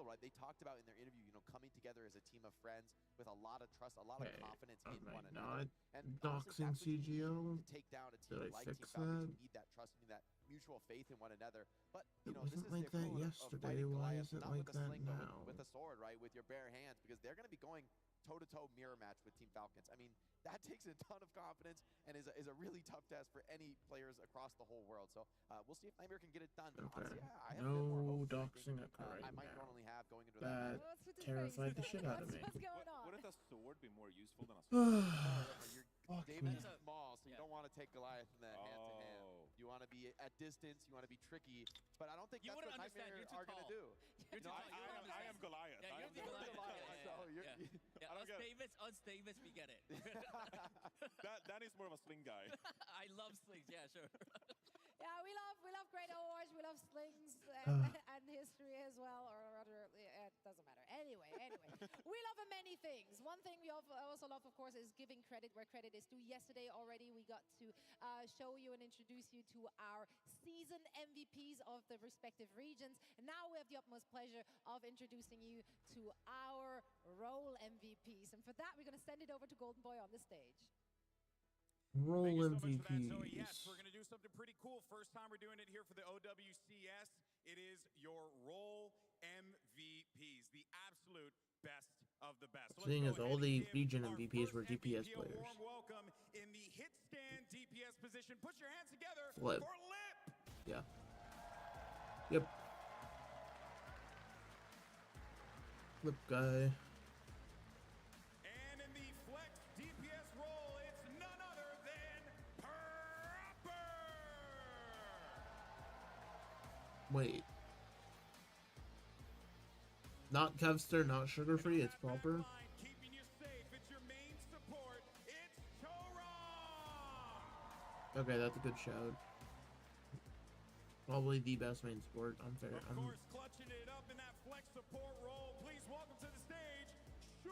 right? They talked about in their interview, you know, coming together as a team of friends with a lot of trust, a lot of confidence in one another. And honestly, doxing that's what you need CGL? to take down a team Did I like Team fix Falcons. that? You need that trust, you need that mutual faith in one another. But you It know, this wasn't is like the that equivalent of yesterday. fighting Why Goliath, is it not like with a that sling, but now? with a sword, right? With your bare hands, because they're going to be going toe-to-toe mirror match with Team Falcons. I mean, that takes a ton of confidence and is a really tough test for any players across the whole world. So we'll see if Nightmare can get it done. But honestly, I have a bit more hope than I might normally have going into that match. That terrified the shit out of me. What's going on? Wouldn't a sword be more useful than a sword? David's small, so you don't want to take Goliath in the hand-to-hand. You want to be at distance, you want to be tricky, but I don't think that's what Nightmare are going to do. You're too tall. I am Goliath. Yeah, you're Goliath. Us Davids, we get it. That is more of a sling guy. I love slings, yeah, sure. Yeah, we love great awards, we love slings and history as well, or rather, it doesn't matter. Anyway, we love many things. One thing we also love, of course, is giving credit where credit is due. Yesterday already, we got to show you and introduce you to our season MVPs of the respective regions. And now we have the utmost pleasure of introducing you to our role MVPs. And for that, we're going to send it over to Golden Boy on the stage. Role MVPs. So yes, we're going to do something pretty cool. First time we're doing it here for the OWCS. It is your role MVPs, the absolute best of the best. So seeing as all the region MVPs were DPS players. Warm welcome in the hit stand DPS position. Put your hands together Flip. for Lip. Yeah. Yep. Flip guy. And in the flex DPS role, it's none other than Proper. Wait. Not Kevster, not sugar free, it's Proper. Keeping you safe, it's your main support. It's Choron. Okay, that's a good shout. Probably the best main support. Unfair. Of course, clutching it up in that flex support role. Please welcome to the stage, Shoo.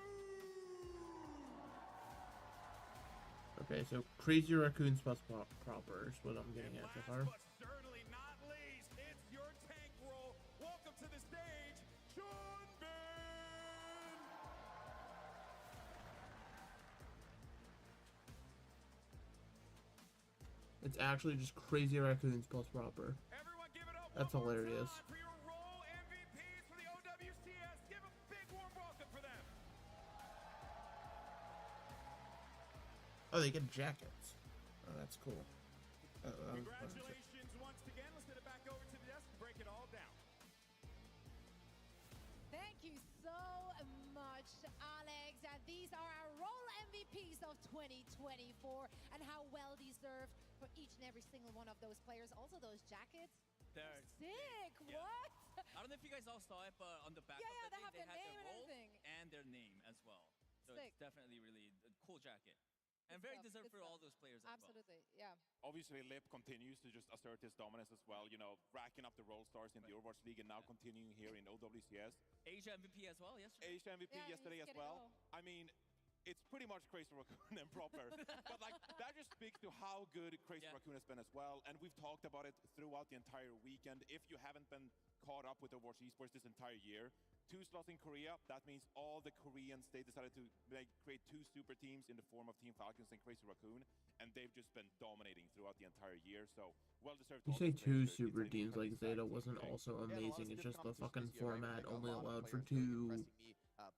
Okay, so Crazy Raccoons plus Proper is what I'm getting at so far. But certainly not least, it's your tank role. Welcome to the stage, Sean Ben. It's actually just Crazy Raccoons plus Proper. Everyone give it up. That's hilarious. For your role MVPs for the OWCS. Give a big warm welcome for them. Oh, they get jackets. Oh, that's cool. Congratulations once again. Let's get it back over to the desk and break it all down. Thank you so much, Alex. And these are our role MVPs of 2024, and how well deserved for each and every single one of those players. Also, those jackets. They're sick. Yeah. What? I don't know if you guys all saw it, but on the back of the thing, they had their role and their name as well. So sick. It's definitely really a cool jacket. And very deserved for all those players as Absolutely, yeah. Obviously, Lip continues to just assert his dominance as well, you know, racking up the role stars in the Overwatch League and now continuing here in OWCS. Asia MVP as well yesterday. Asia MVP yesterday as well. I mean, it's pretty much Crazy Raccoon and Proper. But like, that just speaks to how good Crazy Raccoon has been as well. And we've talked about it throughout the entire weekend. If you haven't been caught up with Overwatch esports this entire year, 2 slots in Korea, that means all the Koreans, they decided to create 2 super teams in the form of Team Falcons and Crazy Raccoon, and they've just been dominating throughout the entire year, so well-deserved. You say 2 super teams, like Zeta wasn't also amazing, it's just the fucking format only allowed for 2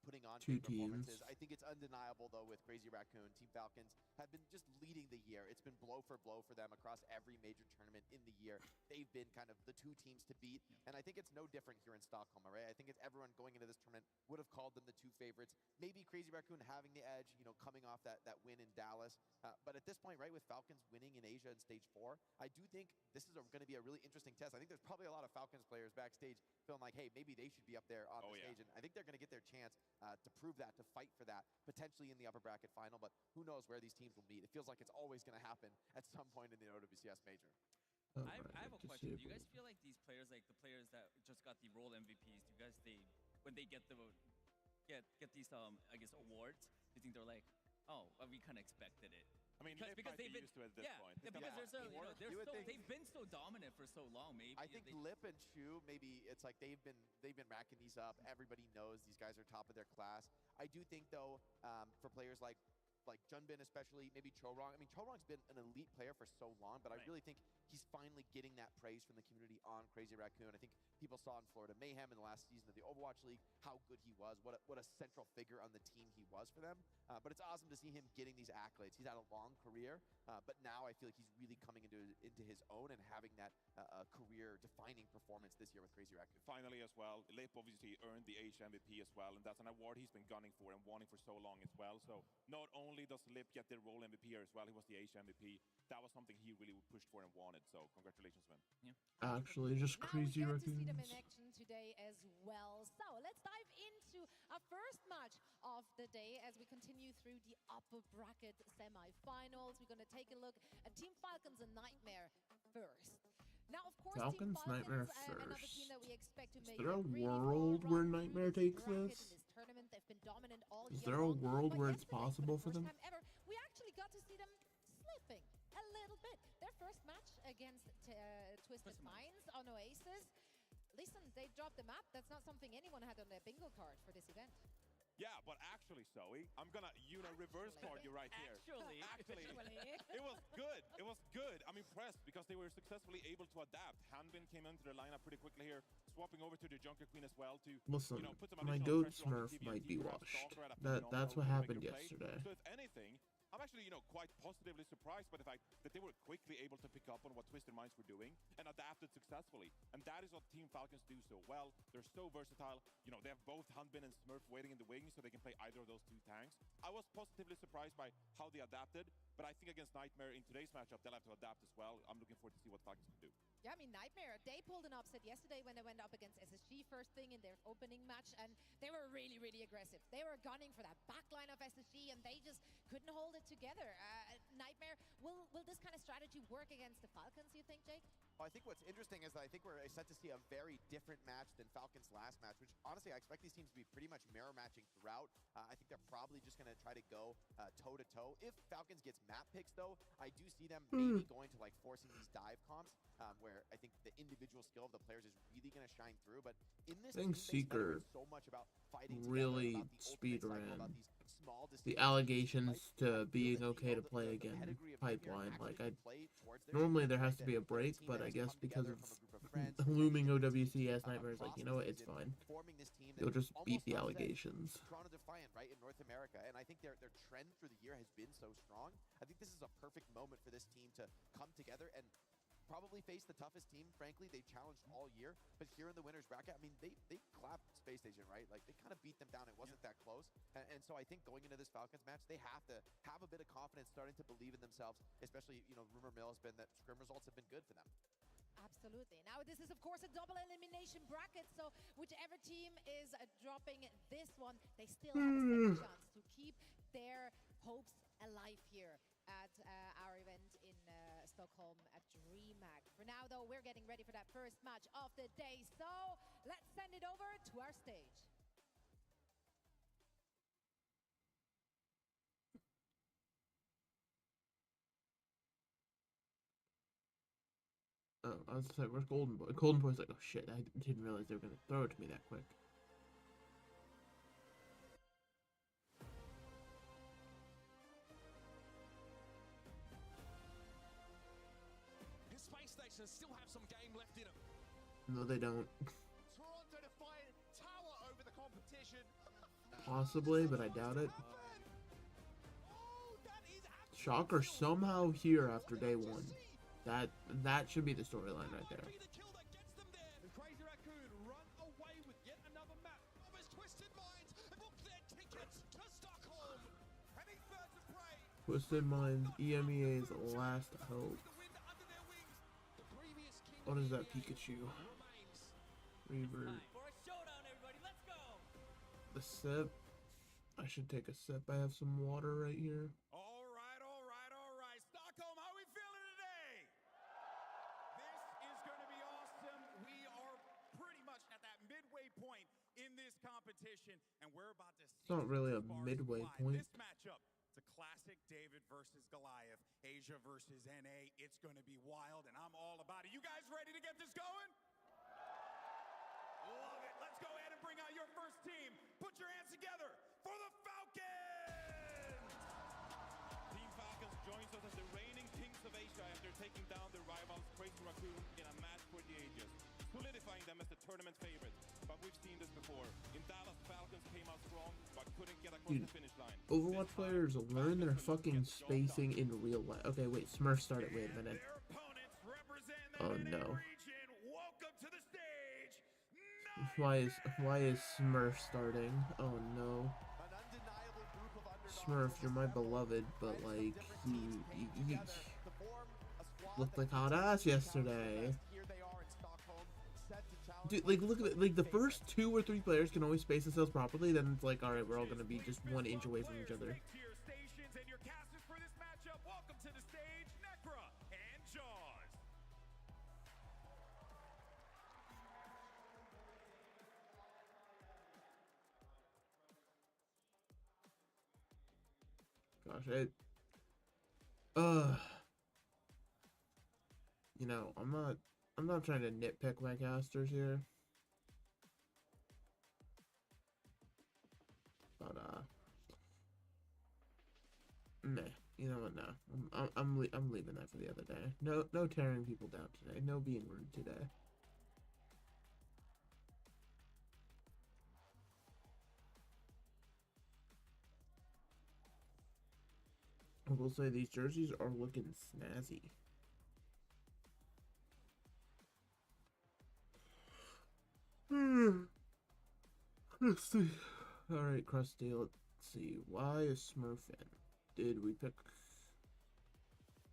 putting on two performances. teams. I think it's undeniable, though, with Crazy Raccoon. Team Falcons have been just leading the year. It's been blow for blow for them across every major tournament in the year. They've been kind of the 2 teams to beat, and I think it's no different here in Stockholm, right? I think it's everyone going into this tournament would have called them the 2 favorites. Maybe Crazy Raccoon having the edge, you know, coming off that win in Dallas. But at this point, right, with Falcons winning in Asia in Stage 4, I do think this is going to be a really interesting test. I think there's probably a lot of Falcons players backstage feeling like, hey, maybe they should be up there on the stage, and I think they're going to get their chance to prove that, to fight for that, potentially in the upper bracket final, but who knows where these teams will meet. It feels like it's always going to happen at some point in the OWCS major. I have a question. Do you guys feel like these players, like the players that just got the role MVPs, do you guys, when they get these I guess awards, do you think they're like, oh, well, we kind of expected it? I mean, because Lip might they've be been used to it at this point. Yeah, because there's a, you know, You would think- they've been so dominant for so long. Maybe I think Lip and Chu, maybe it's like they've been racking these up. Everybody knows these guys are top of their class. I do think though, for players like Junbin especially, maybe Chorong. I mean, Chorong's been an elite player for so long, but I really think he's finally getting that praise from the community on Crazy Raccoon. I think people saw in Florida Mayhem in the last season of the Overwatch League how good he was, what a central figure on the team he was for them. But it's awesome to see him getting these accolades. He's had a long career, but now I feel like he's really coming into his own and having that career-defining performance this year with Crazy Raccoon. Finally as well, Lip obviously earned the Asia MVP as well, and that's an award he's been gunning for and wanting for so long as well. So not only does Lip get the role MVP here as well, he was the Asia MVP. That was something he really pushed for and wanted. So congratulations, man. Yeah. Actually, just Crazy Now we get to see them Raccoons. in action today as well. So let's dive into our first match of the day as we continue through the upper bracket semi-finals. We're going to take a look at Team Falcons and Nightmare first. Now, of course, Falcons, Team Falcons, Nightmare another first. team that we expect to Is make there a really world far where run Nightmare through takes bracket this? In this tournament, they've been dominant all Is year there a long, world but where it's yesterday, possible for the them? first time ever, we actually got to see them slipping a little bit. Their first match against Twisted Minds on Oasis. Listen, they dropped the map. That's not something anyone had on their bingo card for this event. Yeah, but actually, Zoe, I'm gonna reverse card you right here. Actually, it was good. It was good. I'm impressed because they were successfully able to adapt. Hanbin came into the lineup pretty quickly here, swapping over to the Junker Queen as well to Listen, put some my additional goat pressure on smurf the might TVNT, be perhaps washed. Stalker at a phenomenal That's what to make happened your play. yesterday. So if anything, I'm actually, quite positively surprised by the fact that they were quickly able to pick up on what Twisted Minds were doing and adapted successfully. And that is what Team Falcons do so well. They're so versatile. They have both Hanbin and Smurf waiting in the wings, so they can play either of those two tanks. I was positively surprised by how they adapted, but I think against Nightmare in today's matchup, they'll have to adapt as well. I'm looking forward to see what Falcons can do. Yeah, I mean, Nightmare, they pulled an upset yesterday when they went up against SSG first thing in their opening match, and they were really, really aggressive. They were gunning for that backline of SSG, and they just couldn't hold it together. Nightmare, will this kind of strategy work against the Falcons, you think, Jake? Well, I think what's interesting is that I think we're set to see a very different match than Falcons' last match, which honestly I expect these teams to be pretty much mirror matching throughout. I think they're probably just going to try to go toe-to-toe. If Falcons gets map picks, though, I do see them maybe going to forcing these dive comps, where I think the individual skill of the players is really going to shine through. But in this I think team, Seeker so much about fighting really together, about the speed ultimate cycle, ran about these small the distinctions. allegations I to feel being that, okay to the play again pedigree of pipeline. Nightmare Like, actually play towards their normally team. there has The to be a fact that break, team but that I has guess come because together of from a group of friends, looming from many different OWCS teams, Nightmare's like, you know what, it's across the fine. season, forming this team that You'll just beat almost the represents allegations. Toronto Defiant, right, in North America. And I think their trend through the year has been so strong. I think this is a perfect moment for this team to come together and probably face the toughest team, frankly, they've challenged all year. But here in the winner's bracket, I mean, they clapped Space Station, right? Like, they kind of beat them down. It wasn't that close. And so I think going into this Falcons match, they have to have a bit of confidence, starting to believe in themselves, especially, rumor mill has been that scrim results have been good for them. Absolutely. Now, this is, of course, a double elimination bracket, so whichever team is dropping this one, they still have a second chance to keep their hopes alive here at our event in Stockholm at DreamHack. For now, though, we're getting ready for that first match of the day, so let's send it over to our stage. Oh, I was like, where's Golden Boy? Golden Boy's like, oh shit, I didn't realize they were gonna throw it to me that quick. His space stations still have some game left in them. No, they don't. Toronto Defiant tower over the competition. Possibly, but I doubt it. Oh, that is Shocker somehow here after day one. That should be the storyline right there. be the kill that gets them there. The Crazy Raccoon run away with yet another map. Almost Twisted Minds book their tickets to Stockholm. Heading birds of prey. Twisted Minds, EMEA's last hope. The wind under their wings. The previous king What is that of EMEA Pikachu? remains. Revert. Time for a showdown, everybody. Let's go. The sip. I should take a sip. I have some water right here. All right. Stockholm, how are we feeling today? This is going to be awesome. We are pretty much at that midway point in this competition, and we're about to see It's not really a sparks midway fly. point. This matchup, it's a classic David versus Goliath, Asia versus NA. It's going to be wild, and I'm all about it. You guys ready to get this going? Love it. Let's go ahead and bring out your first team. Put your hands together for the Falcons! Team Falcons joins us as the reigning kings of Asia after taking down the rivals Crazy Raccoon in a match for the ages, solidifying them as the tournament favorites. But we've seen this before. In Dallas, Falcons came out strong, but couldn't get across the finish line. Overwatch players learn their fucking spacing in real life. Okay, wait, Smurf started. Wait a minute. Oh no. Welcome to the stage. Why is Smurf starting? Oh no. Smurf, you're my beloved, but like you looked like hot ass yesterday. Dude, like look at it. Like the first 2 or 3 players can always space themselves properly. Then it's like, all right, we're all gonna be just 1 inch away from each other. Welcome to the stage, Necra and Jaws. Gosh, you know, I'm not trying to nitpick my casters here, but meh. You know what? No, I'm leaving that for the other day. No tearing people down today. No being rude today. I will say these jerseys are looking snazzy. Let's see. Alright, Krusty, let's see. Why is Smurf in? Did we pick...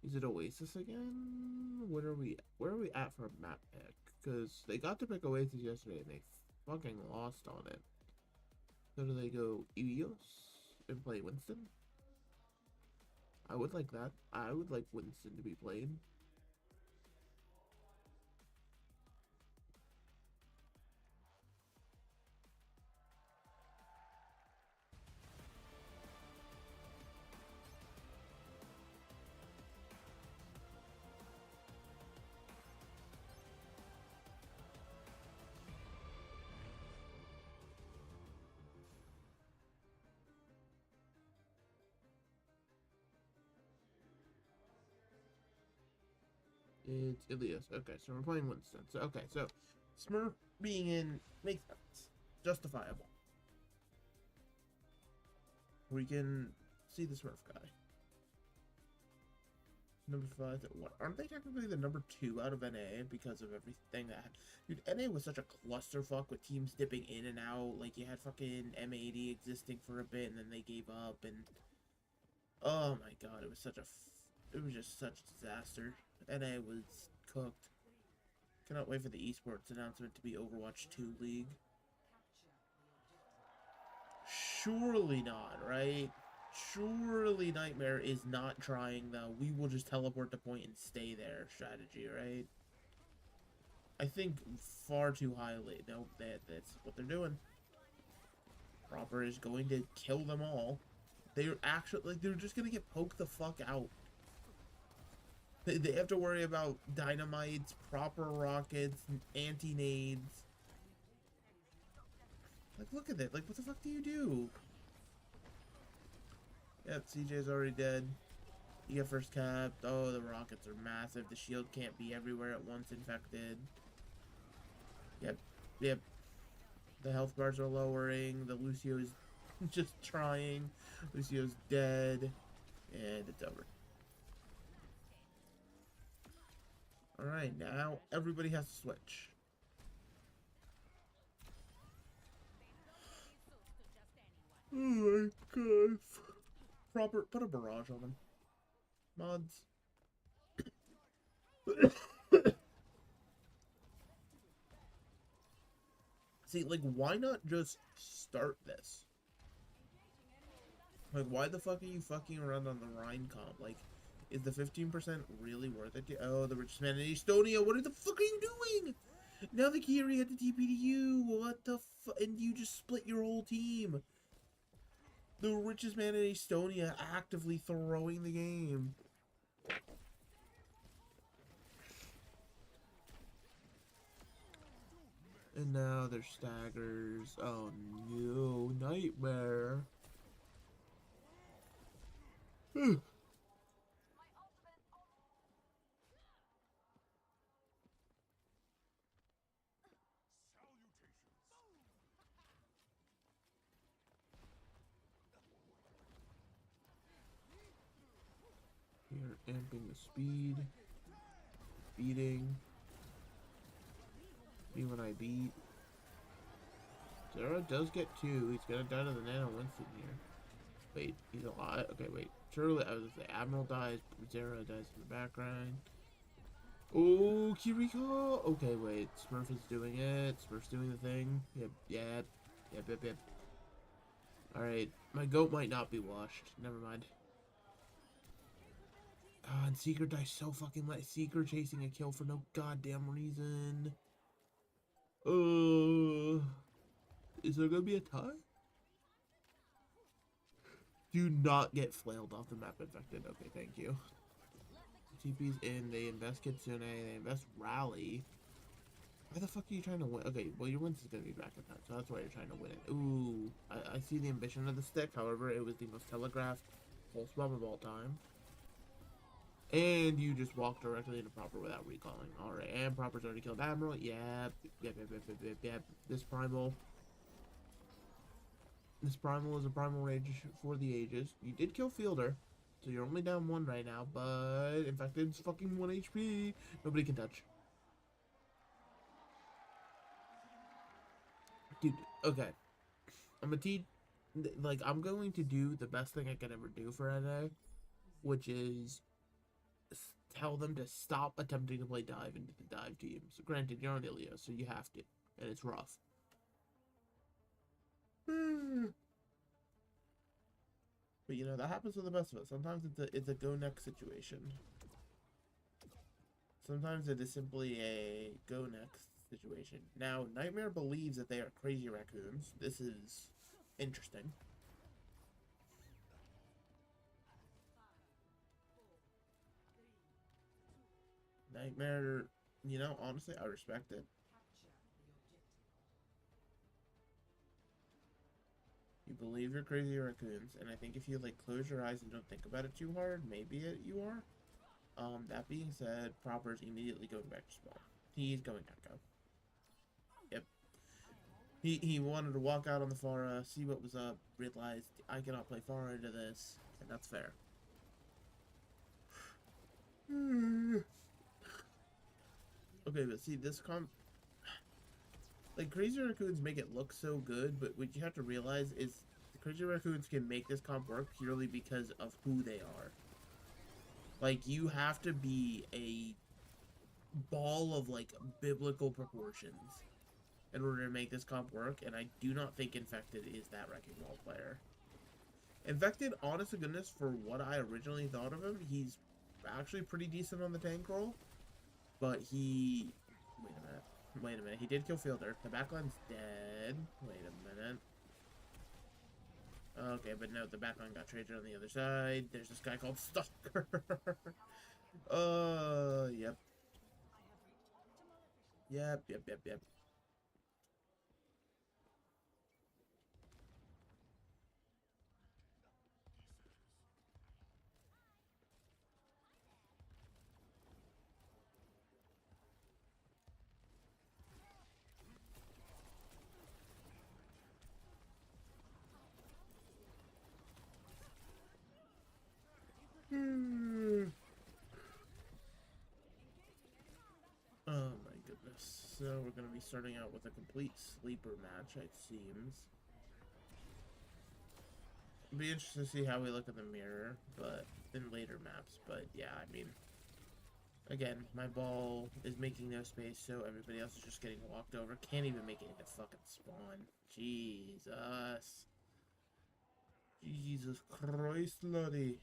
Is it Oasis again? Where are we at for a map pick? Because they got to pick Oasis yesterday and they fucking lost on it. So do they go Eos and play Winston? I would like that. I would like Winston to be played. It's Ilias. Okay, so we're playing Winston. So okay, so Smurf being in makes sense. Justifiable. We can see the Smurf guy. Number 5. What? Aren't they technically the number 2 out of NA because of everything that... Dude, NA was such a clusterfuck with teams dipping in and out. Like, you had fucking M80 existing for a bit, and then they gave up, and... Oh my god, it was such a... It was just such a disaster. NA was cooked. Cannot wait for the esports announcement to be Overwatch 2 League. Surely not, right? Surely Nightmare is not trying the we will just teleport to point and stay there strategy, right? I think far too highly. No, that's what they're doing. Proper is going to kill them all. They're actually, like, they're just going to get poked the fuck out. They have to worry about dynamites, proper rockets, anti-nades. Like, look at that. Like, what the fuck do you do? Yep, CJ's already dead. You get first capped. Oh, the rockets are massive. The shield can't be everywhere at once infected. Yep. The health bars are lowering. The Lucio is just trying. Lucio's dead. And it's over. Alright, now everybody has to switch. Oh my god. Proper, put a barrage on him. Mods. See, like, why not just start this? Like, why the fuck are you fucking around on the Rhine comp? Like, is the 15% really worth it? Oh, the richest man in Estonia, what the fuck are you doing? Now the Kiri had the TP to you. What the fuck? And you just split your whole team. The richest man in Estonia actively throwing the game. And now there's staggers. Oh no, nightmare. Here, amping the speed. Beating. Me when I beat. Zera does get 2. He's gonna die to the Nano Winston here. Wait, he's alive? Okay, wait. Surely, I was gonna say, Admiral dies, Zera dies in the background. Oh, Kiriko! Okay, wait. Smurf is doing it. Smurf's doing the thing. Yep. Alright, my goat might not be washed. Never mind. And Seeker dies so fucking late. Seeker chasing a kill for no goddamn reason. Is there gonna be a tie? Do not get flailed off the map, Infected. Okay, thank you. TP's in. They invest Kitsune. They invest Rally. Why the fuck are you trying to win? Okay, well, your wins is gonna be back at that, so that's why you're trying to win it. Ooh, I see the ambition of the stick. However, it was the most telegraphed pulse bomb of all time. And you just walked directly into Proper without recalling. Alright, and Proper's already killed Admiral. Yep. This Primal is a Primal Rage for the ages. You did kill Fielder, so you're only down 1 right now, but Infected's fucking 1 HP. Nobody can touch. Dude, okay. I'm going to do the best thing I can ever do for NA, which is tell them to stop attempting to play dive into the dive teams. Granted, you're on Ilio, so you have to, and it's rough. But you know, that happens to the best of us. Sometimes it's a go next situation. Sometimes it is simply a go next situation. Now, Nightmare believes that they are crazy raccoons. This is interesting. Nightmare, you know, honestly, I respect it. You believe you're crazy raccoons, and I think if you, like, close your eyes and don't think about it too hard, maybe you are. That being said, Proper's immediately going back to spawn. He's going Echo. Yep. He wanted to walk out on the Pharah, see what was up, realized I cannot play Pharah into this, and that's fair. Okay, but see, this like, Crazy Raccoons make it look so good, but what you have to realize is the Crazy Raccoons can make this comp work purely because of who they are. Like, you have to be a ball of, like, biblical proportions in order to make this comp work, and I do not think Infected is that Wrecking Ball player. Infected, honest to goodness, for what I originally thought of him, he's actually pretty decent on the tank roll. But he... Wait a minute. He did kill Fielder. The backline's dead. Wait a minute. Okay, but no, the backline got traded on the other side. There's this guy called Stalker. Yep. Yep. Oh my goodness. So we're going to be starting out with a complete sleeper match, it seems. It'll be interesting to see how we look in the mirror, but in later maps. But yeah, I mean, again, my ball is making no space, so everybody else is just getting walked over. Can't even make it into fucking spawn. Jesus. Jesus Christ, Lordy.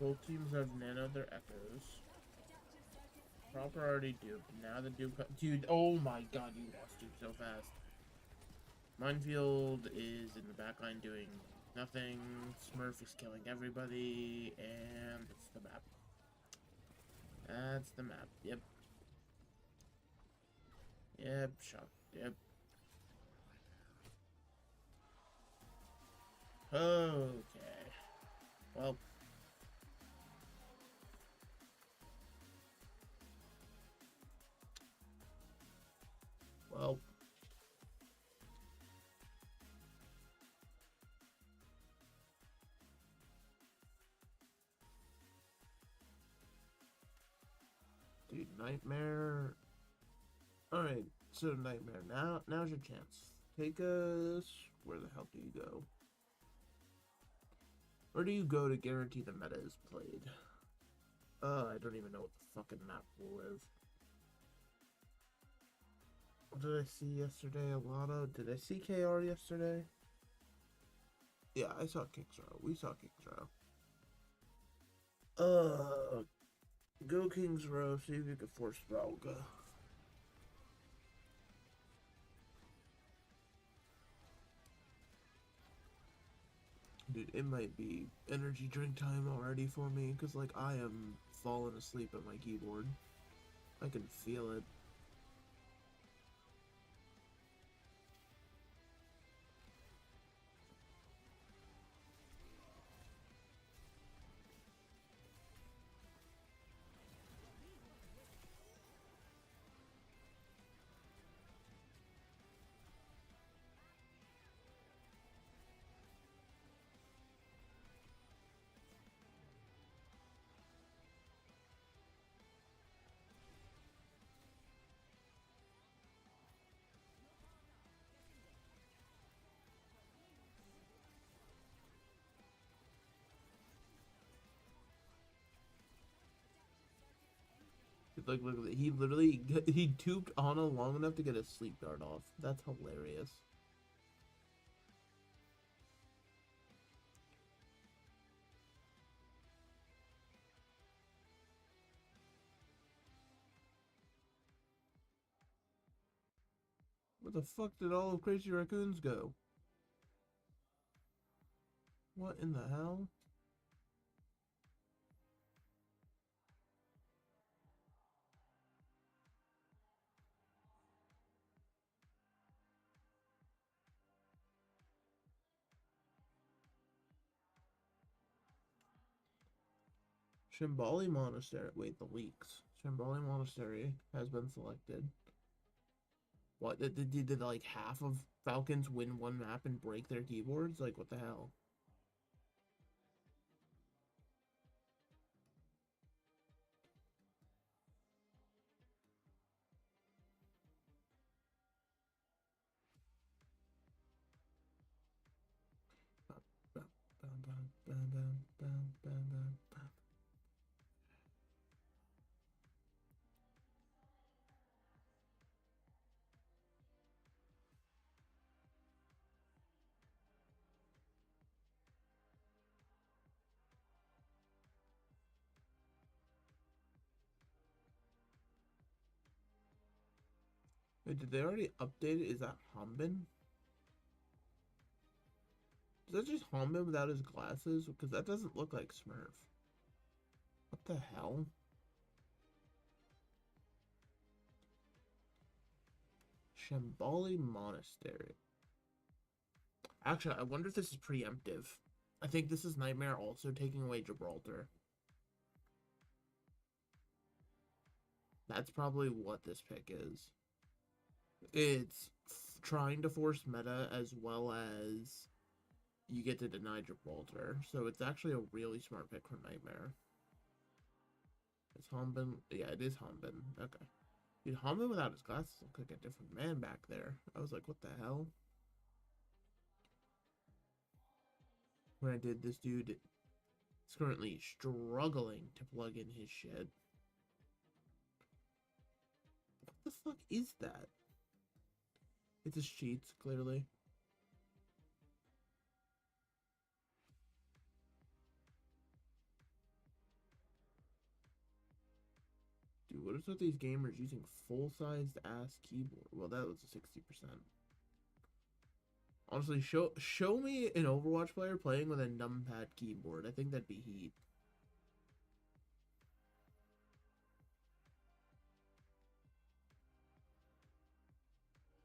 Both teams have nanoed their echoes. Proper already duped. Now the dupe... Dude, oh my god, you lost dupe so fast. Minefield is in the backline doing nothing. Smurf is killing everybody. And that's the map. That's the map. Yep. Yep, shot. Yep. Okay. Well... Well... Dude, Nightmare... Alright, so Nightmare, now's your chance. Take us... Where the hell do you go? Where do you go to guarantee the meta is played? I don't even know what the fucking map pool is. What did I see yesterday? A lot of... Did I see KR yesterday? Yeah, I saw Kings Row. We saw Kings Row. Go Kings Row, see if you can force Valga. Dude, it might be energy drink time already for me, because, like, I am falling asleep at my keyboard. I can feel it. Like, look, he literally, he tubed Ana long enough to get a sleep guard off. That's hilarious. Where the fuck did all of Crazy Raccoons go? What in the hell? Shambali Monastery. Wait, the leaks. Shambali Monastery has been selected. What? Did like half of Falcons win one map and break their keyboards? Like, what the hell? Wait, did they already update it? Is that Hanbin? Is that just Hanbin without his glasses? Because that doesn't look like Smurf. What the hell? Shambali Monastery. Actually, I wonder if this is preemptive. I think this is Nightmare also taking away Gibraltar. That's probably what this pick is. It's trying to force meta as well as you get to deny Gibraltar. So it's actually a really smart pick from Nightmare. It's Hanbin. Yeah, it is Hanbin. Okay. Dude, Hanbin without his glasses looked like a different man back there. I was like, what the hell? Granted, this dude is currently struggling to plug in his shit. What the fuck is that? It's his cheats, clearly. What's with these gamers using full-sized ass keyboard? Well, that was a 60%. Honestly, show me an Overwatch player playing with a numpad keyboard. I think that'd be heat.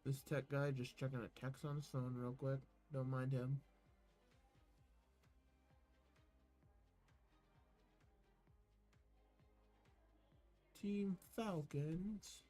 This tech guy just checking a text on his phone real quick. Don't mind him. Team Falcons.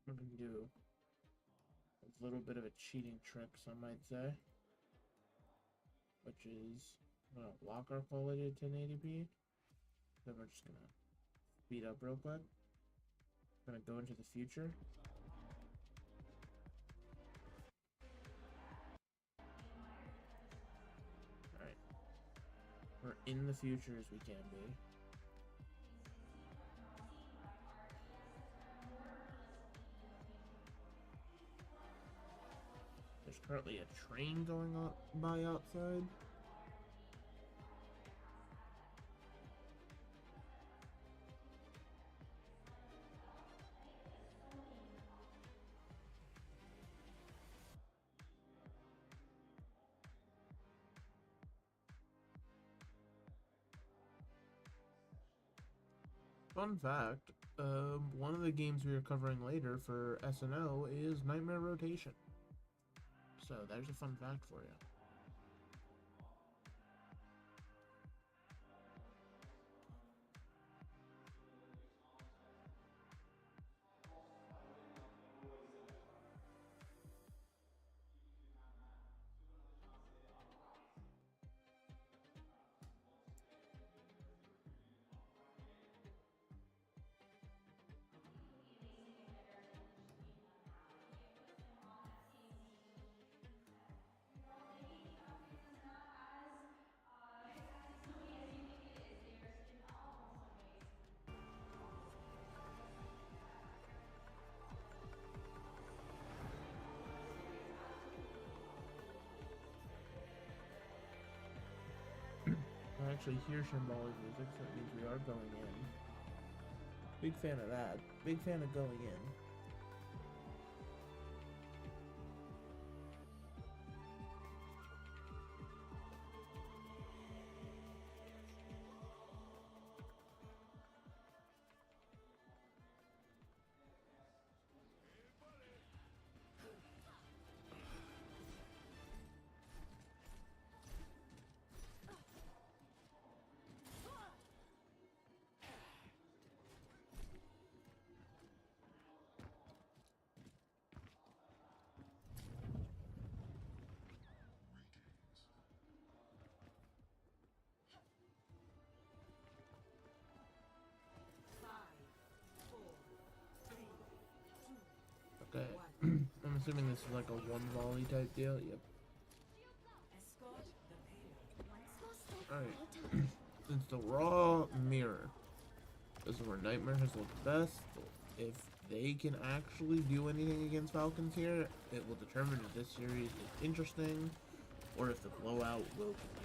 I'm gonna do a little bit of a cheating trick, some might say, which is I'm gonna lock our quality at 1080p. Then we're just gonna speed up real quick. I'm gonna go into the future. Alright. We're in the future as we can be. There's currently a train going on by outside. Fun fact, one of the games we are covering later for SNO is Nightmare Rotation. So there's a fun fact for you. I actually hear Shambolic music, so that means we are going in. Big fan of that. Big fan of going in. Okay. I'm assuming this is like a one volley type deal. Yep. Alright. Since the raw mirror is where Nightmare has looked best, if they can actually do anything against Falcons here, it will determine if this series is interesting or if the blowout will continue.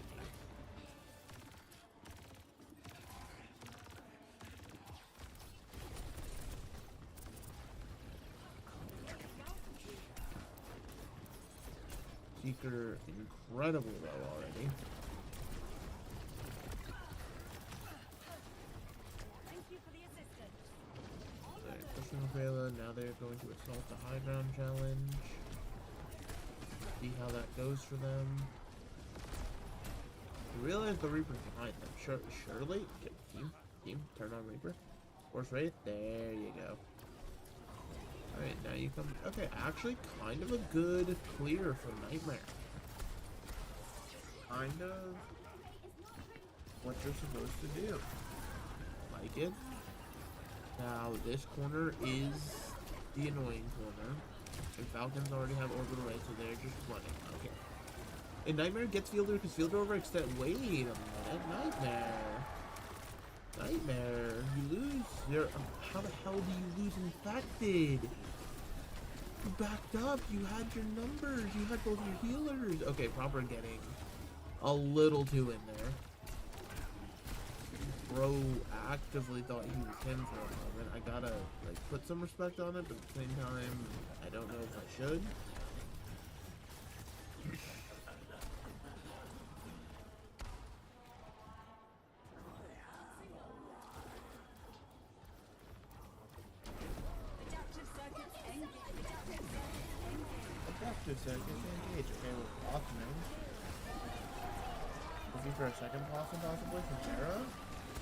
Seeker incredibly low already. Alright, pushing the payload. Now they're going to assault the high ground challenge. See how that goes for them. You realize the Reaper's behind them. Surely? Team Team, turn on Reaper. Force Wraith. There you go. Alright, now you come... Okay, actually kind of a good clear for Nightmare. Kind of what you're supposed to do. Like it. Now, this corner is the annoying corner. And Falcons already have Orbital Ray, so they're just running. Okay. And Nightmare gets Fielder because Fielder overextend. Wait a minute. Nightmare. Nightmare. You lose your... How the hell do you lose Infected? You backed up. You had your numbers. You had both your healers. Okay, Proper getting a little too in there. Bro actively thought he was him for a moment. I gotta, like, put some respect on it, but at the same time, I don't know if I should. Adaptive circuits engage. Okay, we're blossoming. Looking for a second blossom possibly from Terra.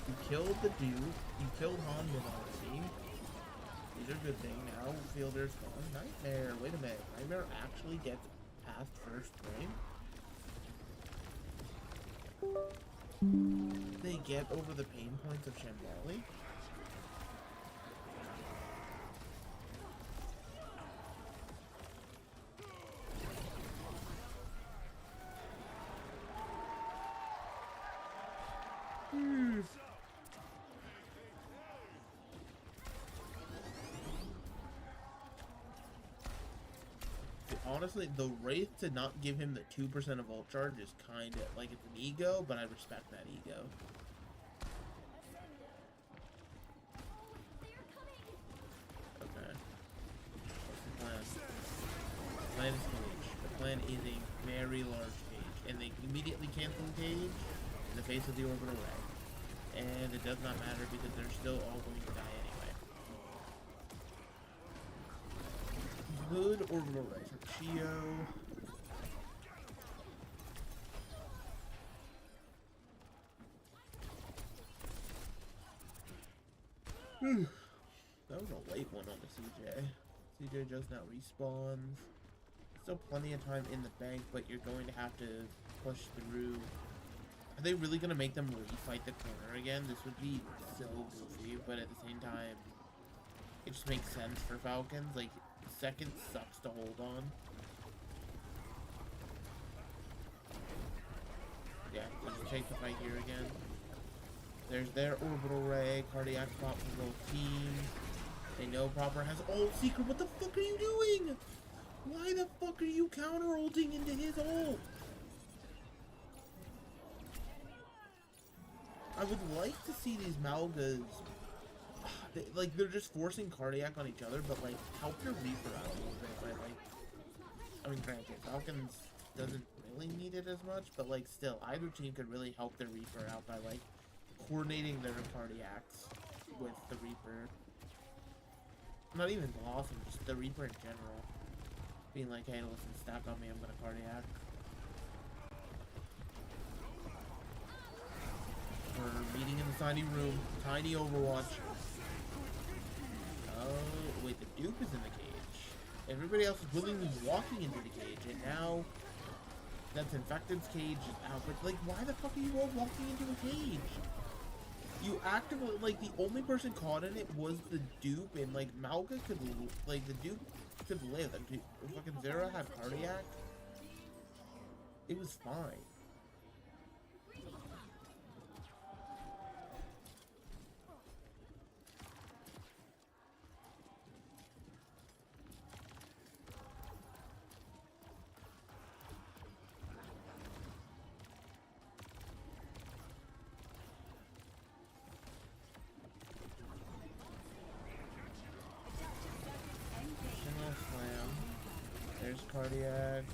You killed the Duke. You killed Han with Odyssey. These are good things. Now Fielder's gone. Nightmare. Wait a minute. Nightmare actually gets past first frame. They get over the pain points of Shambali. Honestly, the Wraith to not give him the 2% of ult charge is kind of like it's an ego, but I respect that ego. Okay. What's the plan? The plan is cage. The plan is a very large cage, and they immediately cancel the cage in the face of the orbital ray. And it does not matter because they're still all going to die anyway. Good orbital ray from Chio. That was a late one on the CJ. CJ just now respawns. Still plenty of time in the bank, but you're going to have to push through. Are they really going to make them refight the corner again? This would be so goofy, but at the same time, it just makes sense for Falcons. Like, second sucks to hold on. Yeah, so just take the fight here again. There's their orbital ray, cardiac pop for both teams. They know Proper has ult. Secret, what the fuck are you doing? Why the fuck are you counter-ulting into his ult? I would like to see these Malgas, they're just forcing cardiac on each other, but like, help your Reaper out a little bit, right? Like, I mean, granted, Falcons doesn't really need it as much, but like, still, either team could really help their Reaper out by like, coordinating their cardiacs with the Reaper. Not even Blossom, just the Reaper in general. Being like, hey, listen, stack on me, I'm gonna cardiac. We're meeting in the tiny room. Tiny Overwatch. Oh, wait, the Duke is in the cage. Everybody else is willingly walking into the cage, and now that's Infected's cage is out. But, like, why the fuck are you all walking into a cage? You actively, like, the only person caught in it was the dupe, and, like, Malga could, like, the dupe could live. And fucking Zera had cardiac. It was fine. Cardiac.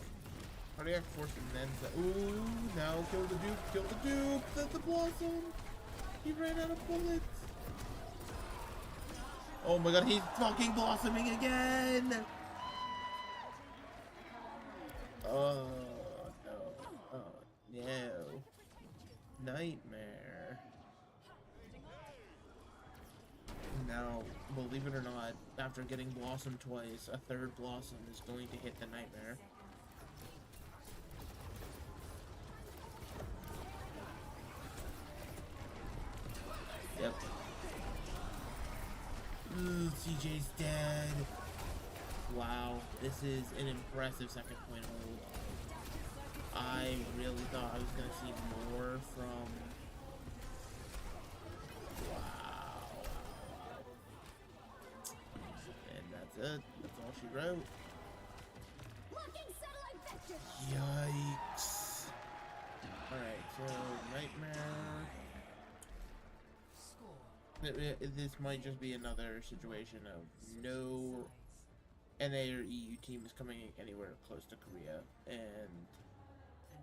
Cardiac force and then ooh, now kill the Duke, kill the Duke, that's the Blossom. He ran out of bullets. Oh my god, he's fucking blossoming again. Oh no. Oh no. Nightmare. Now, believe it or not, after getting Blossom twice, a third Blossom is going to hit the Nightmare. Yep. Ooh, CJ's dead. Wow, this is an impressive second point hold. I really thought I was going to see more from... Wow. And that's it. That's all she wrote. Yikes. Alright, so Nightmare... This might just be another situation of no NA or EU team is coming anywhere close to Korea. And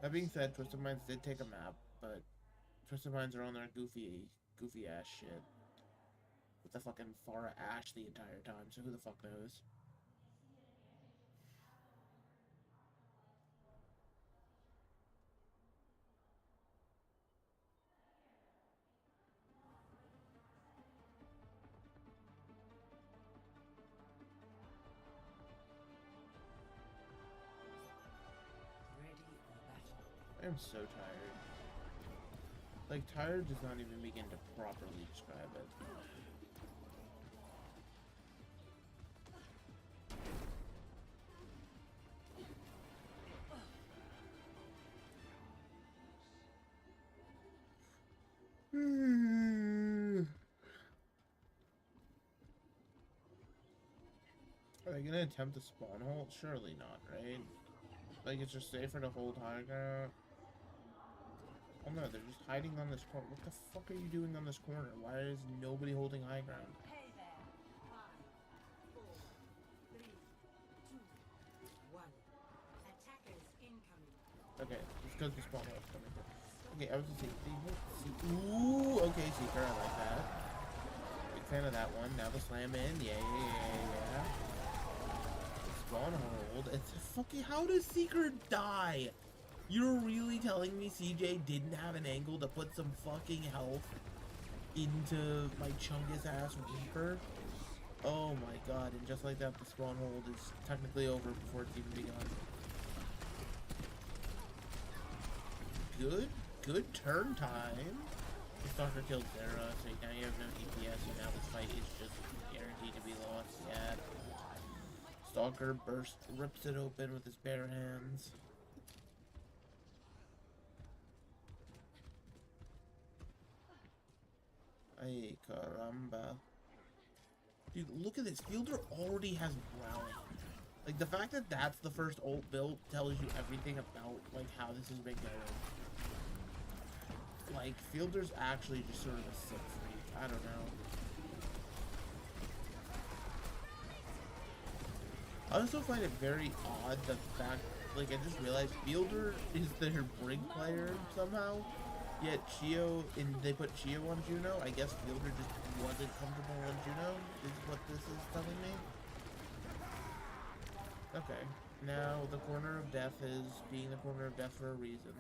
that being said, Twisted Minds did take a map, but Twisted Minds are on their goofy ass shit with the fucking Farah Ash the entire time, so who the fuck knows? I am so tired. Like, tired does not even begin to properly describe it. Are they gonna attempt to spawn hold? Surely not, right? Like, it's just safer to hold high ground. Oh no, they're just hiding on this corner. What the fuck are you doing on this corner? Why is nobody holding high ground? Hey there. 5, 4, 3, 2, 1. Attackers incoming. Okay, it's because the spawn was coming through. Okay, I was just saying. Ooh, okay, Seeker, I like that. Big fan of that one. Now the slam in. Yeah. Spawn hold. It's fucking. How does Seeker die? You're really telling me CJ didn't have an angle to put some fucking health into my chungus ass Reaper? Oh my god, and just like that, the spawn hold is technically over before it's even begun. Good turn time. The Stalker killed Zera, so now you have no DPS, so now this fight is just guaranteed to be lost. Yeah. Stalker rips it open with his bare hands. Ay, caramba. Dude, look at this. Fielder already has Rally. Like, the fact that that's the first ult build tells you everything about, like, how this has been going. Like, Fielder's actually just sort of a sick freak. I don't know. I also find it very odd the fact, like, I just realized Fielder is their Brig player somehow. Yet they put Chio on Juno. I guess Fielder just wasn't comfortable on Juno, is what this is telling me. Okay, now the corner of death is being the corner of death for a reason.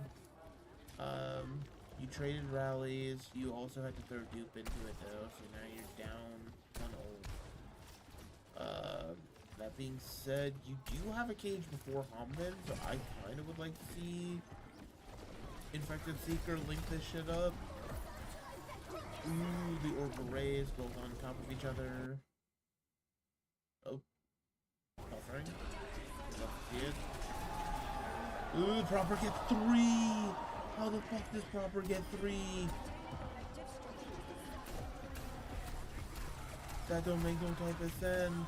You traded rallies, you also had to throw dupe into it though, so now you're down one ult. That being said, you do have a cage before Hamden, so I kind of would like to see Infected Seeker link this shit up. Ooh, the orbital rays both on top of each other. Oh. Buffering. Love to see it. Ooh, Proper gets 3! How the fuck does Proper get 3? That don't make no type of sense.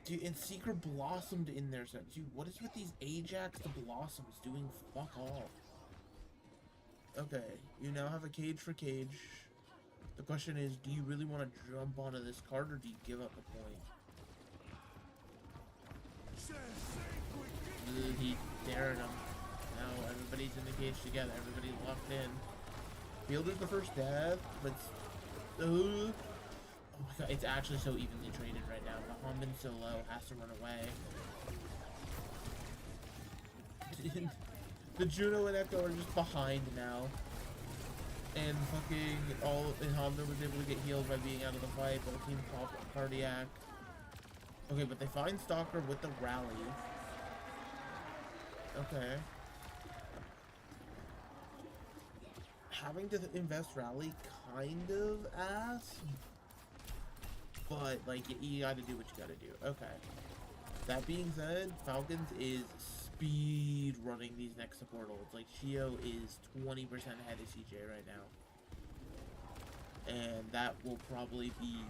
Dude, and Seeker blossomed in there. So, dude, what is with these Ajax to Blossoms doing fuck all? Okay, you now have a cage for cage. The question is, do you really want to jump onto this card, or do you give up the point? He's daring him. Now everybody's in the cage together. Everybody's locked in. Fielder's the first death, but... oh my god, it's actually so evenly traded right now. Bahamban so low, has to run away. The Juno and Echo are just behind now. And fucking and Honda was able to get healed by being out of the fight. Both teams pop cardiac. Okay, but they find Stalker with the rally. Okay. Having to invest rally kind of ass. But, like, you gotta do what you gotta do. Okay. That being said, Falcons is speed running these next support ults. Like, Shio is 20% ahead of CJ right now. And that will probably be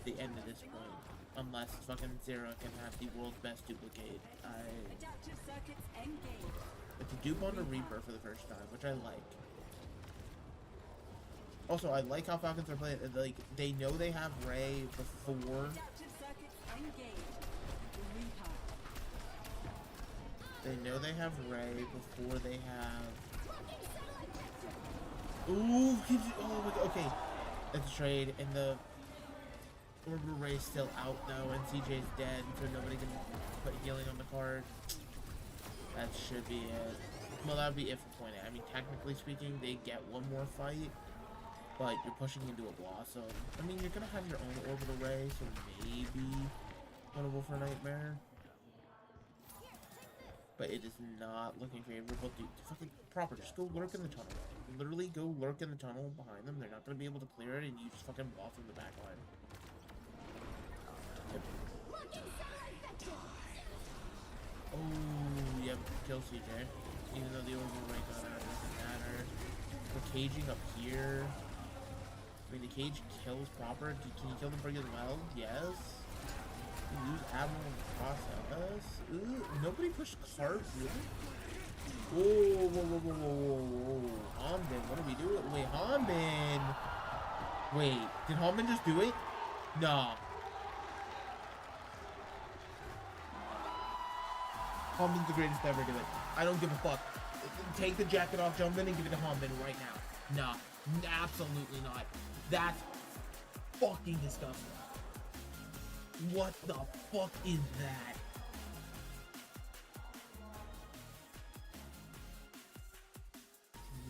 the end of this point. Unless fucking Zera can have the world's best duplicate. Adaptive circuits engaged. It's a dupe on a Reaper for the first time, which I like. Also, I like how Falcons are playing. Like, they know they have Ray before. Adaptive circuits engaged. Reaper. They know they have Ray before they have. Ooh, oh my god, okay. That's a trade, and the Orbital Ray's still out though, and CJ's dead, so nobody can put healing on the card. That should be it. Well, that would be it for point A. I mean, technically speaking, they get one more fight, but you're pushing into a Blossom. I mean, you're gonna have your own Orbital Ray, so maybe winnable for Nightmare. But it is not looking favorable. Dude, fucking proper. Just go lurk in the tunnel. Literally go lurk in the tunnel behind them. They're not going to be able to clear it, and you just fucking blossom the back line. Yep. Oh, yep. Kill CJ. Even though the orbital ray got out, it doesn't matter. We're caging up here. I mean, the cage kills proper. Can you kill them pretty well? Yes. Use Admiral in the process. Ooh, nobody pushed cart, really? Whoa, whoa, whoa, whoa, whoa, whoa. Hamden, what are we doing? Wait, Hamden! Wait, did Hamden just do it? Nah. Hamden's the greatest to ever do it. I don't give a fuck. Take the jacket off, jump in, and give it to Hamden right now. Nah, absolutely not. That's fucking disgusting. What the fuck is that?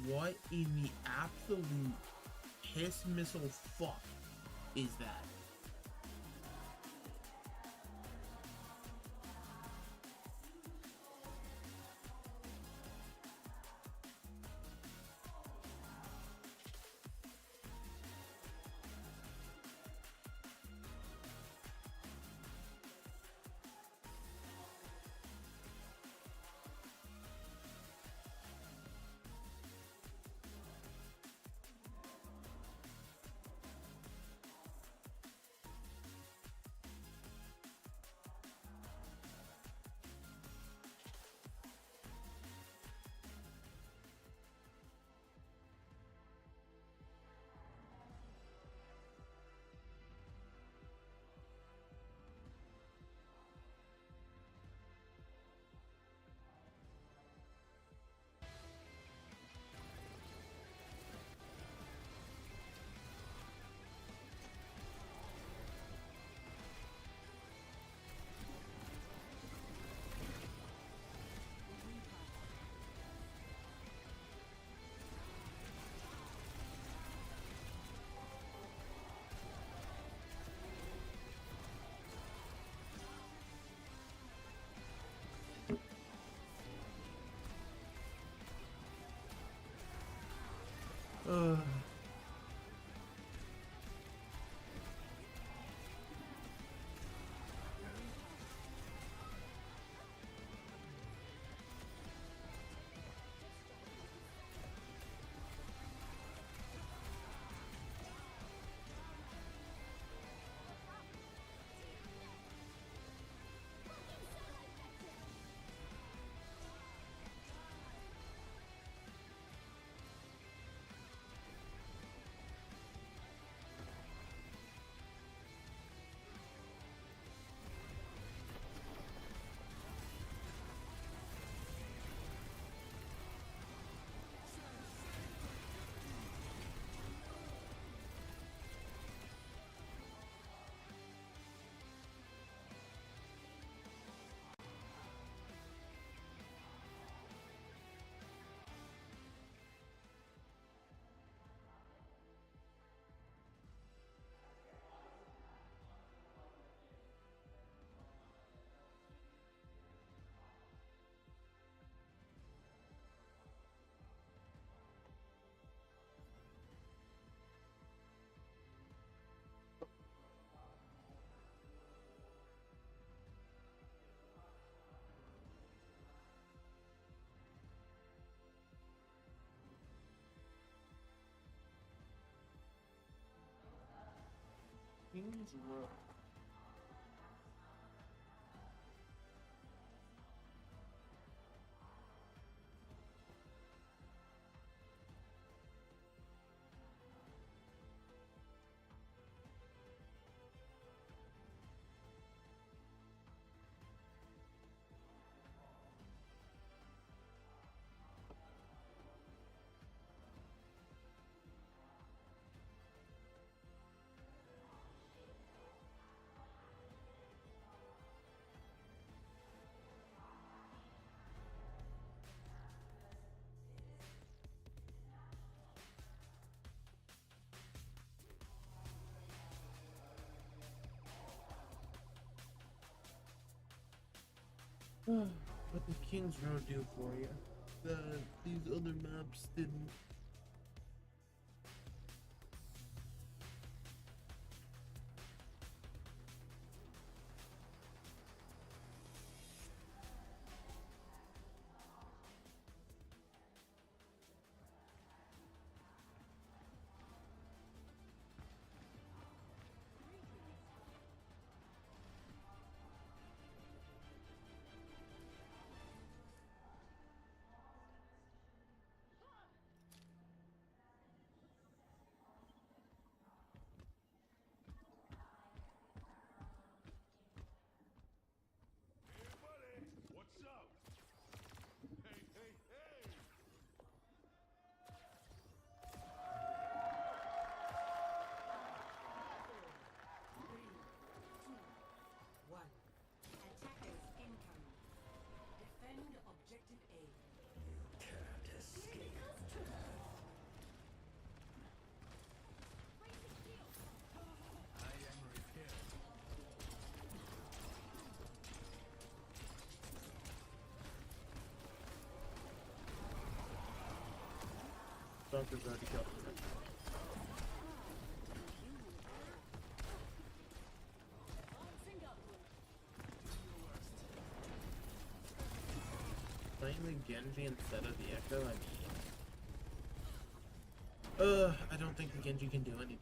What in the absolute piss missile fuck is that? King's Row. What did King's Row do for you? These other maps didn't. Bunker's already got it. Playing the Genji instead of the Echo, I mean... I don't think the Genji can do anything.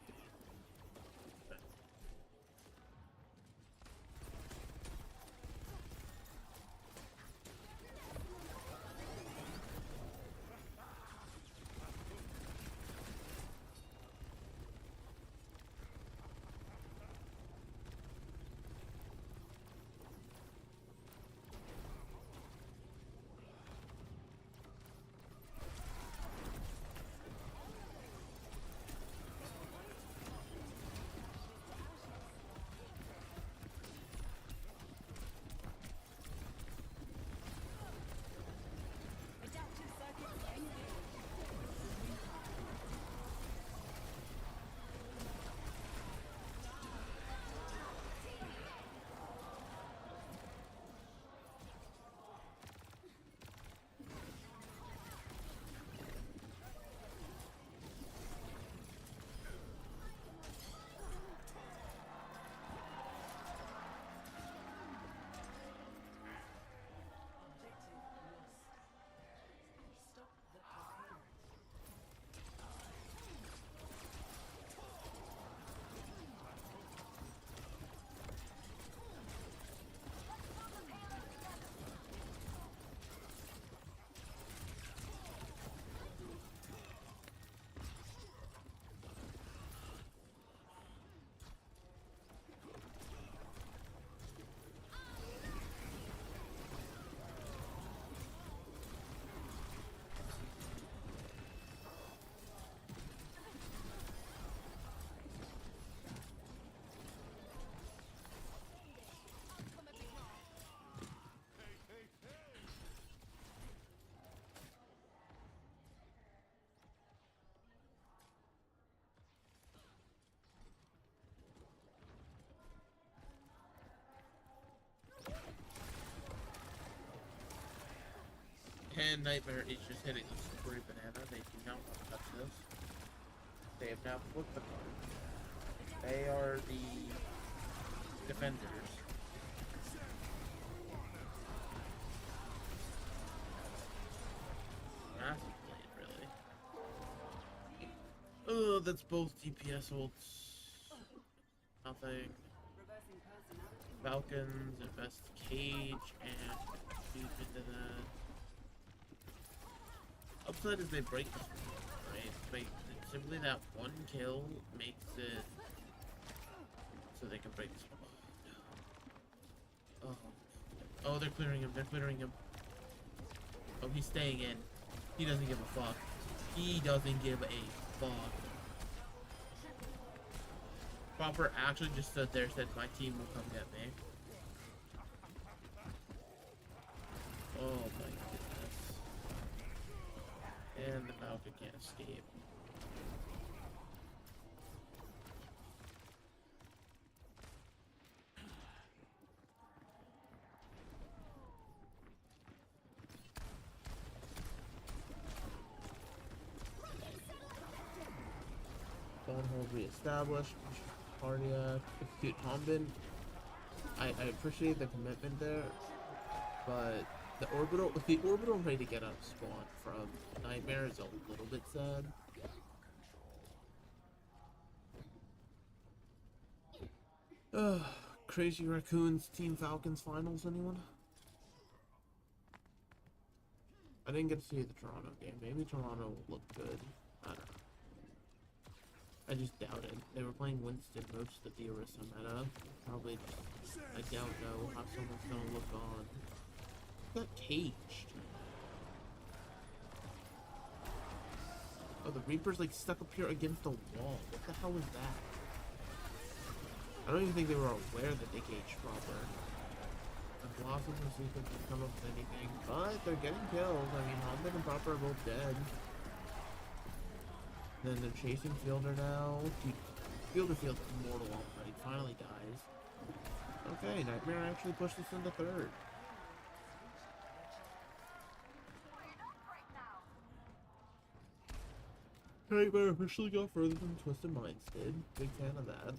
And Nightmare is just hitting the super banana. They do not want to touch this. They have now flipped the card. They are the defenders. Massive blade, really. Oh, that's both DPS ults. nothing. Reversing personality. Falcons invest Cage and shoot into that. Upside is they break the spawn, right? Like, simply that one kill makes it so they can break the spawn. Oh, they're clearing him. They're clearing him. Oh, he's staying in. He doesn't give a fuck. He doesn't give a fuck. Proper actually just stood there, said, my team will come get me. Oh my goodness. And the Falcon can't escape. Hold reestablished. Cardiac. Execute Hombin. I appreciate the commitment there, but the orbital rate to get up spawn from Nightmare is a little bit sad. Crazy Raccoons Team Falcons finals, anyone? I didn't get to see the Toronto game. Maybe Toronto will look good. I don't know. I just doubt it. They were playing Winston most of the Orisa meta. Probably just, I doubt know how someone's gonna look on. Got caged. Oh, the Reaper's like stuck up here against the wall. What the hell was that? I don't even think they were aware that they caged proper. The Blossoms and Secrets didn't come up with anything, but they're getting kills. I mean, Hombin and Proper are both dead. Then they're chasing Fielder now. Dude, Fielder feels immortal already. Finally dies. Okay, Nightmare actually pushed us into third. Nightmare officially got further than Twisted Minds did. Big fan of that.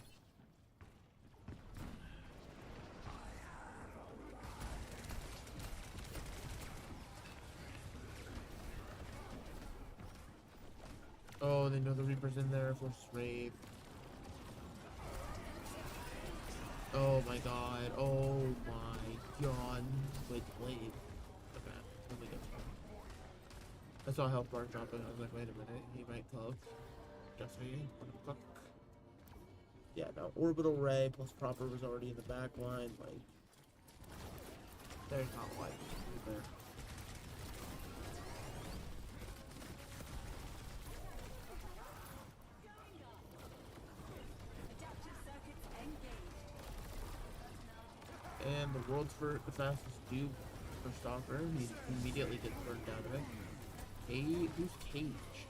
Oh, they know the Reaper's in there for Wraith. Oh my god. Oh my god. Wait. Okay, let me go. I saw health bar dropping. I was like, wait a minute. He might cook. Just saying. Cook. Yeah, no. Orbital Ray plus Proper was already in the back line. Like, there's not like there. And the world's fastest dupe for Stalker. He immediately gets burned out of it. Hey, who's Cage?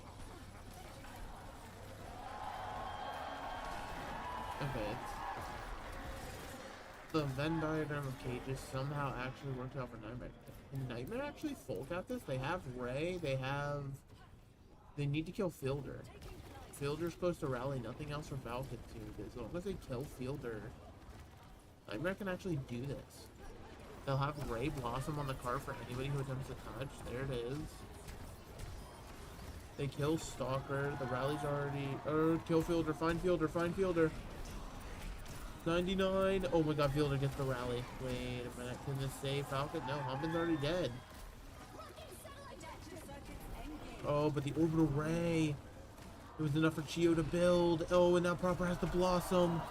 Okay. The Venn diagram of Cages somehow actually worked out for Nightmare. Can Nightmare actually full cap this? They have Ray, they need to kill Fielder. Fielder's supposed to rally nothing else from Falcon too. As long as they kill Fielder, Nightmare can actually do this. They'll have Ray Blossom on the card for anybody who attempts to touch. There it is. They kill Stalker. The rally's already... kill Fielder. Find Fielder. Find Fielder. 99. Oh my god, Fielder gets the rally. Wait a minute. Can this save Falcon? No, Hombin's already dead. Oh, but the Orbital Ray. It was enough for Chio to build. Oh, and now Proper has the Blossom.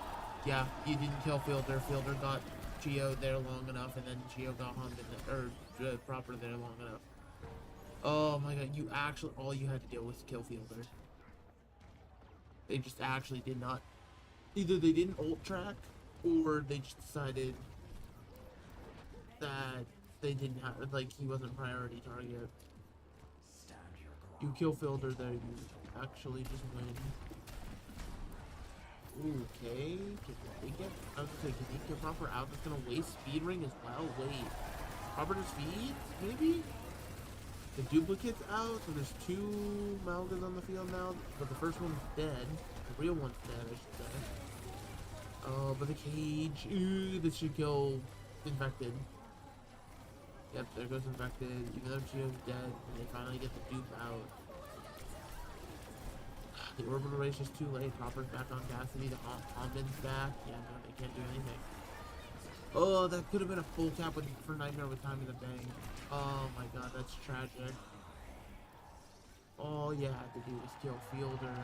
Yeah, you didn't kill Fielder. Fielder got Chio there long enough, and then Chio got Proper there long enough. Oh my god, you actually, all you had to do was kill Fielder. They just actually did not. Either they didn't ult track, or they just decided that they didn't have, like, he wasn't priority target. You kill Fielder there, you actually just win. Okay, can they get, I was gonna say, can they get Proper out? That's gonna waste Speed Ring as well. Wait, Proper to speed? Maybe? The duplicate's out, so there's two Malgas on the field now, but the first one's dead. The real one's dead, I should say. Oh, but the cage. Ooh, this should kill Infected. Yep, there goes Infected. Even though Chio's dead, and they finally get the dupe out. The orbital race is too late. Hopper's back on Cassidy. The Omnin's back. Yeah, no, they can't do anything. Oh, that could have been a full cap for Nightmare with Time in the Bank. Oh my god, that's tragic. All you had to do was kill Fielder.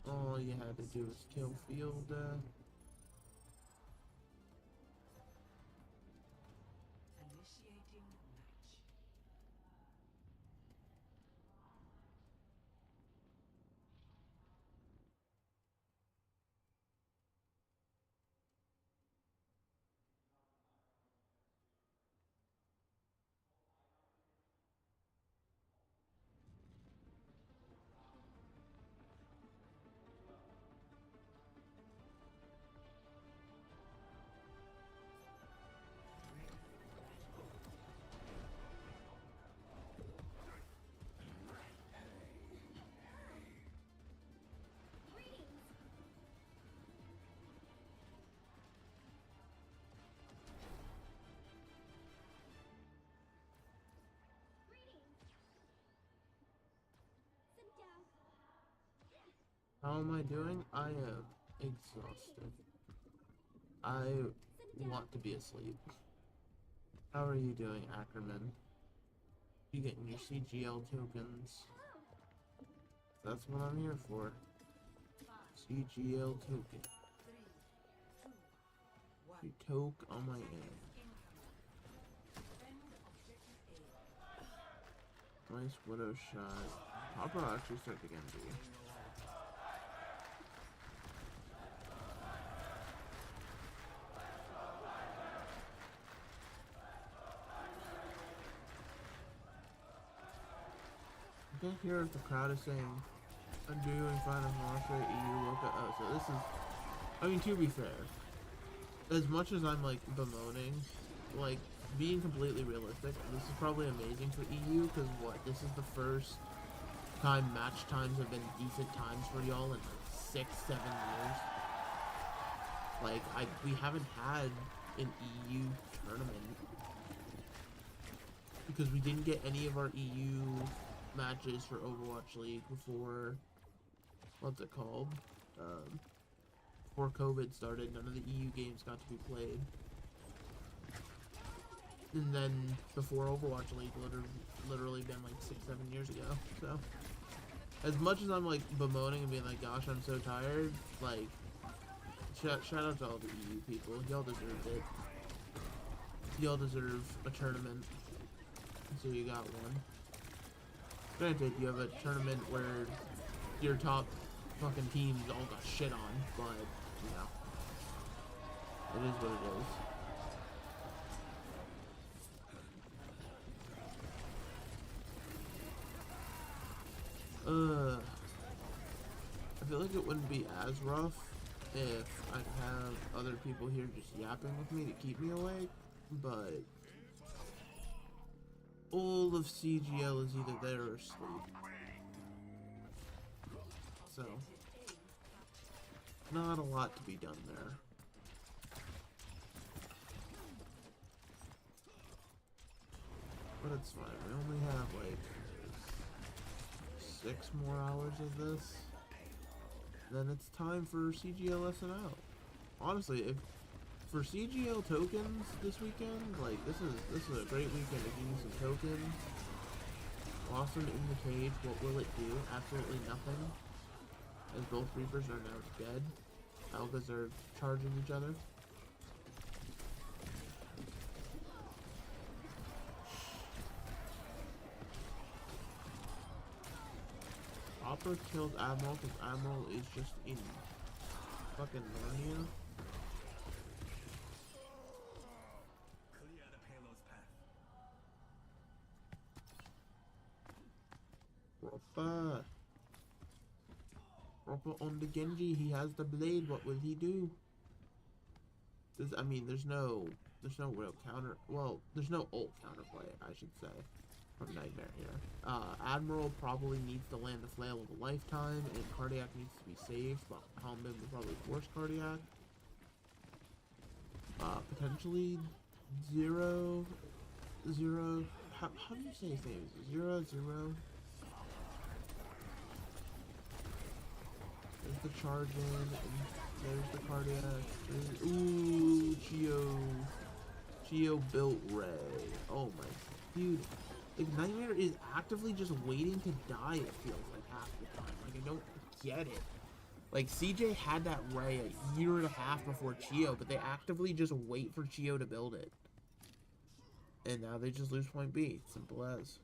All you had to do was kill Fielder. Initiating match. How am I doing? I am exhausted. I want to be asleep. How are you doing, Ackerman? You getting your CGL tokens? That's what I'm here for. CGL token. You toke on my end. Nice widow shot. Hopper actually start to get me. I can't hear if the crowd is saying, I'm doing fine on Monster EU, woke up. Oh, so this is, I mean, to be fair, as much as I'm, like, bemoaning, like, being completely realistic, this is probably amazing for EU, because what, this is the first time match times have been decent times for y'all in, like, 6-7 years. Like, we haven't had an EU tournament, because we didn't get any of our EU matches for Overwatch League before, what's it called, before COVID started. None of the EU games got to be played, and then before Overwatch League literally been like 6-7 years ago. So as much as I'm like bemoaning and being like, gosh, I'm so tired, like shout out to all the EU people. Y'all deserved it. Y'all deserve a tournament, so you got one. Granted, you have a tournament where your top fucking teams all got shit on, but, you know, it is what it is. I feel like it wouldn't be as rough if I'd have other people here just yapping with me to keep me awake, but all of CGL is either there or asleep. So, not a lot to be done there. But it's fine. We only have like 6 more hours of this. Then it's time for CGL SNL. Honestly, if for CGL tokens this weekend, like this is a great weekend to give you some tokens. Blossom in the cage, what will it do? Absolutely nothing. As both Reapers are now dead. Algas are charging each other. Hopper killed Admiral because Admiral is just in fucking Narnia. Rappa on the Genji, he has the blade, what will he do? I mean, there's no real counter, well, there's no ult counterplay, I should say, from Nightmare here. Admiral probably needs to land the Flail of a Lifetime, and Cardiac needs to be saved, but Helmbin will probably force Cardiac. Potentially 0, 0. How do you say his name? 0, 0. There's the charge in, and there's the cardiac. Ooh, Geo built Ray. Oh my dude. Like Nightmare is actively just waiting to die, it feels like half the time. Like I don't get it. Like CJ had that Ray a year and a half before Chio, but they actively just wait for Chio to build it. And now they just lose point B. Simple as.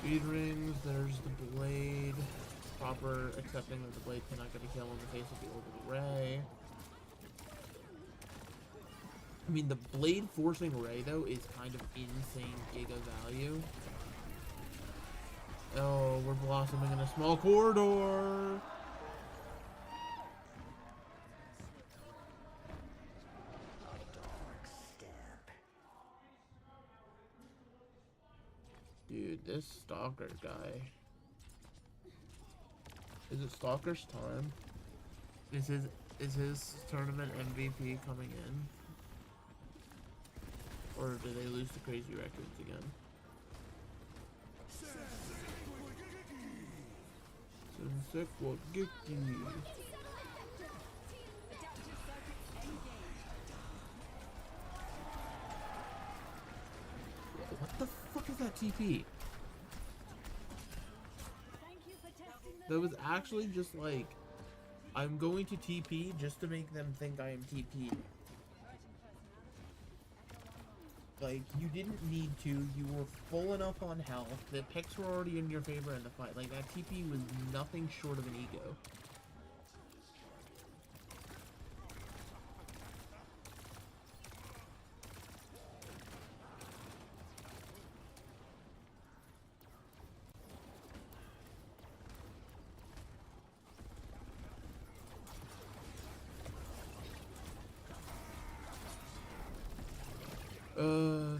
Speed rings, there's the blade. Proper accepting that the blade cannot get a kill in the face of the orbital ray. I mean, the blade forcing ray, though, is kind of insane giga value. Oh, we're blossoming in a small corridor. Dude, this Stalker guy. Is it Stalker's time? Is his tournament MVP coming in? Or do they lose to Crazy Raccoons again? Sensekwa Geki. What the fuck is that TP? That was actually just like, I'm going to TP just to make them think I am TP. Like, you didn't need to, you were full enough on health, the picks were already in your favor in the fight. Like, that TP was nothing short of an ego.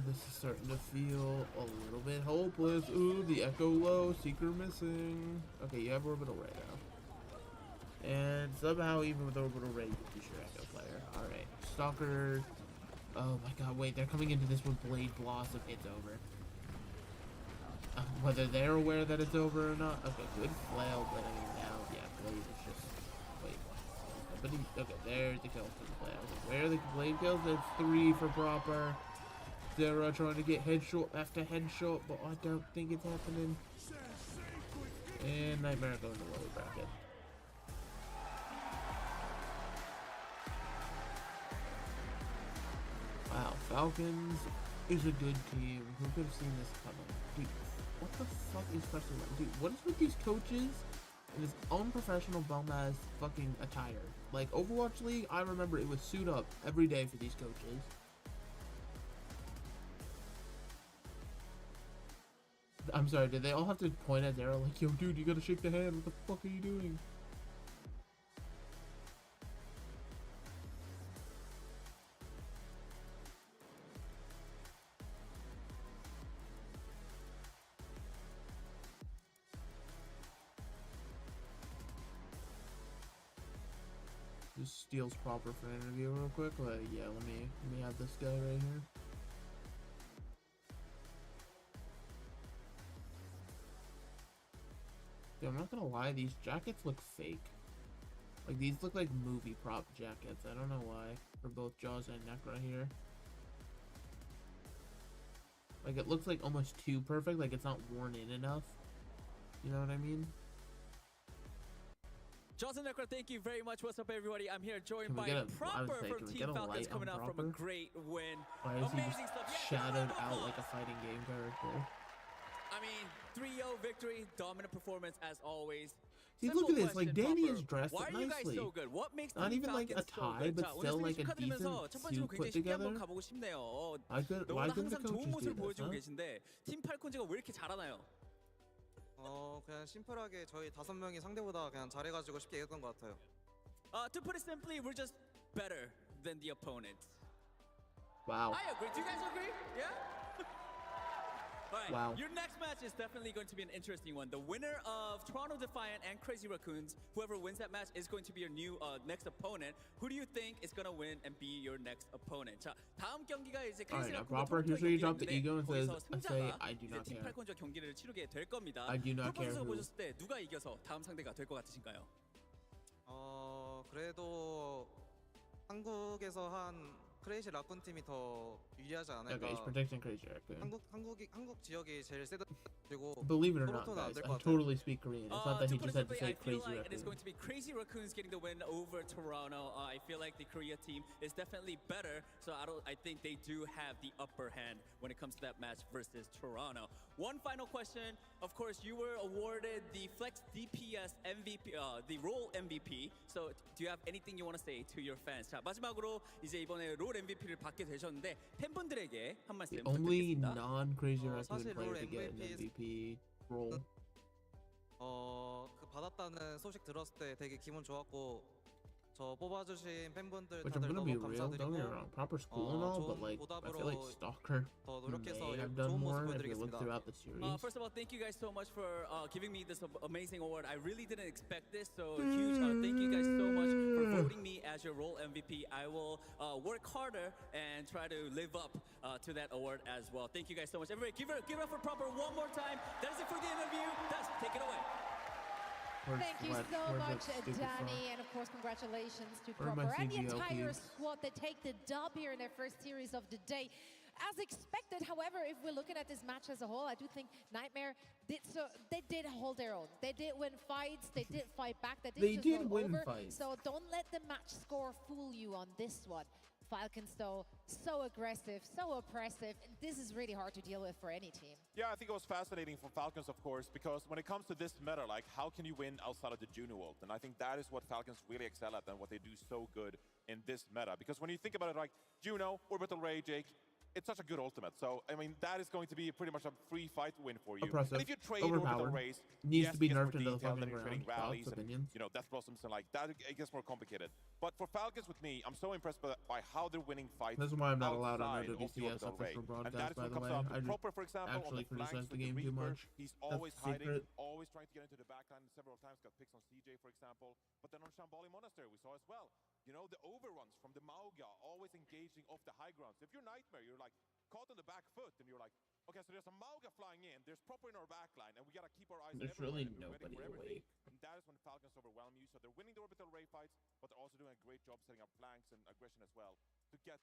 This is starting to feel a little bit hopeless. Ooh, the Echo low, Seeker missing. Okay, you have Orbital Ray now. And somehow, even with Orbital Ray, you push your Echo player. Alright, Stalker. Oh my god, wait, they're coming into this with Blade Blossom. It's over. Whether they're aware that it's over or not. Okay, good flail, but I mean now, yeah, Blade is just. Wait. Okay, there's the kill for the flail. Where are the Blade kills? There's 3 for proper. Zera trying to get headshot after headshot, but I don't think it's happening. And Nightmare going to lower bracket. Wow, Falcons is a good team. Who could have seen this coming? Dude, what the fuck is Preston? Dude, what is with these coaches and this unprofessional bum-ass fucking attire? Like, Overwatch League, I remember it was suit up every day for these coaches. I'm sorry, did they all have to point at Daryl like, yo, dude, you gotta shake the hand. What the fuck are you doing? Just steals proper for an interview real quick. Yeah, let me have this guy right here. Dude, I'm not gonna lie, these jackets look fake. Like, these look like movie prop jackets. I don't know why. For both Jaws and neck right here. Like, it looks like almost too perfect. Like, it's not worn in enough. You know what I mean? Jaws and Necro, thank you very much. What's up, everybody? I'm here joined by Proper from Team Falcons, coming out from a great win. Why is he just shadowed out like a fighting game character? I mean, 3-0 victory, dominant performance as always. See, look at this. Like, Danny is dressed Why are you guys nicely. So good? What makes not even like a tie, but still like a decent suit put together. Why couldn't the coaches do this, huh? 계신데 팀 팔콘즈가 왜 이렇게 잘하나요? 그냥 심플하게 저희 5명이 상대보다 그냥 잘해가지고 쉽게 이겼던 것 같아요. To put it simply, we're just better than the opponent. Wow. I agree. Do you guys agree? Yeah? All right. Wow. Your next match is definitely going to be an interesting one. The winner of Toronto Defiant and Crazy Raccoons, whoever wins that match is going to be your new next opponent. Who do you think is going to win and be your next opponent? 자, 다음 경기가 이제 Alright, 크레이지 now 라쿤과 Proper, 토론토의 here's where you drop the 경기인데 ego and says, 거기서 I say, 승자가 I do 이제 not 팀 care. 팔콘조 경기를 치르게 될 겁니다. I do not care 프로포즈에서 who. 보셨을 때 누가 이겨서 다음 상대가 될 것 같으신가요? 그래도 한국에서 한 크레이지 라쿤 팀이 더 유리하지 않을까. Okay, he's protecting Crazy Raccoon. 한국 지역이 제일 세가지고 Believe it or not, 토론토는 안 guys, 될 I 것 같아요. totally speak Korean. It's not that he To put just it had to simply, say I feel Crazy like it is Raccoon. going to be Crazy Raccoons getting the win over Toronto. I feel like the Korea team is definitely better, so I think they do have the upper hand when it comes to that match versus Toronto. One final question. Of course, you were awarded the Flex DPS MVP, the role MVP. So, do you have anything you want to say to your fans? 자, 마지막으로 이제 이번에 롤 MVP를 받게 되셨는데 팬분들에게 한 말씀 The only 부탁드리겠습니다. non-Crazy Raccoon 사실 player 롤 to get an MVP MVP role. 그 받았다는 소식 들었을 때 되게 기분 좋았고 저 뽑아주신 팬분들 Which I'm 다들 gonna 너무 be real, don't get me 감사드리고 wrong, Proper school and all, but 좋은 like, I feel like 보답으로 Stalker 더 노력해서 may have 좋은 done 모습 more if you look 보여드리겠습니다. throughout the series. First of all, thank you guys so much for giving me this amazing award. I really didn't expect this, so huge thank you guys so much for voting me as your role MVP. I will work harder and try to live up to that award as well. Thank you guys so much. Everybody, give it up for Proper one more time. That is it for the interview. That's take it away. Thank you so much, Danny, and of course, congratulations to Where are my Proper and the CGL entire peeps? squad. They take the dub here in their first series of the day. As expected, however, if we're looking at this match as a whole, I do think Nightmare they did hold their own. They did win fights. They did fight back. They did win over. fights. So don't let the match score fool you on this one. Falcons, though, so aggressive, so oppressive. This is really hard to deal with for any team. Yeah, I think it was fascinating for Falcons, of course, because when it comes to this meta, like, how can you win outside of the Juno ult? And I think that is what Falcons really excel at and what they do so good in this meta. Because when you think about it, like, Juno, Orbital Ray, Jake, it's such a good ultimate. So, I mean, that is going to be pretty much a free fight win for you. Oppressive, But if you trade Orbital overpowered, Rays, needs yes, to be it gets more nerfed into the detailed, fucking and you're trading ground. rallies Thoughts, and, opinions? you know, Death Blossoms and like that, it gets more complicated. But for Falcons with me, I'm so impressed by how they're winning fights. This is why I'm not allowed on outside of the OWCS Orbital Ray. official And broadcast, that is by what the comes way. down I to Proper, for example, on actually the flanks criticize with the game too Reaper. much. He's That's always hiding, secret. always trying to get into the backline several times, got picks on CJ, for example. But then on Shambali Monastery, we saw as well. You know, the overruns from the Mauga, always engaging off the high ground. So if you're Nightmare, you're like caught on the back foot, and you're like, okay, so there's a Mauga flying in, there's Proper in our backline, and we gotta keep our eyes There's everywhere. really and we're ready nobody for everything. awake. And that is when Falcons overwhelm you. So they're winning the Orbital Ray fights, but they're also doing a great job setting up flanks and aggression as well to get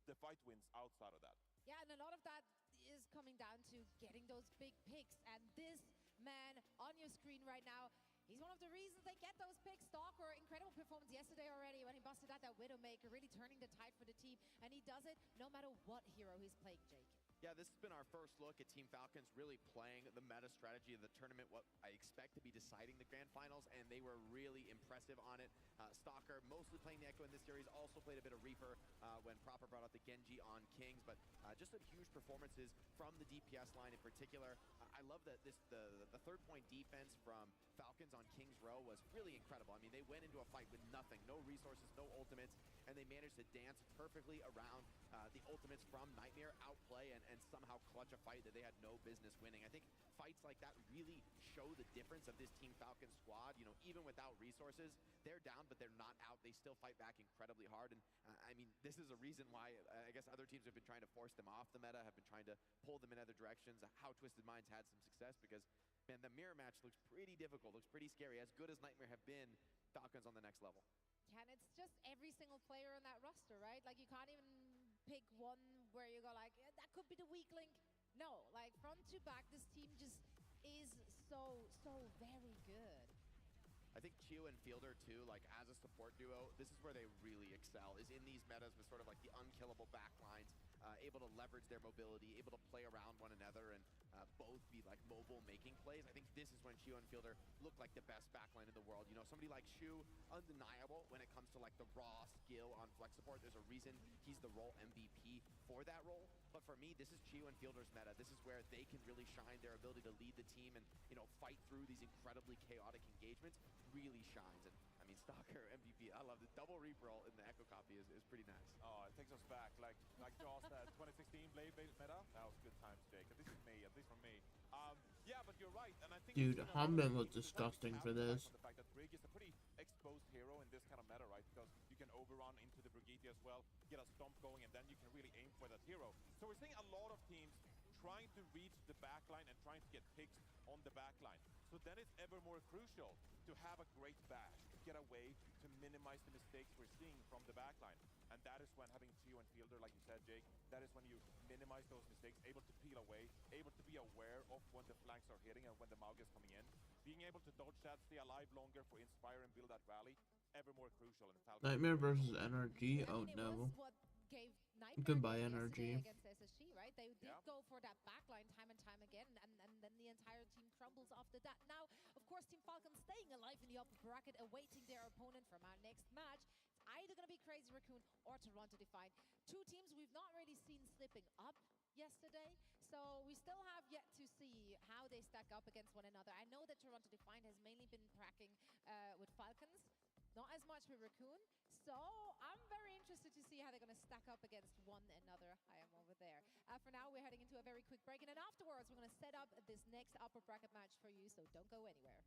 the fight wins outside of that. Yeah, and a lot of that is coming down to getting those big picks. And this man on your screen right now, he's one of the reasons they get those picks. Stalker, incredible performance yesterday already when he busted out that Widowmaker, really turning the tide for the team. And he does it no matter what hero he's playing, Jake. Yeah, this has been our first look at Team Falcons really playing the meta strategy of the tournament, what I expect to be deciding the grand finals, and they were really impressive on it. Stalker mostly playing the Echo in this series, also played a bit of Reaper when Proper brought out the Genji on Kings, but just some huge performances from the DPS line in particular. I love that the third-point defense from Falcons on Kings Row was really incredible. I mean, they went into a fight with nothing, no resources, no ultimates, and they managed to dance perfectly around the ultimates from Nightmare, outplay, and somehow clutch a fight that they had no business winning. I think fights like that really show the difference of this Team Falcons squad. You know, even without resources, they're down, but they're not out. They still fight back incredibly hard. And I mean, this is a reason why I guess other teams have been trying to force them off the meta, have been trying to pull them in other directions. How Twisted Minds had some success because, man, the mirror match looks pretty difficult, looks pretty scary. As good as Nightmare have been, Falcons on the next level. Yeah, and it's just every single player on that roster, right? Like, you can't even pick one where you go like, yeah, that could be the weak link. No, like front to back, this team just is so very good. I think Chiu and Fielder too, like as a support duo, this is where they really excel, is in these metas with sort of like the unkillable backlines, able to leverage their mobility, able to play around one another, and both be like mobile making plays. I think this is when Shu and Fielder look like the best backline in the world. You know, somebody like Shu, undeniable when it comes to like the raw skill on flex support. There's a reason he's the role MVP for that role. But for me, this is Shu and Fielder's meta. This is where they can really shine. Their ability to lead the team and, you know, fight through these incredibly chaotic engagements really shines. And I mean, Stalker MVP, I love the double reap roll in the Echo copy is pretty nice. Oh, it takes us back. Like Josh said, 2016 Blade-based meta. That was good times, Jake. At least for me, at least for me. Yeah, but you're right, and I think Dude, Hanbin was disgusting for this. The fact that Brig is a pretty exposed hero in this kind of meta, right? Because you can overrun into the Brigitte as well, get a stomp going, and then you can really aim for that hero. So we're seeing a lot of teams trying to reach the backline and trying to get picks on the backline. So then it's ever more crucial to have a great bash, to get away, to minimize the mistakes we're seeing from the backline. And that is when having Shu and Fielder, like you said, Jake, that is when you minimize those mistakes, able to peel away, able to be aware of when the flanks are hitting and when the Mauga is coming in. Being able to dodge that, stay alive longer for Inspire and build that rally, ever more crucial in Falcon. Nightmare versus NRG? Oh no. Gave Goodbye, Nightmare NRG. against SSG, right? They did go for that backline time and time again, and then the entire team crumbles after that. Now, of course, Team Falcon staying alive in the upper bracket, awaiting their opponent from our next match. It's either going to be Crazy Raccoon or Toronto Defiant. Two teams we've not really seen slipping up yesterday, so we still have yet to see how they stack up against one another. I know that Toronto Defiant has mainly been tracking with Falcons, not as much with Raccoon. So I'm very interested to see how they're going to stack up against one another. I am over there. For now, we're heading into a very quick break. And then afterwards, we're going to set up this next upper bracket match for you. So don't go anywhere.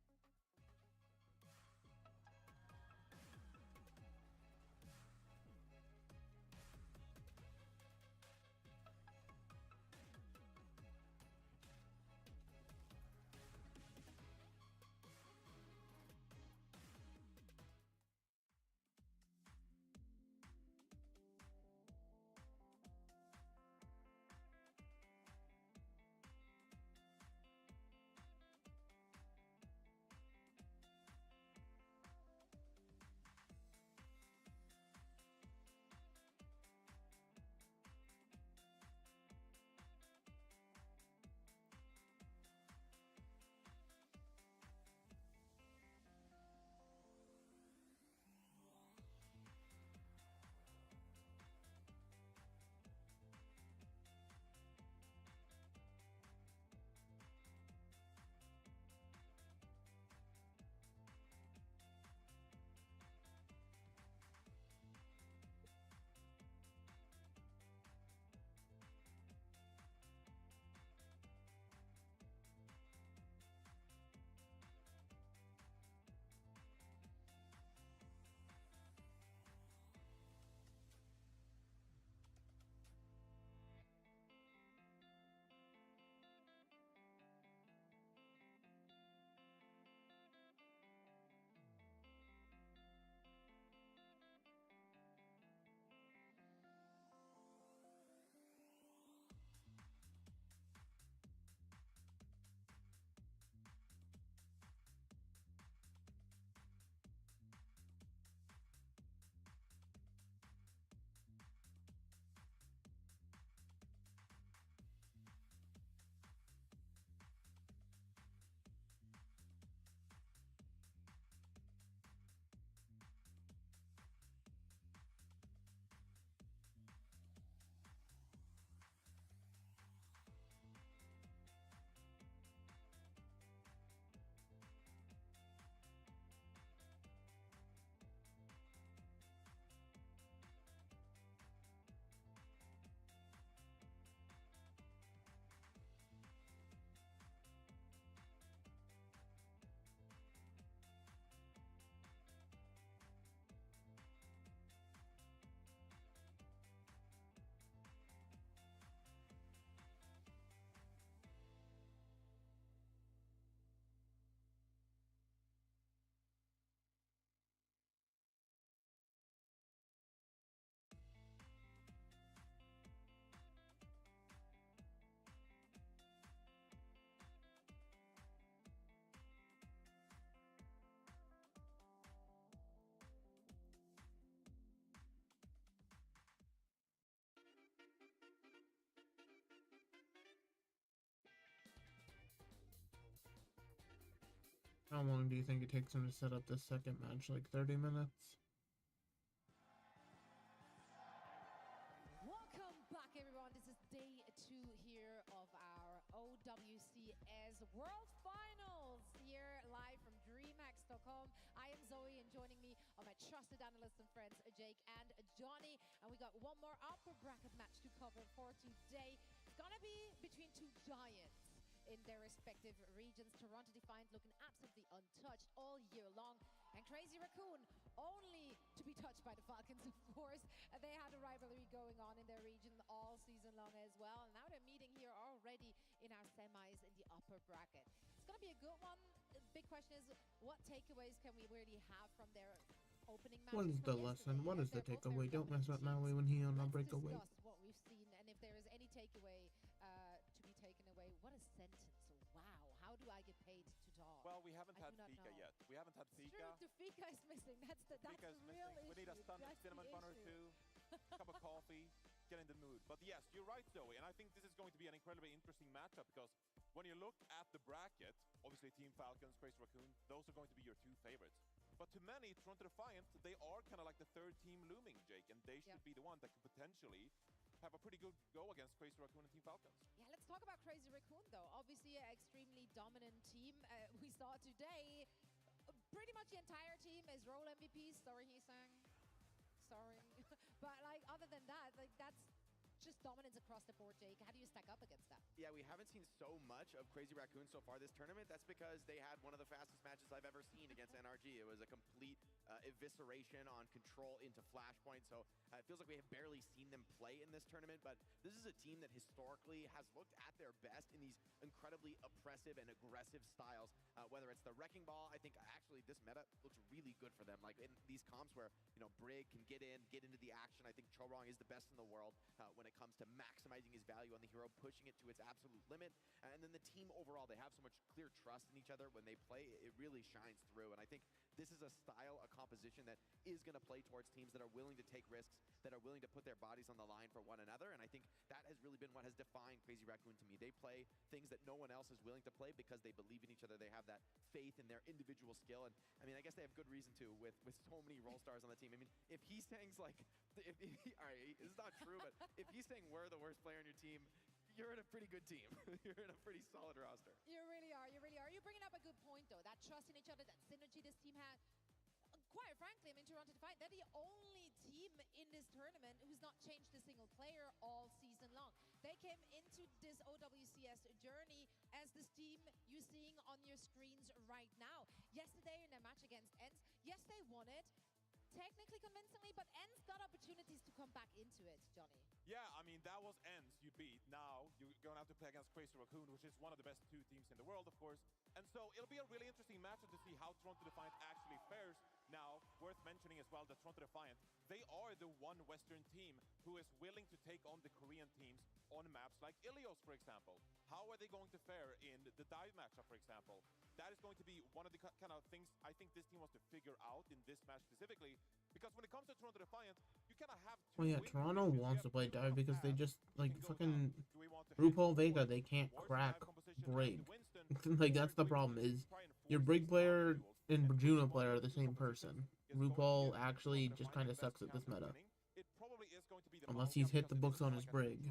How long do you think it takes him to set up this second match? Like 30 minutes? Welcome back, everyone. This is day 2 here of our OWCS World Finals here live from DreamHack.com. I am Zoe, and joining me are my trusted analysts and friends, Jake and Johnny. And we got one more upper bracket match to cover for today. It's gonna be between two giants in their respective regions. Toronto Defiant looking absolutely untouched all year long, and Crazy Raccoon only to be touched by the Falcons, of course. They had a rivalry going on in their region all season long as well, and now they're meeting here already in our semis in the upper bracket. It's going to be a good one. The big question is, what takeaways can we really have from their opening match? What is the lesson? What is the takeaway? Don't mess up Maui when he on a breakaway. Let's discuss what we've seen, and if there is any takeaway to be taken away. What a sentence. Wow. How do I get paid to talk? Well, we haven't had Fika know. yet. We haven't had It's Fika. true, the Fika is missing. That's the real issue. We need a cinnamon bun or two, cup of coffee, get in the mood. But yes, you're right, Zoe, and I think this is going to be an incredibly interesting matchup because when you look at the bracket, obviously Team Falcons, Crazy Raccoon, those are going to be your two favorites. But to many, Toronto Defiant, they are kind of like the third team looming, Jake, and they should be the one that could potentially have a pretty good go against Crazy Raccoon and Team Falcons. Yeah, let's talk about Crazy Raccoon, though. Obviously, an extremely dominant team. We saw today pretty much the entire team is role MVPs. Sorry, Hisang. Sorry. But, like, other than that, like, that's just dominance across the board, Jake. How do you stack up against that? Yeah, we haven't seen so much of Crazy Raccoon so far this tournament. That's because they had one of the fastest matches I've ever seen against NRG. It was a complete evisceration on control into Flashpoint. So it feels like we have barely seen them play in this tournament. But this is a team that historically has looked at their best in these incredibly oppressive and aggressive styles. Whether it's the Wrecking Ball, I think actually this meta looks really good for them. Like in these comps where, you know, Brig can get into the action. I think Chorong is the best in the world when it comes to maximizing his value on the hero, pushing it to its absolute limit. And then the team overall, they have so much clear trust in each other when they play. It really shines through. And I think this is a style, a composition that is going to play towards teams that are willing to take risks, that are willing to put their bodies on the line for one another. And I think that has really been what has defined Crazy Raccoon to me. They play things that no one else is willing to play because they believe in each other. They have that faith in their individual skill. And I mean, I guess they have good reason to with so many role stars on the team. I mean, if he sings like, all right, it's not true, but if he's saying we're the worst player on your team, you're in a pretty good team. You're in a pretty solid roster. You really are. You really are. You're bringing up a good point, though. That trust in each other, that synergy this team had. Quite frankly, I mean, Toronto Defiant, they're the only team in this tournament who's not changed a single player all season long. They came into this OWCS journey as this team you're seeing on your screens right now. Yesterday in their match against ENCE, yes, they won it. Technically convincingly, but ENCE got opportunities to come back into it, Johnny. Yeah, I mean, that was ENCE you beat. Now you're going to have to play against Crazy Raccoon, which is one of the best two teams in the world, of course. And so it'll be a really interesting matchup to see how Toronto Defiant actually fares. Now, worth mentioning as well that Toronto Defiant, they are the one Western team who is willing to take on the Korean teams on maps like Ilios, for example. How are they going to fare in the dive matchup, for example? That is going to be one of the kind of things I think this team wants to figure out in this match specifically. Because when it comes to Toronto Defiant, you kind of have to. Well, yeah, Toronto wants to play dive because they just, like, fucking RuPaul Vega, they can't crack Brig. Like, that's the problem, is your Brig player and Juno player are the same person. RuPaul actually just kind of sucks at this meta. Unless he's hit the books on his Brig.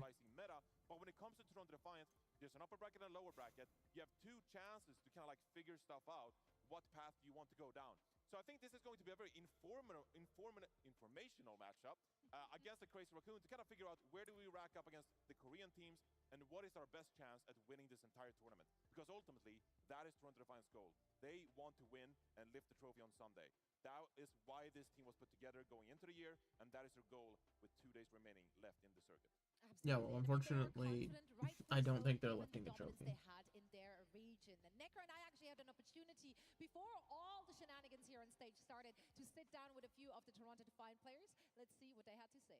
But when it comes to Toronto Defiant, there's an upper bracket and a lower bracket. You have two chances to kind of like figure stuff out. What path do you want to go down? So I think this is going to be a very informational matchup against the Crazy Raccoon to kind of figure out where do we rack up against the Korean teams and what is our best chance at winning this entire tournament. Because ultimately, that is Toronto Defiant's goal. They want to win and lift the trophy on Sunday. That is why this team was put together going into the year, and that is their goal with 2 days remaining left in the circuit. Absolutely. Yeah, well, unfortunately, I don't think they're lifting the trophy. They had in their region. And Necro and I actually had an opportunity before all the shenanigans here on stage started to sit down with a few of the Toronto Defiant players. Let's see what they had to say.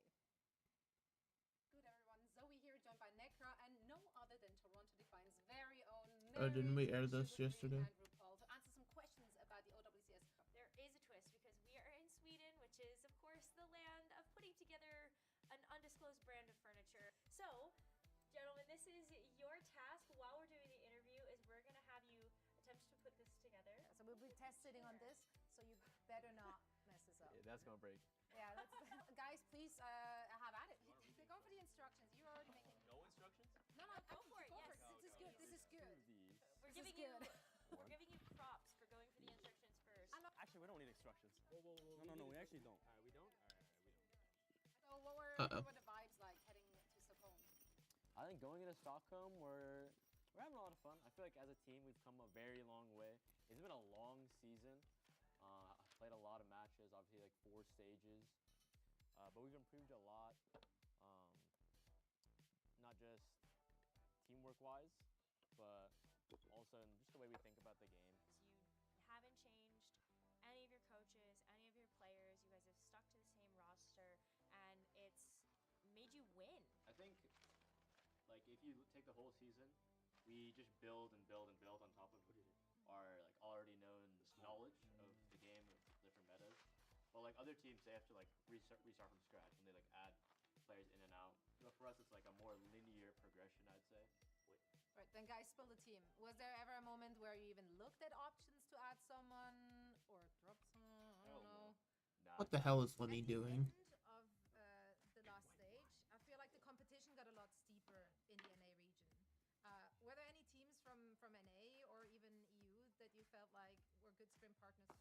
Good, everyone. Zoe here, joined by Necra, and no other than Toronto Defiant's very own. Didn't we air this yesterday? RuPaul, to answer some questions about the OWCS Cup. There is a twist because we are in Sweden, which is, of course, the land of putting together an undisclosed brand of furniture. So, gentlemen, this is your task while we're doing the interview is we're going to have you attempt to put this together. Yeah, so we'll be testing on this, so you better not mess this up. Yeah, that's gonna break. Yeah, let's, guys, please have at it. They're going for the instructions. You're already making. No instructions? No, Go for it, yes. This is good. This is good. We're This is giving you good. we're giving you props for going for the instructions first. Actually, we don't need instructions. No, we actually don't. Alright, we don't? Alright, we don't. So what were the vibes like heading to Stockholm? I think going into Stockholm, we're having a lot of fun. I feel like as a team, we've come a very long way. It's been a long season. I've played a lot of matches, obviously like 4 stages. But we've improved a lot, not just teamwork-wise, but also in just the way we think about the game. You haven't changed any of your coaches, any of your players. You guys have stuck to the same roster, and it's made you win. I think, like, if you take the whole season, we just build and build and build on top of our like already known knowledge of the game, of different metas. But like other teams, they have to like restart from scratch, and they like add players in and out. But for us, it's like a more linear progression, I'd say. Right, then guys, spill the team. Was there ever a moment where you even looked at options to add someone or drop someone? I don't know. Nah. What the hell is Lenny doing? At the end of the last stage, I feel like the competition got a lot steeper in the NA region. Were there any teams from NA or even EU that you felt like were good scrim partners?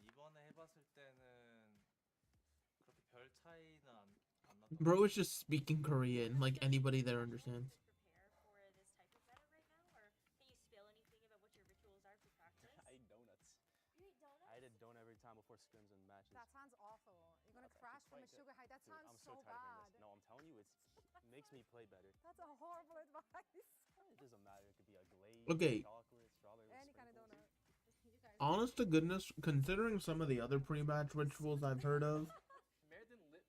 이번에 해봤을 때는 그렇게 별 차이는 안 났던 Bro is just speaking Korean, like anybody there understands. Prepare for this type of meta right now, or can you spill anything about what your rituals are for practice? I eat donuts. You eat donuts? I eat a donut every time before scrims and matches. That sounds awful. You're gonna That's crash from actually a quite sugar high. That Dude, sounds I'm so so tired of bad. hearing this. No, I'm telling you, it makes me play better. That's a horrible advice. It doesn't matter. It could be a glaze, Okay. chocolate, strawberry. Any kind of sprinkles. donut. You guys. Honest to goodness, considering some of the other pre-match rituals I've heard of, Mare didn't turn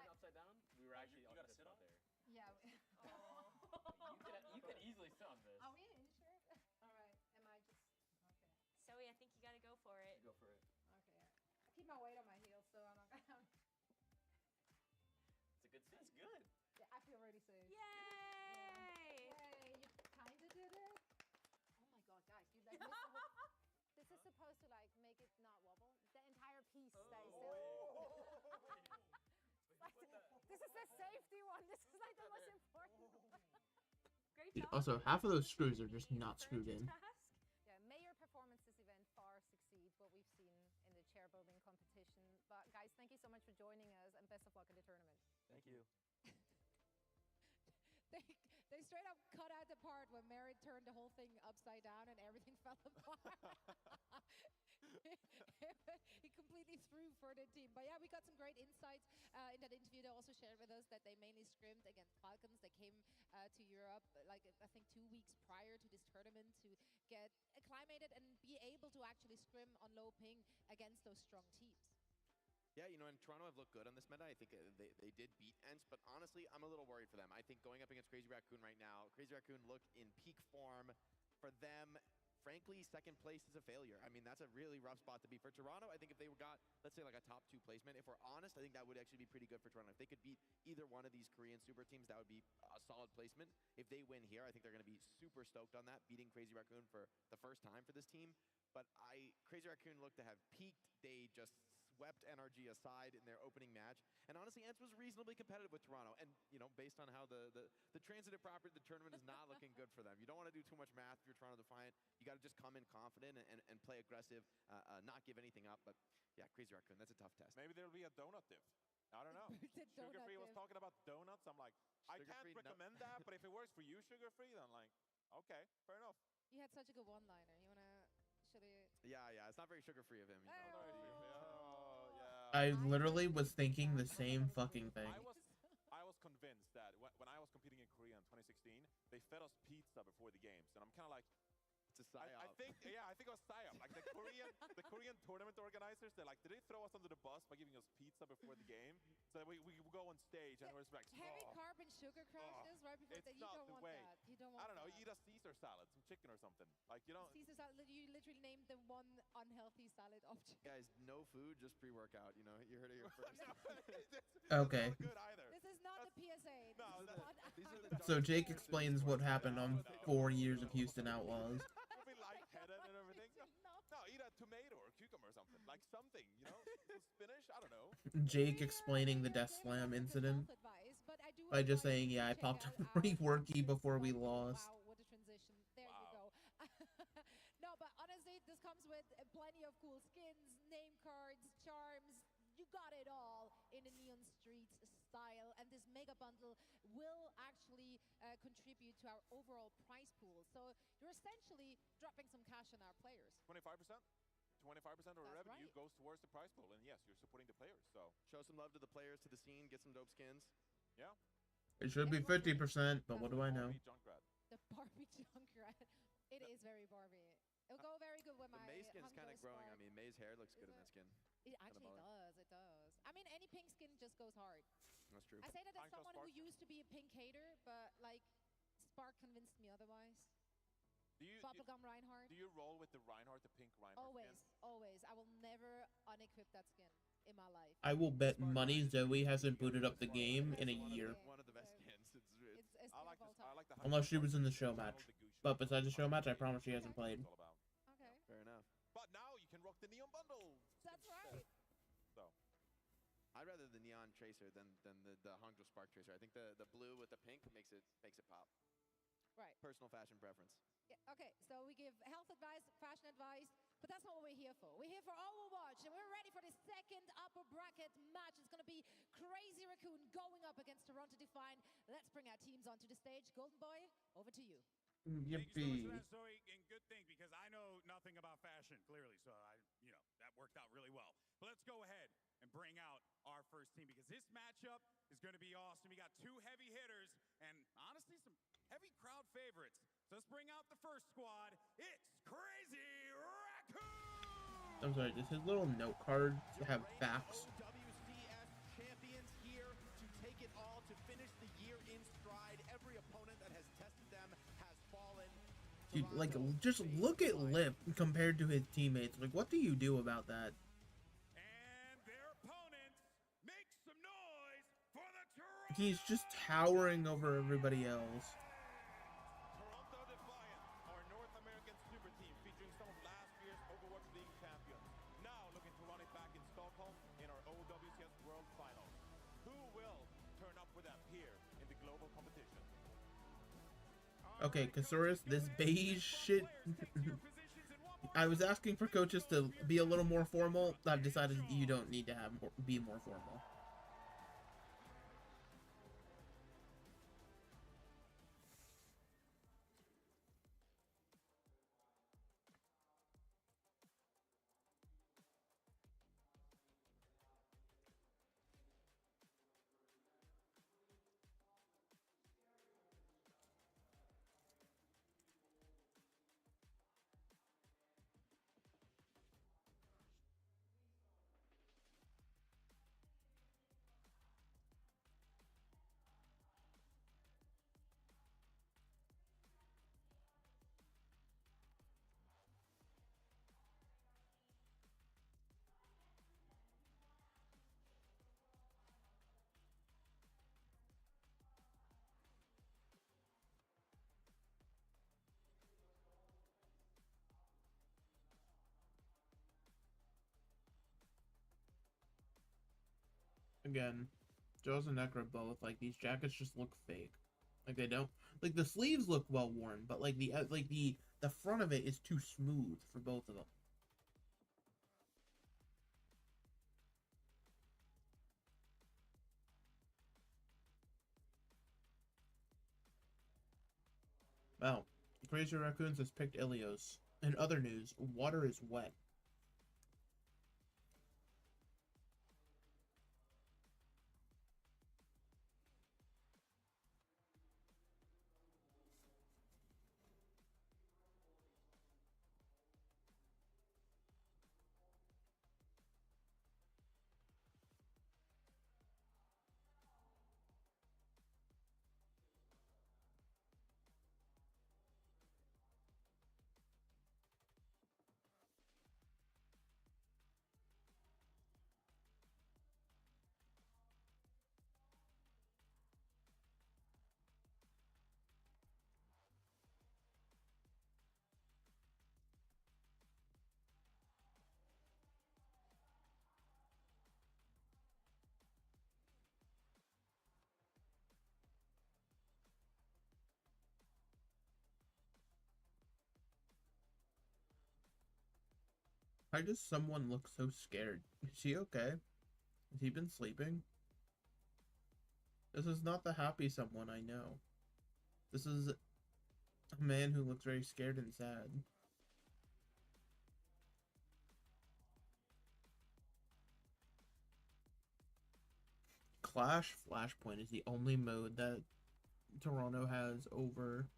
upside down. We were actually you gotta sit on there. Yeah. You could easily sit on this. Are we insured? All right. Am I just okay? Zoe, I think you gotta go for it. Go for it. Okay. I keep my weight on my heels, so I'm not gonna. It's a good seat. That's good. Yeah, I feel really safe. Yay! Yay! You kinda did it. Oh my god, guys! You like missed the whole. This is supposed to like make it not wobble. The entire piece stays still. This is the safety one. This is like the most important one. Great job. also half of those screws are just not screwed in. Yeah, may your performance this event far succeed what we've seen in the chair building competition. But guys, thank you so much for joining us and best of luck in the tournament. Thank you. They straight up cut out the part when Merritt turned the whole thing upside down and everything fell apart. He completely threw for the team. But yeah, we got some great insights in that interview. They also shared with us that they mainly scrimmed against Falcons. They came to Europe, like I think 2 weeks prior to this tournament to get acclimated and be able to actually scrim on low ping against those strong teams. Yeah, you know, and Toronto have looked good on this meta. I think they did beat Ents, but honestly, I'm a little worried for them. I think going up against Crazy Raccoon right now, Crazy Raccoon looked in peak form. For them, frankly, second place is a failure. I mean, that's a really rough spot to be. For Toronto, I think if they got, let's say, like a top 2 placement, if we're honest, I think that would actually be pretty good for Toronto. If they could beat either one of these Korean super teams, that would be a solid placement. If they win here, I think they're going to be super stoked on that, beating Crazy Raccoon for the first time for this team. But Crazy Raccoon looked to have peaked. They just swept NRG aside in their opening match. And honestly, Ents was reasonably competitive with Toronto. And, you know, based on how the transitive property of the tournament is not looking good for them. You don't want to do too much math if you're Toronto Defiant. You got to just come in confident and play aggressive, not give anything up. But yeah, Crazy Raccoon, that's a tough test. Maybe there'll be a donut diff. I don't know. Sugar Free was talking about donuts. I'm like, I can't recommend that, but if it works for you, Sugar Free, then like, okay, fair enough. You had such a good one-liner. You wanna? Should we? Yeah, it's not very sugar-free of him. You know? I literally was thinking the same fucking thing. I was convinced that when I was competing in Korea in 2016, they fed us pizza before the games, and I'm kind of like, it's a psyop. I think it was psyop. Like the Korean tournament organizers, they're like, did they throw us under the bus by giving us pizza before the game? So that we go on stage and we're like, heavy carb and sugar crashes right before it's that. You not don't the want way. that. You don't want. I don't know. that. Eat a Caesar salad, some chicken or something. Like you don't. Caesar salad. You literally named the one unhealthy salad option. Guys, no food, just pre-workout. You know, you heard it here first. Okay. Not good either. This is not the PSA. No, So Jake explains what happened on 4 years of Houston Outlaws. We'll be lightheaded Let's finish. I don't know. Jake explaining the Death Slam incident Advice, but I do by just advise saying, you yeah, I to check popped out a our reworky features before we like- lost. Wow, what a transition. There you Wow. go. No, but honestly, this comes with plenty of cool skins, name cards, charms. You got it all in a Neon Streets style, and this mega bundle will actually contribute to our overall prize pool. So you're essentially dropping some cash on our players. 25%. 25% of our That's revenue right. goes towards the prize pool, and yes, you're supporting the players. So Show some love to the players, to the scene, get some dope skins. yeah. It should be 50%, but what do I know? Barbie Junkrat. The Barbie Junkrat. It is very Barbie. It'll go very good with The my May skin's kind Hunger of growing. I Spark. mean, May's hair looks good Is in that it? skin. It actually ballin'. does. It does. I mean, any pink skin just goes hard. That's true. I say that as Minecraft someone who Spark. used to be a pink hater, but like Spark convinced me otherwise. Do you Bubblegum Reinhardt. do you roll with the Reinhardt, the pink Reinhardt Always, skin? always. I will never unequip that skin in my life. I will bet money Zoe hasn't booted up the Spark game in a is year. One of the best skins. It's I like of all this. I time. like the. Unless she Hunger was in the Spark show skin. match. I love the Gucci But besides the show match, I Gucci promise she skin. hasn't played. It's all about. Okay, Fair enough. But now you can rock the neon bundle. that's instead. right. So I'd rather the neon tracer than the Hangzhou Spark tracer. I think the blue with the pink makes it pop. Right. Personal fashion preference. Yeah, okay, so we give health advice, fashion advice, but that's not what we're here for. We're here for Overwatch, and we're ready for the second upper bracket match. It's going to be Crazy Raccoon going up against Toronto Define. Let's bring our teams onto the stage. Golden Boy, over to you. Thank you so much Yippee. for that, Zoe, and good thing because I know nothing about fashion, clearly, so that worked out really well. But let's go ahead and bring out our first team because this matchup is going to be awesome. We got two heavy hitters and honestly some heavy crowd favorites. So let's bring out the first squad. It's Crazy Raccoon! I'm sorry, does his little note card have facts? OWCS champions here to take it all, to finish the year in stride. Every opponent that has tested them has fallen. Dude, like, Toronto just phase look at five. Lip compared to his teammates. Like, what do you do about that? And their opponents make some noise for the Toronto. He's just towering over everybody else. Toronto Defiant, our North American super team featuring some of last year's Overwatch League champions. Now looking to run it back in Stockholm in our OWCS World Finals. Who will turn up with them here in the global competition? Okay, Kasuris, this beige shit. I was asking for coaches to be a little more formal. I've decided you don't need to be more formal. Again, Joe's and Necro both, like, these jackets just look fake. Like, they don't, like, the sleeves look well worn, but like the front of it is too smooth for both of them. Well, Crazy Raccoons has picked Ilios. In other news, water is wet. Why does someone look so scared? Is he okay? Has he been sleeping? This is not the happy someone I know. This is a man who looks very scared and sad. Clash Flashpoint is the only mode that Toronto has over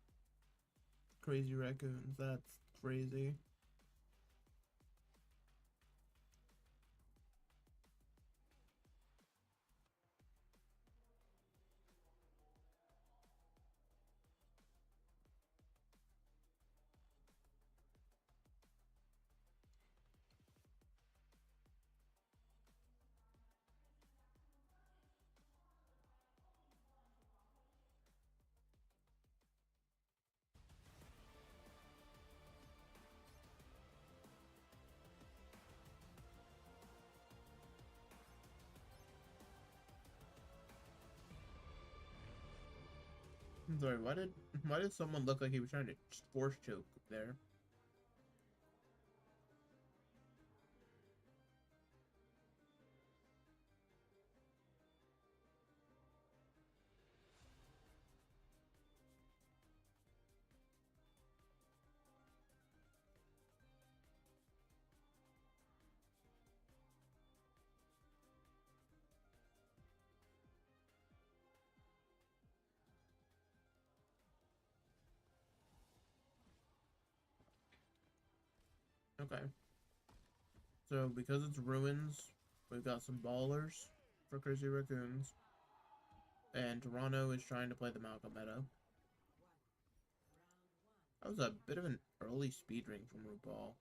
Crazy Raccoons. That's crazy. I'm sorry, why did someone look like he was trying to force choke there? Okay. So, because it's Ruins, we've got some ballers for Crazy Raccoons. And Toronto is trying to play the Malcolm meta. That was a bit of an early speed ring from RuPaul.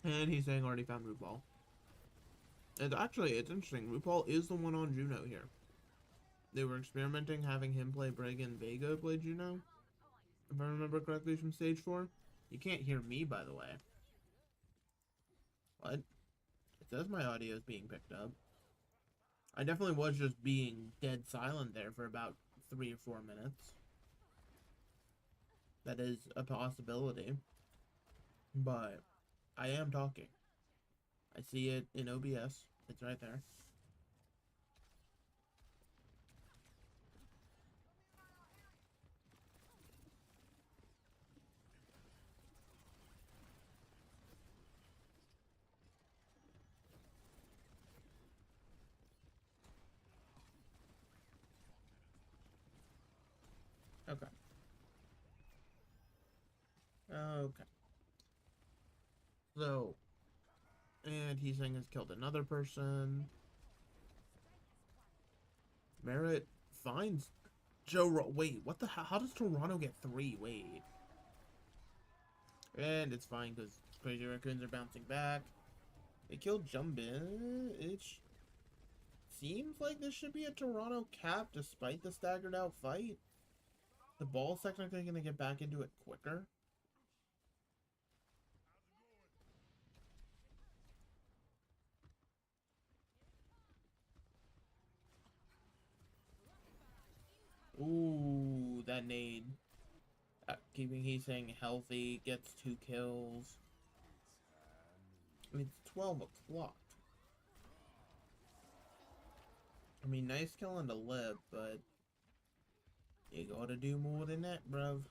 And he's saying already found RuPaul. And actually, it's interesting. RuPaul is the one on Juno here. They were experimenting having him play Brig and Vega play Juno. If I remember correctly from stage 4. You can't hear me, by the way. What? It says my audio is being picked up. I definitely was just being dead silent there for about 3 or 4 minutes. That is a possibility. But I am talking. I see it in OBS. It's right there. Okay. Okay. So, and he's saying has killed another person. Merritt finds wait, what the hell? How does Toronto get 3? Wait. And it's fine because Crazy Raccoons are bouncing back. They killed Jumbin. It seems like this should be a Toronto cap despite the staggered out fight. The ball's technically going to get back into it quicker. Ooh, that nade. Keeping he's saying healthy, gets 2 kills. I mean, it's 12 o'clock. I mean, nice kill on the lip, but you gotta do more than that, bruv.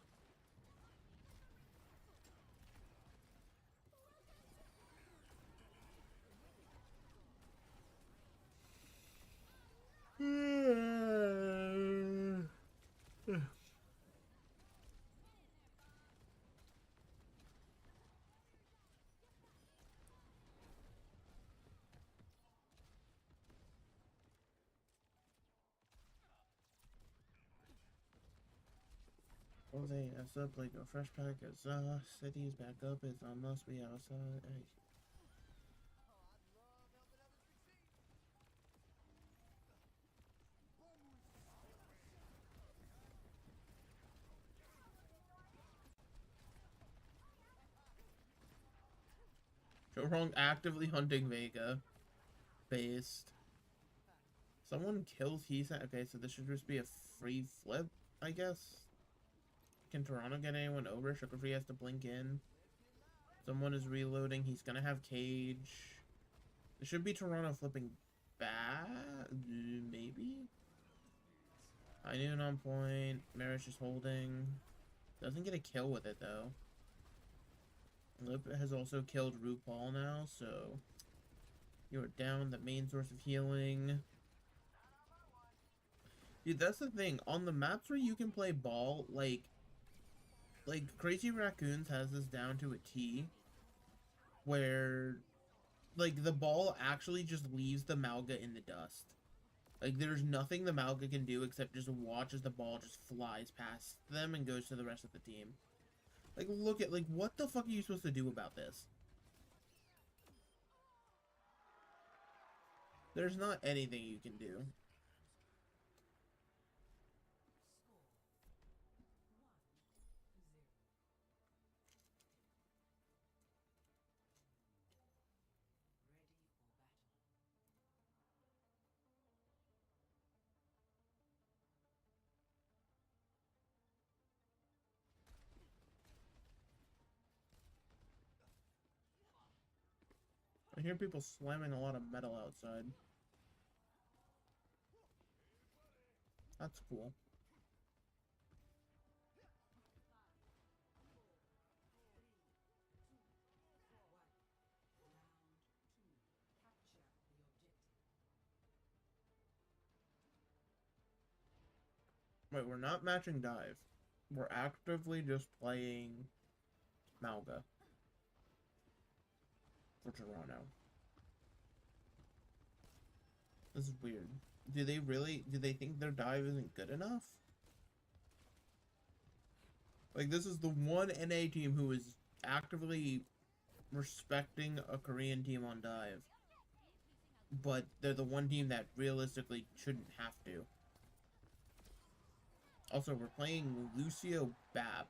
Jose ass up like a fresh pack of cities back up is I must be outside. Hey. Wrong actively hunting Vega. Based. Someone kills Heasan. Okay, so this should just be a free flip, I guess. Can Toronto get anyone over? Sugar Free has to blink in. Someone is reloading. He's gonna have Cage. It should be Toronto flipping back. Maybe? High Noon on point. Marish is holding. Doesn't get a kill with it, though. Lip has also killed RuPaul now, so... You're down the main source of healing. Dude, that's the thing. On the maps where you can play ball, like Crazy Raccoons has this down to a T. Where, like, the ball actually just leaves the Malga in the dust. Like, there's nothing the Malga can do except just watch as the ball just flies past them and goes to the rest of the team. Like, look at, like, what the fuck are you supposed to do about this? There's not anything you can do. I hear people slamming a lot of metal outside. That's cool. Wait, we're not matching dive. We're actively just playing Malga for Toronto. This is weird. Do they think their dive isn't good enough? Like, this is the one NA team who is actively respecting a Korean team on dive. But they're the one team that realistically shouldn't have to. Also, we're playing Lucio Bab.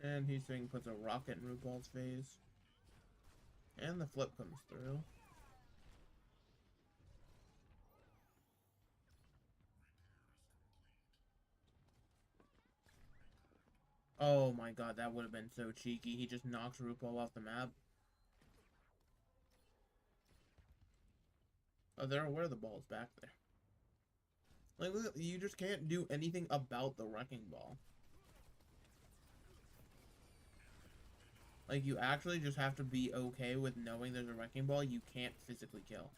And Heasan puts a rocket in RuPaul's face. And the flip comes through. Oh my god, that would have been so cheeky. He just knocks RuPaul off the map. Oh, they're aware the ball's back there. Like, look, you just can't do anything about the wrecking ball. Like, you actually just have to be okay with knowing there's a wrecking ball you can't physically kill.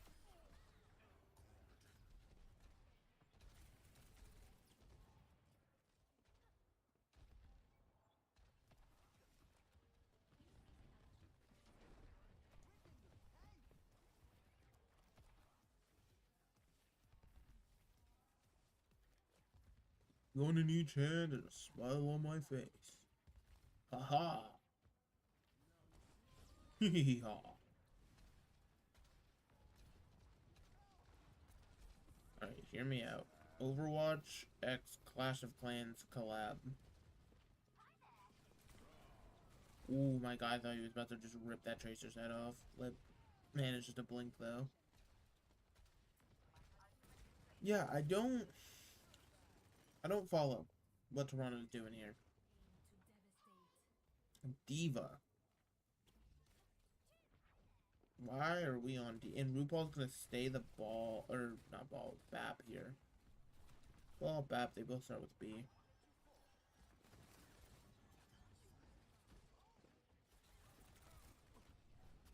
One in each hand and a smile on my face. Ha-ha. Hee-hee-ha. Alright, hear me out. Overwatch X Clash of Clans collab. Ooh, my god, I thought he was about to just rip that Tracer's head off. Managed to blink, though. Yeah, I don't follow what Toronto's doing here. Diva. Why are we on D? And RuPaul's gonna stay the ball, or not ball, BAP here. Ball, BAP, they both start with B.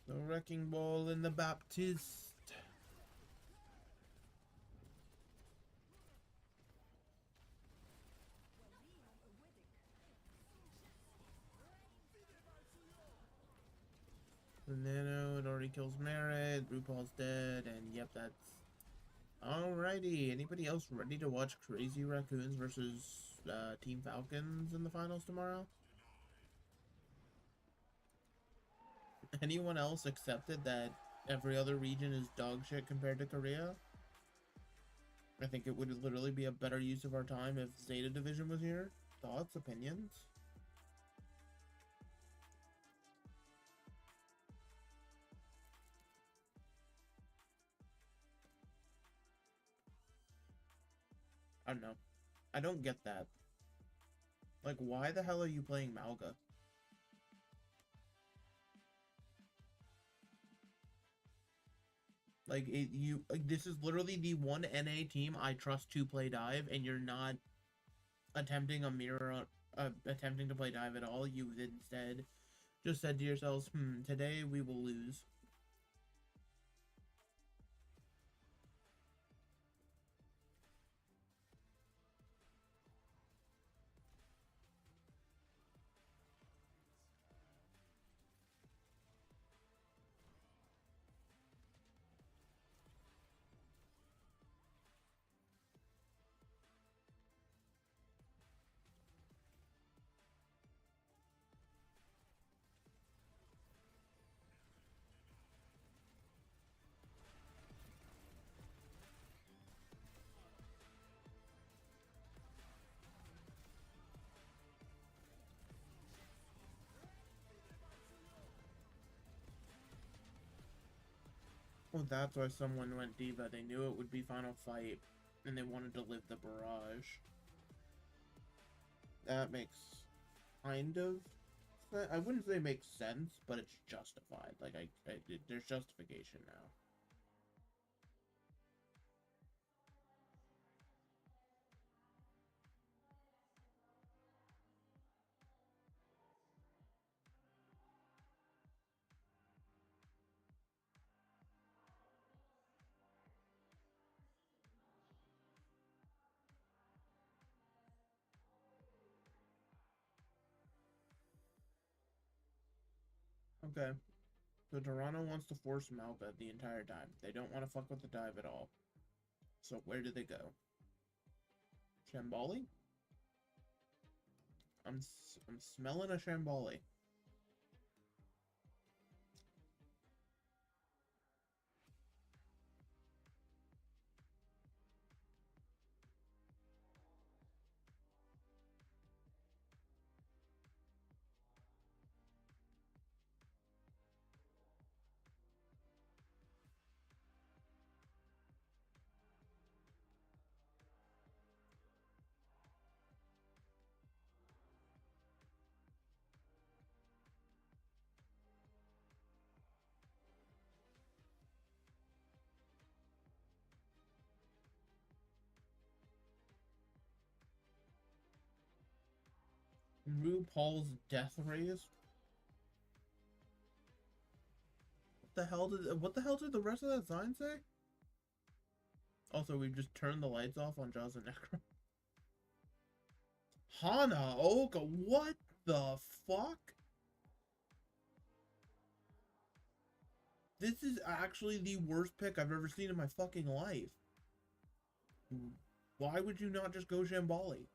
The Wrecking Ball and the Baptiste. The Nano, it already kills Merit. RuPaul's dead, and yep, that's... Alrighty, anybody else ready to watch Crazy Raccoons versus Team Falcons in the finals tomorrow? Anyone else accepted that every other region is dog shit compared to Korea? I think it would literally be a better use of our time if Zeta Division was here. Thoughts, opinions? I don't know. I don't get that. Like, why the hell are you playing Malga? Like, this is literally the one NA team I trust to play dive, and you're not attempting a mirror, attempting to play dive at all. You instead just said to yourselves, today we will lose. Well, that's why someone went Diva. They knew it would be final fight, and they wanted to live the barrage. That makes kind of sense. I wouldn't say makes sense, but it's justified. Like, there's justification now. Okay. So Toronto wants to force Malga the entire time. They don't want to fuck with the dive at all. So where do they go? Shambali? I'm smelling a Shambali. RuPaul's death rays. What the hell did the rest of that sign say? Also, we've just turned the lights off on Jaws and Necro. Hana Oka, what the fuck? This is actually the worst pick I've ever seen in my fucking life. Why would you not just go Shambali?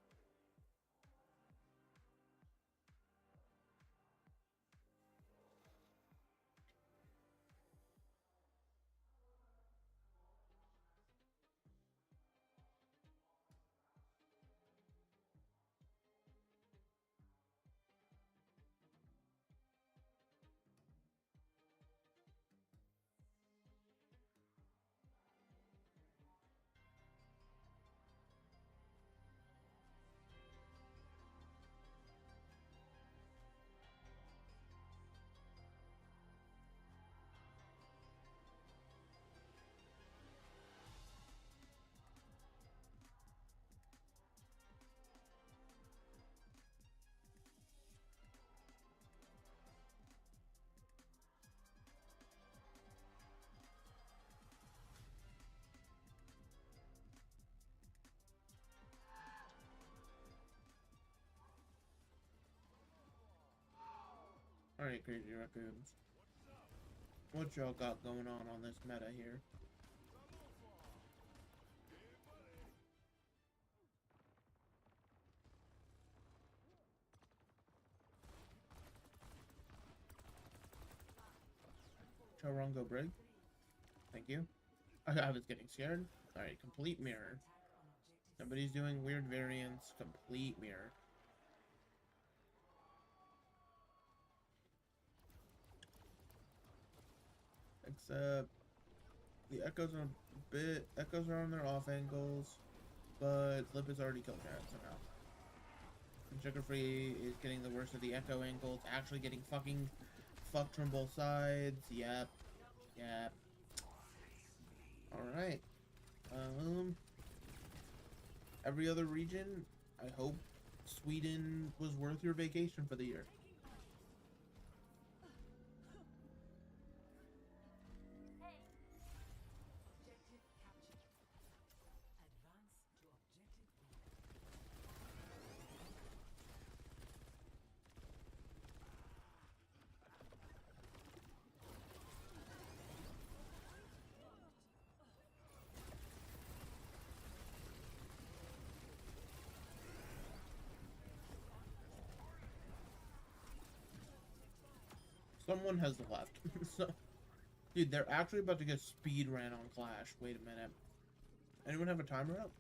Alright, Crazy Raccoons. What y'all got going on this meta here? Charango Brig. Thank you. I was getting scared. Alright, complete mirror. Nobody's doing weird variants. Complete mirror. Except the echoes are echoes are on their off angles, but Flip has already killed Carrot somehow. And Sugar Free is getting the worst of the echo angles, actually getting fucking fucked from both sides. Yep. Yep. Alright. Every other region, I hope Sweden was worth your vacation for the year. Someone has left. So, dude, they're actually about to get speed ran on Clash. Wait a minute. Anyone have a timer up?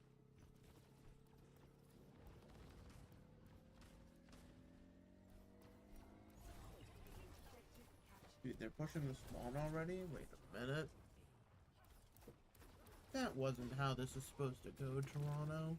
Dude, they're pushing the spawn already? Wait a minute. That wasn't how this is supposed to go, Toronto.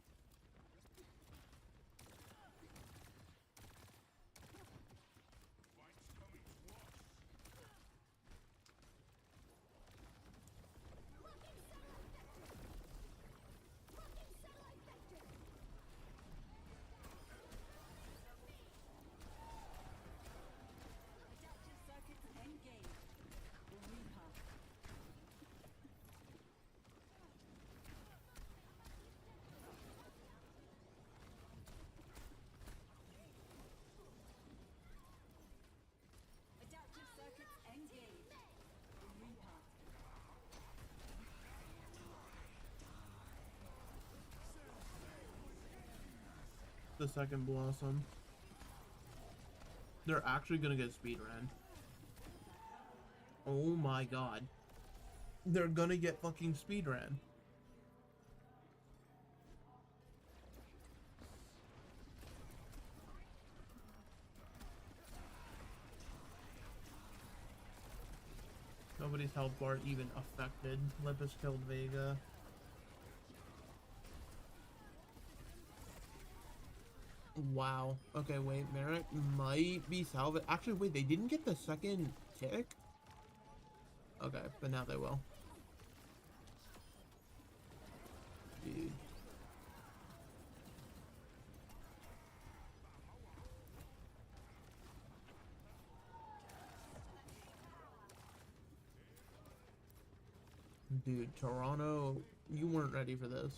The second Blossom. They're actually gonna get speed ran. Oh my god. They're gonna get fucking speed ran. Nobody's health bar even affected. Lepus killed Vega. Wow. Okay, wait. Merrick might be salvaged. Actually, wait. They didn't get the second tick? Okay, but now they will. Dude. Dude, Toronto, you weren't ready for this.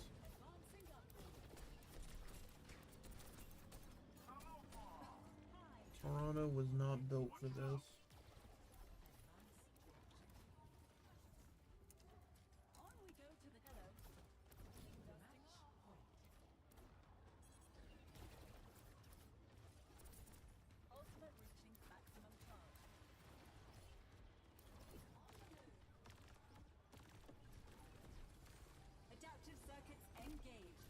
Toronto was not built for this. Adaptive circuits engaged.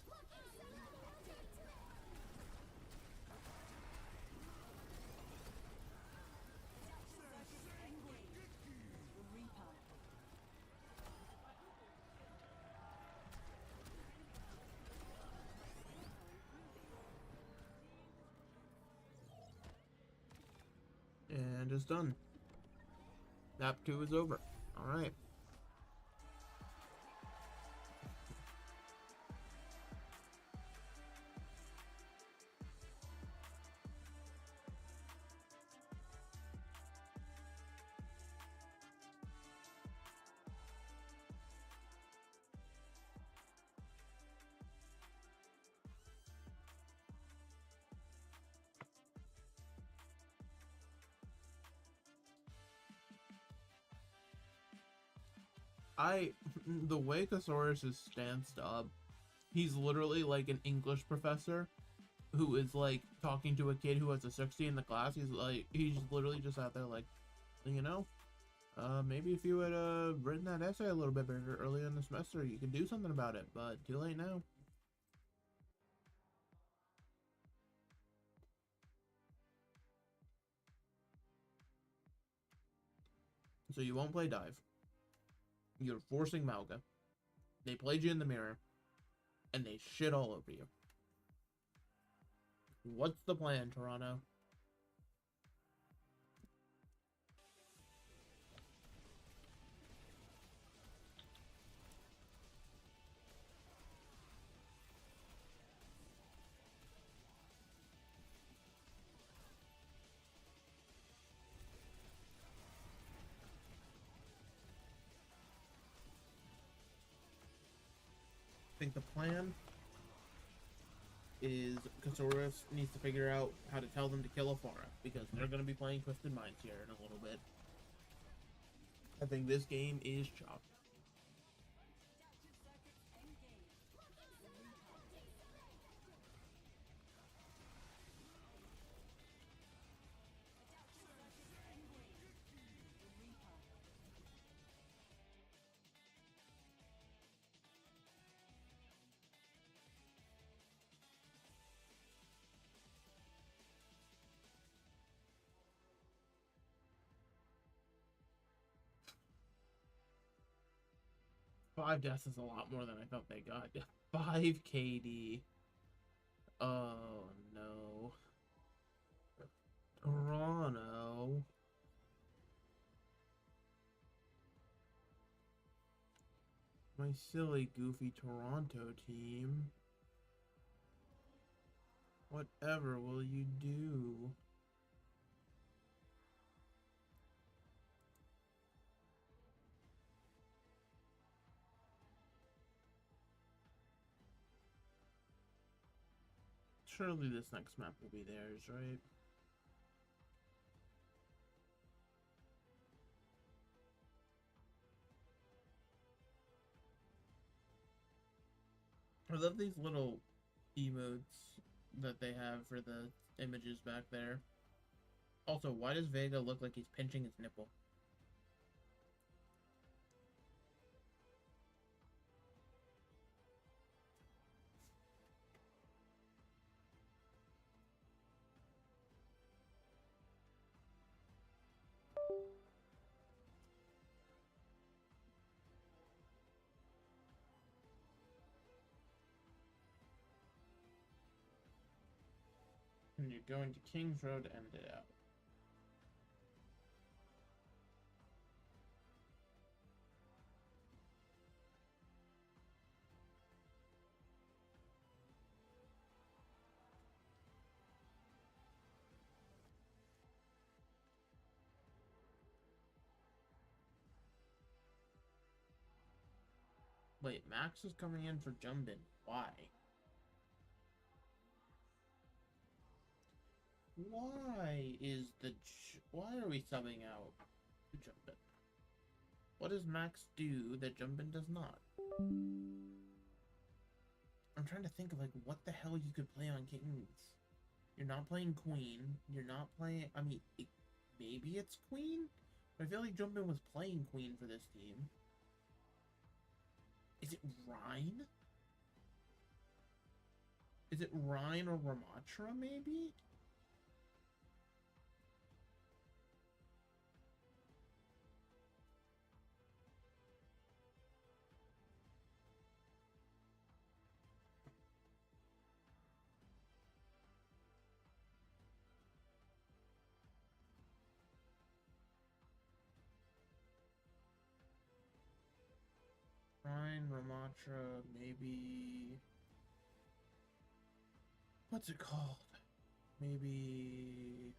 And it's done. Map 2 is over. Alright. The way Kasaurus is stanced up, he's literally like an English professor who is like talking to a kid who has a 60 in the class. He's literally just out there like, you know, maybe if you had written that essay a little bit better earlier in the semester, you could do something about it, but too late now. So you won't play dive. You're forcing Malga. They played you in the mirror, and they shit all over you. What's the plan, Toronto? I think the plan is Kasaurus needs to figure out how to tell them to kill Afara, because they're going to be playing Twisted Minds here in a little bit. I think this game is chopped. Five deaths is a lot more than I thought they got. 5 KD. Oh no. Toronto. My silly, goofy Toronto team. Whatever will you do? Surely this next map will be theirs, right? I love these little emotes that they have for the images back there. Also, why does Vega look like he's pinching his nipple? And you're going to King's Road to end it out. Wait, Max is coming in for Jumbin. Why? Why are we subbing out Jumbin? What does Max do that Jumbin does not? I'm trying to think of like what the hell you could play on Kings. You're not playing Queen. You're not playing. I mean, maybe it's Queen. But I feel like Jumbin was playing Queen for this team. Is it Rhine? Is it Rhine or Ramatra, maybe? Rhine, Ramatra, maybe... What's it called? Maybe...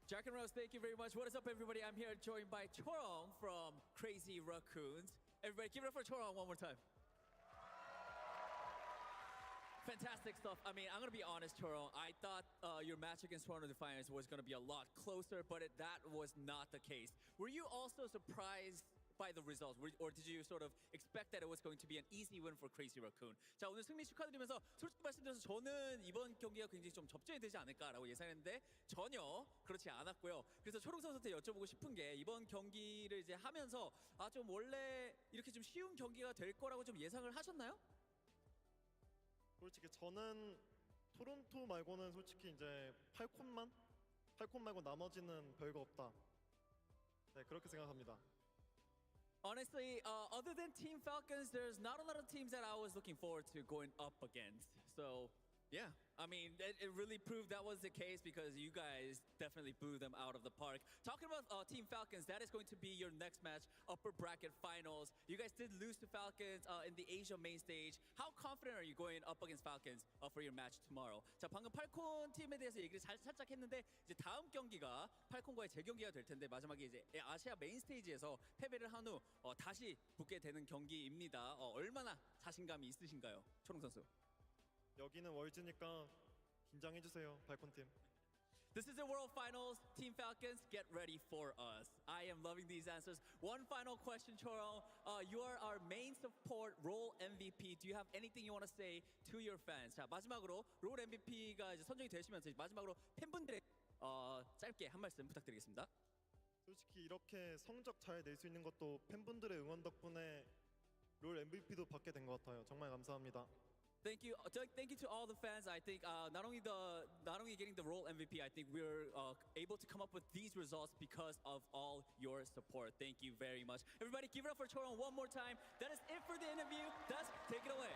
Jack and Rose, thank you very much. What is up, everybody? I'm here joined by Chorong from Crazy Raccoons. Everybody, give it up for Chorong one more time. Fantastic stuff. I mean, I'm going to be honest, Chorong. I thought your match against Toronto Defiance was going to be a lot closer, but that was not the case. Were you also surprised by the results? Or did you sort of expect that it was going to be an easy win for Crazy Raccoon? 자, 오늘 승리 축하드리면서 솔직히 말씀드려서 저는 이번 경기가 굉장히 좀 접전이 되지 않을까라고 예상했는데 전혀 그렇지 않았고요. 그래서 초롱 선수한테 여쭤보고 싶은 게 이번 경기를 이제 하면서 좀 원래 이렇게 좀 쉬운 경기가 될 거라고 좀 예상을 하셨나요? 솔직히 저는 토론토 말고는 솔직히 이제 8콘 말고 나머지는 별거 없다. 네, 그렇게 생각합니다. Honestly, other than Team Falcons, there's not a lot of teams that I was looking forward to going up against. So, yeah, I mean, it really proved that was the case because you guys definitely blew them out of the park. Talking about Team Falcons, that is going to be your next match, upper bracket finals. You guys did lose to Falcons in the Asia main stage. How confident are you going up against Falcons for your match tomorrow? 자, 방금 팔콘 팀에 대해서 얘기를 살짝 했는데 이제 다음 경기가 팔콘과의 재경기가 될 텐데 마지막에 이제 아시아 메인 스테이지에서 패배를 한 후 다시 붙게 되는 경기입니다. 얼마나 자신감이 있으신가요, 초롱 선수? 여기는 월즈니까 긴장해 주세요, 발콘 팀. This is the World Finals. Team Falcons, get ready for us. I am loving these answers. One final question, Chorong. You are our main support role MVP. Do you have anything you want to say to your fans? 자, 마지막으로 롤 MVP가 이제 선정이 되시면서 마지막으로 팬분들의 짧게 한 말씀 부탁드리겠습니다. 솔직히 이렇게 성적 잘 낼 수 있는 것도 팬분들의 응원 덕분에 롤 MVP도 받게 된 것 같아요. 정말 감사합니다. Thank you to all the fans. I think not only getting the role MVP, I think we're able to come up with these results because of all your support. Thank you very much. Everybody, give it up for Chorong one more time. That is it for the interview. That's take it away.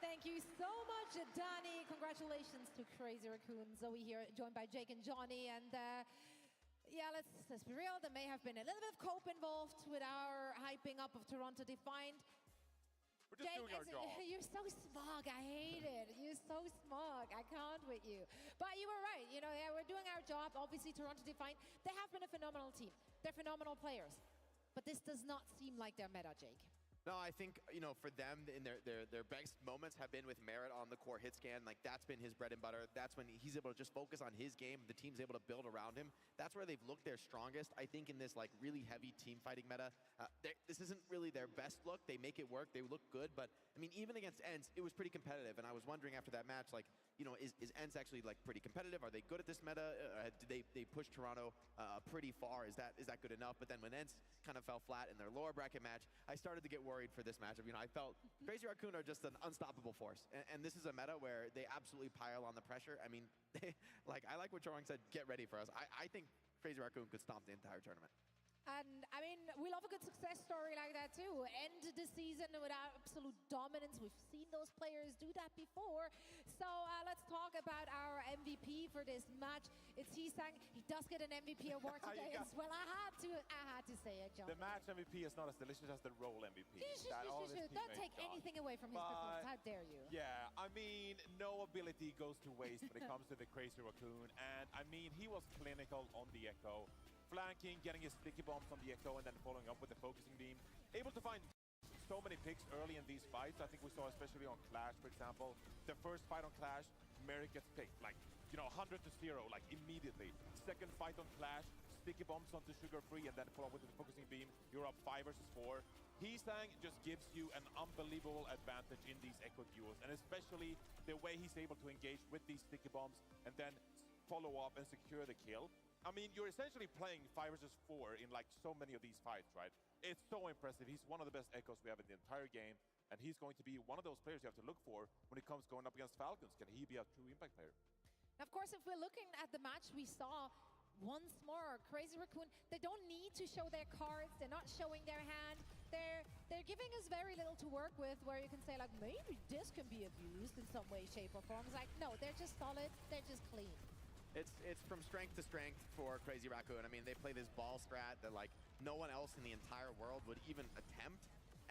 Thank you so much, Danny. Congratulations to Crazy Raccoon. Zoe here, joined by Jake and Johnny. And yeah, let's be real. There may have been a little bit of cope involved with our hyping up of Toronto Defiant. We're just doing our job. You're so smug. I hate it. You're so smug. I can't with you. But you were right. You know, yeah, we're doing our job. Obviously, Toronto Defiant, they have been a phenomenal team. They're phenomenal players. But this does not seem like their meta, Jake. No, I think, you know, for them, in their best moments have been with Merritt on the core hit scan. Like, that's been his bread and butter. That's when he's able to just focus on his game. The team's able to build around him. That's where they've looked their strongest, I think, in this, like, really heavy team fighting meta. This isn't really their best look. They make it work. They look good. But, I mean, even against ENCE, it was pretty competitive. And I was wondering after that match, like, you know, is ENCE actually, like, pretty competitive? Are they good at this meta? Did they push Toronto pretty far? Is that good enough? But then when ENCE kind of fell flat in their lower bracket match, I started to get worried for this matchup. You know, I felt Crazy Raccoon are just an unstoppable force. And this is a meta where they absolutely pile on the pressure. I mean, I like what Chorong said, get ready for us. I think Crazy Raccoon could stomp the entire tournament. And, I mean, we love a good success story like that, too. End the season with absolute dominance. We've seen those players do that before. So let's talk about our MVP for this match. It's Hee-Sang. He does get an MVP award today as well. I had to say it, John. The match MVP is not as delicious as the role MVP. Don't take anything away from his performance. How dare you? Yeah, I mean, no ability goes to waste when it comes to the Crazy Raccoon. And, I mean, he was clinical on the Echo. Flanking, getting his sticky bombs on the Echo, and then following up with the focusing beam. Able to find so many picks early in these fights. I think we saw especially on Clash, for example. The first fight on Clash, Merrick gets picked. Like, you know, 100 to 0, like, immediately. Second fight on Clash, sticky bombs onto Sugar Free, and then follow up with the focusing beam. You're up 5 versus 4. Hee-Sang just gives you an unbelievable advantage in these Echo duels, and especially the way he's able to engage with these sticky bombs and then follow up and secure the kill. I mean, you're essentially playing 5 versus 4 in like so many of these fights, right? It's so impressive. He's one of the best Echoes we have in the entire game, and he's going to be one of those players you have to look for when it comes going up against Falcons. Can he be a true impact player? Of course, if we're looking at the match, we saw once more Crazy Raccoon. They don't need to show their cards. They're not showing their hand. They're giving us very little to work with, where you can say like, maybe this can be abused in some way, shape, or form. It's like, no, they're just solid. They're just clean. It's from strength to strength for Crazy Raccoon. I mean, they play this ball strat that like no one else in the entire world would even attempt.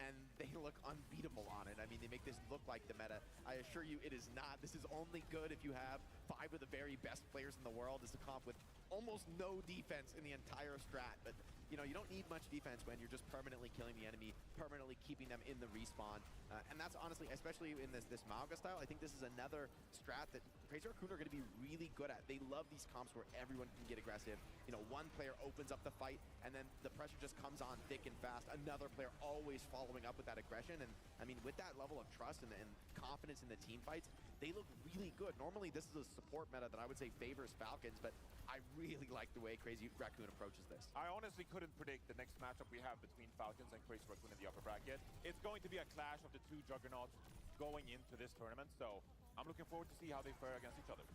and they look unbeatable on it. I mean, they make this look like the meta. I assure you it is not. This is only good if you have 5 of the very best players in the world. This is a comp with almost no defense in the entire strat, but you know, you don't need much defense when you're just permanently killing the enemy, permanently keeping them in the respawn. And that's honestly, especially in this Mauga style, I think this is another strat that Crazy Raccoon are going to be really good at. They love these comps where everyone can get aggressive. You know, one player opens up the fight, and then the pressure just comes on thick and fast. Another player always following up with that aggression. And I mean, with that level of trust and confidence in the team fights, they look really good. Normally, this is a support meta that I would say favors Falcons, but I really like the way Crazy Raccoon approaches this. I honestly couldn't predict the next matchup we have between Falcons and Crazy Raccoon in the upper bracket. It's going to be a clash of the two juggernauts going into this tournament, so I'm looking forward to see how they fare against each other.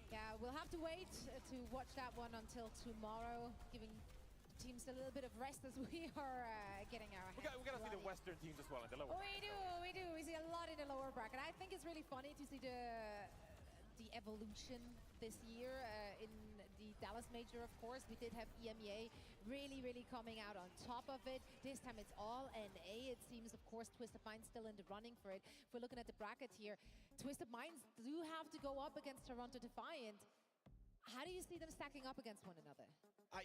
Yeah, we'll have to wait to watch that one until tomorrow, giving teams a little bit of rest as we are getting our We gotta see the Western teams as well in the lower bracket. We do. We see a lot in the lower bracket. I think it's really funny to see the evolution this year in the Dallas Major, of course. We did have EMEA really coming out on top of it. This time it's all NA. It seems, of course, Twisted Minds still in the running for it. If we're looking at the bracket here, Twisted Minds do have to go up against Toronto Defiant. How do you see them stacking up against one another?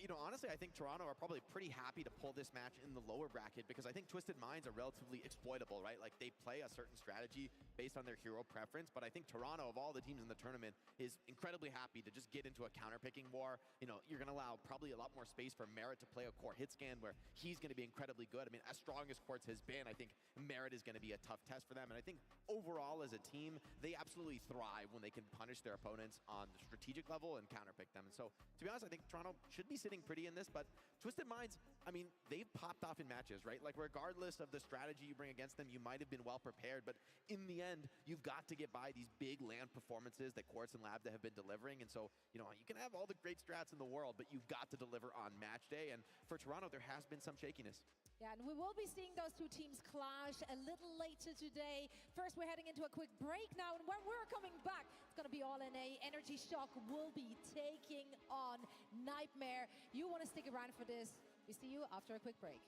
You know, honestly, I think Toronto are probably pretty happy to pull this match in the lower bracket because I think Twisted Minds are relatively exploitable, right? Like, they play a certain strategy based on their hero preference, but I think Toronto, of all the teams in the tournament, is incredibly happy to just get into a counter-picking war. You know, you're going to allow probably a lot more space for Merit to play a core hit scan where he's going to be incredibly good. I mean, as strong as Quartz has been, I think Merit is going to be a tough test for them, and I think overall as a team, they absolutely thrive when they can punish their opponents on the strategic level and counter-pick them. And so, to be honest, I think Toronto should be sitting pretty in this, but Twisted Minds, I mean, they've popped off in matches, right? Like, regardless of the strategy you bring against them, you might have been well prepared, but in the end, you've got to get by these big land performances that Quartz and Lambda have been delivering. And so, you know, you can have all the great strats in the world, but you've got to deliver on match day. And for Toronto, there has been some shakiness. Yeah, and we will be seeing those two teams clash a little later today. First, we're heading into a quick break now, and when we're coming back, it's going to be all NA. Energy Shock will be taking on Nightmare. You want to stick around for this. We see you after a quick break.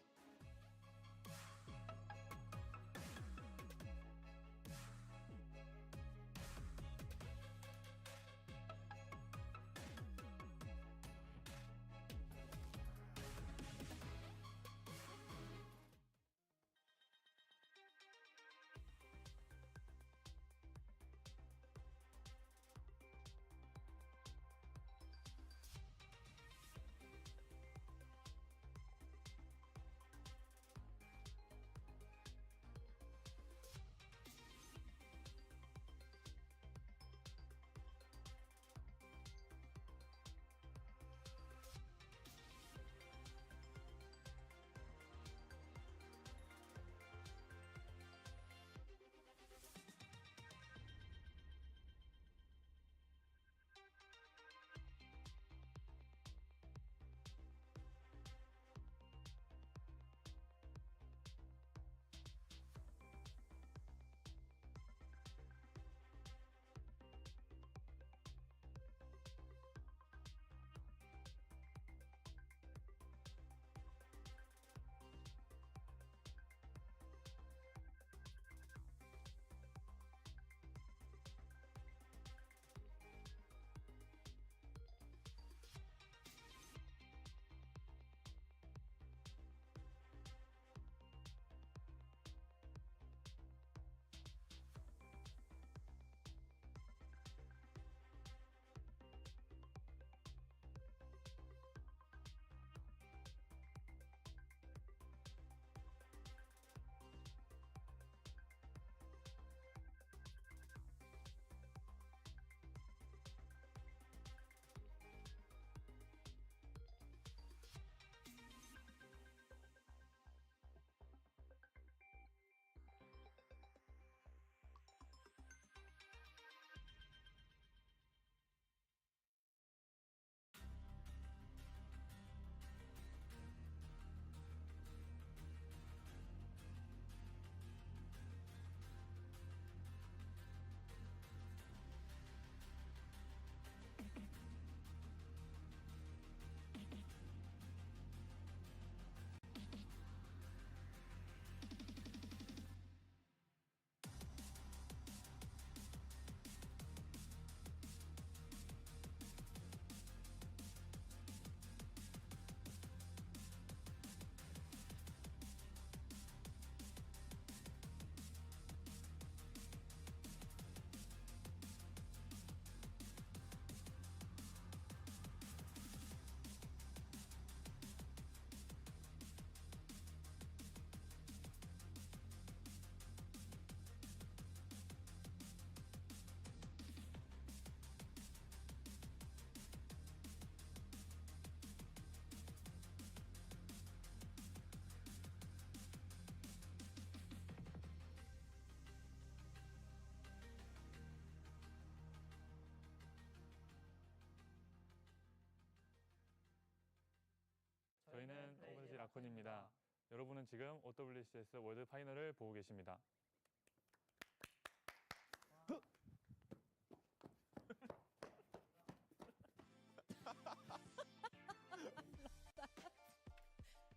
라쿤입니다. 여러분은 지금 OWCS 월드 파이널을 보고 계십니다.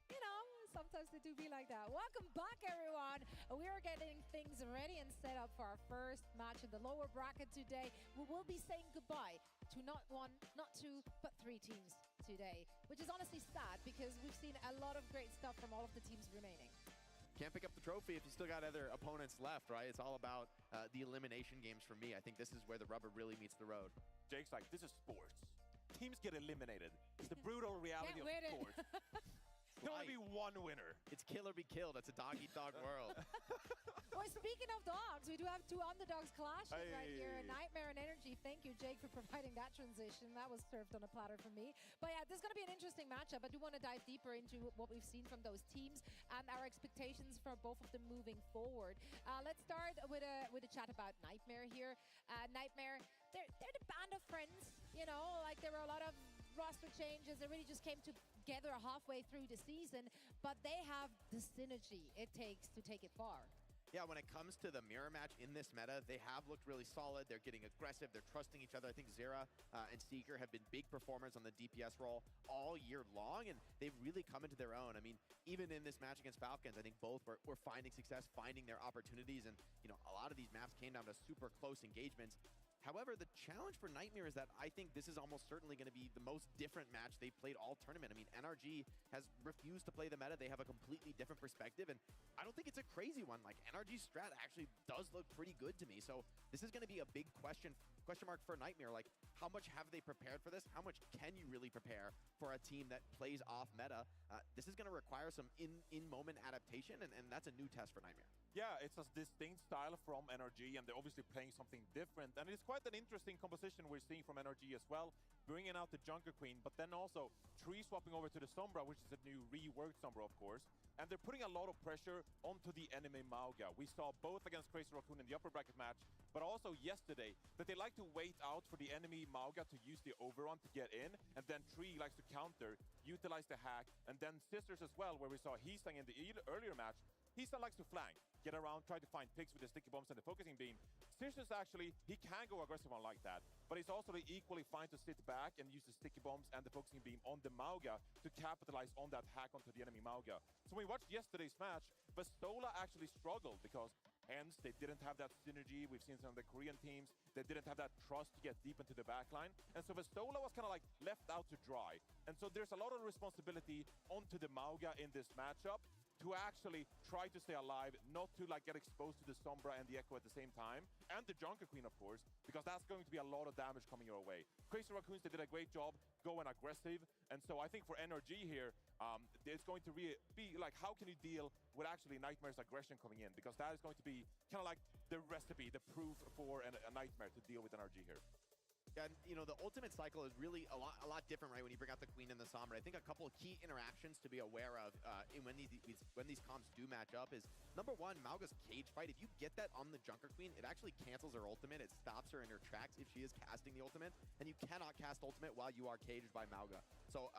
You know, sometimes they do be like that. Welcome back, everyone. We are getting things ready and set up for our first match in the lower bracket today. We will be saying goodbye to not one, not two, but 3 teams today, which is honestly sad because we've seen a lot of great stuff from all of the teams remaining. Can't pick up the trophy if you still got other opponents left, right? It's all about the elimination games for me. I think this is where the rubber really meets the road. Jake's like, this is sports. Teams get eliminated. It's the brutal reality of sports. There'll only be one winner. It's kill or be killed. It's a dog-eat-dog world. Well, speaking of dogs, we do have 2 underdogs clashing right here. Nightmare and Energy. Thank you, Jake, for providing that transition. That was served on a platter for me. But yeah, this is going to be an interesting matchup. I do want to dive deeper into what we've seen from those teams and our expectations for both of them moving forward. Let's start with a chat about Nightmare here. Nightmare, they're the band of friends. You know, like there were a lot of roster changes. They really just came together halfway through the season, but they have the synergy it takes to take it far. Yeah, when it comes to the mirror match in this meta, they have looked really solid. They're getting aggressive. They're trusting each other. I think Zera and Seeker have been big performers on the DPS role all year long, and they've really come into their own. I mean, even in this match against Falcons, I think both were finding success, finding their opportunities, and you know, a lot of these maps came down to super close engagements. However, the challenge for Nightmare is that I think this is almost certainly going to be the most different match they've played all tournament. I mean, NRG has refused to play the meta. They have a completely different perspective, and I don't think it's a crazy one. Like, NRG's strat actually does look pretty good to me. So this is going to be a big question mark for Nightmare. Like, how much have they prepared for this? How much can you really prepare for a team that plays off meta? This is going to require some in-moment adaptation, and that's a new test for Nightmare. Yeah, it's a distinct style from NRG, and they're obviously playing something different. And it's quite an interesting composition we're seeing from NRG as well, bringing out the Junker Queen, but then also tree swapping over to the Sombra, which is a new reworked Sombra, of course. And they're putting a lot of pressure onto the enemy Mauga. We saw both against Crazy Raccoon in the upper bracket match, but also yesterday that they like to wait out for the enemy Mauga to use the overrun to get in, and then Tree likes to counter, utilize the hack, and then Sisters as well, where we saw Heesang in the earlier match. Heesang likes to flank, get around, try to find picks with the sticky bombs and the focusing beam. Sisters actually, he can go aggressive on like that, but he's also equally fine to sit back and use the sticky bombs and the focusing beam on the Mauga to capitalize on that hack onto the enemy Mauga. So when we watched yesterday's match, Vastola actually struggled because hence they didn't have that synergy. We've seen some of the Korean teams, they didn't have that trust to get deep into the backline. And so Vastola was kind of like left out to dry. And so there's a lot of responsibility onto the Mauga in this matchup to actually try to stay alive, not to like get exposed to the Sombra and the Echo at the same time, and the Junker Queen, of course, because that's going to be a lot of damage coming your way. Crazy Raccoons, they did a great job going aggressive, and so I think for NRG here, it's going to be like, how can you deal with actually Nightmare's aggression coming in? Because that is going to be kind of like the recipe, the proof for a Nightmare to deal with NRG here. And, you know, the ultimate cycle is really a lot different, right, when you bring out the Queen and the Sombra. I think a couple of key interactions to be aware of when these comps do match up is, number one, Mauga's cage fight. If you get that on the Junker Queen, it actually cancels her ultimate. It stops her in her tracks if she is casting the ultimate, and you cannot cast ultimate while you are caged by Mauga. So,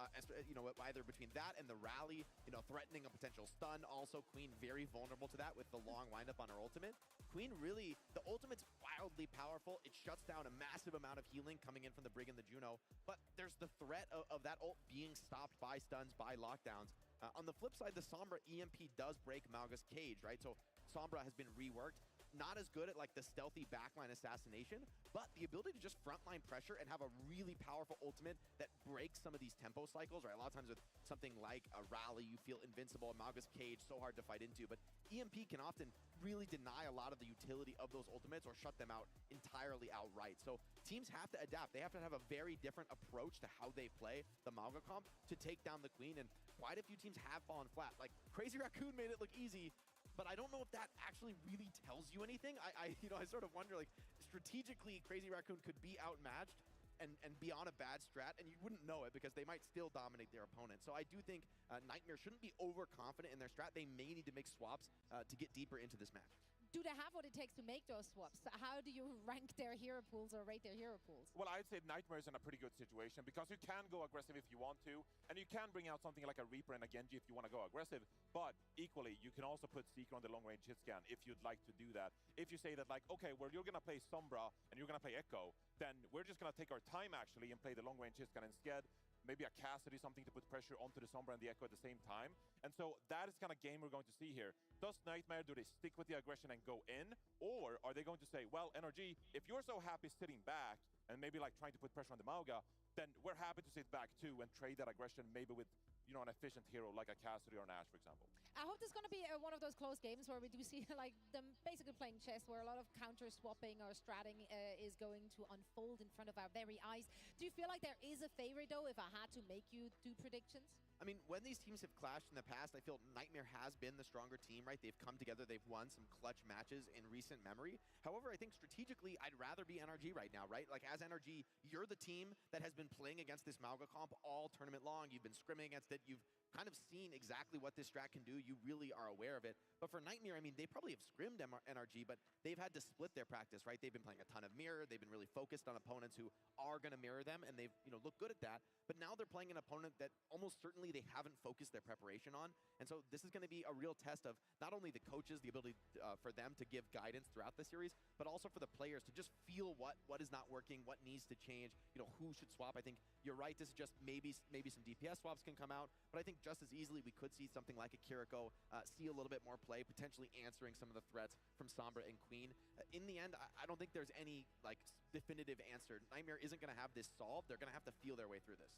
you know, either between that and the rally, you know, threatening a potential stun. Also, Queen very vulnerable to that with the long windup on her ultimate. Queen really, the ultimate's wildly powerful. It shuts down a massive amount of healing coming in from the Brig and the Juno, but there's the threat of that ult being stopped by stuns, by lockdowns. On the flip side, the Sombra EMP does break Mauga's cage, right? So Sombra has been reworked. Not as good at like the stealthy backline assassination, but the ability to just frontline pressure and have a really powerful ultimate that breaks some of these tempo cycles, right? A lot of times with something like a rally, you feel invincible, and Mauga's cage so hard to fight into, but EMP can often really deny a lot of the utility of those ultimates or shut them out entirely outright. So teams have to adapt. They have to have a very different approach to how they play the Mauga comp to take down the Queen, and quite a few teams have fallen flat. Like Crazy Raccoon made it look easy, but I don't know if that actually really tells you anything. I sort of wonder, like, strategically, Crazy Raccoon could be outmatched and be on a bad strat, and you wouldn't know it because they might still dominate their opponent. So I do think Nightmare shouldn't be overconfident in their strat. They may need to make swaps to get deeper into this match. Do do they have what it takes to make those swaps? How do you rank their hero pools or rate their hero pools? Well, I'd say Nightmare is in a pretty good situation because you can go aggressive if you want to, and you can bring out something like a Reaper and a Genji if you want to go aggressive, but equally, you can also put Seeker on the long-range hit scan if you'd like to do that. If you say that, like, okay, well, you're going to play Sombra and you're going to play Echo, then we're just going to take our time, actually, and play the long-range hit scan instead. Maybe a Cassidy, something to put pressure onto the Sombra and the Echo at the same time. And so that is kind of game we're going to see here. Does Nightmare, do they stick with the aggression and go in? Or are they going to say, well, NRG, if you're so happy sitting back and maybe like trying to put pressure on the Mauga, then we're happy to sit back too and trade that aggression maybe with, you know, an efficient hero like a Cassidy or an Ashe, for example. I hope this is going to be one of those close games where we do see like them basically playing chess, where a lot of counter swapping or stratting is going to unfold in front of our very eyes. Do you feel like there is a favorite though, if I had to make you do predictions? I mean, when these teams have clashed in the past, I feel Nightmare has been the stronger team, right? They've come together, they've won some clutch matches in recent memory. However, I think strategically, I'd rather be NRG right now, right? Like, as NRG, you're the team that has been playing against this Mauga comp all tournament long. You've been scrimming against it. You've kind of seen exactly what this strat can do. You really are aware of it. But for Nightmare, I mean, they probably have scrimmed NRG, but they've had to split their practice, right? They've been playing a ton of mirror. They've been really focused on opponents who are going to mirror them, and they've, you know, looked good at that. But now they're playing an opponent that almost certainly they haven't focused their preparation on. And so this is going to be a real test of not only the coaches, the ability for them to give guidance throughout the series, but also for the players to just feel what is not working, what needs to change, you know, who should swap. I think you're right. This is just maybe some DPS swaps can come out, but I think just as easily we could see something like a Kiriko see a little bit more play, potentially answering some of the threats from Sombra and Queen. In the end, I don't think there's any like definitive answer. Nightmare isn't going to have this solved. They're going to have to feel their way through this.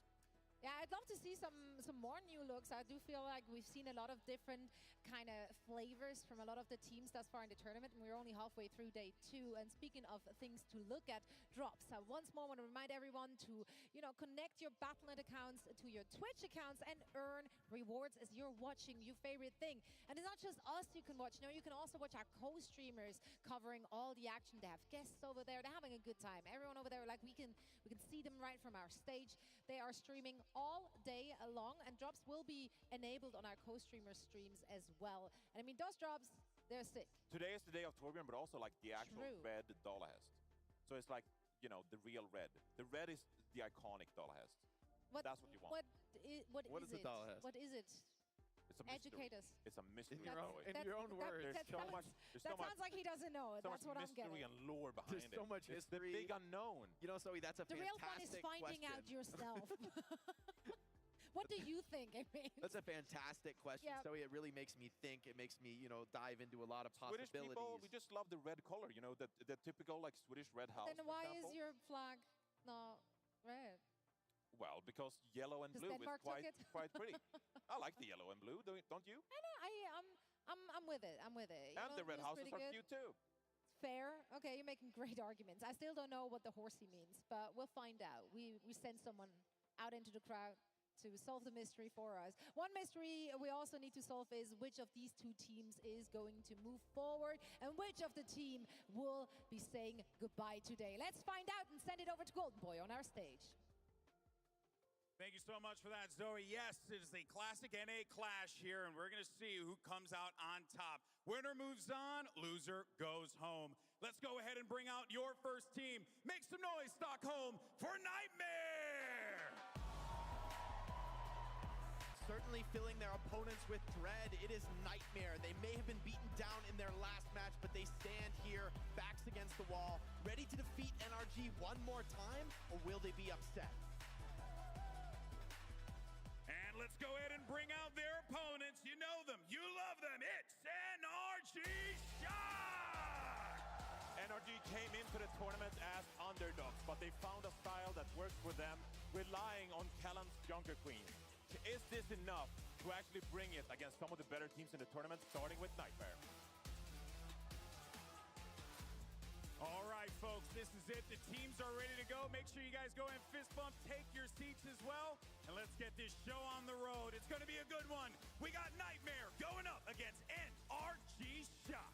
Yeah, I'd love to see some more new looks. I do feel like we've seen a lot of different kind of flavors from a lot of the teams thus far in the tournament, and we're only halfway through day 2. And speaking of things to look at, drops. Once more, I want to remind everyone to, you know, connect your Battle.net accounts to your Twitch accounts and earn rewards as you're watching your favorite thing. And it's not just us you can watch. No, you can also watch our co-streamers covering all the action. They have guests over there. They're having a good time. Everyone over there, like we can see them right from our stage. They are streaming all day long, and drops will be enabled on our co-streamer streams as well. And I mean, those drops, they're sick. Today is the day of Torbjorn, but also like the actual red Dollahest. So it's like, you know, the real red. The red is the iconic Dollahest. That's what you want. What is a it? Dollahest? What is it? It's a mystery. Educate us. It's a mystery. In your own words. There's so much. That sounds like he doesn't know it. That's what I'm getting. Mystery and lore behind There's so much It's history. the big unknown. You know, Zoe, that's a The real fun is fantastic finding question. out yourself. What do you think, I mean? That's a fantastic question, Zoe. It really makes me think. It makes me, you know, dive into a lot of Swedish possibilities. people, we just love the red color. You know, the typical like Swedish red house. Then why is your flag not red? Well, because yellow and blue Denmark is quite took it? quite pretty. I like the yellow and blue, don't you? I know. I'm with it. I'm with it. And the red houses are cute too. Fair. Okay, you're making great arguments. I still don't know what the horsey means, but we'll find out. We send someone out into the crowd to solve the mystery for us. One mystery we also need to solve is which of these two teams is going to move forward and which of the team will be saying goodbye today. Let's find out and send it over to Golden Boy on our stage. Thank you so much for that, Zoe. Yes, it is a classic NA clash here, and we're going to see who comes out on top. Winner moves on, loser goes home. Let's go ahead and bring out your first team. Make some noise, Stockholm, for Nightmare! Certainly filling their opponents with dread. It is Nightmare. They may have been beaten down in their last match, but they stand here, backs against the wall, ready to defeat NRG one more time, or will they be upset? And let's go ahead and bring out their opponents. You know them, you love them. It's NRG Shock! NRG came into the tournament as underdogs, but they found a style that works for them, relying on Callan's Junker Queen. Is this enough to actually bring it against some of the better teams in the tournament, starting with Nightmare? All right, folks, this is it. The teams are ready to go. Make sure you guys go and fist bump, take your seats as well, and let's get this show on the road. It's going to be a good one. We got Nightmare going up against NRG Shock.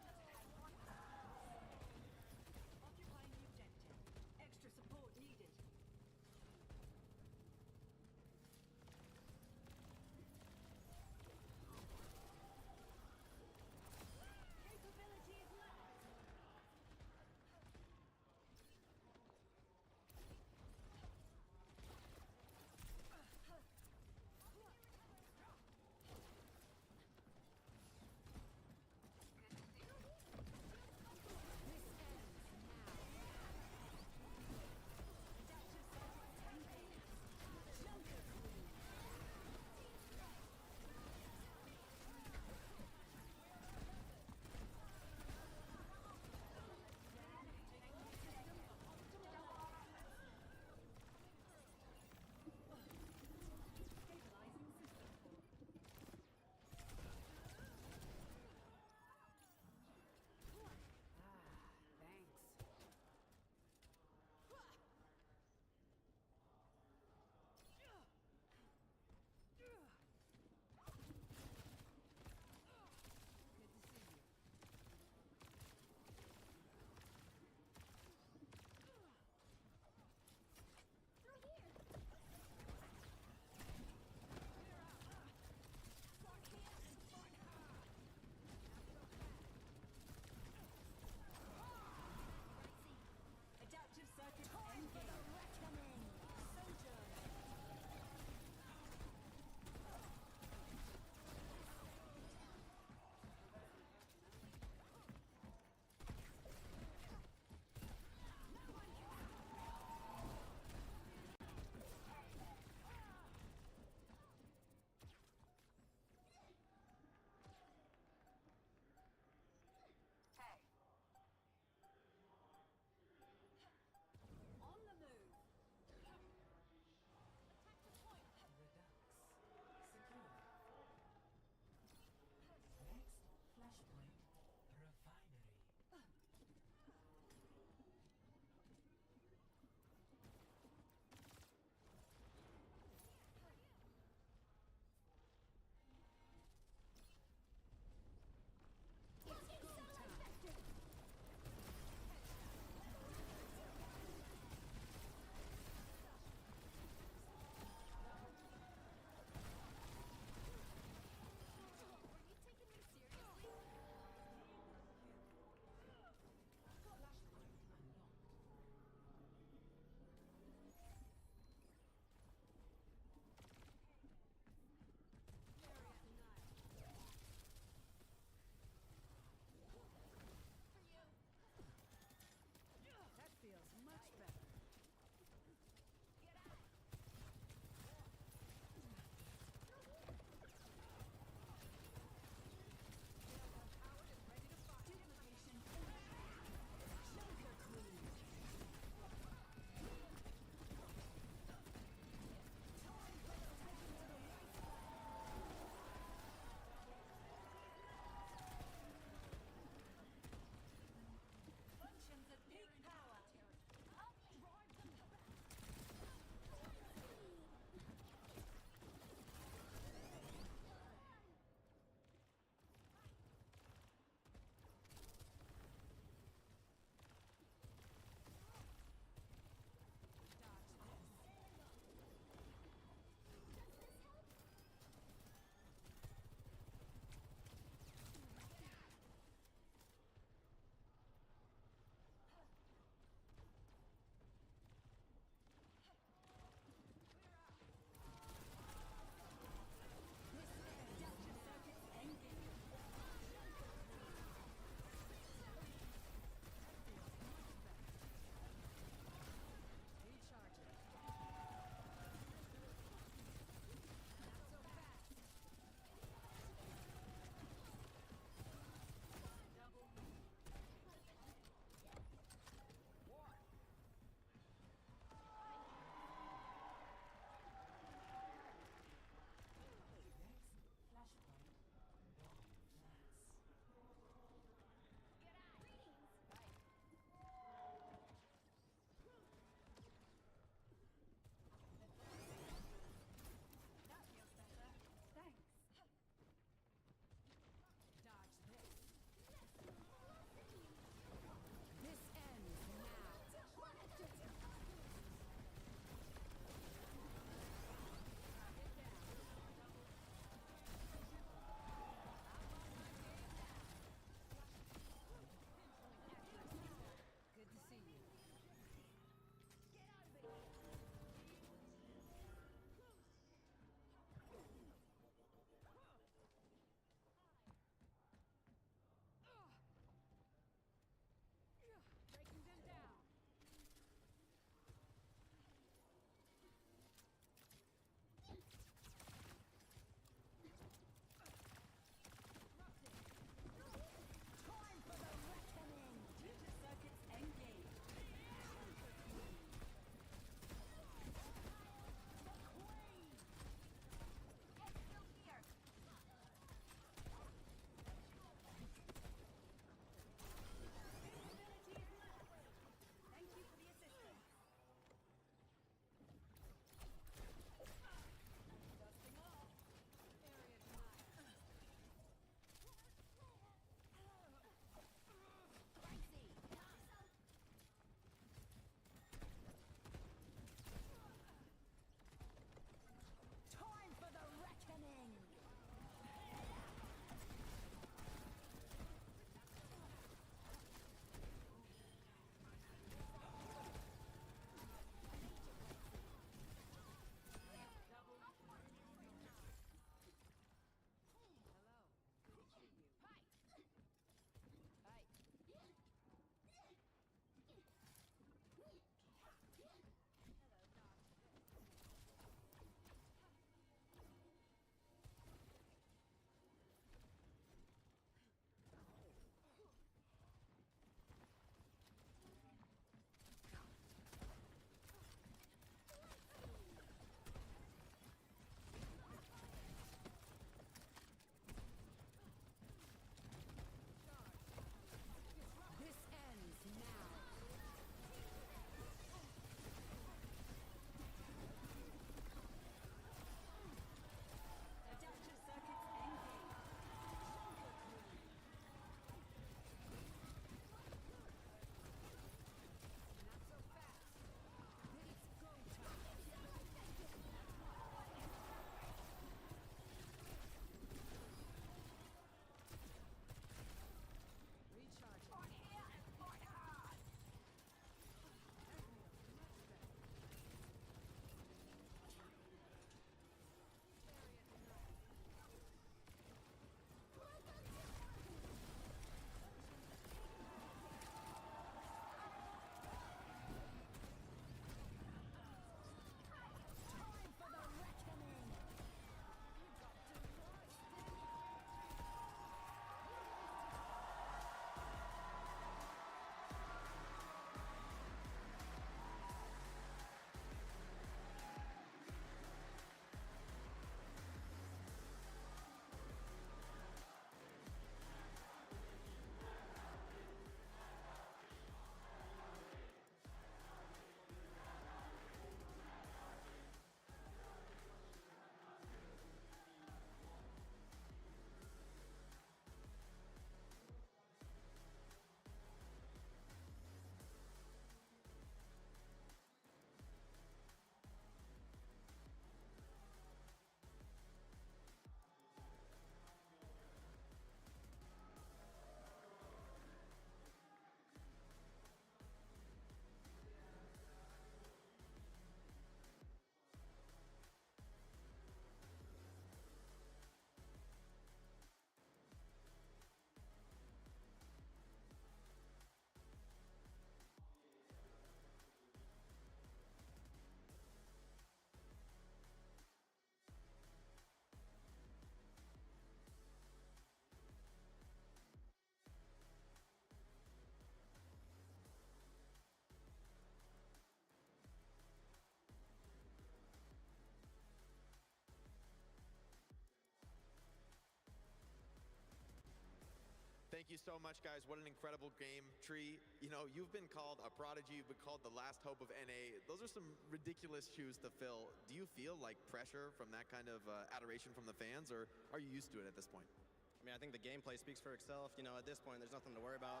Thank you so much, guys. What an incredible game. Tree, you know, you've been called a prodigy. You've been called the last hope of NA. Those are some ridiculous shoes to fill. Do you feel like pressure from that kind of adoration from the fans, or are you used to it at this point? I mean, I think the gameplay speaks for itself. You know, at this point, there's nothing to worry about.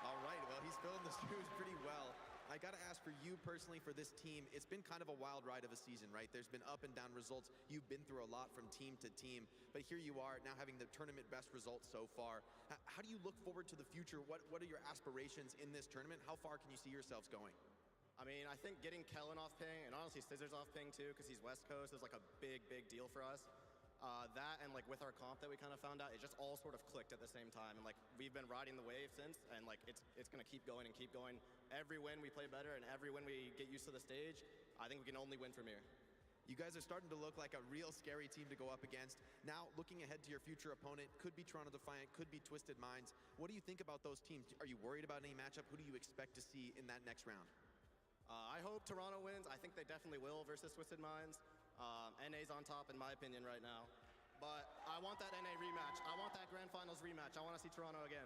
All right, well, he's filling the shoes pretty well. I gotta ask for you personally, for this team, it's been kind of a wild ride of a season, right? There's been up and down results. You've been through a lot from team to team, but here you are now having the tournament best results so far. How do you look forward to the future? What are your aspirations in this tournament? How far can you see yourselves going? I mean, I think getting Kellen off ping, and honestly Scissors off ping too, because he's West Coast, is like a big deal for us. That and like with our comp that we kind of found out, it just all sort of clicked at the same time. And like we've been riding the wave since, and like it's gonna keep going and keep going. Every win we play better, and every win we get used to the stage, I think we can only win from here. You guys are starting to look like a real scary team to go up against. Now, looking ahead to your future opponent, could be Toronto Defiant, could be Twisted Minds. What do you think about those teams? Are you worried about any matchup? Who do you expect to see in that next round? I hope Toronto wins. I think they definitely will versus Twisted Minds. NA's on top in my opinion right now. But I want that NA rematch. I want that Grand Finals rematch. I want to see Toronto again.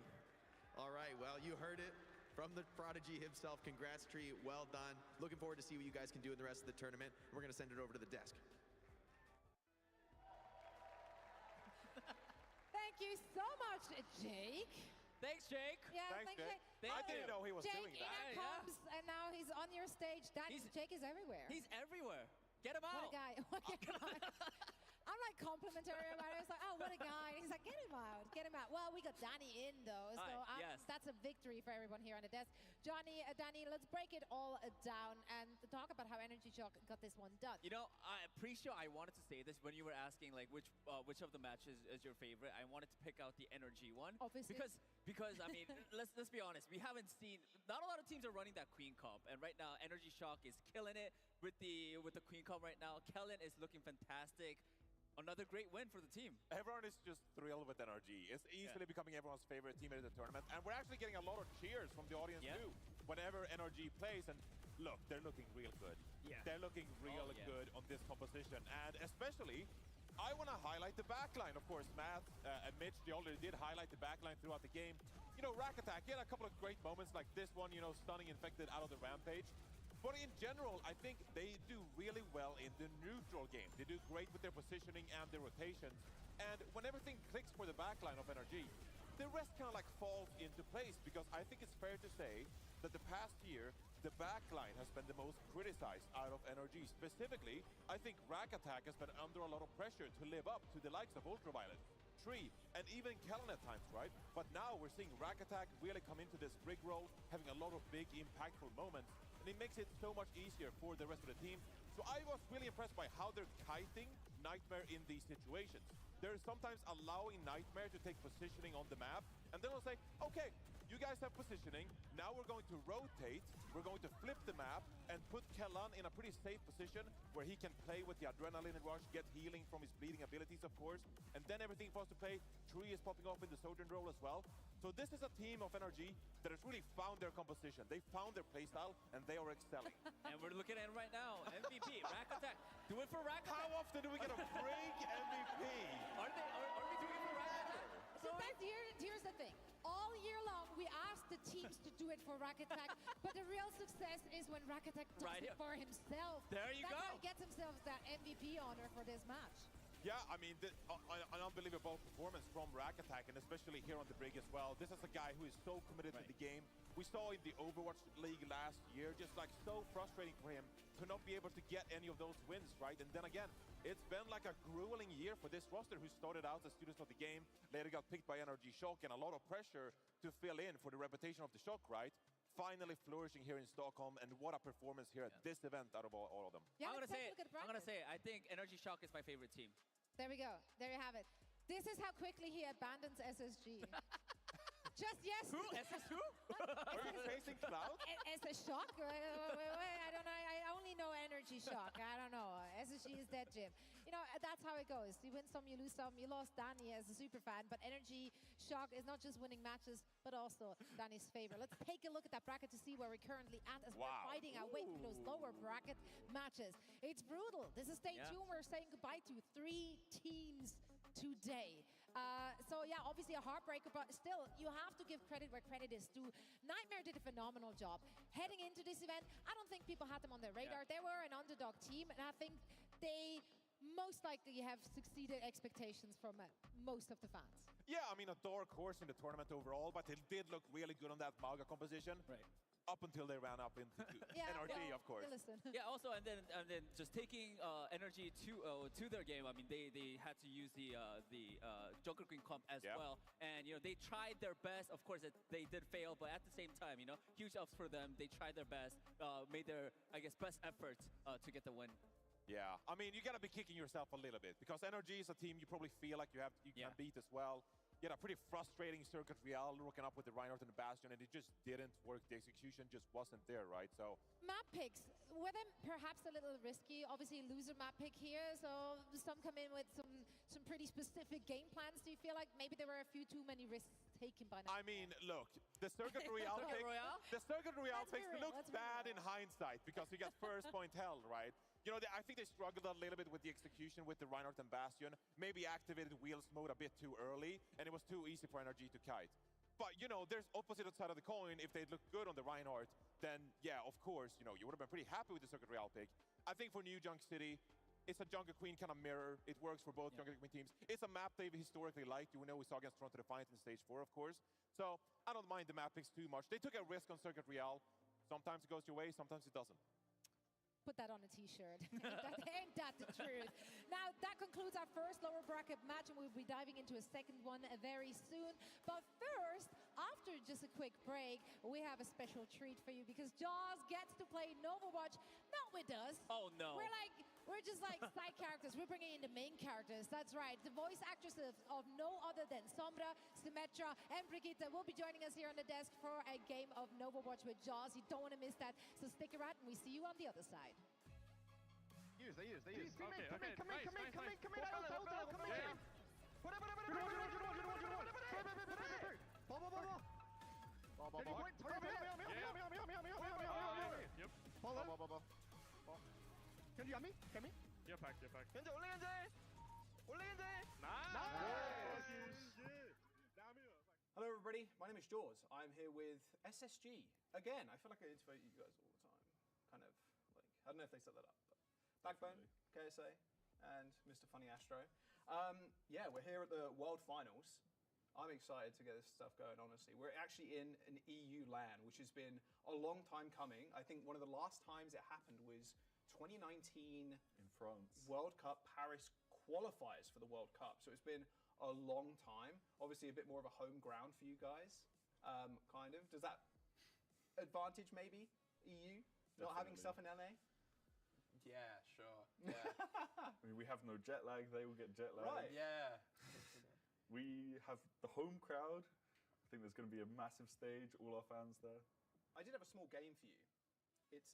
All right, well, you heard it from the prodigy himself. Congrats, Tree. Well done. Looking forward to see what you guys can do in the rest of the tournament. We're going to send it over to the desk. Thank you so much, Jake. Thanks, Jake. Yeah, Thanks, thanks, Jake. I didn't know he was Jake doing that. comes, and now he's on your stage. Jake is everywhere. He's everywhere. Get him out. What a guy. I'm like complimentary about it. It's like, oh, what a guy. And he's like, get him out, get him out. Well, we got Danny in though, so yes. that's a victory for everyone here on the desk. Danny, let's break it all down and talk about how Energy Shock got this one done. You know, I'm pretty sure I wanted to say this when you were asking like which of the matches is your favorite. I wanted to pick out the Energy one. Obviously. Because I mean, let's be honest. We haven't seen, not a lot of teams are running that Queen comp, and right now Energy Shock is killing it with the Queen comp right now. Kellen is looking fantastic. Another great win for the team. Everyone is just thrilled with NRG. It's easily becoming everyone's favorite teammate in the tournament. And we're actually getting a lot of cheers from the audience too. Whenever NRG plays, and look, they're looking real good. Yeah. They're looking real good on this composition. And especially, I want to highlight the backline. Of course, Matt and Mitch, they already did highlight the backline throughout the game. You know, Rack Attack, he had a couple of great moments like this one, you know, stunning Infected out of the Rampage. But in general, I think they do really well in the neutral game. They do great with their positioning and their rotations. And when everything clicks for the backline of NRG, the rest kind of like falls into place, because I think it's fair to say that the past year, the backline has been the most criticized out of NRG. Specifically, I think Rack Attack has been under a lot of pressure to live up to the likes of Ultraviolet, Tree, and even Kellen at times, right? But now we're seeing Rack Attack really come into this brig role, having a lot of big, impactful moments. And it makes it so much easier for the rest of the team. So I was really impressed by how they're kiting Nightmare in these situations. They're sometimes allowing Nightmare to take positioning on the map, and then we'll say, okay, you guys have positioning, now we're going to rotate, we're going to flip the map, and put Kellan in a pretty safe position where he can play with the Adrenaline Rush, get healing from his bleeding abilities, of course, and then everything for us to play. Tree is popping off in the Sojourn role as well. So this is a team of NRG that has really found their composition. They found their playstyle, and they are excelling. And we're looking at it right now. MVP, Rack Attack. Do it for Rack Attack. How often do we get a brig MVP? Are we doing it for Rack Attack? So here's the thing. All year long, we asked the teams to do it for Rack Attack, but the real success is when Rack Attack does it for himself. There you That's go. how he gets himself that MVP honor for this match. Yeah, I mean, an unbelievable performance from Rack Attack, and especially here on the brig as well. This is a guy who is so committed to the game. We saw in the Overwatch League last year, just like so frustrating for him to not be able to get any of those wins, right? And then again, it's been like a grueling year for this roster, who started out as students of the game, later got picked by NRG Shock, and a lot of pressure to fill in for the reputation of the Shock, right? Finally flourishing here in Stockholm, and what a performance here at this event out of all of them. Yeah, I'm gonna say it. I think Energy Shock is my favorite team. There we go. There you have it. This is how quickly he abandons SSG. Just yesterday. Who? SS who? Are you facing Cloud? SS Shock? Wait, I don't know. I only know Energy Shock. I don't know. SSG is dead, Jim. You know, that's how it goes. You win some, you lose some. You lost Danny as a super fan, but Energy Shock is not just winning matches, but also Danny's favorite. Let's take a look at that bracket to see where we're currently at as we're fighting our way through those lower bracket matches. It's brutal. This is day 2. We're saying goodbye to 3 teams today. So yeah, obviously a heartbreaker, but still, you have to give credit where credit is due. Nightmare did a phenomenal job. Heading into this event, I don't think people had them on their radar. They were an underdog team, and I think they most likely have succeeded expectations from most of the fans. Yeah, I mean, a dark horse in the tournament overall, but they did look really good on that Maga composition. Right. Up until they ran up into NRG, of course. Yeah, also, and then just taking energy to their game. I mean, they had to use the Jungle Queen comp as well, and they tried their best. Of course, they did fail, but at the same time, huge ups for them. They tried their best, made their best efforts to get the win. Yeah, I mean, you gotta be kicking yourself a little bit because NRG is a team you probably feel like you can beat as well. You had a pretty frustrating Circuit Real looking up with the Reinhardt and the Bastion, and it just didn't work. The execution just wasn't there, right? So map picks were them perhaps a little risky. Obviously, loser map pick here, so some come in with some pretty specific game plans. Do you feel like maybe there were a few too many risks taken by now? I mean, look, the Circuit Real pick, the Circuit Real picks look bad in hindsight because he got first point held, right? I think they struggled a little bit with the execution with the Reinhardt and Bastion. Maybe activated Wheels mode a bit too early, and it was too easy for NRG to kite. But, there's opposite side of the coin. If they look good on the Reinhardt, then, yeah, of course, you would have been pretty happy with the Circuit Real pick. I think for New Junk City, it's a Jungle Queen kind of mirror. It works for both Jungle Queen teams. It's a map they've historically liked. We saw against Toronto Defiant in Stage 4, of course. So I don't mind the map picks too much. They took a risk on Circuit Real. Sometimes it goes your way, sometimes it doesn't. Put that on a t-shirt. Ain't that the truth? Now, that concludes our first lower bracket match, and we'll be diving into a second one very soon. But first, after just a quick break, we have a special treat for you because Jaws gets to play Overwatch, not with us. Oh, no. We're just like side characters. We're bringing in the main characters. That's right. The voice actresses of no other than Sombra, Symmetra, and Brigitte will be joining us here on the desk for a game of Overwatch with Jaws. You don't want to miss that. So stick around, and we see you on the other side. They use. Come in. Can you hear me? Yeah, pack. 현재 올리겐지. Nice. Hello everybody, my name is Jaws. I'm here with SSG. Again, I feel like I interview you guys all the time. Kind of like, I don't know if they set that up, but Backbone, KSA, and Mr. Funny Astro. Yeah, we're here at the World Finals. I'm excited to get this stuff going, honestly. We're actually in an EU LAN, which has been a long time coming. I think one of the last times it happened was 2019 in France World Cup Paris qualifiers for the World Cup. So it's been a long time. Obviously a bit more of a home ground for you guys, kind of. Does that advantage maybe EU? Definitely. Not having stuff in LA? Yeah, sure. Yeah. I mean, we have no jet lag. They will get jet lag. Right. Yeah. We have the home crowd. I think there's going to be a massive stage. All our fans there. I did have a small game for you. It's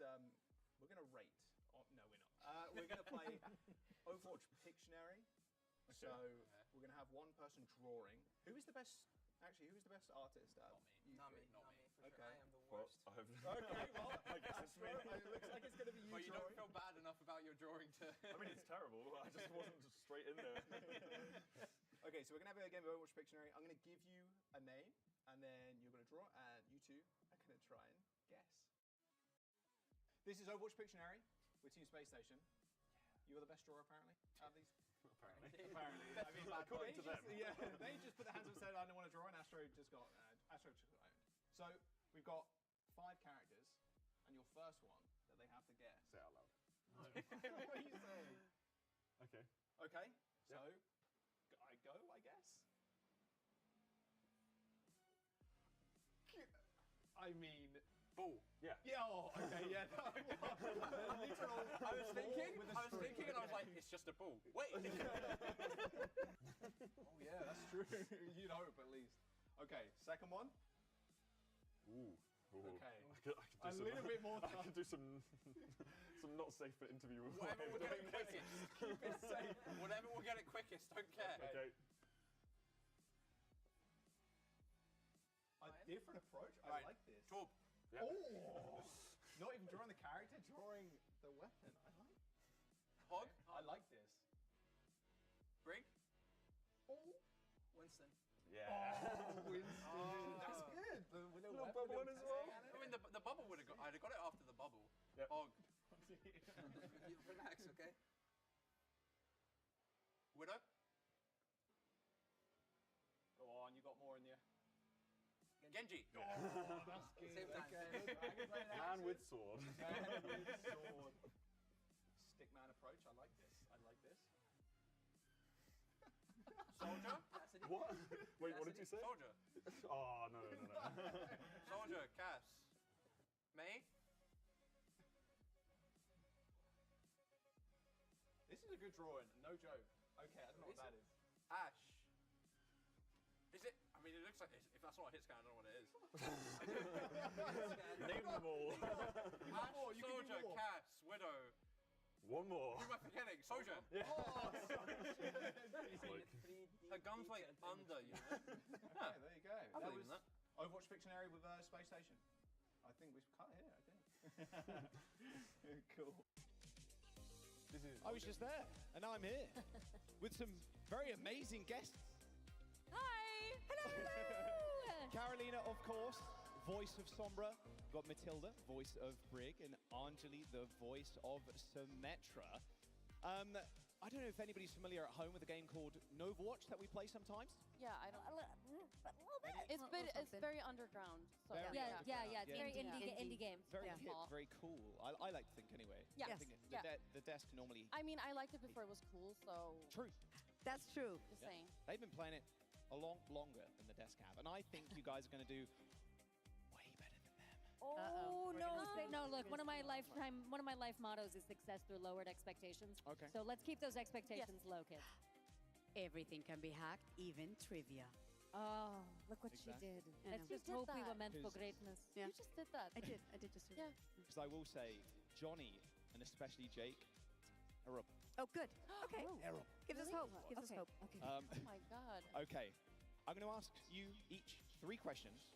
we're going to rate. Oh, no, we're not. We're going to play Overwatch Pictionary. Okay. So we're going to have one person drawing. Who is the best? Actually, who is the best artist? Not me. For Okay. sure. I am the Well, worst. Okay, well, I guess it's me. It looks like it's going to be you But you don't drawing. feel bad enough about your drawing to... I mean, it's terrible. I just wasn't just straight in there. Okay, so we're going to have a game of Overwatch Pictionary. I'm going to give you a name, and then you're going to draw, and you two are going to try and guess. This is Overwatch Pictionary with Team Space Station. You're the best drawer, apparently, out of these? Apparently. Apparently. I mean, according to them. Yeah, they just put their hands up and said, I don't want to draw, and Astro just got owned. So we've got 5 characters, and your first one that they have to guess. Say it out loud. What are you saying? Okay. Okay, so I go, I guess. I mean, Ball. Yeah. yeah. Oh, okay, yeah. No, literal. I was thinking, with a and I was string. like, it's just a ball. Wait. Oh yeah, that's true. You'd hope at least. Okay, second one. Ooh. Okay. I could A do little bit more I tough. could do some not safe for interview. Whatever will get it quickest. Keep it safe. Whatever will get it quickest. Don't care. Okay. A different approach. I Right. like this. Torb. Yeah. Oh, not even drawing the character, drawing the weapon. I like. Hog. I like this. Brig. Oh. Relax, okay? Widow? Go on, you got more in you. Genji. Oh, that's good. Same time. Okay, I can play that. Man with sword. Man with sword. Stickman approach. I like this. I like this. Soldier? What? Wait, what did you say? Soldier. Oh, no. Soldier, Cass. May? This is a good drawing, no joke. Okay, I don't know what that is. Ash. Is it? I mean, it looks like if that's not a hit scan, I don't know what it is. Name them all. Ash, Soldier, Cass, Widow. One more. Who am I forgetting? Soldier. Yeah. Oh, Her gun's like under, you know? Okay, there you go. I That believe was in that. Overwatch Pictionary with Space Station. I think we've cut here, I think. Cool. I was just there, and now I'm here with some very amazing guests. Hi! Hello! Carolina, of course, voice of Sombra. Got Matilda, voice of Brig, and Anjali, the voice of Symmetra. I don't know if anybody's familiar at home with a game called Overwatch that we play sometimes. Yeah, I don't. A little bit. It's very underground. So Very Yeah, underground. it's very indie game. Very Yeah. hip, very cool. I like to think anyway. Yeah. I think the desk normally. I mean, I liked it before it was cool, so. True. That's true. Just Yeah. saying. They've been playing it a lot longer than the desk have, and I think you guys are going to do way better than them. Oh no! Look, one of my life mottos is success through lowered expectations. Okay. So let's keep those expectations low, kids. Everything can be hacked, even trivia. Oh, look what Exactly. she did. I Let's know. just hope we were meant for Because- greatness. Yeah. You just did that. I did just do Yeah. Because I will say, Johnny and especially Jake are up. Oh, good. Okay. Error. Gives us hope. Gives us hope. Okay. Oh my god. Okay, I'm going to ask you each 3 questions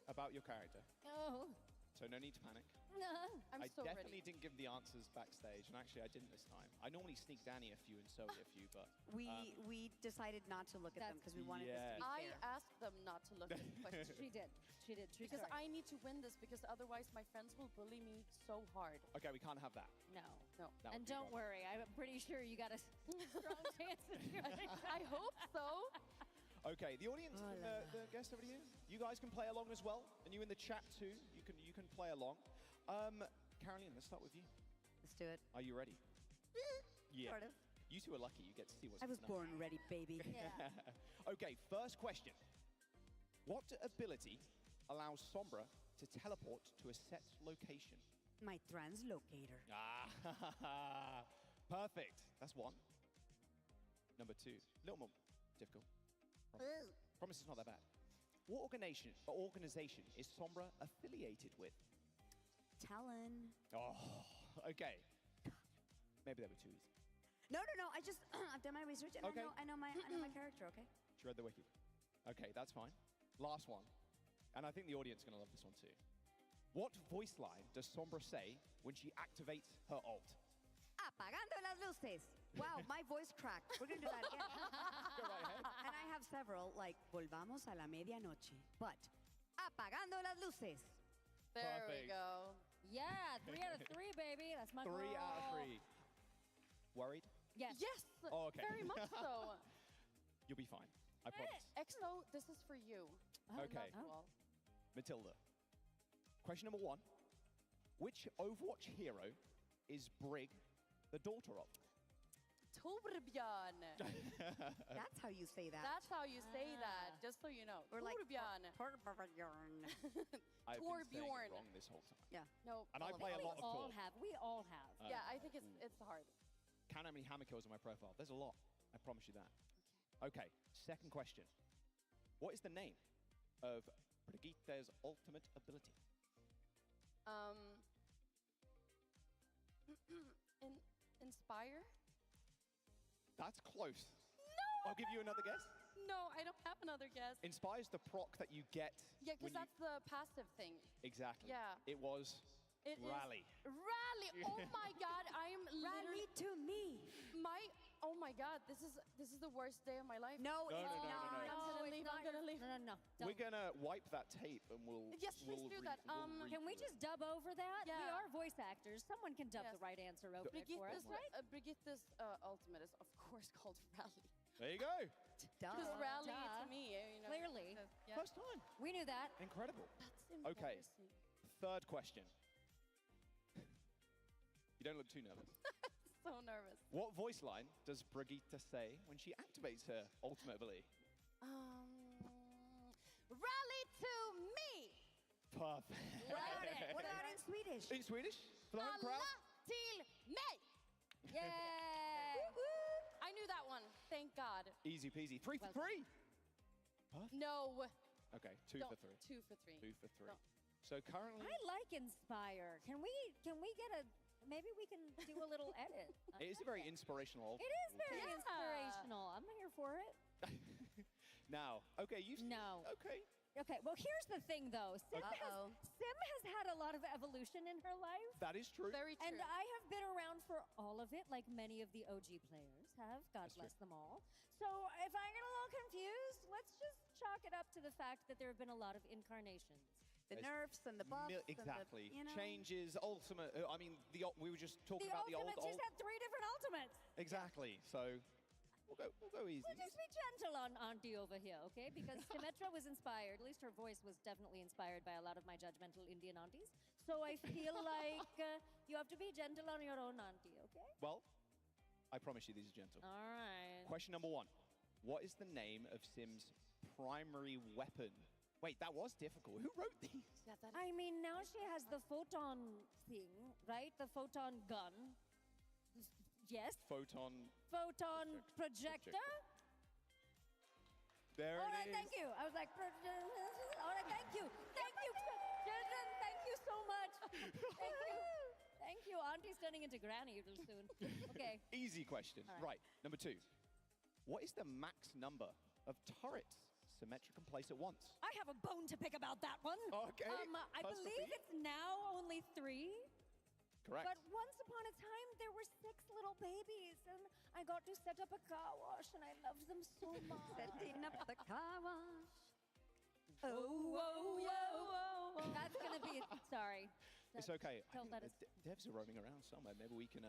about your character. Oh, So no need to panic. no. I'm I so definitely ready. didn't give the answers backstage, and actually I didn't this time. I normally sneak Danny a few and Zoe a few, but We decided not to look at them because we wanted this to be I fair. asked them not to look at the questions. She did. She did. True Because story. I need to win this, because otherwise my friends will bully me so hard. okay, we can't have that. No. No. That And would be don't rubbish. worry, I'm pretty sure you got a strong chance of doing I hope so. Okay, the audience and the guests over here, you guys can play along as well, and you in the chat too, you can play along. Caroline, let's start with you. Let's do it. Are you ready? Yeah. Sort of. You two are lucky. You get to see what's I was coming up. born ready, baby. Okay, first question. What ability allows Sombra to teleport to a set location? My translocator. Ah, perfect. That's one. Number 2, a little more difficult. Promise it's not that bad. What organization is Sombra affiliated with? Talon. Oh, okay. Maybe that were too easy. No. I just I've done my research and Okay. I know my character. Okay. She read the wiki. Okay, that's fine. Last one. And I think the audience is going to love this one too. What voice line does Sombra say when she activates her ult? Apagando las luces. Wow, my voice cracked. We're gonna do that again. Go right ahead. And I have several, like volvamos a la medianoche. But apagando las luces. There Perfect. we go. Yeah, 3 out of 3, baby. That's my 3 girl. out of 3. Worried? Yes. Yes. Oh, okay. Very much so. You'll be fine. I promise. EXO, this is for you. Okay. Well, Matilda. Question number 1. Which Overwatch hero is Brig, the daughter of? Torbjörn. That's how you say that. That's how you say that, just so you know. Or like Torbjörn. Torbjörn. I've been saying Torbjorn. it wrong this whole time. Yeah. No. And I play a lot of Tor. We all have. Yeah, I think it's hard. Count how many hammer kills on my profile. There's a lot. I promise you that. Okay, second question. What is the name of Brigitte's ultimate ability? Inspire? That's close. No! I'll give you another guess. No, I don't have another guess. Inspire's the proc that you get. Yeah, when because that's the passive thing. Exactly. Yeah. It was It is- Rally. Rally! Oh my god, I am Rally to me. Oh my God, this is the worst day of my life. No, No, it's no, no, not. no, no. I'm gonna leave. I'm gonna leave. No, no, no. We're gonna wipe that tape and we'll. Yes, please we'll do that. Can we just dub over that? We Yeah. are voice actors. Someone can dub Yes. the right answer over it for us, Brigitte's, right? Brigitte's ultimate is of course called Rally. There you go. Because Rally Duh. to me, you know. Clearly. Yeah. First time. We knew that. Incredible. That's Okay. embarrassing. Third question. You don't look too nervous. So nervous. What voice line does Brigitte say when she activates her ultimate ability? Rally to me. Perfect. Got it. What about in Swedish? In Swedish? For the home crowd? Alla till mig. Yay! I knew that one. Thank God. Easy peasy. 3 for 3. Perfect. No. Okay, 2 Don't. for 3. 2 for 3. 2 for 3. Don't. So currently, I like Inspire. Can we get a? Maybe we can do a little edit. it is a very inspirational. It is very inspirational. I'm here for it. Now, okay, you. No. Okay. Okay. Well, here's the thing, though. Sim has had a lot of evolution in her life. That is true. Very true. And I have been around for all of it, like many of the OG players have. God That's bless them all. So if I get a little confused, let's just chalk it up to the fact that there have been a lot of incarnations. The There's nerfs and the buffs. Exactly. And the, you know. Changes, ultimate. I mean, we were just talking The about the ultimate, old. she's had 3 different ultimates. Exactly. So we'll go easy. We'll just be gentle on Auntie over here, okay? Because Symmetra was inspired, at least her voice was definitely inspired by a lot of my judgmental Indian aunties. So I feel like you have to be gentle on your own auntie, okay? Well, I promise you these are gentle. All right. Question number 1. What is the name of Sim's primary weapon? Wait, that was difficult. Who wrote these? Yeah, that I mean, now she has the photon thing, right? The photon gun. Yes. Photon. Projector. There All it right, is. thank you. I was like, all right, thank you. Thank you, children. Thank you so much. Thank you. Thank you. Auntie's turning into granny real soon. Okay. Easy question. All right. Right. Number 2. What is the max number of turrets Symmetra can place at once? I have a bone to pick about that one. Okay. I First believe repeat. it's now only 3. Correct. But once upon a time, there were 6 little babies, and I got to set up a car wash, and I loved them so much. Setting up the car wash. Oh. That's gonna be. Sorry. It's okay. Don't let us. Devs are roaming around somewhere. Maybe we can.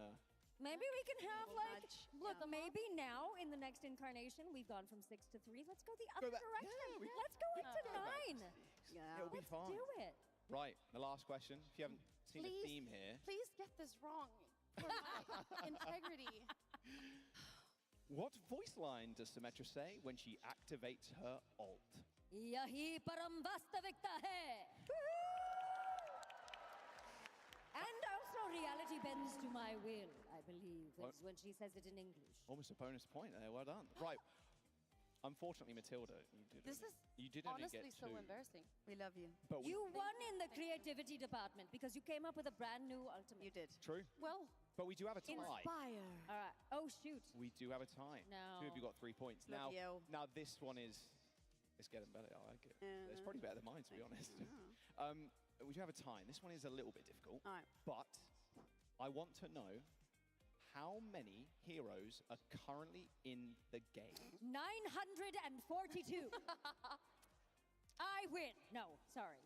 Maybe we can have like. nudge. Look, maybe now in the next incarnation, we've gone from 6 to 3. Let's go the other back. direction. Yeah, Let's go into go back. 9. Yeah. It'll be Let's fine. do it. Right. The last question. If you haven't seen a Please. theme here, Please get this wrong for my integrity. what voice line does Symmetra say when she activates her ult? Yahi param vastavikta hai. And also, reality bends to my will, I believe, What? is when she says it in English. Almost a bonus point there. Well done. Right. Unfortunately, Matilda, you did only Honestly get 2. so embarrassing. We love you. But You won in the creativity department because you came up with a brand new ultimate. You did. True. Well, But we do have a tie. Inspire. All right. Oh, shoot. We do have a tie. No. 2 of you got 3 points. Love Now, you. now this one is. It's getting better. I like it. It's probably better than mine, to be honest. We do have a tie. This one is a little bit difficult. All right. But I want to know how many heroes are currently in the game. 942. I win. No, sorry.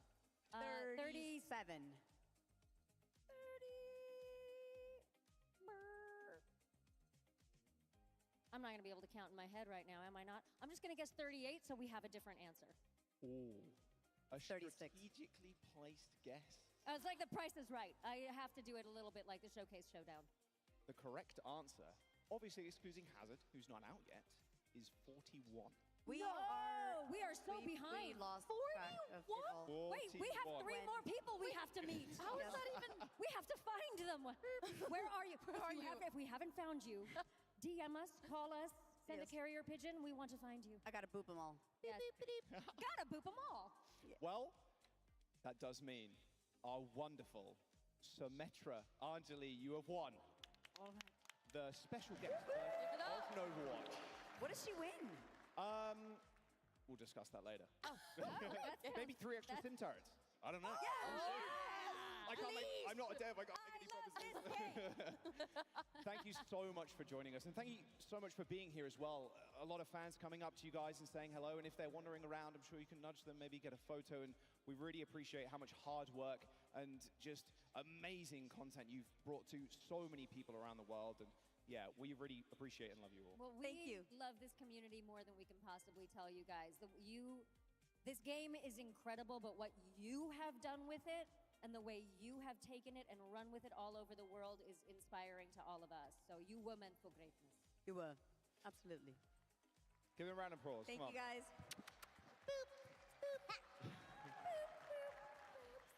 30. 37. 30. I'm not going to be able to count in my head right now, am I not? I'm just going to guess 38 so we have a different answer. Ooh. A 36. strategically placed guess. It's like the price is right. I have to do it a little bit like the Showcase Showdown. The correct answer, obviously excluding Hazard, who's not out yet, is 41. We No! are. We are so behind. We lost 41? track of it all. Wait, we have 3 When- more people we have to meet. How is that even? We have to find them. Where are you? If we haven't found you, DM us, call us, send a carrier pigeon. We want to find you. I gotta boop them all. Yes. Gotta boop them all. Well, that does mean our wonderful Symmetra Anjali, you have won. The special guest of Overwatch. What does she win? We'll discuss that later. Oh, Maybe 3 extra sim turrets. I don't know. I'm not a dev. I can't make any promises. Thank you so much for joining us, and thank you so much for being here as well. A lot of fans coming up to you guys and saying hello, and if they're wandering around, I'm sure you can nudge them, maybe get a photo, and we really appreciate how much hard work and just amazing content you've brought to so many people around the world. And yeah, we really appreciate and love you all. Well, we love this community more than we can possibly tell you guys. This game is incredible, but what you have done with it and the way you have taken it and run with it all over the world is inspiring to all of us. So you were meant for greatness. You were. Absolutely. Give them a round of applause. Thank Come you, on. guys.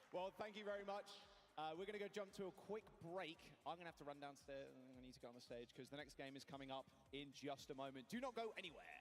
Well, thank you very much. We're going to go jump to a quick break. I'm going to have to run downstairs. I need to go on the stage because the next game is coming up in just a moment. Do not go anywhere.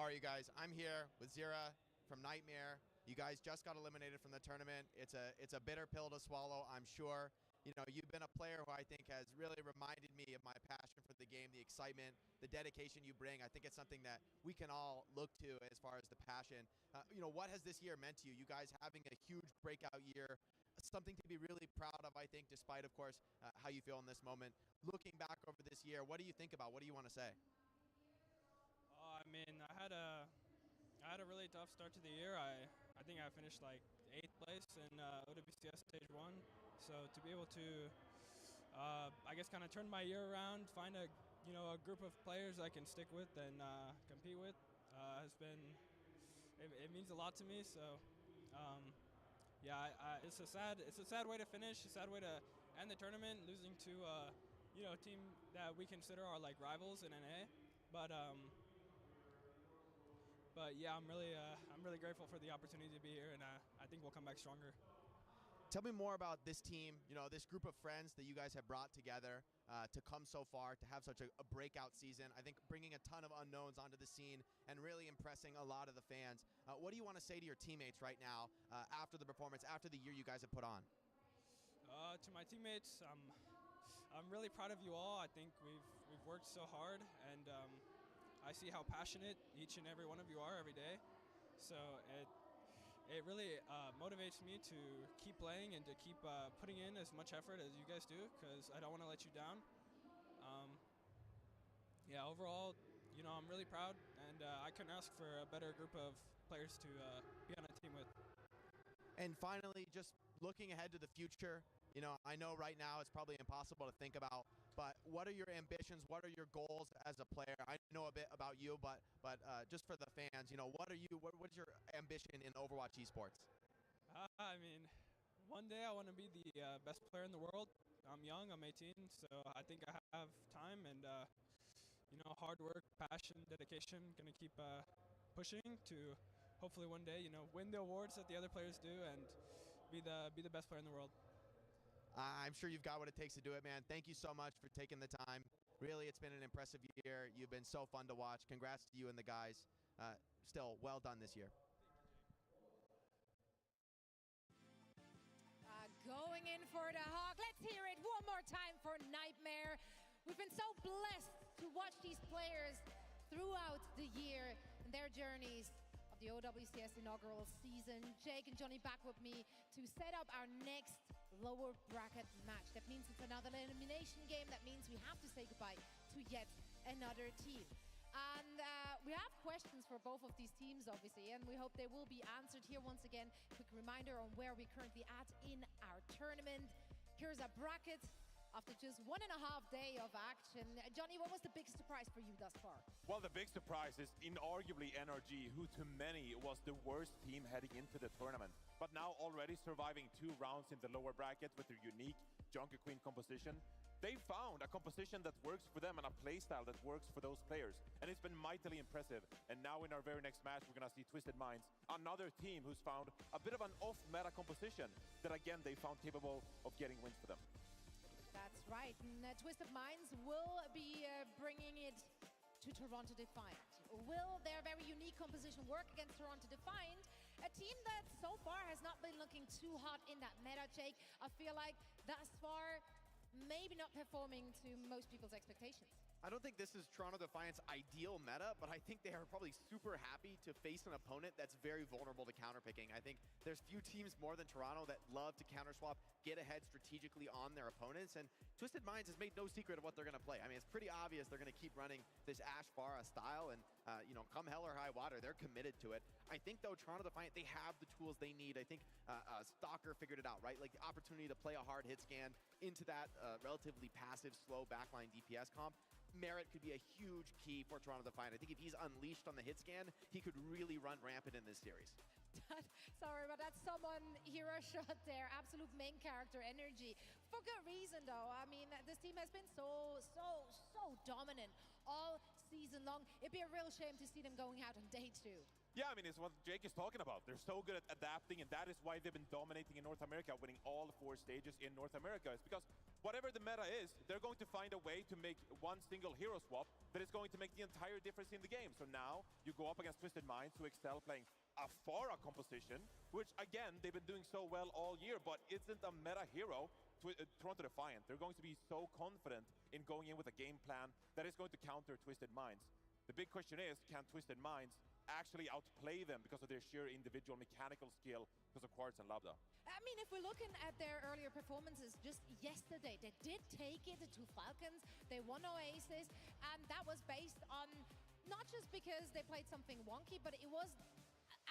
All right, you guys, I'm here with Zira from Nightmare. You guys just got eliminated from the tournament. It's a bitter pill to swallow, I'm sure. You know, you've been a player who I think has really reminded me of my passion for the game, the excitement, the dedication you bring. I think it's something that we can all look to as far as the passion. You know, what has this year meant to you? You guys having a huge breakout year, something to be really proud of, I think, despite, of course, how you feel in this moment. Looking back over this year, what do you think about? What do you want to say? I mean, I had a really tough start to the year. I think I finished like 8th place in OWCS Stage 1. So to be able to, I guess, kind of turn my year around, find a group of players I can stick with and compete with, has been, it means a lot to me. So yeah, it's a sad way to finish, a sad way to end the tournament, losing to a team that we consider our like rivals in NA. But yeah, I'm really grateful for the opportunity to be here, and I think we'll come back stronger. Tell me more about this team, you know, this group of friends that you guys have brought together to come so far, to have such a breakout season. I think bringing a ton of unknowns onto the scene and really impressing a lot of the fans. What do you want to say to your teammates right now after the performance, after the year you guys have put on? To my teammates, I'm really proud of you all. I think we've worked so hard, and I see how passionate each and every one of you are every day. So it really motivates me to keep playing and to keep putting in as much effort as you guys do, because I don't want to let you down. Yeah, overall, you know, I'm really proud, and I couldn't ask for a better group of players to be on a team with. And finally, just looking ahead to the future, you know, I know right now it's probably impossible to think about but what are your ambitions? What are your goals as a player? I know a bit about you, but just for the fans, you know, what's your ambition in Overwatch esports? I mean, one day I want to be the best player in the world. I'm young, I'm 18, so I think I have time and, you know, hard work, passion, dedication, gonna keep pushing to hopefully one day, you know, win the awards that the other players do and be the best player in the world. I'm sure you've got what it takes to do it, man. Thank you so much for taking the time. Really, it's been an impressive year. You've been so fun to watch. Congrats to you and the guys. Still, well done this year. Going in for the hog. Let's hear it one more time for Nightmare. We've been so blessed to watch these players throughout the year and their journeys of the OWCS inaugural season. Jake and Johnny back with me to set up our next lower bracket match. That means it's another elimination game. That means we have to say goodbye to yet another team. And we have questions for both of these teams, obviously, and we hope they will be answered here once again. Quick reminder on where we're currently at in our tournament. Here's our bracket after just 1.5 day of action. Johnny, what was the biggest surprise for you thus far? Well, the big surprise is inarguably NRG, who to many was the worst team heading into the tournament. But now already surviving 2 rounds in the lower bracket with their unique Junker Queen composition. They found a composition that works for them and a playstyle that works for those players. And it's been mightily impressive. And now in our very next match, we're going to see Twisted Minds, another team who's found a bit of an off-meta composition that, again, they found capable of getting wins for them. That's right. And Twisted Minds will be bringing it to Toronto Defiant. Will their very unique composition work against Toronto Defiant? A team that so far has not been looking too hot in that meta, Jake. I feel like thus far, maybe not performing to most people's expectations. I don't think this is Toronto Defiant's ideal meta, but I think they are probably super happy to face an opponent that's very vulnerable to counterpicking. I think there's few teams more than Toronto that love to counterswap, get ahead strategically on their opponents, and Twisted Minds has made no secret of what they're going to play. I mean, it's pretty obvious they're going to keep running this Ash Pharah style, and you know, come hell or high water, they're committed to it. I think, though, Toronto Defiant, they have the tools they need. I think Stalker figured it out, right? Like the opportunity to play a hard hit scan into that relatively passive, slow backline DPS comp. Merit could be a huge key for Toronto Defiant. I think if he's unleashed on the hit scan, he could really run rampant in this series. Sorry, but that's someone hero shot there. Absolute main character energy. For good reason, though. I mean, this team has been so dominant all season long. It'd be a real shame to see them going out on day 2. Yeah, I mean, it's what Jake is talking about. They're so good at adapting, and that is why they've been dominating in North America, winning all 4 stages in North America. It's because whatever the meta is, they're going to find a way to make one single hero swap that is going to make the entire difference in the game. So now you go up against Twisted Minds, who excel playing a Pharah composition, which, again, they've been doing so well all year, but isn't a meta hero. Toronto Defiant, they're going to be so confident in going in with a game plan that is going to counter Twisted Minds. The big question is, can Twisted Minds actually outplay them because of their sheer individual mechanical skill because of Quartz and Lambda? I mean, if we're looking at their earlier performances just yesterday, they did take it to Falcons, they won Oasis, and that was based on not just because they played something wonky, but it was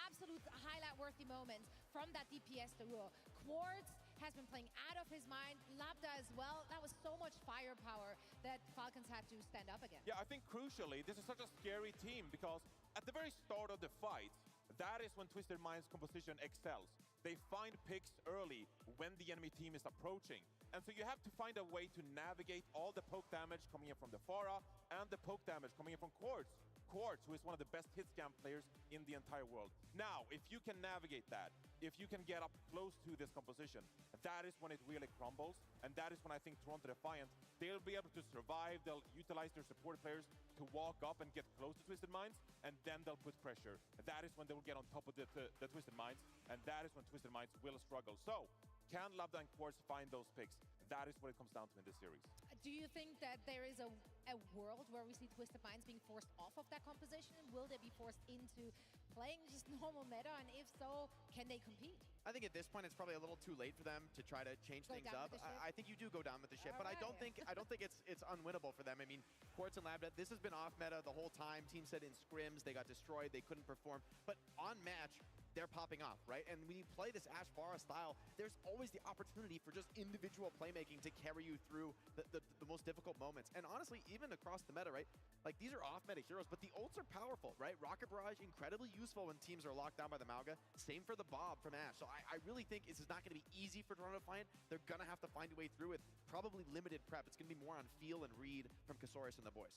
absolute highlight-worthy moments from that DPS duo. Quartz has been playing out of his mind, Lambda as well. That was so much firepower that Falcons had to stand up against. Yeah, I think crucially, this is such a scary team because at the very start of the fight, that is when Twisted Minds' composition excels. They find picks early when the enemy team is approaching. And so you have to find a way to navigate all the poke damage coming in from the Pharah and the poke damage coming in from Quartz. Quartz, who is one of the best hit scan players in the entire world. Now, if you can navigate that, if you can get up close to this composition, that is when it really crumbles. And that is when I think Toronto Defiant, they'll be able to survive. They'll utilize their support players to walk up and get close to Twisted Minds, and then they'll put pressure. That is when they will get on top of the Twisted Minds, and that is when Twisted Minds will struggle. So, can Lambda and Quartz find those picks? That is what it comes down to in this series. Do you think that there is a a world where we see Twisted Minds being forced off of that composition? Will they be forced into playing just normal meta? And if so, can they compete? I think at this point it's probably a little too late for them to try to change Go things down up. with the ship? I think you do go down with the ship, but I don't Alright. think it's unwinnable for them. I mean, Quartz and Lambda, this has been off meta the whole time. Team said in scrims they got destroyed, they couldn't perform, but on match they're popping off, right? And when you play this Ash Vara style, there's always the opportunity for just individual playmaking to carry you through the most difficult moments. And honestly, even across the meta, right? Like, these are off-meta heroes, but the ults are powerful, right? Rocket Barrage, incredibly useful when teams are locked down by the Mauga. Same for the Bob from Ash. So I really think this is not going to be easy for Toronto Defiant. They're going to have to find a way through with probably limited prep. It's going to be more on feel and read from Kasoris and the boys.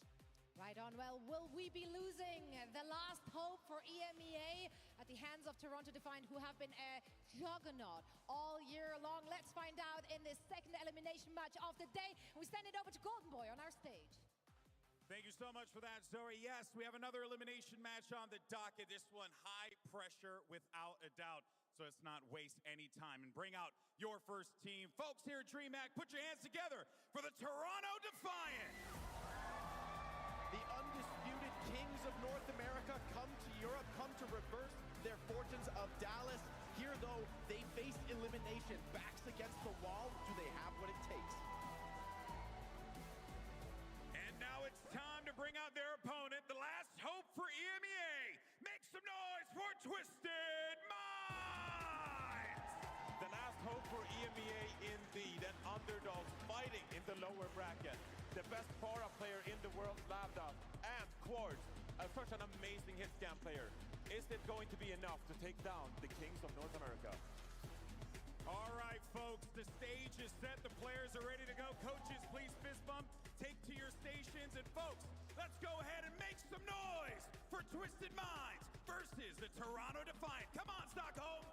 Right on. Well, will we be losing the last hope for EMEA at the hands of Toronto Defiant, who have been a juggernaut all year long? Let's find out in this second elimination match of the day. We send it over to Golden Boy on our stage. Thank you so much for that, Zoe. Yes, we have another elimination match on the docket. This one high pressure without a doubt. So let's not waste any time and bring out your first team. Folks here at DreamHack, put your hands together for the Toronto Defiant. The undisputed kings of North America come to Europe, come to reverse their fortunes of Dallas. Here, though, they face elimination. Backs against the wall. Do they have what it takes? And now it's time to bring out their opponent, the last hope for EMEA. Make some noise for Twisted Minds! The last hope for EMEA indeed, and underdogs fighting in the lower bracket. The best Pharah player in the world, Lambda, and Quartz, such an amazing hit scan player. Is it going to be enough to take down the kings of North America? All right, folks, the stage is set. The players are ready to go. Coaches, please fist bump. Take to your stations. And folks, let's go ahead and make some noise for Twisted Minds versus the Toronto Defiant. Come on, Stockholm.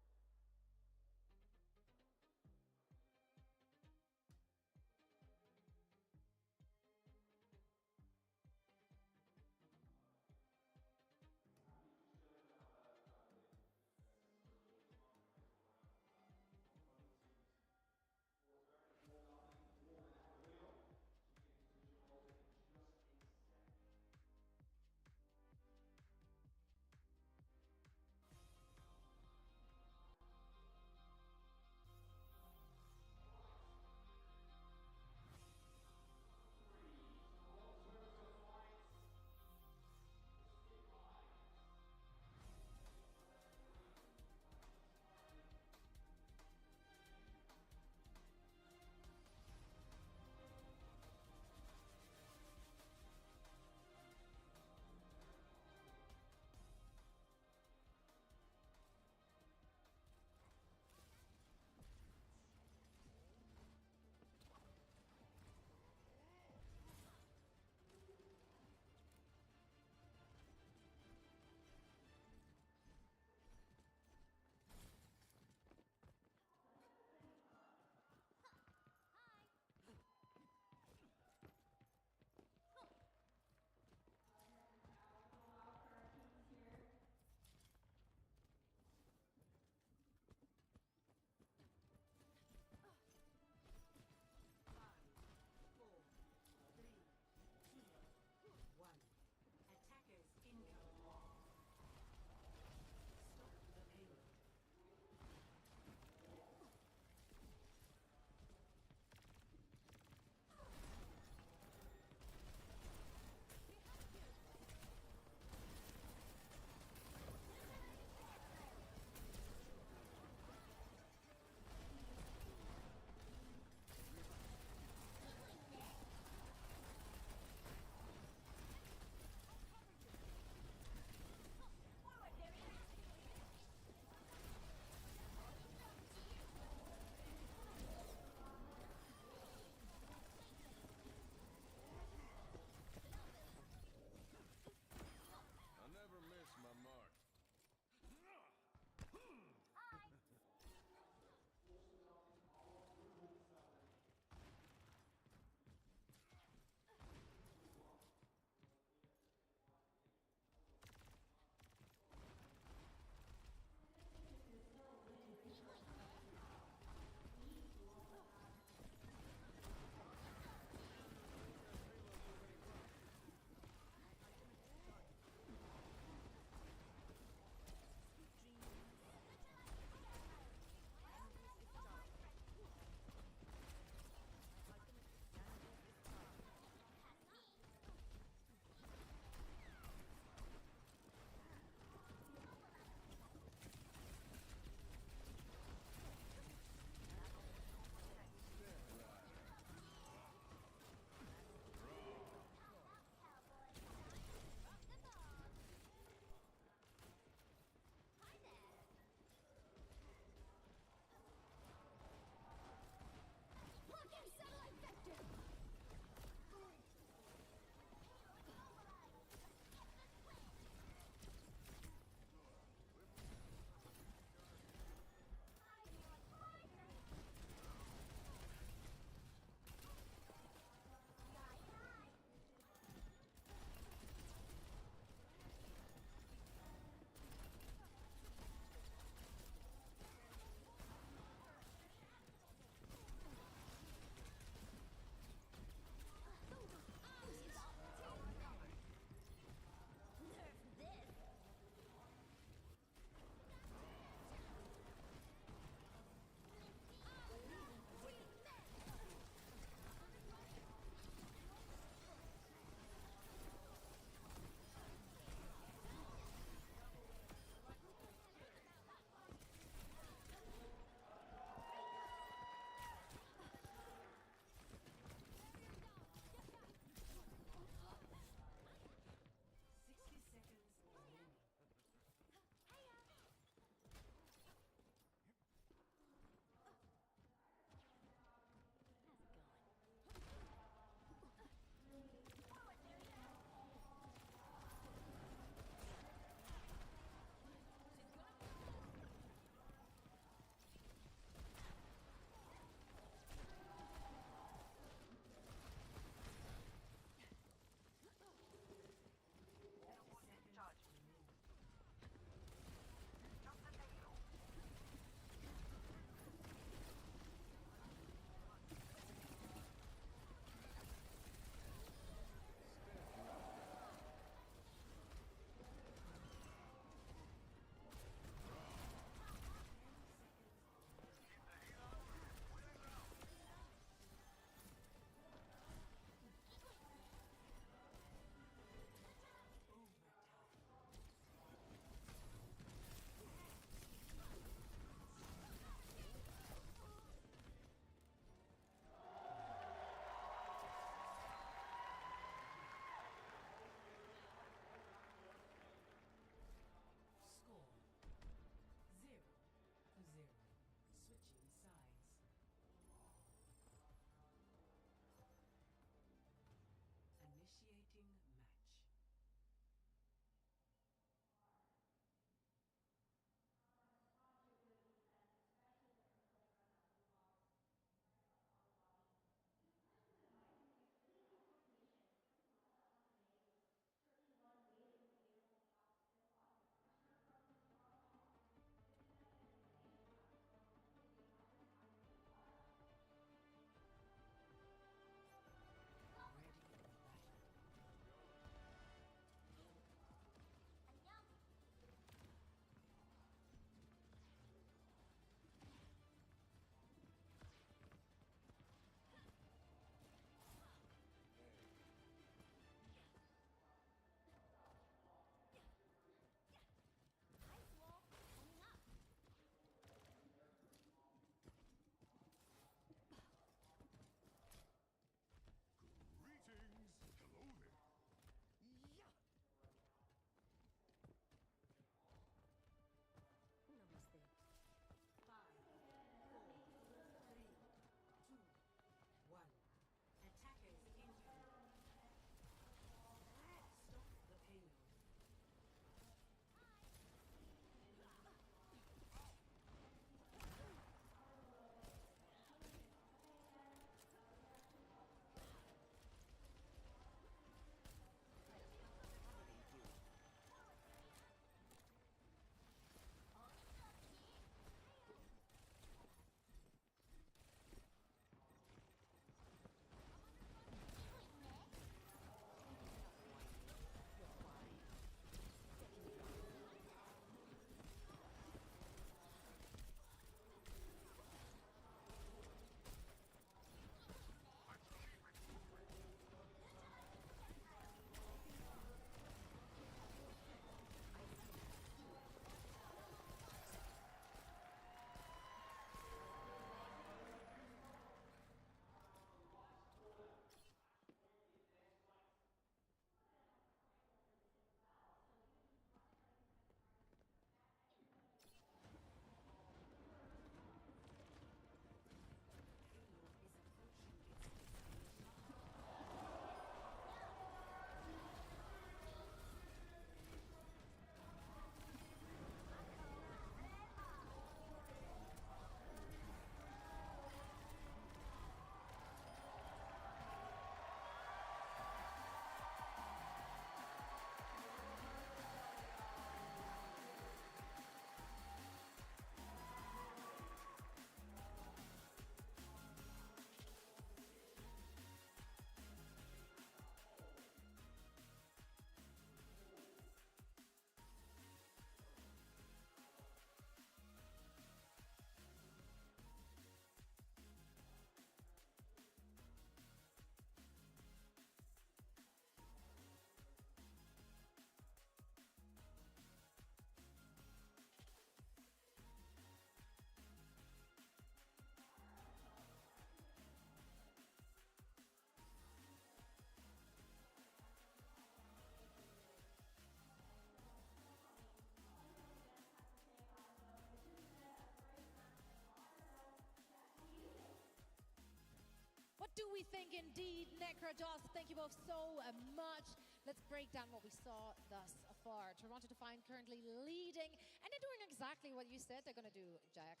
Do we think indeed? Necra, Joss, thank you both so much. Let's break down what we saw thus far. Toronto Defiant currently leading, and they're doing exactly what you said they're going to do, Jake.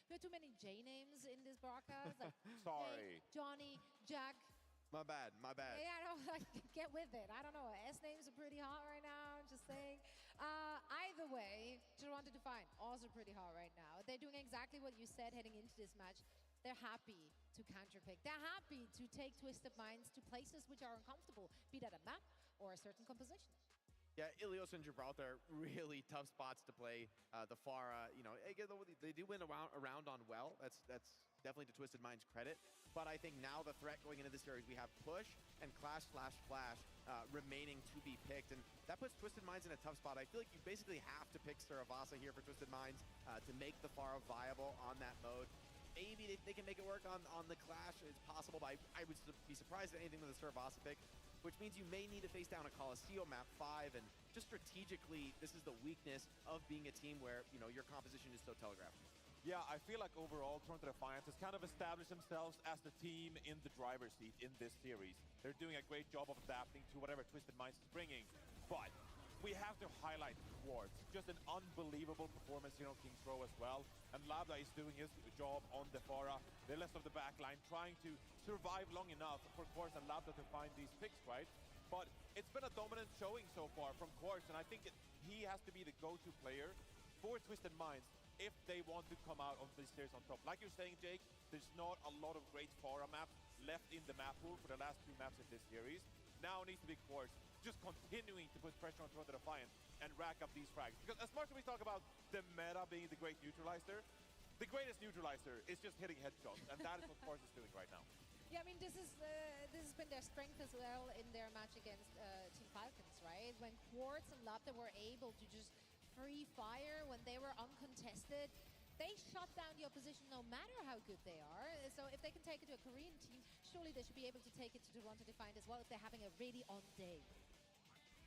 We have too many J names in this broadcast. Like Sorry. Jake, Johnny, Jack. My bad. Yeah, no, get with it. I don't know. S names are pretty hot right now, just saying. Either way, Toronto Defiant also pretty hot right now. They're doing exactly what you said heading into this match. They're happy to counterpick. They're happy to take Twisted Minds to places which are uncomfortable, be that a map or a certain composition. Yeah, Ilios and Gibraltar, really tough spots to play. The Pharah, you know, they do win a round on well. That's definitely to Twisted Minds' credit. But I think now the threat going into this series, we have Push and Clash/Flash remaining to be picked. And that puts Twisted Minds in a tough spot. I feel like you basically have to pick Saravasa here for Twisted Minds to make the Pharah viable on that mode. Maybe they can make it work on the Clash. It's possible, but I would be surprised at anything with the Saravasa pick, which means you may need to face down a Coliseum map 5. And just strategically, this is the weakness of being a team where, you know, your composition is so telegraphed. Yeah, I feel like overall Toronto Defiant has kind of established themselves as the team in the driver's seat in this series. They're doing a great job of adapting to whatever Twisted Minds is bringing. But we have to highlight Quartz. Just an unbelievable performance here on King's Row as well. And Labda is doing his job on the Pharah, the rest of the backline, trying to survive long enough for Quartz and Labda to find these picks, right? But it's been a dominant showing so far from Quartz, and I think he has to be the go-to player for Twisted Minds if they want to come out of this series on top. Like you're saying, Jake, there's not a lot of great Pharah maps left in the map pool for the last 2 maps in this series. Now it needs to be Quartz just continuing to put pressure on Toronto Defiant and rack up these frags. Because as much as we talk about the meta being the great neutralizer, the greatest neutralizer is just hitting headshots, and that is what Quartz is doing right now. Yeah, I mean, this has been their strength as well in their match against Team Falcons, right? When Quartz and Labda were able to just free fire when they were uncontested, they shut down the opposition no matter how good they are. So if they can take it to a Korean team, surely they should be able to take it to Toronto Defiant as well if they're having a really on day.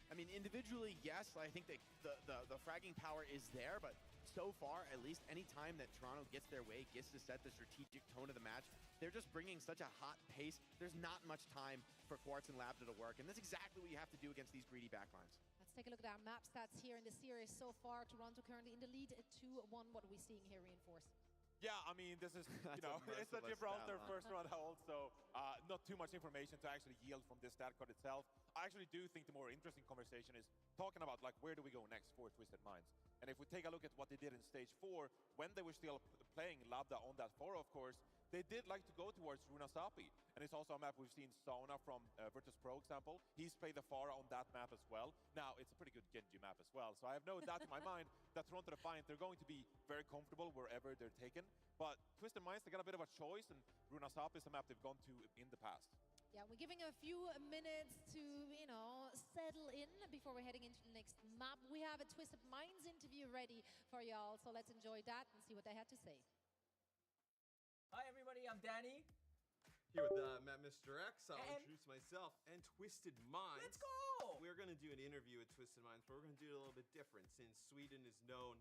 I mean, individually, yes, I think that the fragging power is there, but so far, at least, any time that Toronto gets their way, gets to set the strategic tone of the match, they're just bringing such a hot pace. There's not much time for Quartz and Labda to work, and that's exactly what you have to do against these greedy backlines. Let's take a look at our map stats here in the series so far. Toronto currently in the lead at 2-1. What are we seeing here, Reinforce? Yeah, I mean, this is, you know, it's a Gibraltar first round hold, so not too much information to actually yield from this stat card itself. I actually do think the more interesting conversation is talking about, like, where do we go next for Twisted Minds? And if we take a look at what they did in stage 4, when they were still playing Labda on that 4, of course, they did like to go towards Runasapi. And it's also a map we've seen Sauna from Virtus Pro example. He's played the Pharah on that map as well. Now, it's a pretty good Genji map as well. So I have no doubt in my mind that Toronto Defiant, they're going to be very comfortable wherever they're taken. But Twisted Minds, they got a bit of a choice, and Runasapi is a map they've gone to in the past. Yeah, we're giving a few minutes to, you know, settle in before we're heading into the next map. We have a Twisted Minds interview ready for y'all, so let's enjoy that and see what they had to say. Hi everybody, I'm Danny. Here with Mr. X, I'll introduce myself and Twisted Minds. Let's go! We're going to do an interview with Twisted Minds, but we're going to do it a little bit different. Since Sweden is known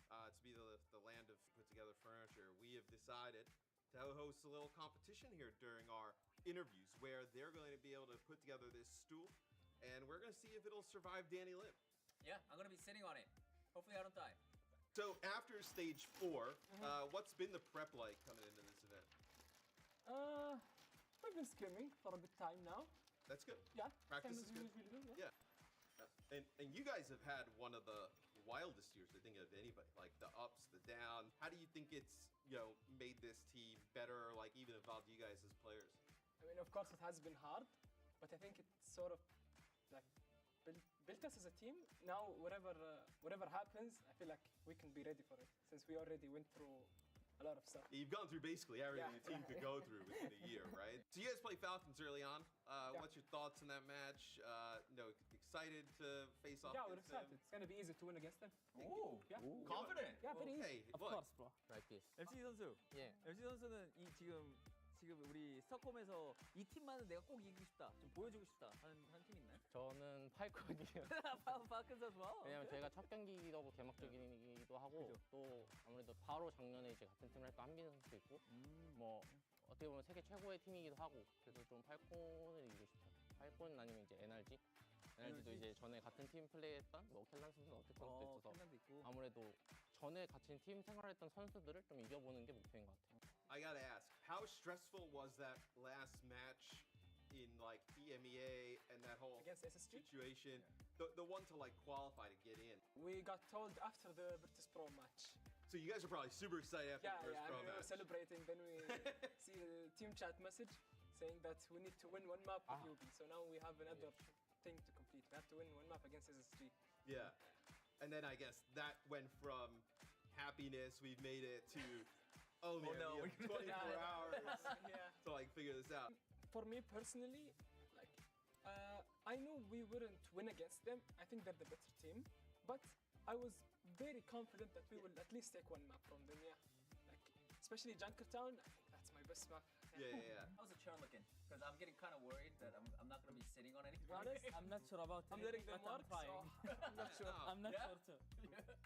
to be the land of put-together furniture, we have decided to host a little competition here during our interviews where they're going to be able to put together this stool, and we're going to see if it'll survive Danny Lim. Yeah, I'm going to be sitting on it. Hopefully I don't die. So after stage 4, what's been the prep like coming into this event? We've been scrimming for a bit time now. That's good. Yeah. Practice is good. Yeah. And you guys have had one of the wildest years, I think, of anybody. Like the ups, the down. How do you think it's, you know, made this team better, or like even involved you guys as players? I mean, of course, it has been hard, but I think it's sort of like built us as a team. Now, whatever happens, I feel like we can be ready for it since we already went through a lot of stuff. You've gone through basically everything the team could go through within a year, right? So you guys play Falcons early on. What's your thoughts on that match? Excited to face off Yeah, we're against them? excited. It's going to be easy to win against them. Ooh, yeah. confident. Yeah, very easy. Hey, Of course, bro. FC 선수. Yeah. FC 선수는 지금 지금 우리 스톡홈에서 이 팀만은 내가 꼭 이기고 싶다, 좀 보여주고 싶다 하는 팀 있나요? 저는 팔콘이요. 파큰 선수. 왜냐면 저희가 첫 경기이기도 하고 개막적이기도 하고 또 아무래도 바로 작년에 이제 같은 팀을 했던 한빈 선수도 있고 뭐 어떻게 보면 세계 최고의 팀이기도 하고 그래서 좀 팔콘을 이기고 싶어요. 팔콘 아니면 이제 NRG. NRG도 이제 전에 같은 팀 플레이했던 뭐 켈란 선수나 어택 선수도 있어서 아무래도 전에 같이 팀 생활했던 선수들을 좀 이겨보는 게 목표인 것 같아요. I gotta ask, how stressful was that last match in like EMEA and that whole situation? The one to like qualify to get in. We got told after the Virtus Pro match. So you guys are probably super excited after the first Pro we were match. celebrating. Then we see the team chat message saying that we need to win one map with UB. So now we have another thing to complete. We have to win one map against SSG. Yeah. And then I guess that went from happiness, we've made it, to, oh man, we have 24 hours to like figure this out. For me personally, like, I know we wouldn't win against them. I think they're the better team. But I was very confident that we will at least take one map from them, yeah. Like, especially Junkertown, I think that's my best map. Yeah. How's the churn looking? Because I'm getting kind of worried that I'm not going to be sitting on anything. Honest, I'm not sure about I'm letting them work, so I'm not sure. I'm not sure too.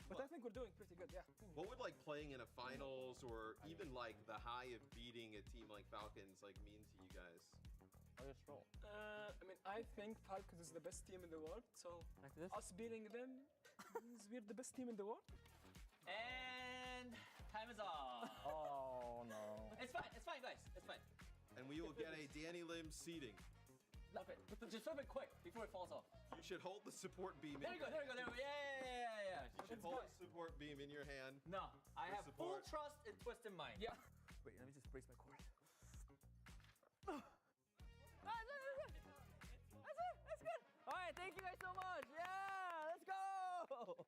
But I think we're doing pretty good, yeah. What would like playing in a finals or even like the high of beating a team like Falcons like mean to you guys? I mean, I think Falcons is the best team in the world, so us beating them means we're the best team in the world. And time is off. Oh no. It's fine, guys. It's fine. And we will get a Danny Lim seating. Okay, just flip it quick before it falls off. You should hold the support beam. There you go. Yeah. You should hold the support beam in your hand. No, I have full support. trust and twist in mind. Yeah. Wait, let me just brace my core. That's good. All right, thank you guys so much. Yeah, let's go.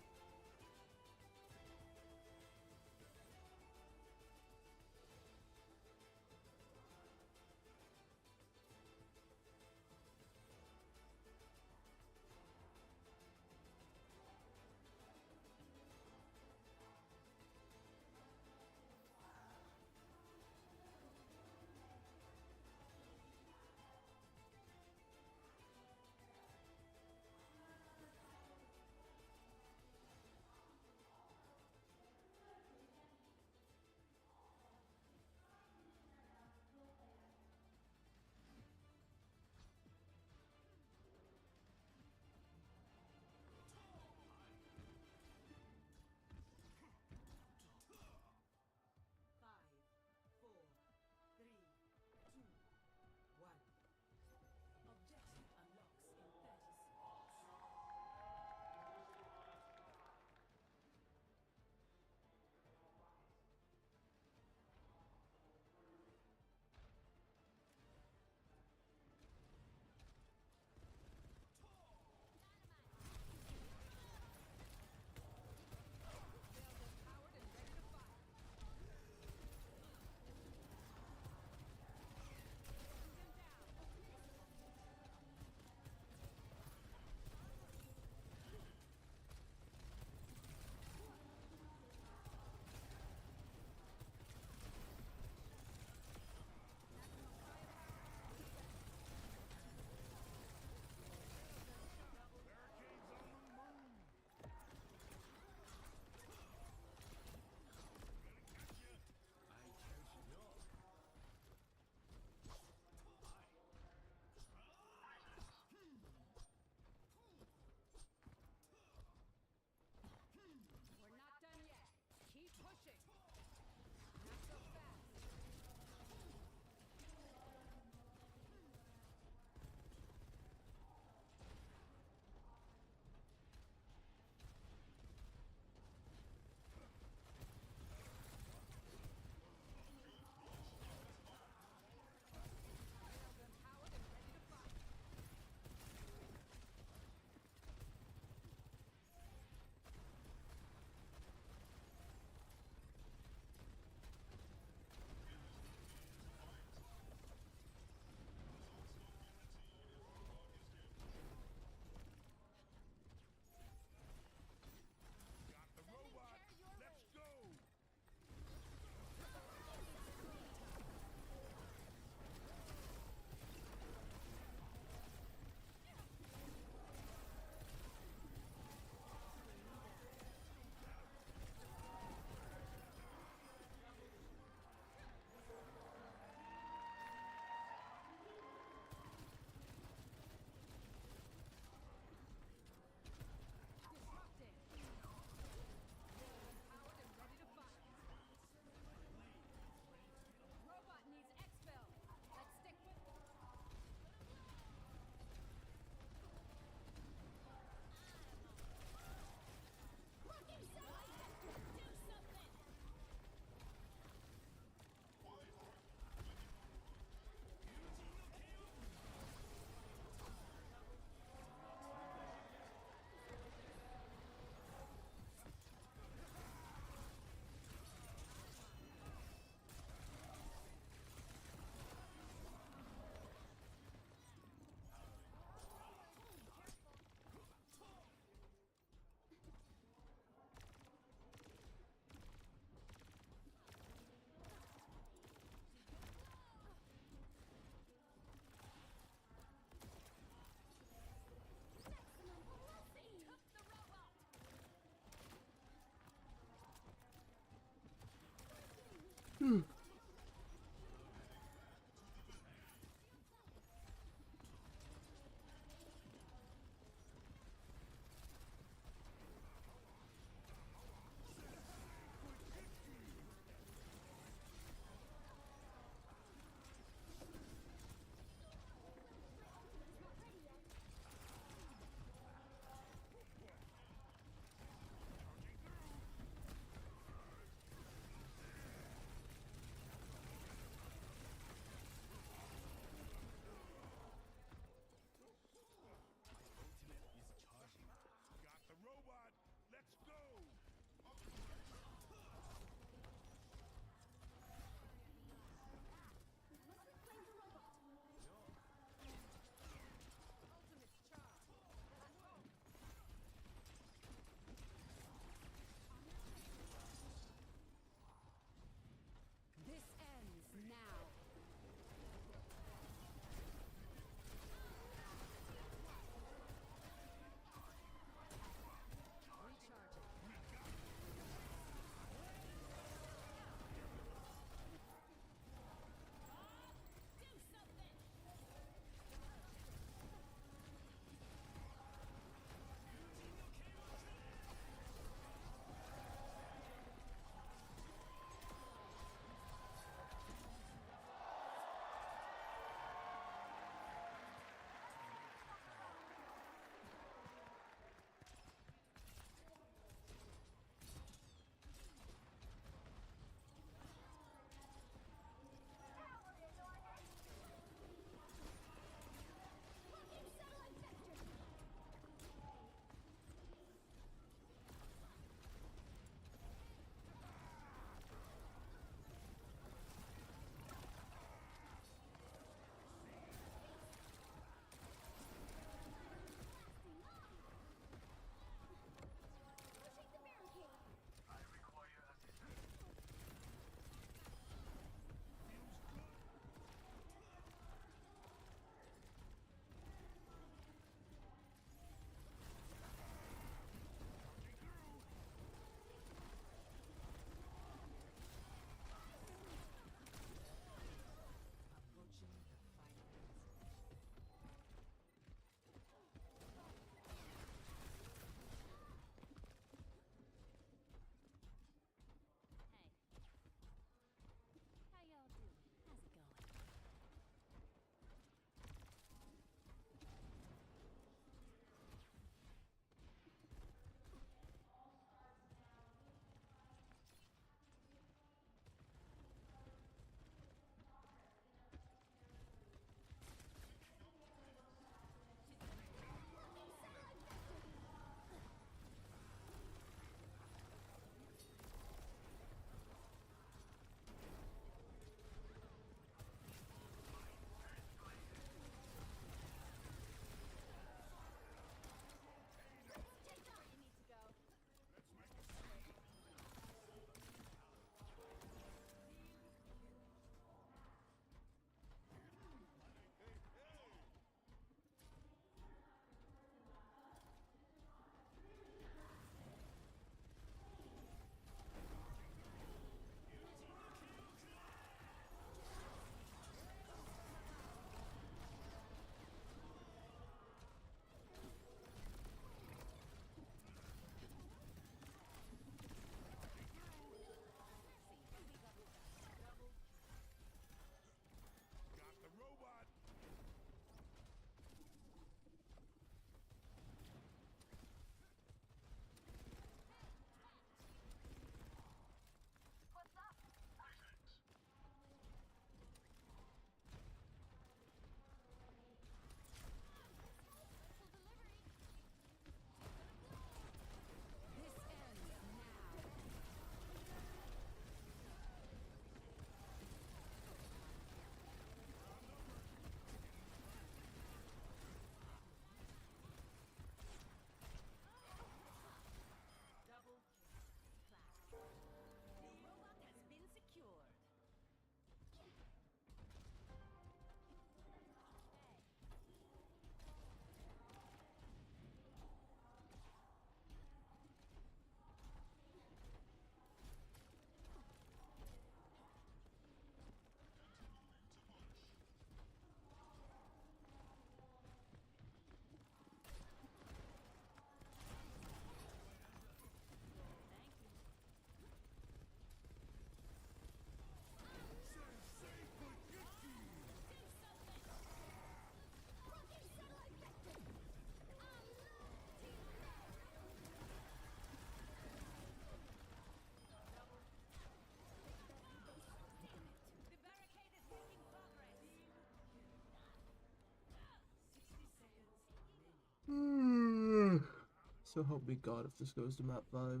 So help me God if this goes to map 5.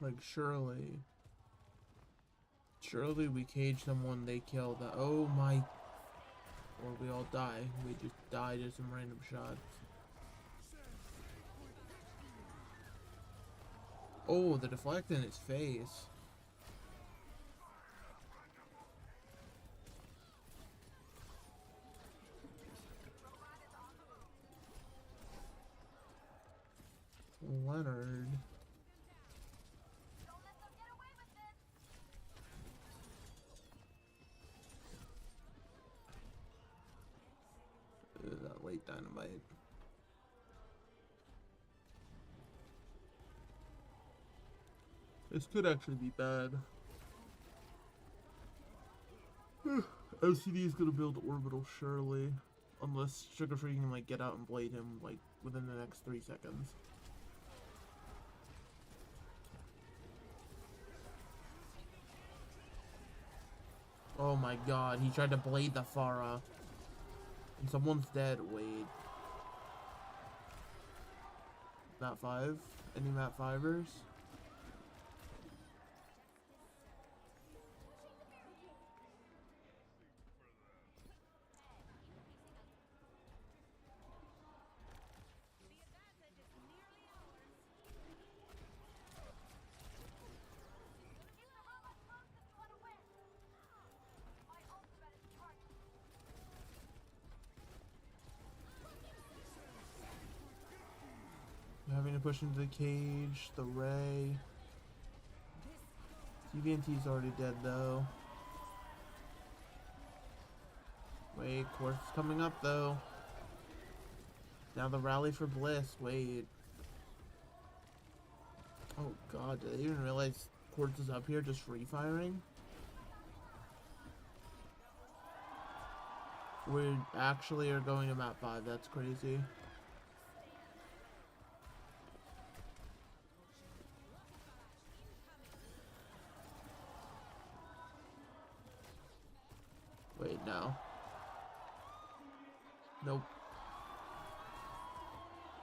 Like, surely we cage someone, they kill the. Oh my. Or we all die. We just die to some random shots. Oh, the deflect in his face. Leonard. That late dynamite. This could actually be bad. LCD is gonna build orbital surely, unless Sugar Free can like get out and blade him like within the next 3 seconds. Oh my god, he tried to blade the Pharah. And someone's dead. Wait. Map 5? Any map 5ers? Having to push into the cage, the Ray. TVNT's already dead though. Wait, Quartz is coming up though. Now the rally for Bliss, wait. Oh god, did they even realize Quartz is up here just free firing? We actually are going to map 5, that's crazy. Wait, no. Nope.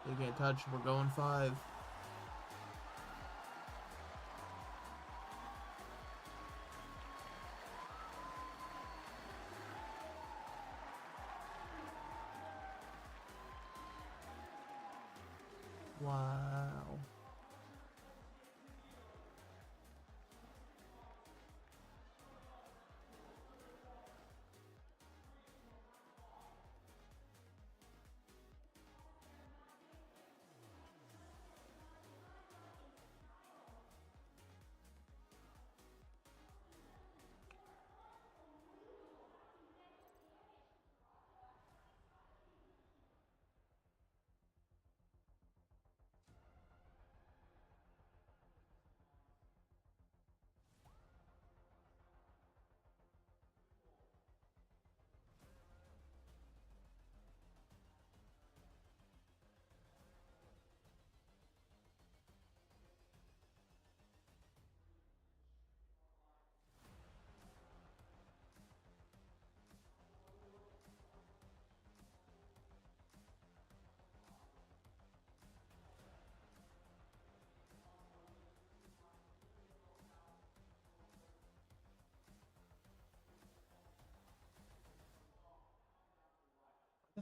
They can't touch. We're going 5. Wow.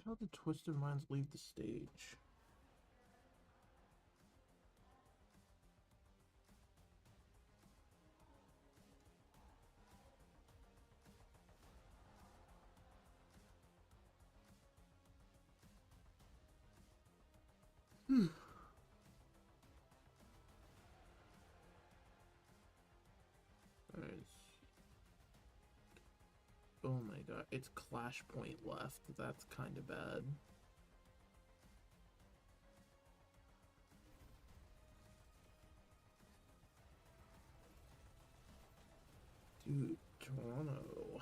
How did Twisted Minds leave the stage? Alright. Oh my god, it's Clash Point left. That's kind of bad. Dude, Toronto.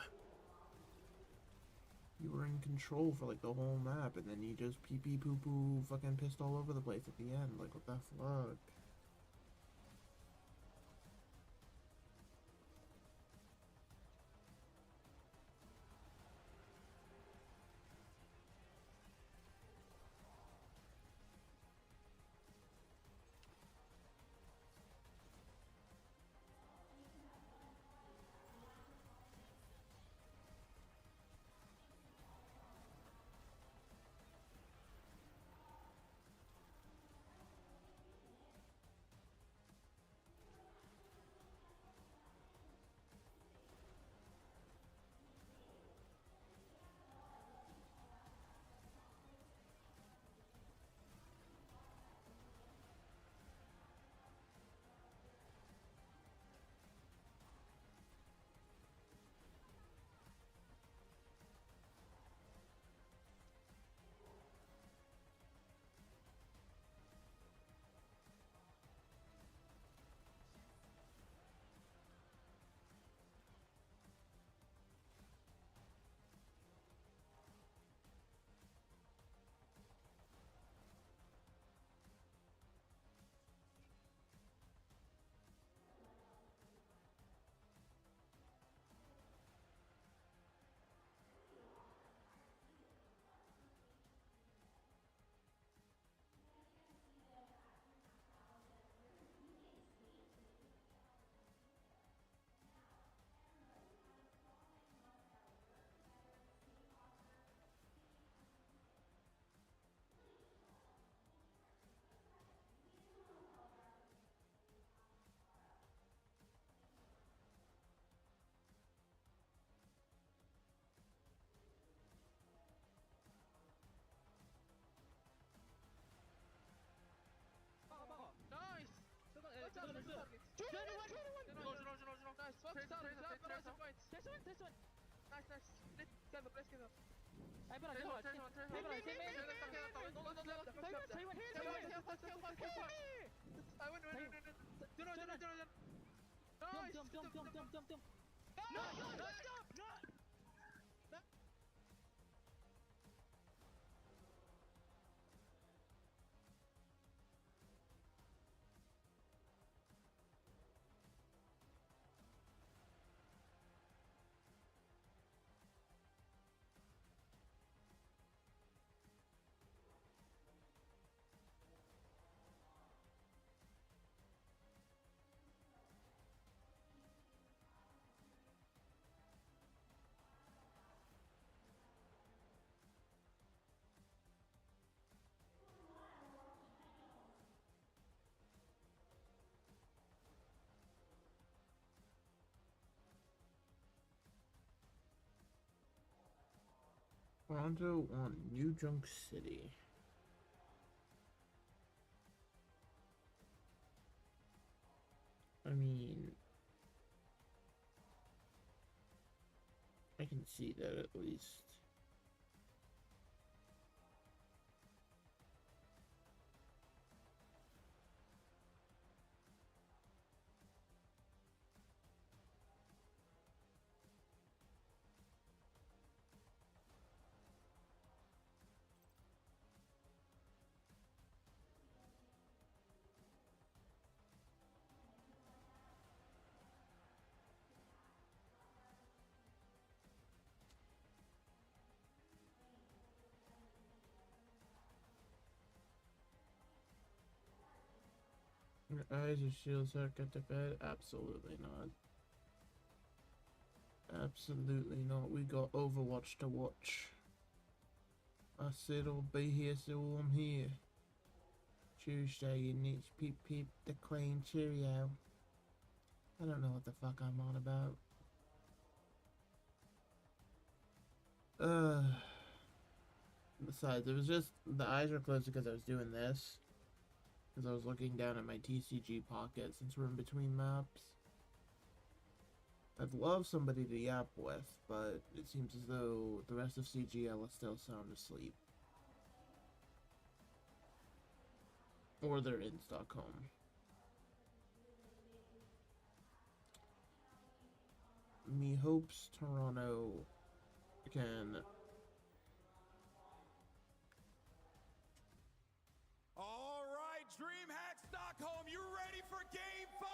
You were in control for like the whole map, and then you just pee-pee poo-poo fucking pissed all over the place at the end. Like, what the fuck? nice. Focus out. Focus out. Focus out. This one. Nice, nice. Let's gather. Let's gather. Toronto on New Junk City. I mean, I can see that at least. Your eyes or shields haircut to bed? Absolutely not. Absolutely not. We got Overwatch to watch. I said I'll be here, so I'm here. Tuesday, you need to peep peep the Queen cheerio. I don't know what the fuck I'm on about. Besides, it was just the eyes were closed because I was doing this. Because I was looking down at my TCG pocket since we're in between maps. I'd love somebody to yap with, but it seems as though the rest of CGL is still sound asleep. Or they're in Stockholm. Me hopes Toronto can... DreamHack Stockholm, you ready for Game 5?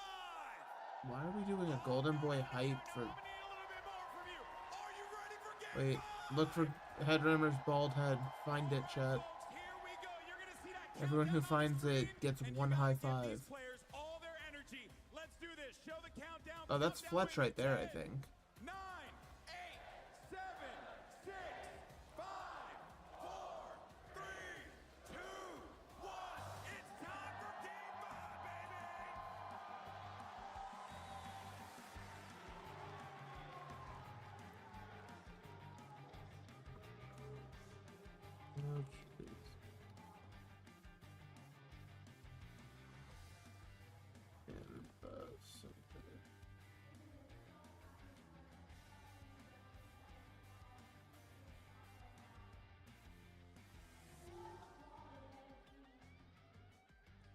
Why are we doing a Golden Boy hype for... Wait, look for Headrimmer's bald head. Find it, chat. Everyone who finds it gets one high five. Oh, that's Fletch right there, I think. 9, 8, 7, 6, 5, 4, 3, 2, 1. It's time for Game 5, baby! Oh, jeez.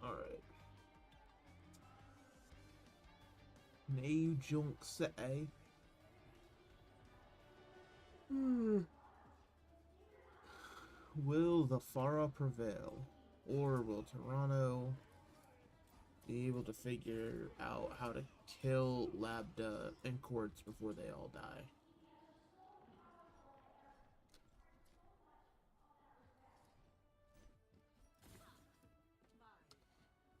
Alright. New Junk City. Will the Farah prevail? Or will Toronto be able to figure out how to kill Labda and Quartz before they all die?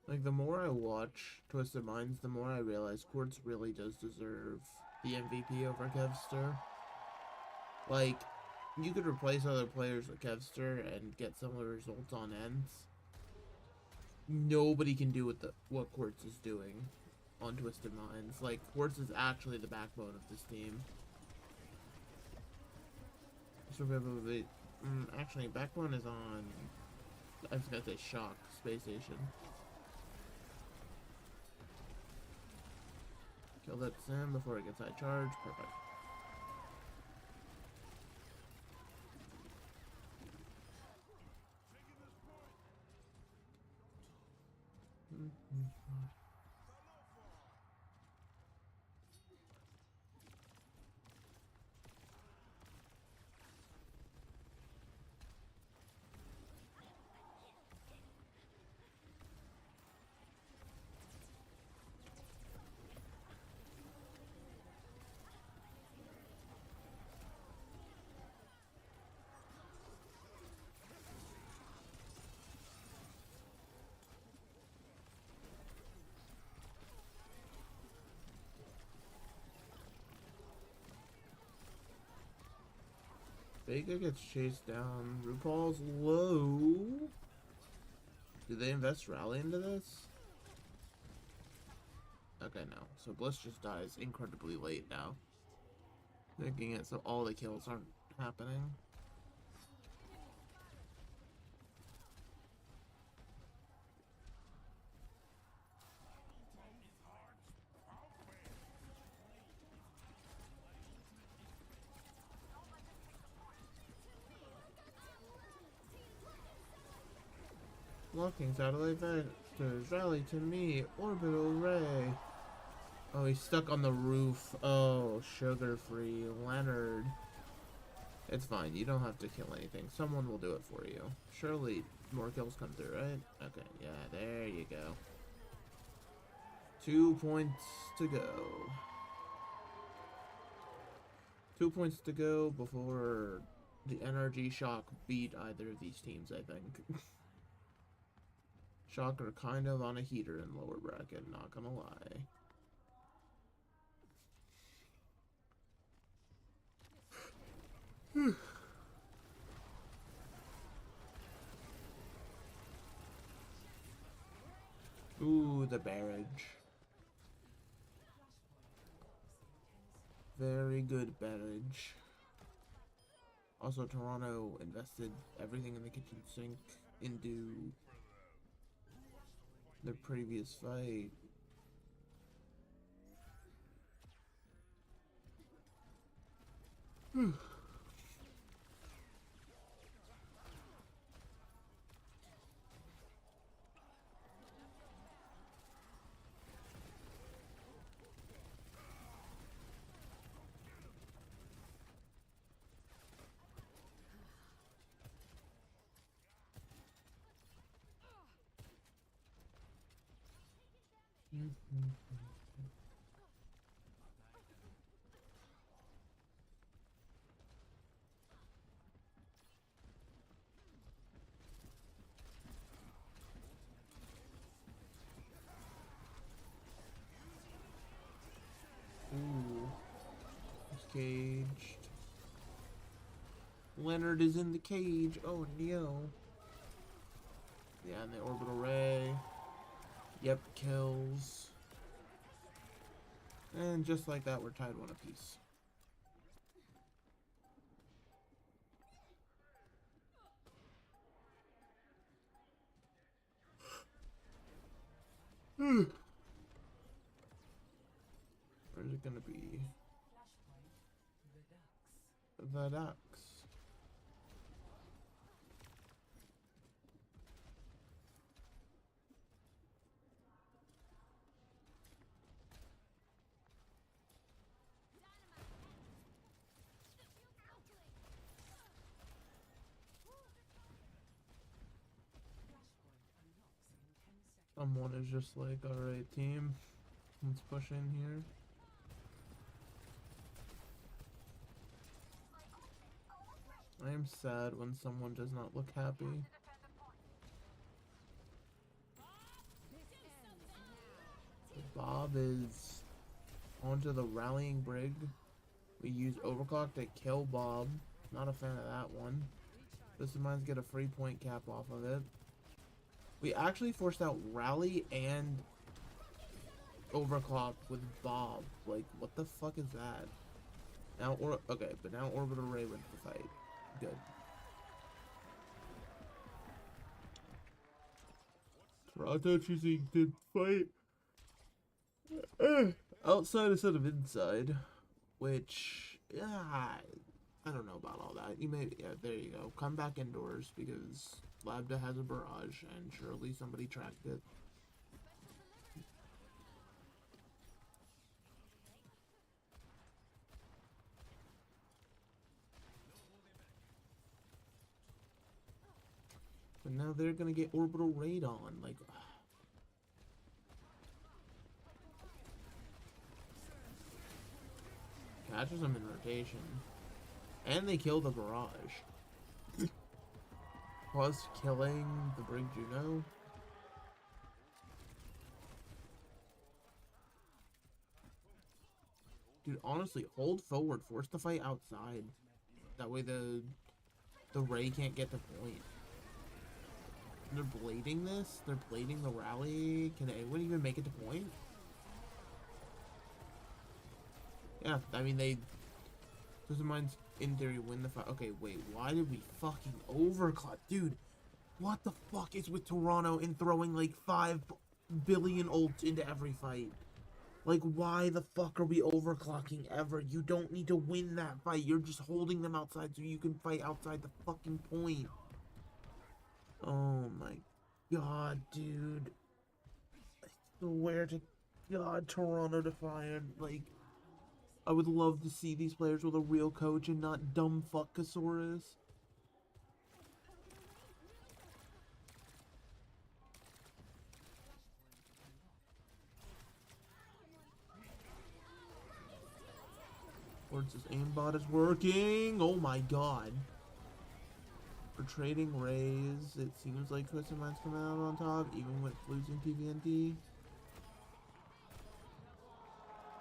Like, the more I watch Twisted Minds, the more I realize Quartz really does deserve the MVP over Kevster. Like, you could replace other players with Kevster and get similar results on ends. Nobody can do what Quartz is doing on Twisted Minds. Like, Quartz is actually the backbone of this team. Actually, backbone is on... I was gonna say Shock, Space Station. Kill that Sim before it gets high charge. Perfect. Vega gets chased down. RuPaul's low. Did they invest rally into this? Okay, no. So Bliss just dies incredibly late now. Making it so all the kills aren't happening. Blocking satellite vectors. Rally to me. Orbital ray. Oh, he's stuck on the roof. Oh, sugar-free. Leonard. It's fine. You don't have to kill anything. Someone will do it for you. Surely more kills come through, right? Okay, yeah, there you go. 2 points to go. 2 points to go before the NRG Shock beat either of these teams, I think. Shock are kind of on a heater in lower bracket, not gonna lie. Ooh, the barrage. Very good barrage. Also, Toronto invested everything in the kitchen sink into their previous fight. Ooh. He's caged. Leonard is in the cage. Oh no. Yeah, and the orbital ray. Yep, kills. And just like that, we're tied one apiece. Where's it gonna be? The Ducks. Someone is just like, alright team, let's push in here. I am sad when someone does not look happy. Bob is onto the rallying brig. We use overclock to kill Bob. Not a fan of that one. This mine's get a free point cap off of it. We actually forced out rally and overclock with Bob. Like, what the fuck is that? Now, okay, but now orbital ray wins the fight. Good. Toronto choosing to fight. outside instead of inside, which, yeah, I don't know about all that. You may, yeah, there you go. Come back indoors because Labda has a barrage and surely somebody tracked it. But now they're gonna get orbital raid on, like. Catches them in rotation. And they kill the barrage. Plus killing the Brig Juno. Dude, honestly, hold forward. Force the fight outside. That way the Ray can't get to point. They're blading this. They're blading the rally. Can anyone even make it to point? Yeah, I mean, Twisted Minds, in theory, win the fight. Okay, wait, why did we fucking overclock? Dude, what the fuck is with Toronto in throwing like 5 billion ults into every fight? Like, why the fuck are we overclocking ever? You don't need to win that fight. You're just holding them outside so you can fight outside the fucking point. Oh my god, dude. I swear to God, Toronto Defiant, like, I would love to see these players with a real coach and not dumb fuckosaurus. Lord's aimbot is working. Oh my god. For trading rays, it seems like Twisted Mind's coming out on top, even with losing TVNT.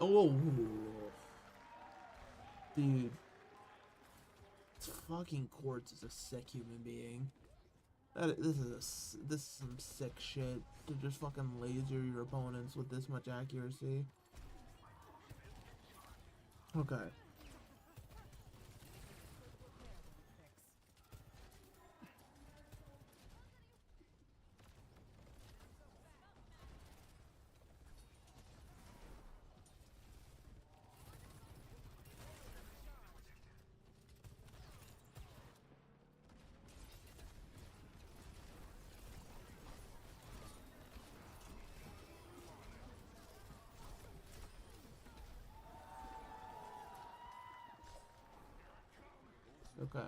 Oh, dude. This fucking Quartz is a sick human being. This is some sick shit to just fucking laser your opponents with this much accuracy. Okay. Okay.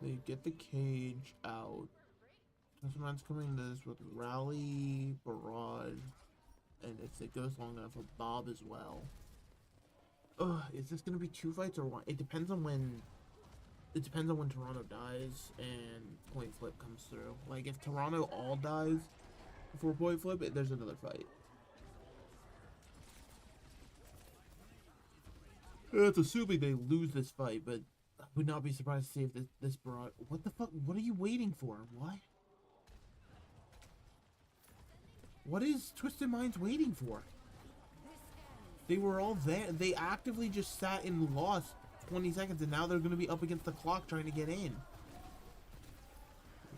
They get the cage out. Twisted Mind's coming to this with Rally, Barrage, and if it goes long enough, a Bob as well. Ugh, is this gonna be 2 fights or 1? It depends on when. It depends on when Toronto dies and Point Flip comes through. Like, if Toronto all dies before Point Flip, there's another fight. That's assuming they lose this fight, but I would not be surprised to see if this Barrage... What the fuck? What are you waiting for? What? What is Twisted Minds waiting for? They were all there. They actively just sat and lost 20 seconds, and now they're going to be up against the clock trying to get in.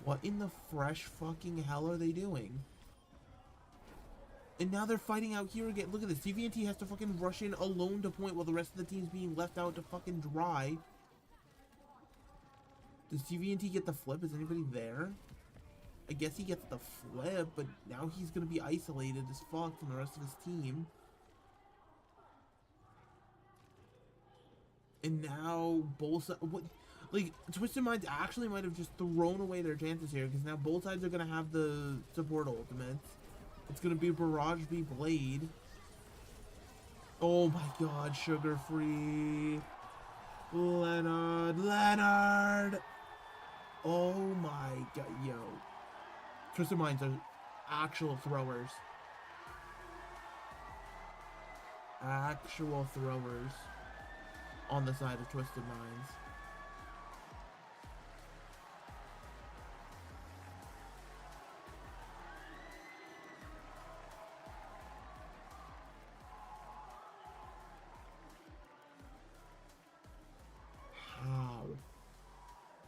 What in the fresh fucking hell are they doing? And now they're fighting out here again. Look at this. CVNT has to fucking rush in alone to point while the rest of the team's being left out to fucking dry. Does CVNT get the flip? Is anybody there? I guess he gets the flip, but now he's going to be isolated as fuck from the rest of his team. And now both sides... Like, Twisted Minds actually might have just thrown away their chances here, because now both sides are going to have the support ultimates. It's going to be Barrage v Blade. Oh my god, Sugar Free. Leonard! Oh my god, yo. Twisted Minds are actual throwers. Actual throwers on the side of Twisted Minds.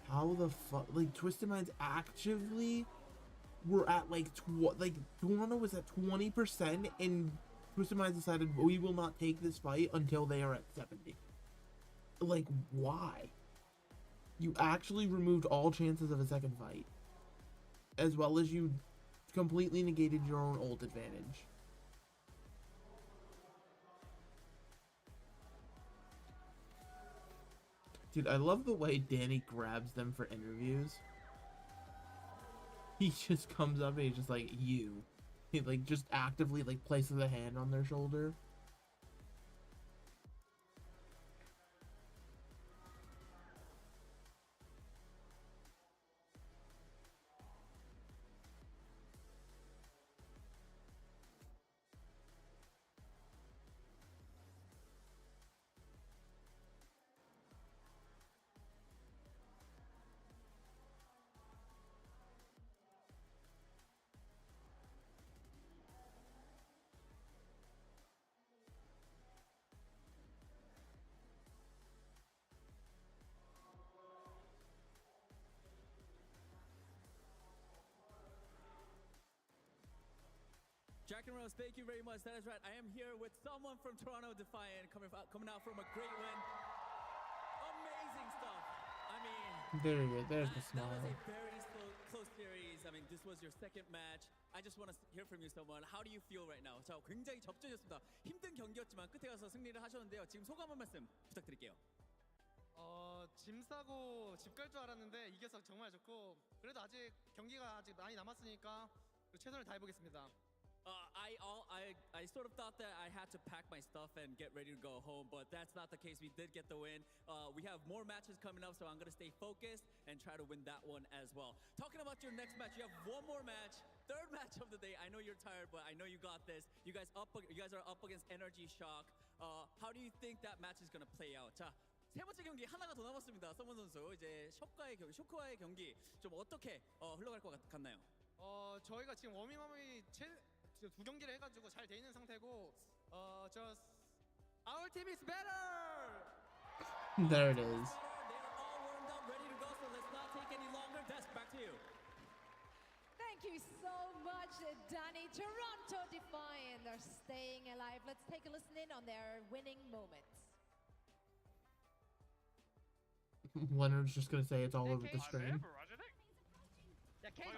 How the fuck? Like, Twisted Minds actively were at like Toronto was at 20% and Twisted Minds decided we will not take this fight until they are at 70. Like, why? You actually removed all chances of a second fight, as well as you completely negated your own ult advantage. Dude, I love the way Danny grabs them for interviews. He just comes up and he's just like, you. He like just actively like places a hand on their shoulder. Jack and Rose, thank you very much. That is right. I am here with someone from Toronto Defiant coming out from a great win. Amazing stuff. I mean, There you go. There's the that smile. was a very close series. I mean, this was your second match. I just want to hear from you, someone. How do you feel right now? 자, 굉장히 접전이었습니다. 힘든 경기였지만 끝에 가서 승리를 하셨는데요. 지금 소감 한 말씀 부탁드릴게요. 짐 싸고 집 갈 줄 알았는데 이겨서 정말 좋고 그래도 아직 경기가 아직 많이 남았으니까 최선을 다해보겠습니다. I sort of thought that I had to pack my stuff and get ready to go home, but that's not the case. We did get the win. We have more matches coming up, so I'm going to stay focused and try to win that one as well. Talking about your next match, you have one more match, third match of the day. I know you're tired, but I know you got this. You guys are up against Energy Shock. How do you think that match is going to play out? 자, 세 번째 경기 하나가 더 남았습니다. 서먼 선수 이제 쇼크와의 경기 좀 어떻게 흘러갈 것 같나요? 저희가 지금 워밍업이 두 경기를 해가지고 잘 돼 있는 상태고 just our team is better. There it is. Thank you so much, Danny. Toronto Defiant are staying alive. Let's take a listen in on their winning moments. Leonard's just gonna say it's all over the screen. Yeah, Kane,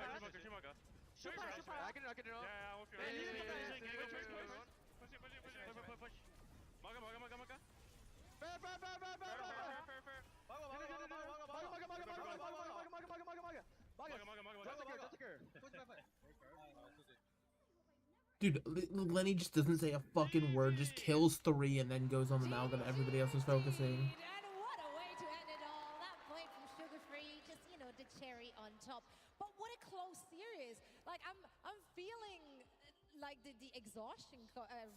Shoot fire. I can it all. Yeah, I'm with you. Push. Maga. Dude, Lenny just doesn't say a fucking word, just kills 3 and then goes on the Malga that everybody else is focusing. And what a way to end it all. That plate from Sugar Free, just, you know, the cherry on top. But what a close series. Like, I'm feeling like the exhaustion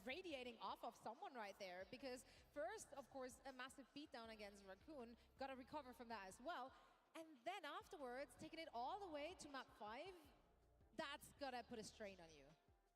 radiating off of someone right there. Because first, of course, a massive beatdown against Raccoon. Got to recover from that as well. And then afterwards, taking it all the way to map 5, that's got to put a strain on you.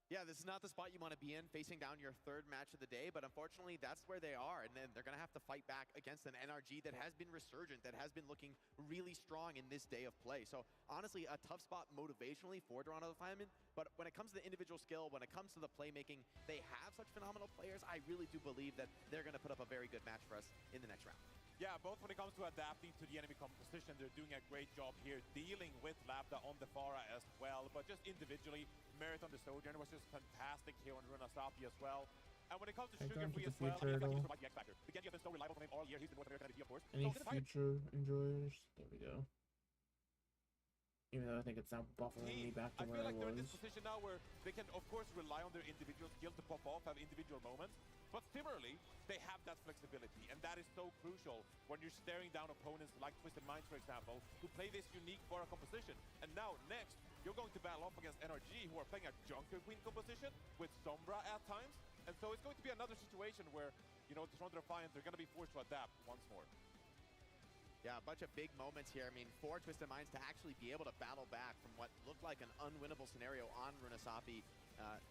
Yeah, this is not the spot you want to be in, facing down your third match of the day, but unfortunately, that's where they are, and then they're going to have to fight back against an NRG that has been resurgent, that has been looking really strong in this day of play. So, honestly, a tough spot motivationally for Toronto Defiant, but when it comes to the individual skill, when it comes to the playmaking, they have such phenomenal players. I really do believe that they're going to put up a very good match for us in the next round. Yeah, both when it comes to adapting to the enemy composition, they're doing a great job here, dealing with Lambda on the Pharah as well, but just individually, Merit on the Sojourner was just fantastic here on Runasapi as well. And when it comes to Sugar Free as well, I mean, he's providing the X Factor. The Genji has been so reliable from him all year. He's been North American MVP, of course. Any future enjoyers? There we go. Even though I think it's now buffering me back to where I feel like they're in was. this position now where they can, of course, rely on their individual skill to pop off, have individual moments. But similarly, they have that flexibility, and that is so crucial when you're staring down opponents like Twisted Minds, for example, who play this unique Pharah composition. And now, next, you're going to battle off against NRG, who are playing a Junker Queen composition with Sombra at times. And so it's going to be another situation where, you know, the Toronto Defiant, they're going to be forced to adapt once more. Yeah, a bunch of big moments here. I mean, for Twisted Minds to actually be able to battle back from what looked like an unwinnable scenario on Runasapi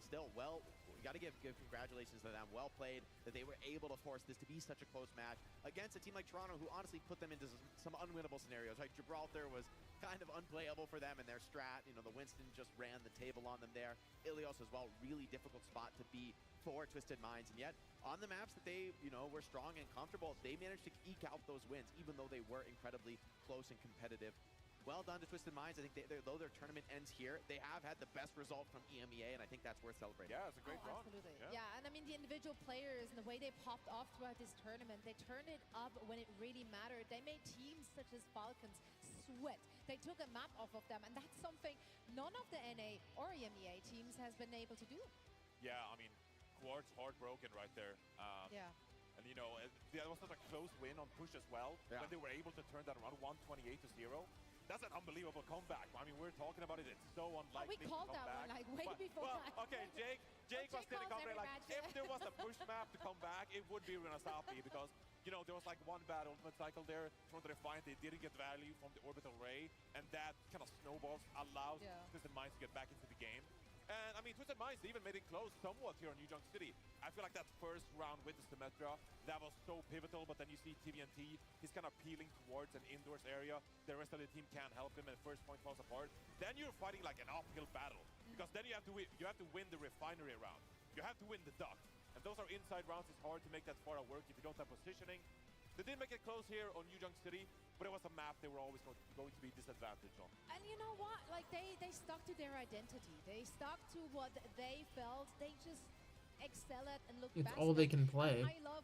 still, well, we got to give congratulations to them. Well played that they were able to force this to be such a close match against a team like Toronto, who honestly put them into some unwinnable scenarios. Like Gibraltar was kind of unplayable for them in their strat. You know, the Winston just ran the table on them there. Ilios as well, really difficult spot to beat for Twisted Minds. And yet, on the maps that they, you know, were strong and comfortable, they managed to eke out those wins, even though they were incredibly close and competitive. Well done to Twisted Minds. I think though their tournament ends here, they have had the best result from EMEA, and I think that's worth celebrating. Yeah, it's a great run. Absolutely. Yeah, and I mean, the individual players and the way they popped off throughout this tournament, they turned it up when it really mattered. They made teams such as Falcons sweat. They took a map off of them, and that's something none of the NA or EMEA teams has been able to do. Yeah, I mean, Quartz heartbroken right there. Yeah. And, you know, that was such a close win on push as well. Yeah. When they were able to turn that around 128 to 0. That's an unbelievable comeback. I mean, we're talking about it. It's so unlikely we called to come that back. one like way before. Well, okay, Jake was sitting up there like, if there was a push map to come back, it would be Renasapi because, you know, there was like one bad ultimate cycle there from the Defiant. They didn't get value from the orbital ray, and that kind of snowballs allows Twisted Minds to get back into the game. And, I mean, Twisted Minds even made it close somewhat here in New Junk City. I feel like that first round with the Symmetra, that was so pivotal, but then you see TVNT, he's kind of peeling towards an indoors area. The rest of the team can't help him, and the first point falls apart. Then you're fighting like an uphill battle, because then you have to win the refinery round. You have to win the duck. And those are inside rounds. It's hard to make that far work if you don't have positioning. They didn't make it close here on New Junk City, but it was a map they were always going to be disadvantaged on. And you know what? Like, they stuck to their identity. They stuck to what they felt. They just excel at and look It's best all they can play. I love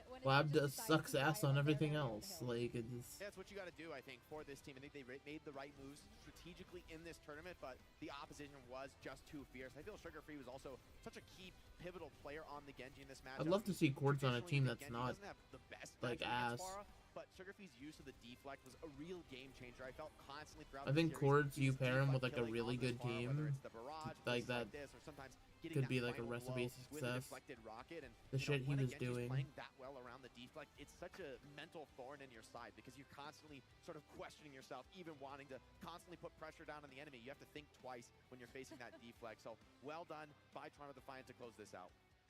when Lab just just sucks decides ass to on fight everything their else. Like, it's... Yeah, that's what you got to do, I think, for this team. I think they made the right moves strategically in this tournament, but the opposition was just too fierce. I feel Sugar Free was also such a key, pivotal player on the Genji in this match. I'd love to see Quartz on a team that's Genji not, doesn't have the best like, matchup ass. against Pharah, but Sugar Free's use of the deflect was a real game changer. I felt constantly throughout I think the series, Quartz, you he's pair him with, deflect like, a killing really on this good Pharah, team, whether it's the barrage, like, places that like this, or sometimes getting could that be, like, a final recipe blow of with a success. deflected rocket. And The you shit know, he when a was Genji's doing. playing that well around the deflect, it's such a mental thorn in your side because you're constantly sort of questioning yourself, even wanting to constantly put pressure down on the enemy. You have to think twice when you're facing that deflect. So well done by Toronto Defiant to close this out.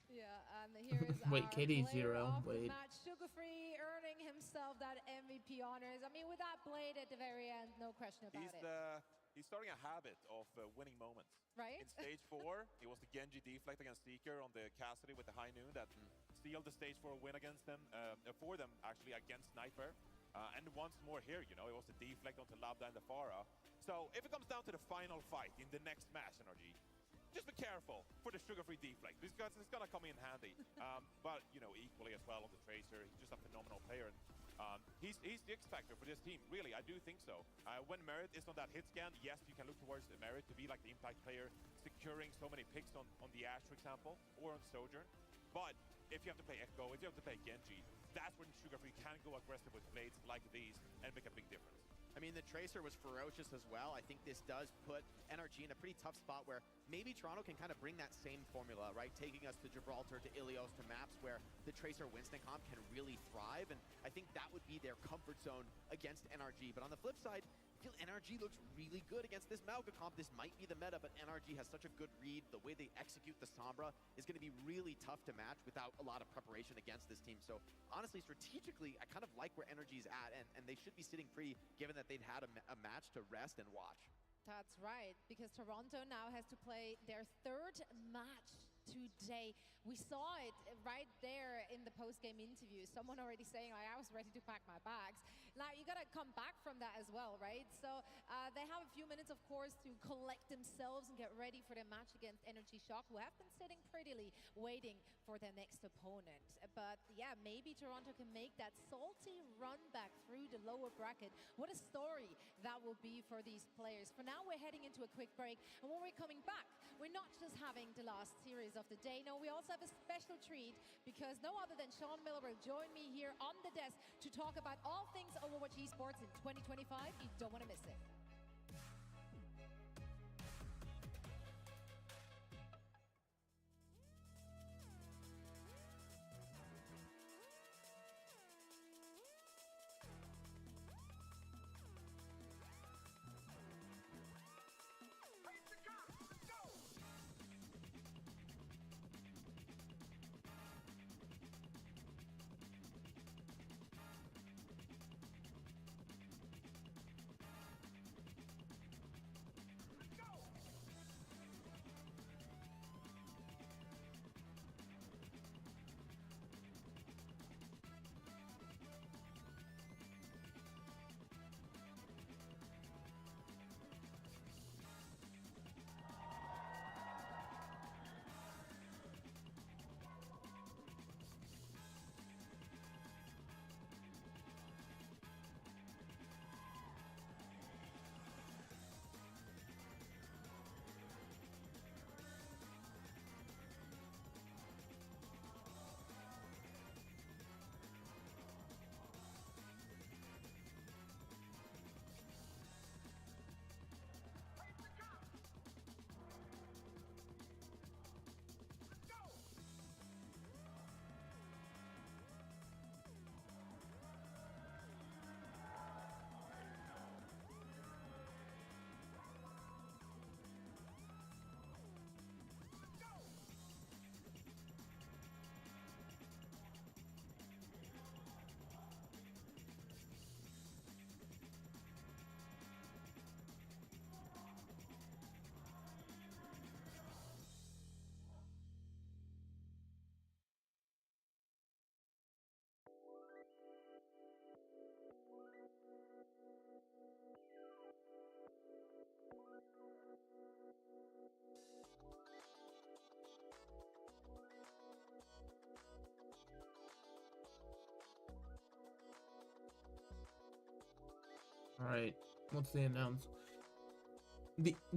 Yeah, and here is Wait, our KD player 0. of the Wait. match, Sugar Free, earning himself that MVP honors. I mean, with that blade at the very end, no question about it. He's starting a habit of winning moments. Right? In stage 4, it was the Genji deflect against Seeker on the Cassidy with the high noon that sealed the stage 4 win against them, for them actually against Sniper. And once more here, you know, it was the deflect onto Labda and the Pharah. So if it comes down to the final fight in the next match, NRG, just be careful for the Sugar Free deflect because it's gonna come in handy. But you know, equally as well on the Tracer, he's just a phenomenal player. And, he's the X factor for this team. Really, I do think so. When Merit is on that hit scan, yes, you can look towards the Merit to be like the impact player, securing so many picks on the Ashe, for example, or on Sojourn. But if you have to play Echo, if you have to play Genji, that's when Sugar Free can go aggressive with blades like these and make a big difference. I mean, the Tracer was ferocious as well. I think this does put NRG in a pretty tough spot where maybe Toronto can kind of bring that same formula, right? Taking us to Gibraltar, to Ilios, to maps where the Tracer Winston comp can really thrive. And I think that would be their comfort zone against NRG. But on the flip side, I feel NRG looks really good against this Mauga comp. This might be the meta, but NRG has such a good read. The way they execute the Sombra is going to be really tough to match without a lot of preparation against this team. So honestly, strategically, I kind of like where NRG's at, and they should be sitting pretty given that they've had a match to rest and watch. That's right, because Toronto now has to play their third match today. We saw it right there in the post-game interview. Someone already saying, like, I was ready to pack my bags. Now, you got to come back from that as well, right? So they have a few minutes, of course, to collect themselves and get ready for their match against Energy Shock, who have been sitting prettily waiting for their next opponent. But yeah, maybe Toronto can make that salty run back through the lower bracket. What a story that will be for these players. For now, we're heading into a quick break. And when we're coming back, we're not just having the last series of the day. No, we also have a special treat because no other than Sean Miller will join me here on the desk to talk about all things Overwatch esports in 2025. You don't want to miss it. All right, what's the announcement?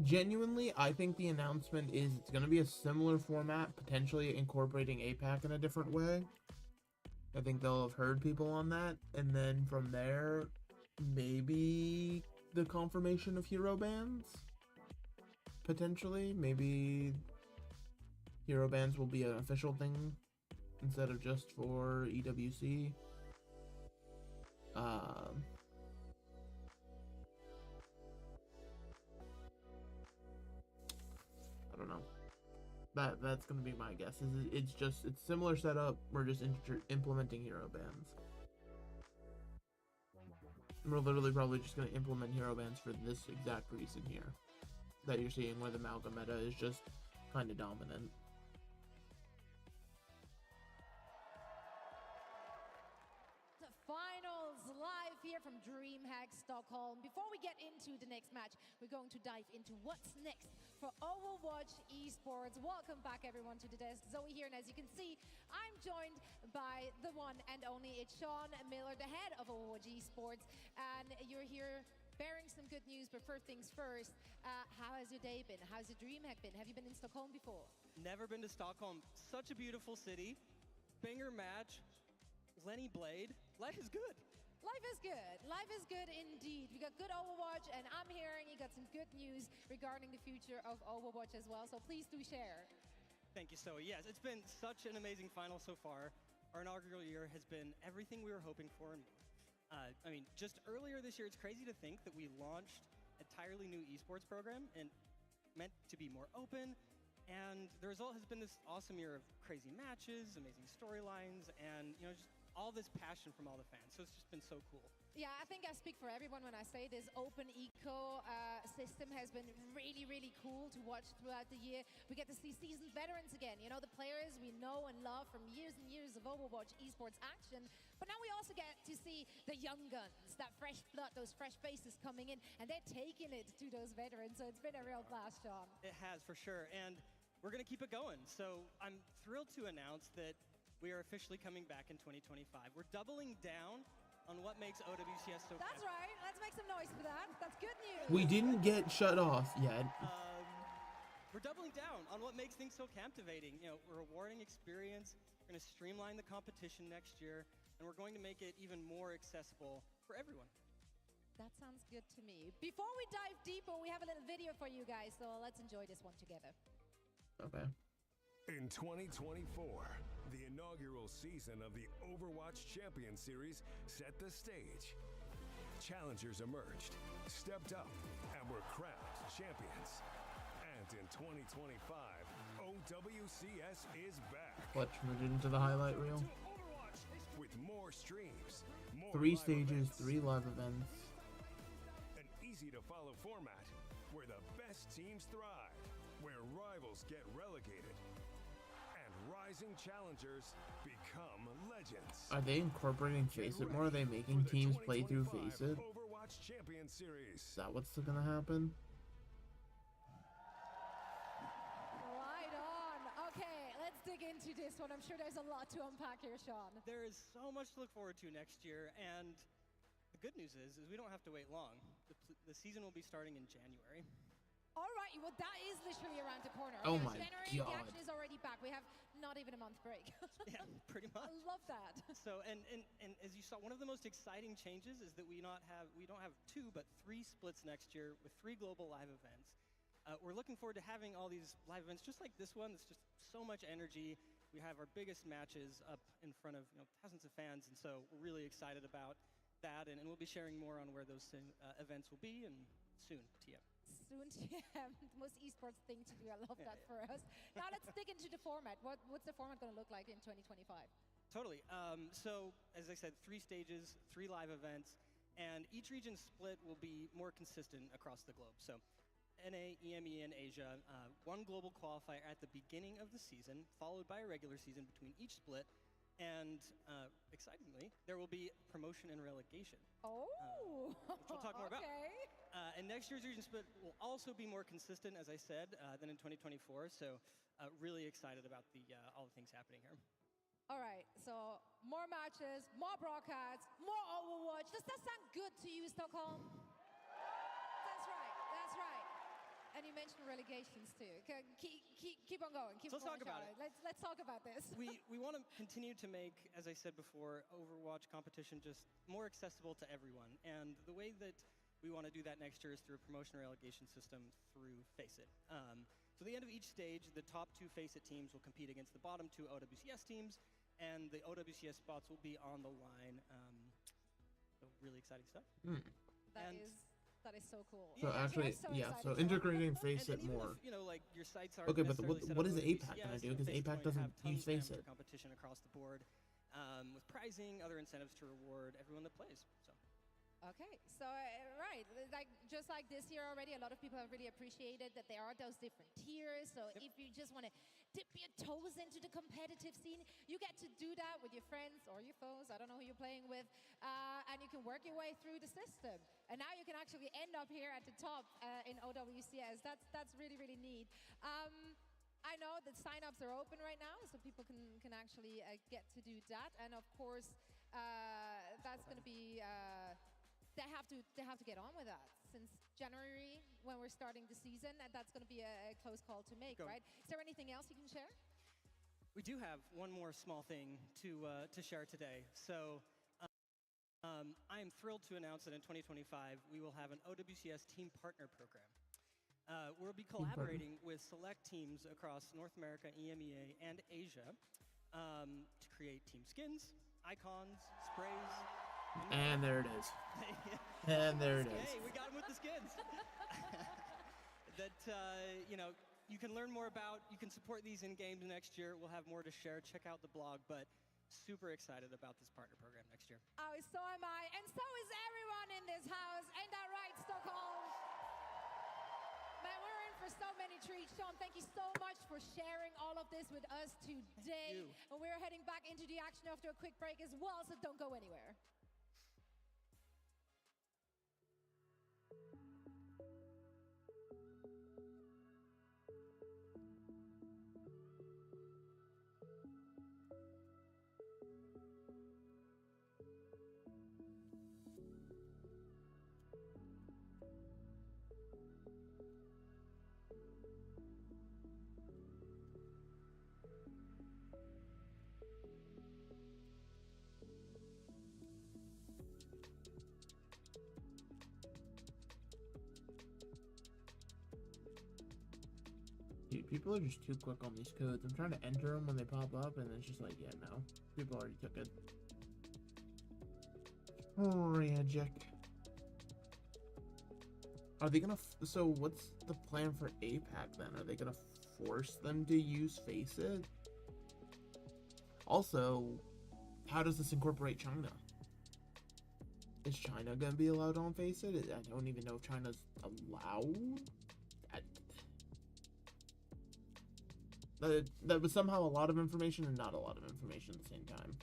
Genuinely, I think the announcement is it's going to be a similar format, potentially incorporating APAC in a different way. I think they'll have heard people on that, and then from there, maybe the confirmation of hero bans. Potentially, maybe hero bans will be an official thing instead of just for EWC. I don't know. That's gonna be my guess. It's similar setup. We're just implementing hero bans. We're literally probably just gonna implement hero bans for this exact reason here that you're seeing, where the Malga meta is just kind of dominant. Finals live here from DreamHack Stockholm. Before we get into the next match, we're going to dive into what's next for Overwatch Esports. Welcome back, everyone, to the desk. Zoe here, and as you can see, I'm joined by the one and only, it's Sean Miller, the head of Overwatch Esports, and you're here bearing some good news. But first things first, how has your day been? How's your DreamHack been? Have you been in Stockholm before? Never been to Stockholm. Such a beautiful city. Banger match. Lenny Blade. Life is good. Life is good. Life is good indeed. We got good Overwatch, and I'm hearing you got some good news regarding the future of Overwatch as well, so please do share. Thank you, Zoe. Yes, it's been such an amazing final so far. Our inaugural year has been everything we were hoping for and more. I mean, just earlier this year, it's crazy to think that we launched an entirely new esports program and meant to be more open. And the result has been this awesome year of crazy matches, amazing storylines, and just all this passion from all the fans. So it's just been so cool. Yeah, I think I speak for everyone when I say this open eco system has been really, really cool to watch throughout the year. We get to see seasoned veterans again, the players we know and love from years and years of Overwatch esports action. But now we also get to see the young guns, that fresh blood, those fresh faces coming in, and they're taking it to those veterans. So it's been a real blast, Sean. It has, for sure. And we're going to keep it going. So I'm thrilled to announce that we are officially coming back in 2025. We're doubling down on what makes OWCS so That's right. Let's make some noise for that. That's good news. We didn't get shut off yet. We're doubling down on what makes things so captivating. Rewarding experience. We're going to streamline the competition next year, and we're going to make it even more accessible for everyone. That sounds good to me. Before we dive deeper, we have a little video for you guys, so let's enjoy this one together. Okay. In 2024, the inaugural season of the Overwatch Champion Series set the stage. Challengers emerged, stepped up, and were crowned champions. And in 2025, OWCS is back. Clutch moved into the highlight reel. With more streams, more 3 stages, 3 live events. An easy-to-follow format where the best teams thrive, where rivals get relegated, and rising challengers become legends. Are they incorporating Face It more? Are they making teams play through Face It? Overwatch Champion Series. Is that what's gonna happen? Right on. Okay, let's dig into this one. I'm sure there's a lot to unpack here, Sean. There is so much to look forward to next year, and the good news is we don't have to wait long. The season will be starting in January. All right, well, that is literally around the corner. Oh my January, God. the action is already back. We have not even a month break. Yeah, pretty much. I love that. So, and as you saw, one of the most exciting changes is that we don't have 2, but 3 splits next year with 3 global live events. We're looking forward to having all these live events just like this one. It's just so much energy. We have our biggest matches up in front of thousands of fans, and so we're really excited about that. And we'll be sharing more on where those events will be, and soon, TM. Soon, TM, the most esports thing to do. I love that for us. Now let's dig into the format. What's the format going to look like in 2025? Totally. So, as I said, 3 stages, 3 live events, and each region split will be more consistent across the globe. So, NA, EME, and Asia, 1 global qualifier at the beginning of the season, followed by a regular season between each split, and excitingly, there will be promotion and relegation. Oh, which we'll talk more about. Okay. And next year's region split will also be more consistent, as I said, than in 2024. So, really excited about all the things happening here. All right, so more matches, more broadcasts, more Overwatch. Does that sound good to you, Stockholm? And you mentioned relegations too. Keep on going. So let's talk about it. Let's talk about this. we want to continue to make, as I said before, Overwatch competition just more accessible to everyone. And the way that we want to do that next year is through a promotion relegation system through FACEIT. So at the end of each stage, the top 2 FACEIT teams will compete against the bottom 2 OWCS teams, and the OWCS spots will be on the line. So really exciting stuff. That is so cool. So actually, so integrating FACEIT more. If, like your sites aren't okay, but what is APAC APAC going to do? Because APAC doesn't use FACEIT. Competition across the board, with pricing, other incentives to reward everyone that plays. So. Okay, so right, just like this year already, a lot of people have really appreciated that there are those different tiers. So if you just want to dip your toes into the competitive scene, you get to do that with your friends or your foes. I don't know who you're playing with, and you can work your way through the system. And now you can actually end up here at the top in OWCS. That's really really neat. I know that signups are open right now, so people can actually get to do that. And of course, that's going to be. They have to get on with that. Since January, when we're starting the season, that's going to be a close call to make, right? Is there anything else you can share? We do have one more small thing to share today. So I am thrilled to announce that in 2025, we will have an OWCS Team Partner Program. We'll be collaborating with select teams across North America, EMEA, and Asia to create team skins, icons, sprays. And there it is. And there it is. Hey, we got him with the skins. That, you can learn more about. You can support these in games next year. We'll have more to share. Check out the blog. But super excited about this partner program next year. Oh, so am I. And so is everyone in this house. Ain't that right, Stockholm? Man, we're in for so many treats. Sean, thank you so much for sharing all of this with us today. And we're heading back into the action after a quick break as well, so don't go anywhere. Dude, people are just too quick on these codes. I'm trying to enter them when they pop up, and it's just like, yeah, no. People already took it. Tragic. Are they gonna... So, what's the plan for APAC, then? Are they gonna force them to use FACEIT? Also, how does this incorporate China? Is China gonna be allowed on FACEIT? I don't even know if China's allowed? That was somehow a lot of information and not a lot of information at the same time.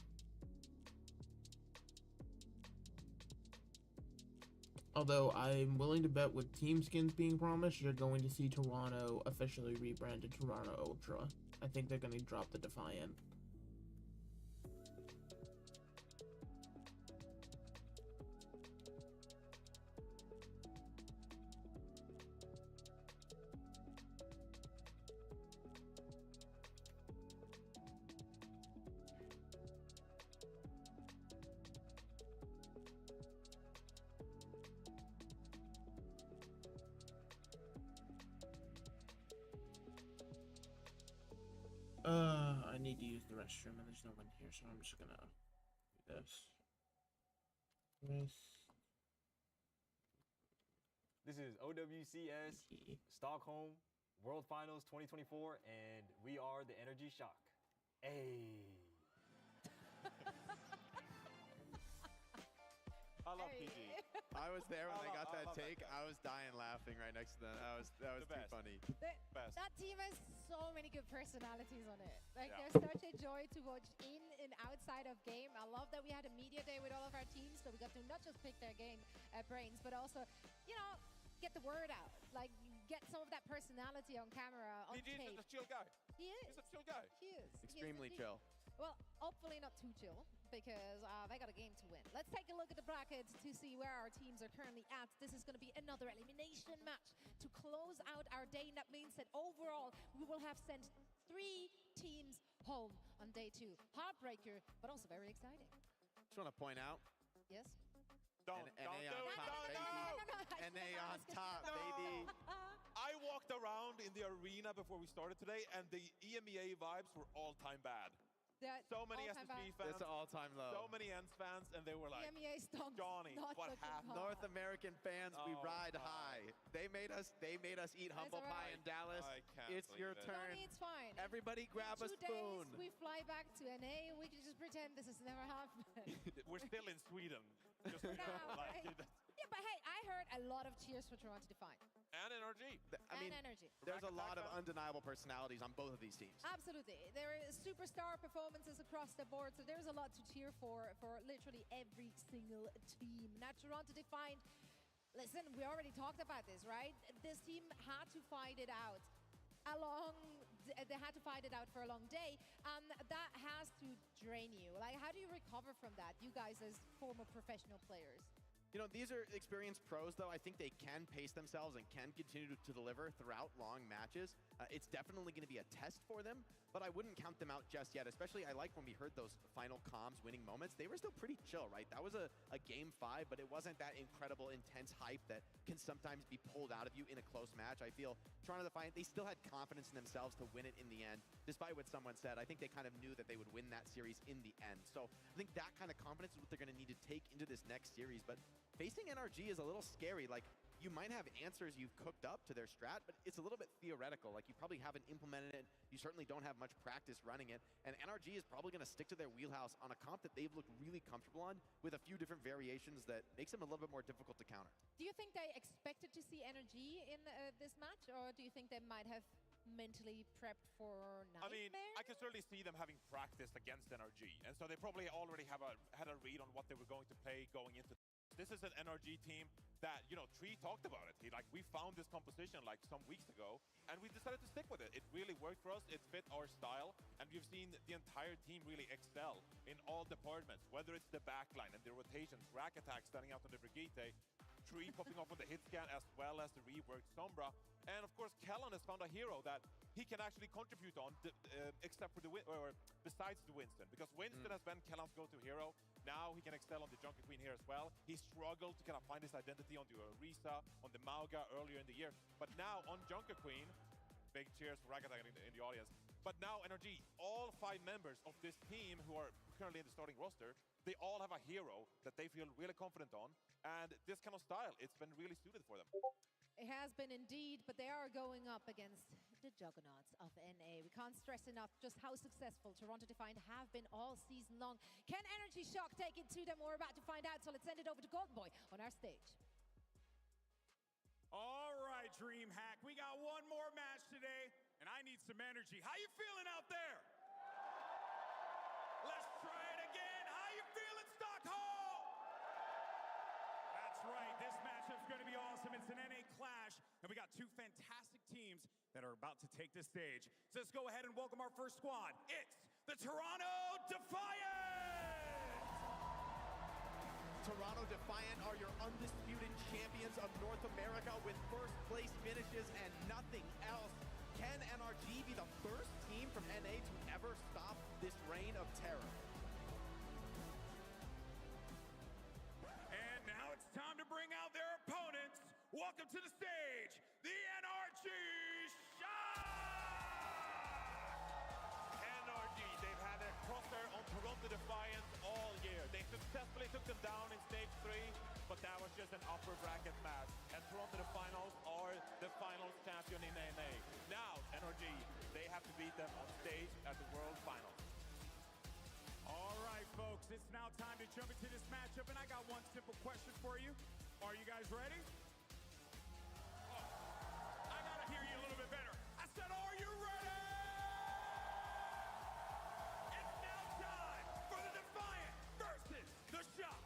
Although I'm willing to bet with team skins being promised, you're going to see Toronto officially rebranded Toronto Ultra. I think they're going to drop the Defiant. I need to use the restroom and there's no one here, so I'm just gonna do this. This is OWCS Stockholm World Finals 2024, and we are the Energy Shock. Hey. I love PG. I was there when they got that take. I was dying laughing right next to them. That was too funny. That team has so many good personalities on it. Like, Yeah. they're such a joy to watch in and outside of game. I love that we had a media day with all of our teams, so we got to not just pick their game brains, but also, get the word out. Like, get some of that personality on camera, on PG tape. is a chill guy. He is. He's a chill guy. He is. Extremely chill. Well, hopefully not too chill, because they got a game to win. Let's take a look at the brackets to see where our teams are currently at. This is going to be another elimination match to close out our day. And that means that overall, we will have sent 3 teams home on day 2. Heartbreaker, but also very exciting. Just want to point out. Yes? Don't do it. NA on top, baby. I walked around in the arena before we started today, and the EMEA vibes were all-time bad. So many SSG fans. It's an all-time low. So many ENS fans, and they were like, EMEA Johnny, what happened? North American fans, we ride high. They made us eat humble pie in Dallas. It's your turn. Johnny, it's fine. Everybody grab a In 2 spoon. days, we fly back to NA. We can just pretend this has never happened. We're still in Sweden. Just so you know, like, Yeah, but hey, I heard a lot of cheers for Toronto Defiant. And energy. I mean, energy. There's a lot of undeniable personalities on both of these teams. Absolutely. There are superstar performances across the board, so there's a lot to cheer for literally every single team. Now, Toronto Defiant, listen, we already talked about this, right? This team had to fight it out. They had to fight it out for a long day, and that has to drain you. Like, how do you recover from that, you guys as former professional players? You know, these are experienced pros, though. I think they can pace themselves and can continue to deliver throughout long matches. It's definitely going to be a test for them, but I wouldn't count them out just yet, especially I like when we heard those final comms winning moments. They were still pretty chill, right? That was a game 5, but it wasn't that incredible, intense hype that can sometimes be pulled out of you in a close match. I feel Toronto Defiant, they still had confidence in themselves to win it in the end, despite what someone said. I think they kind of knew that they would win that series in the end. So I think that kind of confidence is what they're going to need to take into this next series, but facing NRG is a little scary. Like, you might have answers you've cooked up to their strat, but it's a little bit theoretical. Like, you probably haven't implemented it. You certainly don't have much practice running it. And NRG is probably going to stick to their wheelhouse on a comp that they've looked really comfortable on with a few different variations that makes them a little bit more difficult to counter. Do you think they expected to see energy in this match, or do you think they might have mentally prepped for Nightmare? I mean, I can certainly see them having practiced against NRG, and so they probably already had a read on what they were going to play going into. This is an NRG team that, you know, Tree talked about it. We found this composition like some weeks ago, and we decided to stick with it. It really worked for us. It fit our style, and we've seen the entire team really excel in all departments, whether it's the backline and the rotations, rack attack standing out on the Brigitte, Tree popping off on the hit scan, as well as the reworked Sombra. And of course, Kellan has found a hero that he can actually contribute on, except for besides the Winston, because Winston has been Kellan's go-to hero. Now he can excel on the Junker Queen here as well. He struggled to kind of find his identity on the Orisa, on the Mauga earlier in the year. But now on Junker Queen, big cheers for Ragata in the audience. But now NRG, all 5 members of this team who are currently in the starting roster, they all have a hero that they feel really confident on. And this kind of style, it's been really suited for them. It has been indeed, but they are going up against the juggernauts of NA. We can't stress enough just how successful Toronto Defiant have been all season long. Can Energy Shock take it to them? We're about to find out, so let's send it over to Golden Boy on our stage. All right, DreamHack, we got one more match today, and I need some energy. How you feeling out there? Let's try it again. How you feeling, Stockholm? That's right, this matchup's gonna be awesome. It's an NA clash, and we got 2 fantastic teams that are about to take the stage. So let's go ahead and welcome our first squad. It's the Toronto Defiant! Toronto Defiant are your undisputed champions of North America with first place finishes and nothing else. Can NRG be the first team from NA to ever stop this reign of terror? And now it's time to bring out their opponents. Welcome to the stage, the NRG Shock! NRG, they've had their crosshair on Toronto Defiant all year. They successfully took them down in stage 3, but that was just an upper bracket match. And Toronto Defiant are the finals champion in NA. Now, NRG, they have to beat them on stage at the World Finals. All right, folks, it's now time to jump into this matchup, and I got one simple question for you. Are you guys ready? I gotta hear you a little bit better. I said, are you ready? It's now time for the Defiant versus the Shock.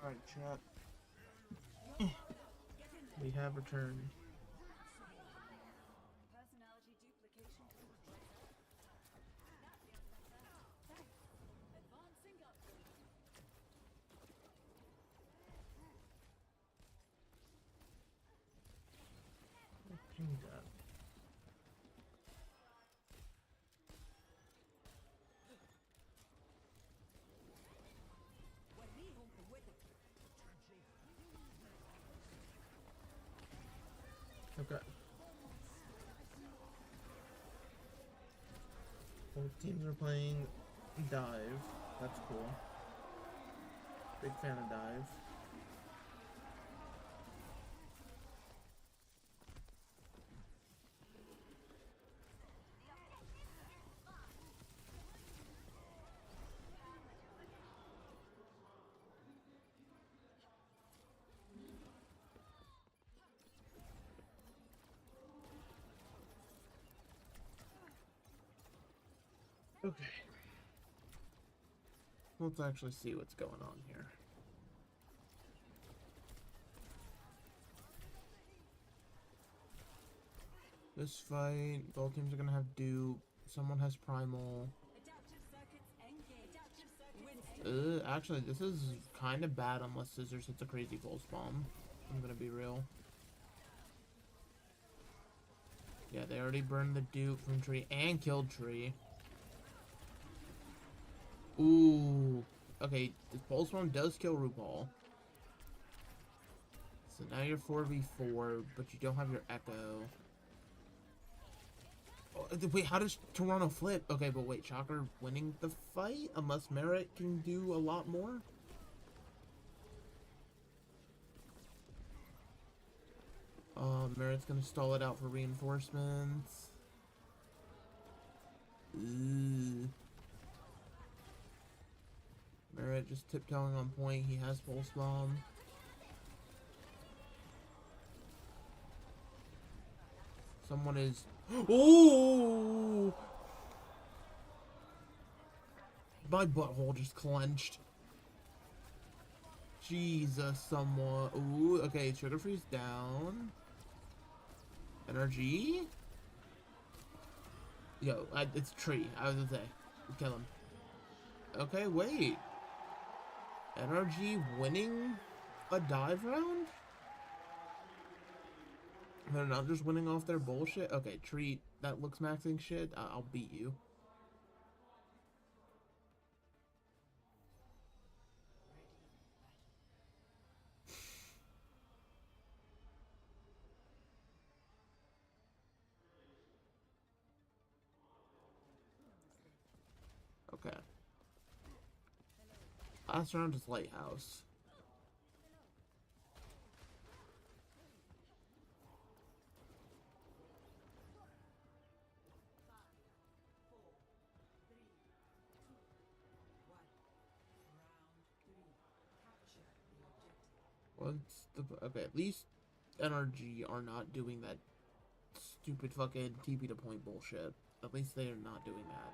Alright, chat. We have returned. Ping that. Okay. Both teams are playing dive. That's cool. Big fan of dive. Okay. Let's actually see what's going on here. This fight, both teams are gonna have dupe. Someone has primal. Actually, this is kind of bad unless Scissors hits a crazy pulse bomb. I'm gonna be real. Yeah, they already burned the dupe from Tree and killed Tree. Ooh. Okay, this pulse bomb does kill RuPaul. So now you're 4v4, but you don't have your Echo. Oh, wait, how does Toronto flip? Okay, but wait, Shocker winning the fight? Unless Merit can do a lot more? Merit's gonna stall it out for reinforcements. Ooh. Merit just tiptoeing on point. He has Pulse Bomb. Someone is... Oh! My butthole just clenched. Jesus, someone... Ooh, okay, Sugar Free's down. Energy? Yo, it's Tree. I was gonna say. Kill him. Okay, wait. Energy winning a dive round? They're not just winning off their bullshit? Okay, Tree, that looks maxing shit. I'll beat you. Okay. Last round is Lighthouse. What's the... Okay, at least NRG are not doing that stupid fucking TP to point bullshit. At least they are not doing that.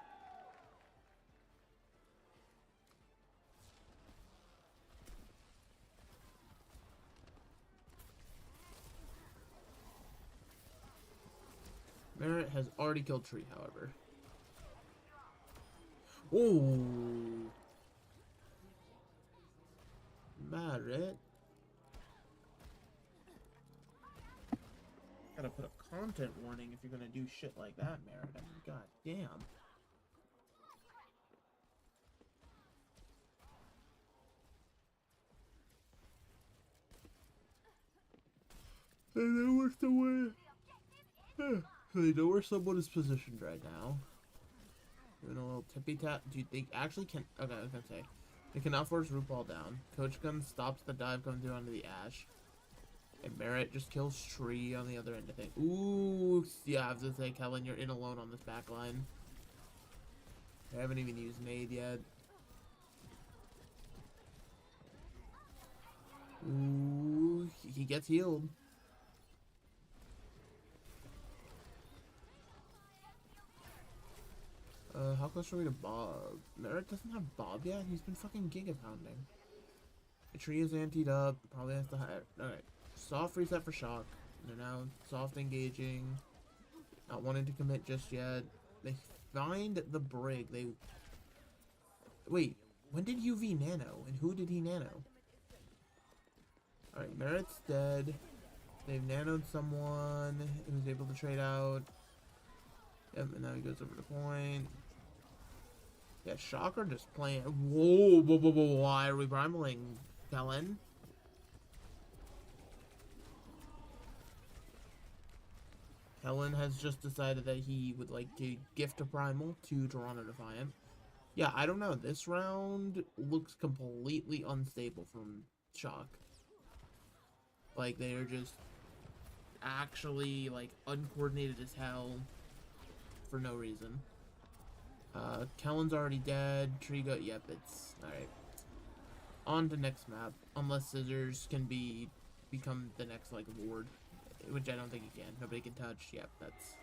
Merit has already killed Tree, however. Ooh. Merit. Gotta put a content warning if you're gonna do shit like that, Merit. I mean, god damn. They know where to win. They know where someone is positioned right now. Doing a little tippy tap. Do you think actually can? Okay, I was gonna say they cannot force RuPaul down. Coach Gun stops the dive coming through onto the Ash, and Merit just kills Tree on the other end of things. Ooh, yeah, I was gonna say, Kellen, you're in alone on this back line. I haven't even used nade yet. Ooh, he gets healed. How close are we to Bob? Merit doesn't have Bob yet? He's been fucking giga pounding. Tree is anteed up. Probably has to hide. Alright. Soft reset for Shock. They're now soft engaging. Not wanting to commit just yet. They find the Brig. They... Wait. When did UV nano? And who did he nano? Alright, Merritt's dead. They've nanoed someone who's able to trade out. Yep, and now he goes over to point. Yeah, Shocker just playing. Whoa, whoa, whoa, whoa. Why are we primaling Kellen? Kellen has just decided that he would like to gift a primal to Toronto Defiant. Yeah, I don't know. This round looks completely unstable from Shock. Like, they are just actually, like, uncoordinated as hell for no reason. Kellen's already dead. Trigo, yep, it's... Alright. On to next map. Unless Scissors can become the next, like, ward. Which I don't think he can. Nobody can touch. Yep, that's...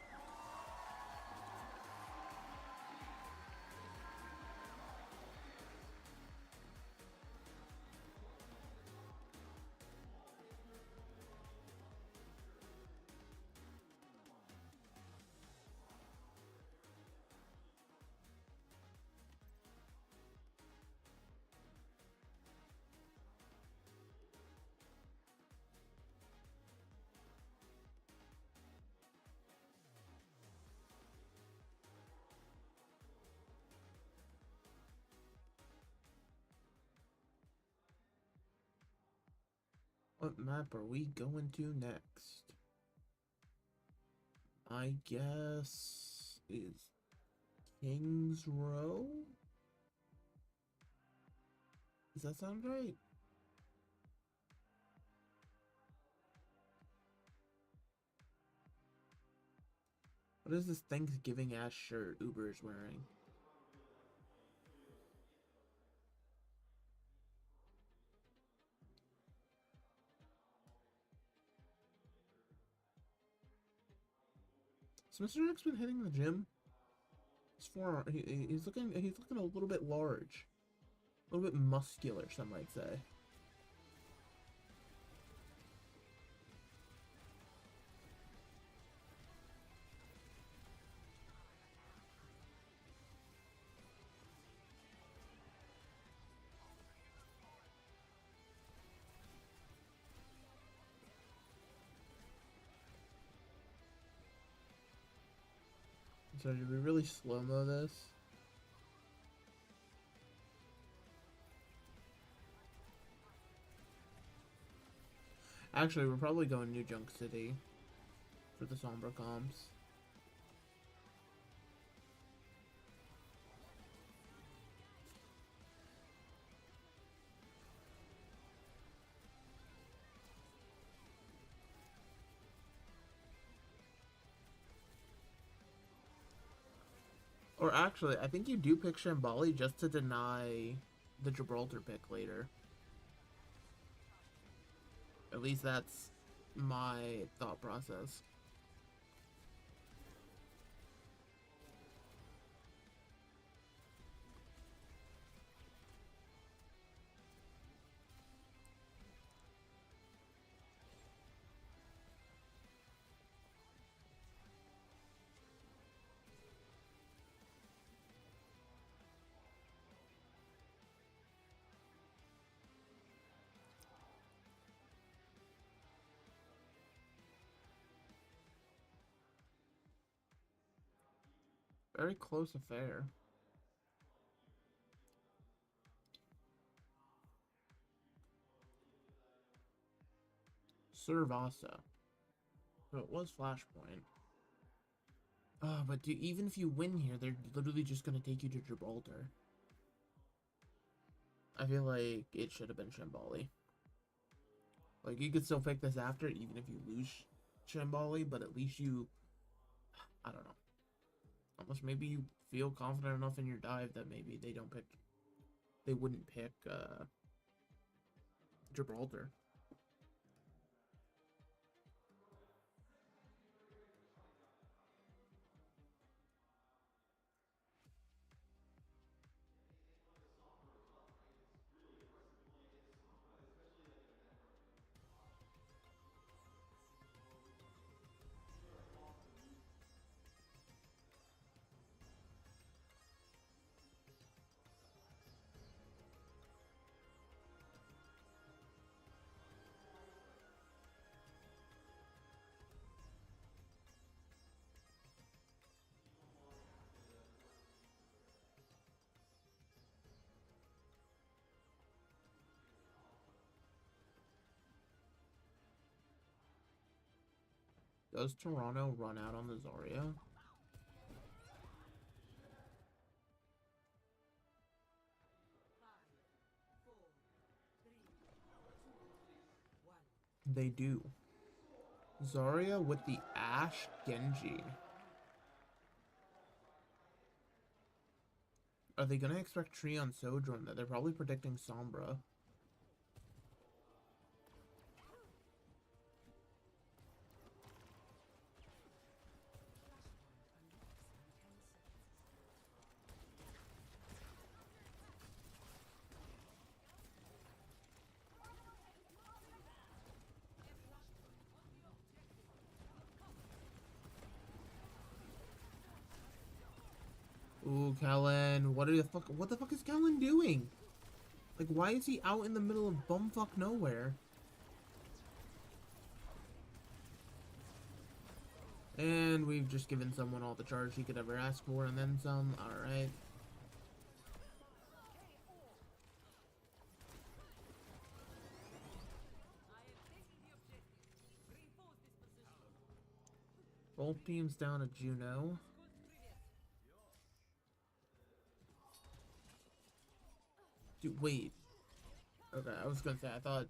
What map are we going to next? I guess is Kings Row? Does that sound right? What is this Thanksgiving ass shirt Uber is wearing? Has Mr. X been hitting the gym? His forearm, he's looking a little bit large. A little bit muscular, some might say. So did we really slow-mo this? Actually, we're probably going New Junk City for the Sombra comps. Or actually, I think you do pick Shambali just to deny the Gibraltar pick later. At least that's my thought process. Very close affair. Cervasa. So it was Flashpoint. Oh, but dude, even if you win here, they're literally just gonna take you to Gibraltar. I feel like it should have been Shambali. Like, you could still pick this after, even if you lose Shambali, but at least you... I don't know. Unless maybe you feel confident enough in your dive that maybe they don't pick... They wouldn't pick, Gibraltar. Does Toronto run out on the Zarya? They do. Zarya with the Ashe Genji. Are they gonna expect Tree on Sojourn? That they're probably predicting Sombra. Ooh, Kellen, what the fuck is Kellen doing? Like, why is he out in the middle of bumfuck nowhere? And we've just given someone all the charge he could ever ask for, and then some. Alright. Both teams down to Juno. Dude, wait. Okay, I was gonna say, I thought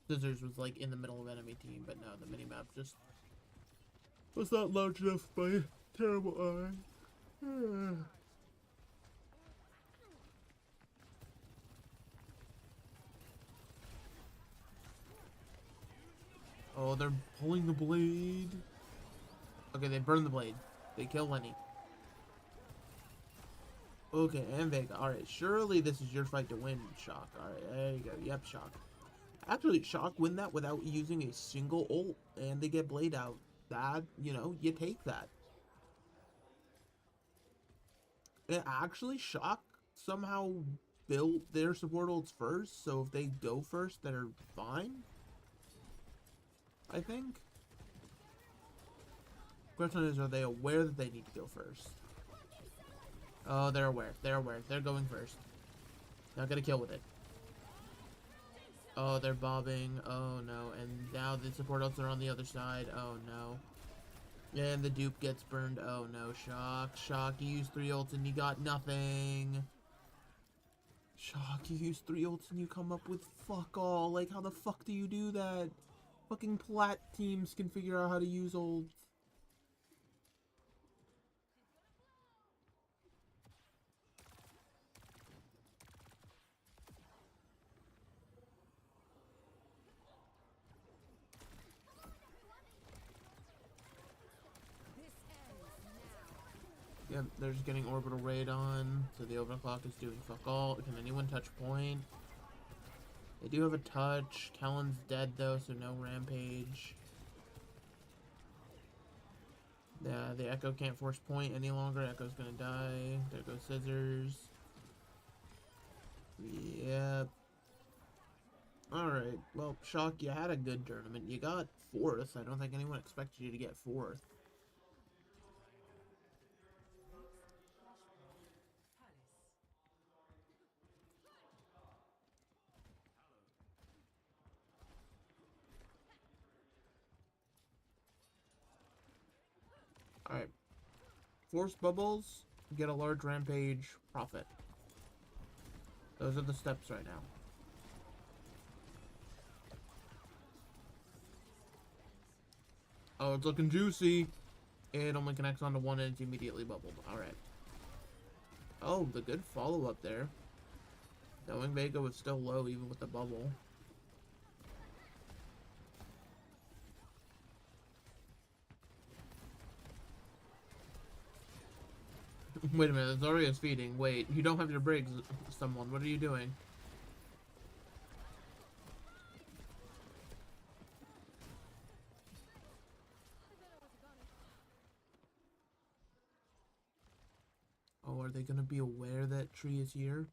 Scissors was like in the middle of enemy team, but no, the minimap just was not large enough by a terrible eye. Oh, they're pulling the blade. Okay, they burn the blade. They kill Lenny. Okay, and Vega. Alright, surely this is your fight to win, Shock. Alright, there you go. Yep, Shock. Actually, Shock win that without using a single ult, and they get Blade out. That, you know, you take that. And actually, Shock somehow built their support ults first, so if they go first, they're fine. I think. Question is, are they aware that they need to go first? Oh, they're aware. They're aware. They're going first. Not gonna kill with it. Oh, they're bobbing. Oh, no. And now the support ults are on the other side. Oh, no. And the dupe gets burned. Oh, no. Shock. Shock, you used 3 ults and you got nothing. Shock, you used 3 ults and you come up with fuck all. Like, how the fuck do you do that? Fucking plat teams can figure out how to use ults. Yep, they're just getting orbital raid on, so the overclock is doing fuck all. Can anyone touch point? They do have a touch. Kellen's dead though, so no rampage. Yeah, the Echo can't force point any longer. Echo's gonna die. There goes Scissors. Yep. Alright, well, Shock, you had a good tournament. You got 4th. I don't think anyone expected you to get 4th. Alright. Force bubbles, get a large rampage, profit. Those are the steps right now. Oh, it's looking juicy. It only connects onto one and it's immediately bubbled. Alright. Oh, the good follow-up there. Knowing Vega was still low even with the bubble. Wait a minute, Zarya's feeding. Wait, you don't have your Briggs, someone. What are you doing? Oh, are they gonna be aware that Tree is here?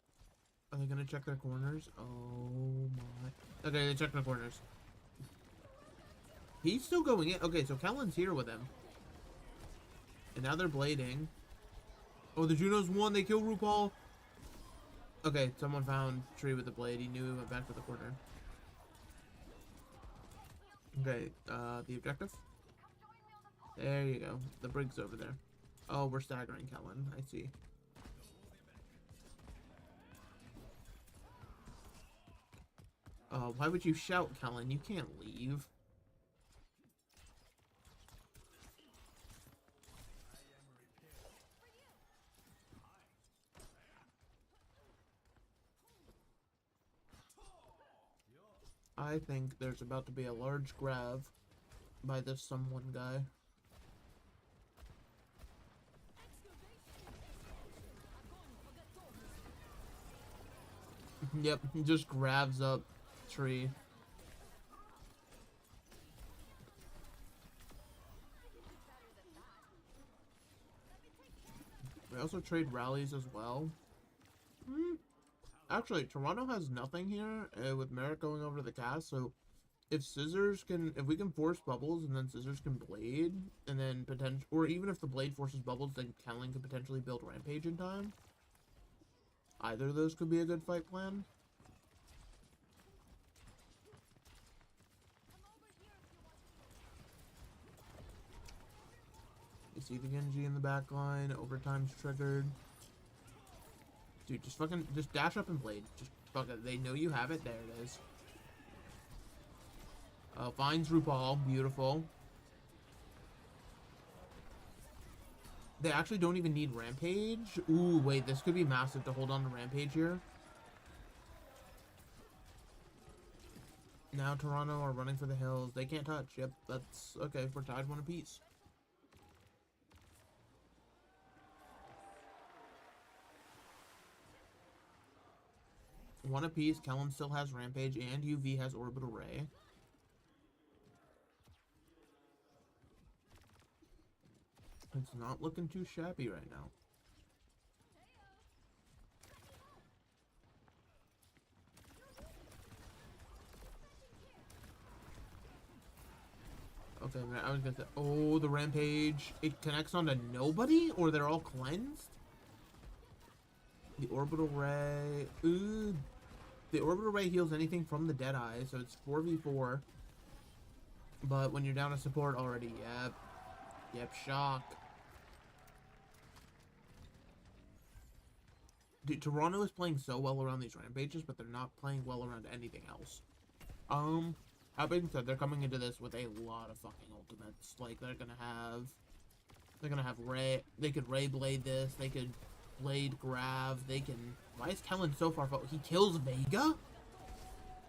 Are they gonna check their corners? Oh my. Okay, they checked their corners. He's still going in. Okay, so Kellen's here with him. And now they're blading. Oh, the Junos won. They killed RuPaul. Okay, someone found Tree with the blade. He knew he went back to the corner. Okay, the objective? There you go. The brig's over there. Oh, we're staggering Kellen. I see. Why would you shout, Kellen? You can't leave. I think there's about to be a large grab by this someone guy. Yep, he just grabs up tree. We also trade rallies as well. Actually, Toronto has nothing here with Merrick going over to the cast, so if we can force bubbles and then Scissors can blade, and then or even if the blade forces bubbles, then Kellen could potentially build Rampage in time. Either of those could be a good fight plan. You see the Genji in the back line, overtime's triggered. Dude, just dash up and blade. Just fuck it. They know you have it. There it is. Finds RuPaul. Beautiful. They actually don't even need Rampage. Ooh, wait. This could be massive to hold on to Rampage here. Now Toronto are running for the hills. They can't touch. Yep, that's okay. We're tied one apiece. One apiece. Kellen still has Rampage, and UV has Orbital Ray. It's not looking too shabby right now. Okay, I was gonna say, oh, the Rampage. It connects onto nobody, or they're all cleansed? The Orbital Ray. Ooh. The Orbital Ray heals anything from the Deadeye, so it's 4v4. But when you're down to support already, yep. Yep, shock. Dude, Toronto is playing so well around these Rampages, but they're not playing well around anything else. That being said, they're coming into this with a lot of fucking ultimates. Like, they're gonna have Ray. They could Ray Blade this. They could Blade Grav. They can. Why is Kellen so far forward? He kills Vega?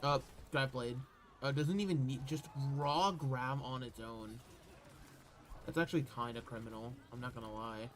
Grav Blade. Doesn't even need. Just raw Grav on its own. That's actually kind of criminal. I'm not gonna lie.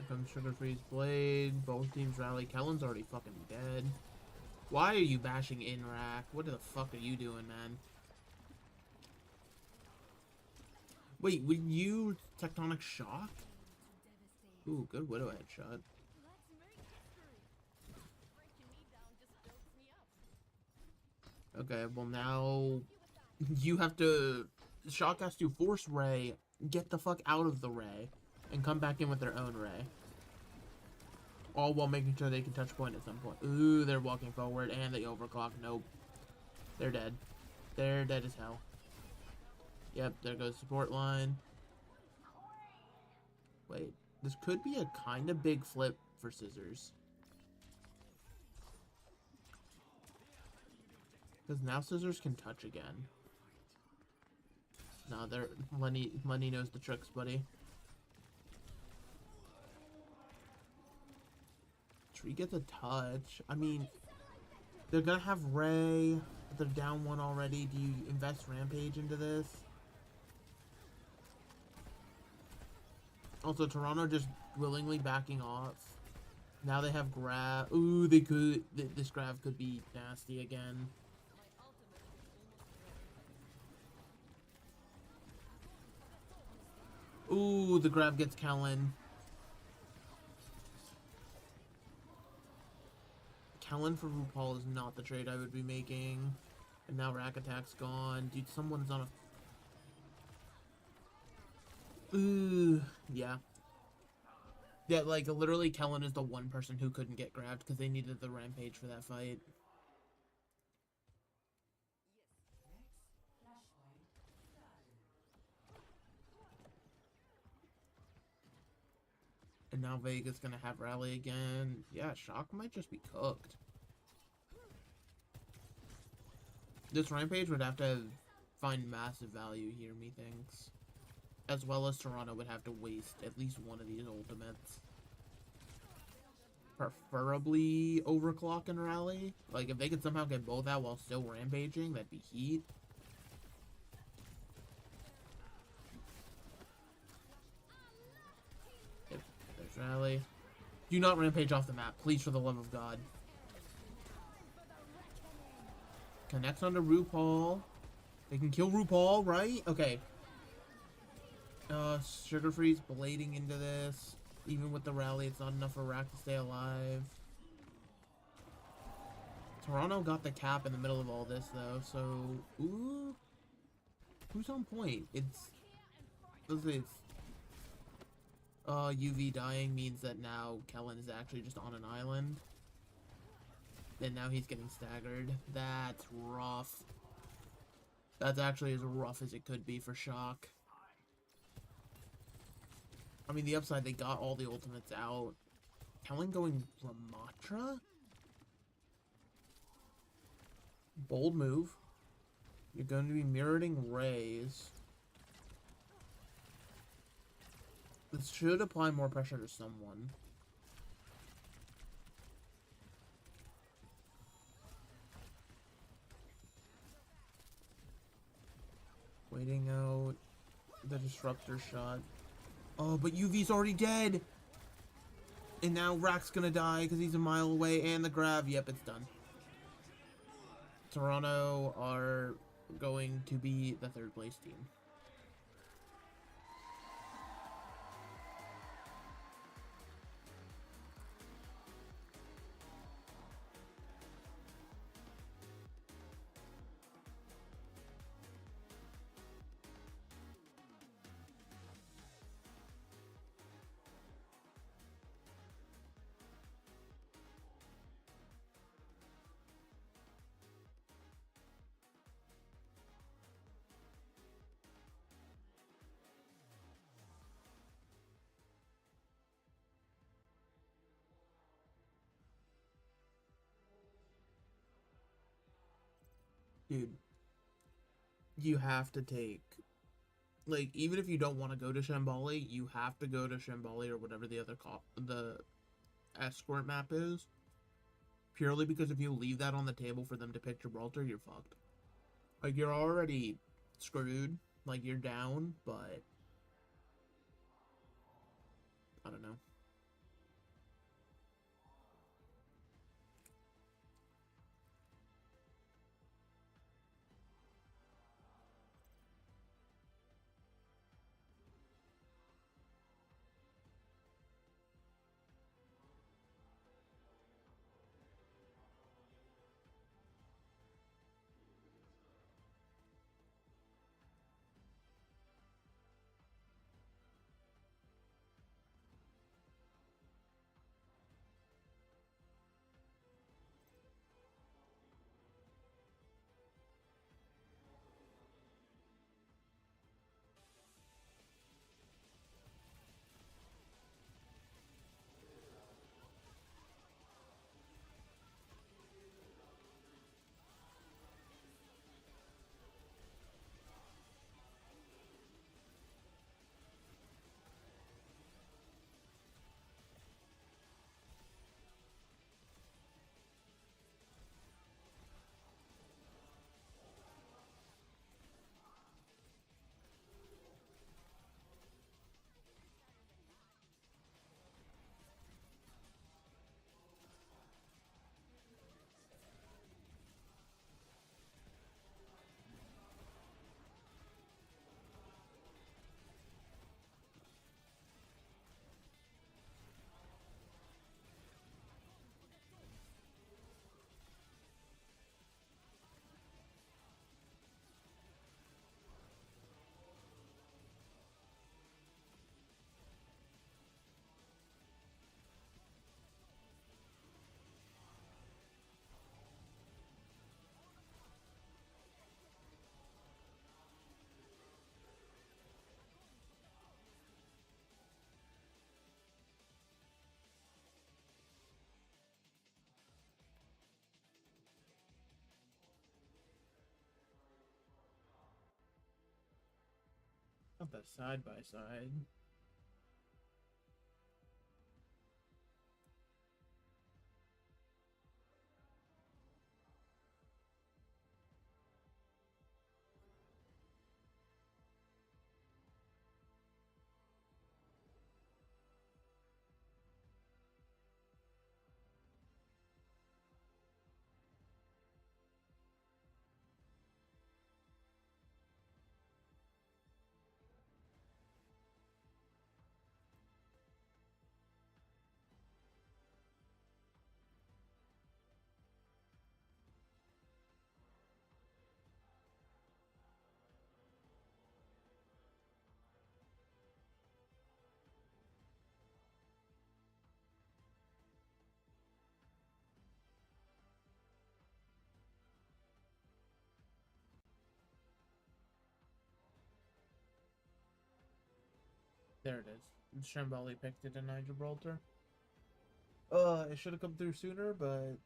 Comes Sugar Freeze Blade. Both teams rally. Kellen's already fucking dead. Why are you bashing in rack? What the fuck are you doing, man? Wait, would you Tectonic Shock? Ooh, good Widow headshot. Okay, well now you have to. Shock has to force Ray, get the fuck out of the Ray, and come back in with their own Ray. All while making sure they can touch point at some point. Ooh, they're walking forward and they overclock. Nope. They're dead. They're dead as hell. Yep, there goes support line. Wait, this could be a kind of big flip for Scissors. Because now Scissors can touch again. No, they're Money knows the tricks, buddy. Tree gets a touch. I mean, they're gonna have Ray. But they're down one already. Do you invest Rampage into this? Also, Toronto just willingly backing off. Now they have Grav. Ooh, they could. This Grav could be nasty again. Ooh, the Grav gets Kellen. Kellen for RuPaul is not the trade I would be making. And now Rack Attack's gone. Dude, someone's on a... Ooh, yeah. Yeah, like, literally Kellen is the one person who couldn't get grabbed because they needed the Rampage for that fight. And now Vega's gonna have Rally again. Yeah, Shock might just be cooked. This Rampage would have to find massive value here, methinks. As well as Toronto would have to waste at least one of these ultimates. Preferably Overclock and Rally. Like, if they could somehow get both out while still rampaging, that'd be heat. There's Rally. Do not rampage off the map, please, for the love of God. Connects onto RuPaul. They can kill RuPaul, right? Okay. Sugar Freeze blading into this. Even with the rally, it's not enough for Rack to stay alive. Toronto got the cap in the middle of all this, though, so... Ooh. Who's on point? It's... Let's say it's... UV dying means that now Kellen is actually just on an island. And now he's getting staggered. That's rough. That's actually as rough as it could be for Shock. I mean, the upside, they got all the ultimates out. Kellen going Ramatra? Bold move. You're going to be mirroring Rays. This should apply more pressure to someone. Waiting out the disruptor shot. Oh, but UV's already dead! And now Rack's gonna die because he's a mile away, and the grab. Yep, it's done. Toronto are going to be the third place team. Dude, you have to take, like, even if you don't want to go to Shambali, you have to go to Shambali or whatever the other the escort map is. Purely because if you leave that on the table for them to pick Gibraltar, you're fucked. Like, you're already screwed. Like, you're down, but I don't know. Not the side by side. There it is. Shambali picked it in Gibraltar. It should have come through sooner, but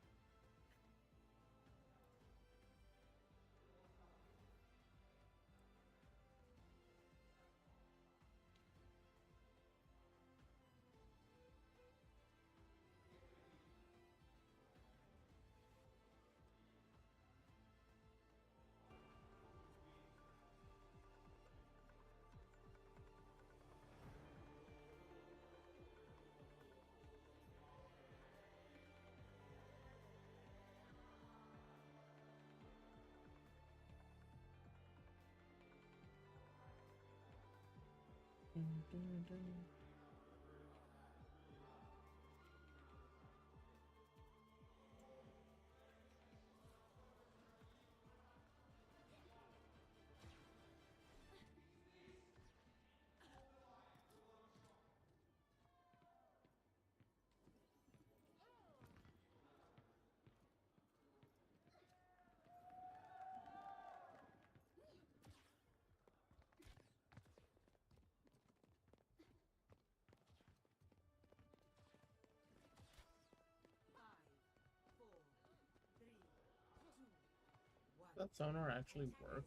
that sonar actually work?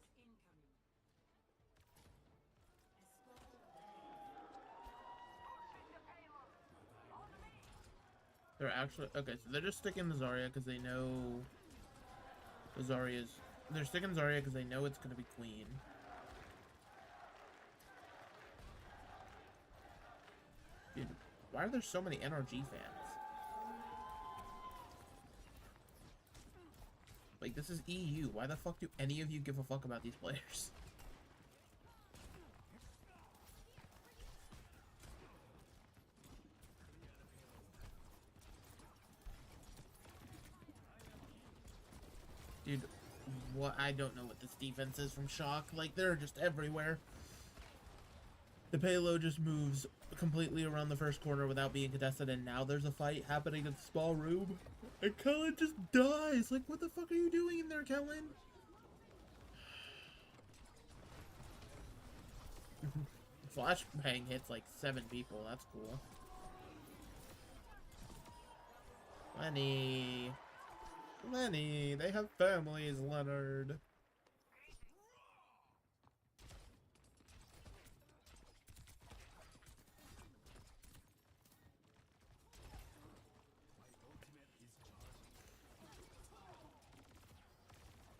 They're actually okay. So they're just sticking the Zarya because they know the Zarya's. They're sticking Zarya because they know it's gonna be Queen. Dude, why are there so many NRG fans? Like, this is EU. Why the fuck do any of you give a fuck about these players? Dude, what? I don't know what this defense is from Shock. Like, they're just everywhere. The payload just moves completely around the first corner without being contested, and now there's a fight happening in the small room. And Kellen just dies. Like, what the fuck are you doing in there, Kellen? Flashbang hits like 7 people. That's cool. Lenny. Lenny. They have families, Leonard.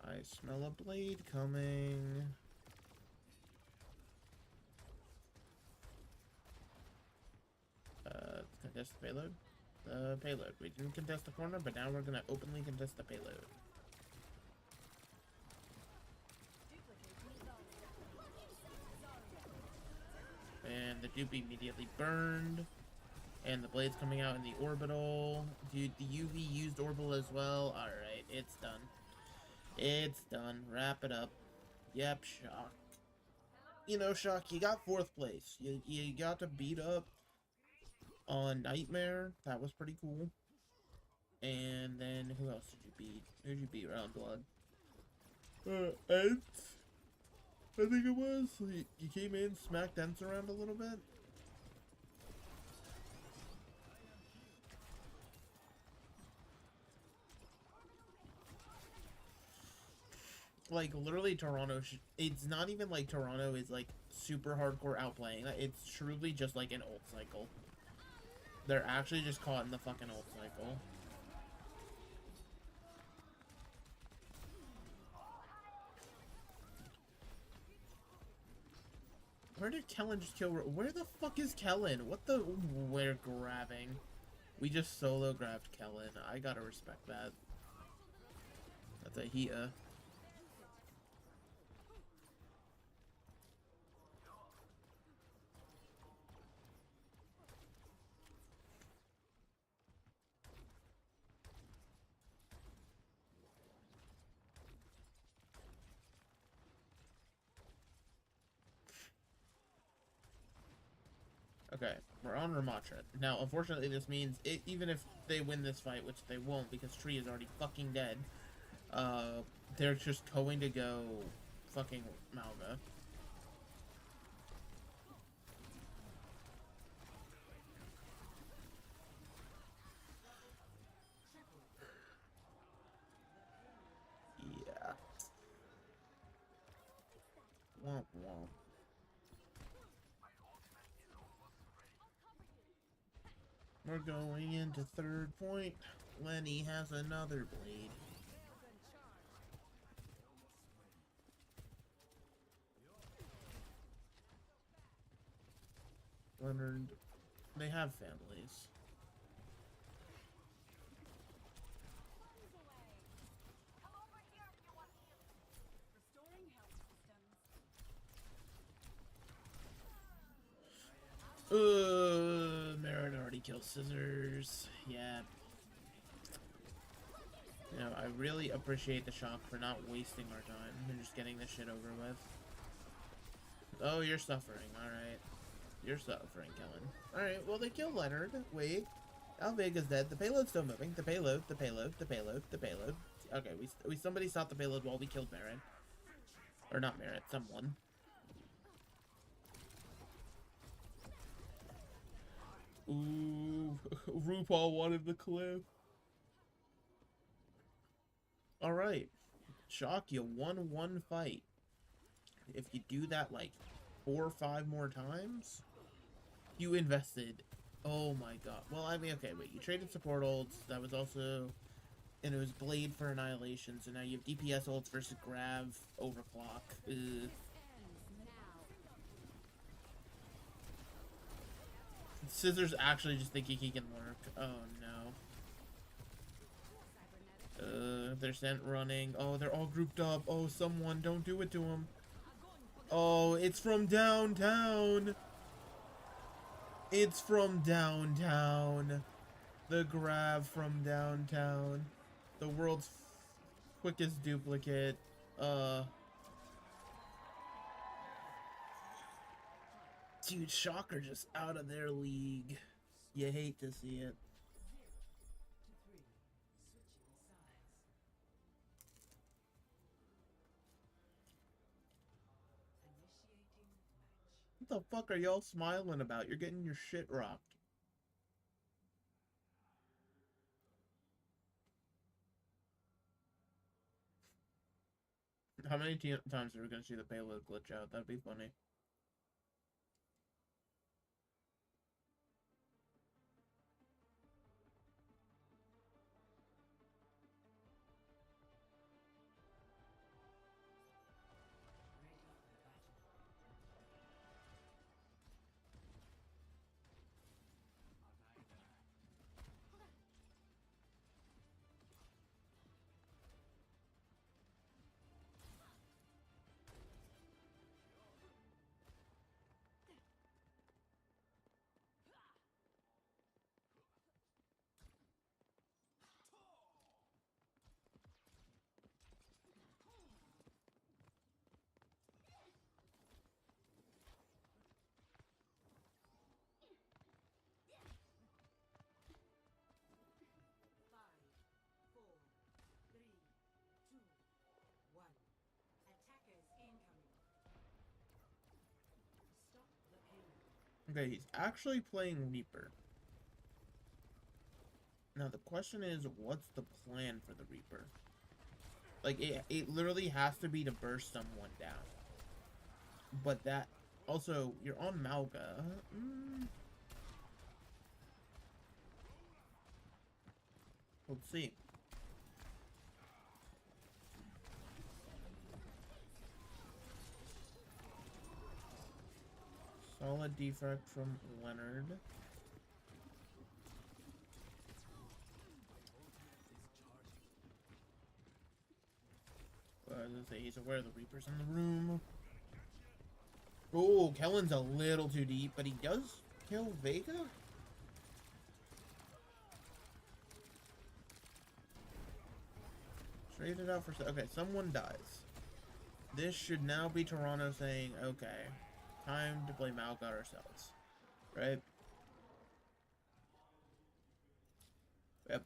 I smell a blade coming. Contest the payload. The payload. We didn't contest the corner, but now we're gonna openly contest the payload. And the dupe immediately burned. And the blade's coming out in the orbital. Dude, the UV used orbital as well. Alright, it's done. It's done. Wrap it up. Yep, Shock. You know, Shock, you got 4th place. You got to beat up on Nightmare. That was pretty cool. And then, who else did you beat? Who did you beat round 1? Ents? I think it was. You came in, smacked Ents around a little bit. like, literally Toronto, it's not even like Toronto is, like, super hardcore outplaying. It's truly just, like, an ult cycle. They're actually just caught in the fucking ult cycle. Where did Kellen just kill? Where the fuck is Kellen? What the? We're grabbing. We just solo grabbed Kellen. I gotta respect that. That's a Hita. Okay, we're on Ramatra. Now, unfortunately, this means even if they win this fight, which they won't because Tree is already fucking dead, they're just going to go fucking Malga. Yeah. Womp womp. We're going into third point. Lenny has another blade. Leonard, they have families. Merritt already killed Scissors. Yeah. You know, I really appreciate the Shock for not wasting our time and just getting this shit over with. Oh, you're suffering. Alright. You're suffering, Kellen. Alright, well, they killed Leonard. Wait. Alvega's dead. The payload's still moving. The payload, the payload, the payload, the payload. Okay, we somebody stopped the payload while we killed Merritt. Or not Merritt, someone. Ooh, RuPaul wanted the clip. Alright. Shock, you won one fight. If you do that like 4 or 5 more times, you invested. Oh my god. Well, I mean, okay, wait. You traded support ults. That was also... And it was Blade for Annihilation. So now you have DPS ults versus Grav Overclock. Ugh. Scissors actually just thinking he can lurk. Oh no. They're sent running. Oh, they're all grouped up. Oh, someone, don't do it to him. Oh, it's from downtown. It's from downtown. The grab from downtown. The world's quickest duplicate. Dude, Shocker just out of their league. You hate to see it. What the fuck are y'all smiling about? You're getting your shit rocked. How many times are we gonna see the payload glitch out? That'd be funny. Okay, he's actually playing Reaper. Now the question is, what's the plan for the Reaper? Like, it literally has to be to burst someone down. But that... Also, you're on Malga. Let's see. Solid defect from Leonard. I was gonna say, he's aware of the Reapers in the room. Oh, Kellen's a little too deep, but he does kill Vega? Traded out for... Okay, someone dies. This should now be Toronto saying, okay, time to play Malga ourselves. Right? Yep.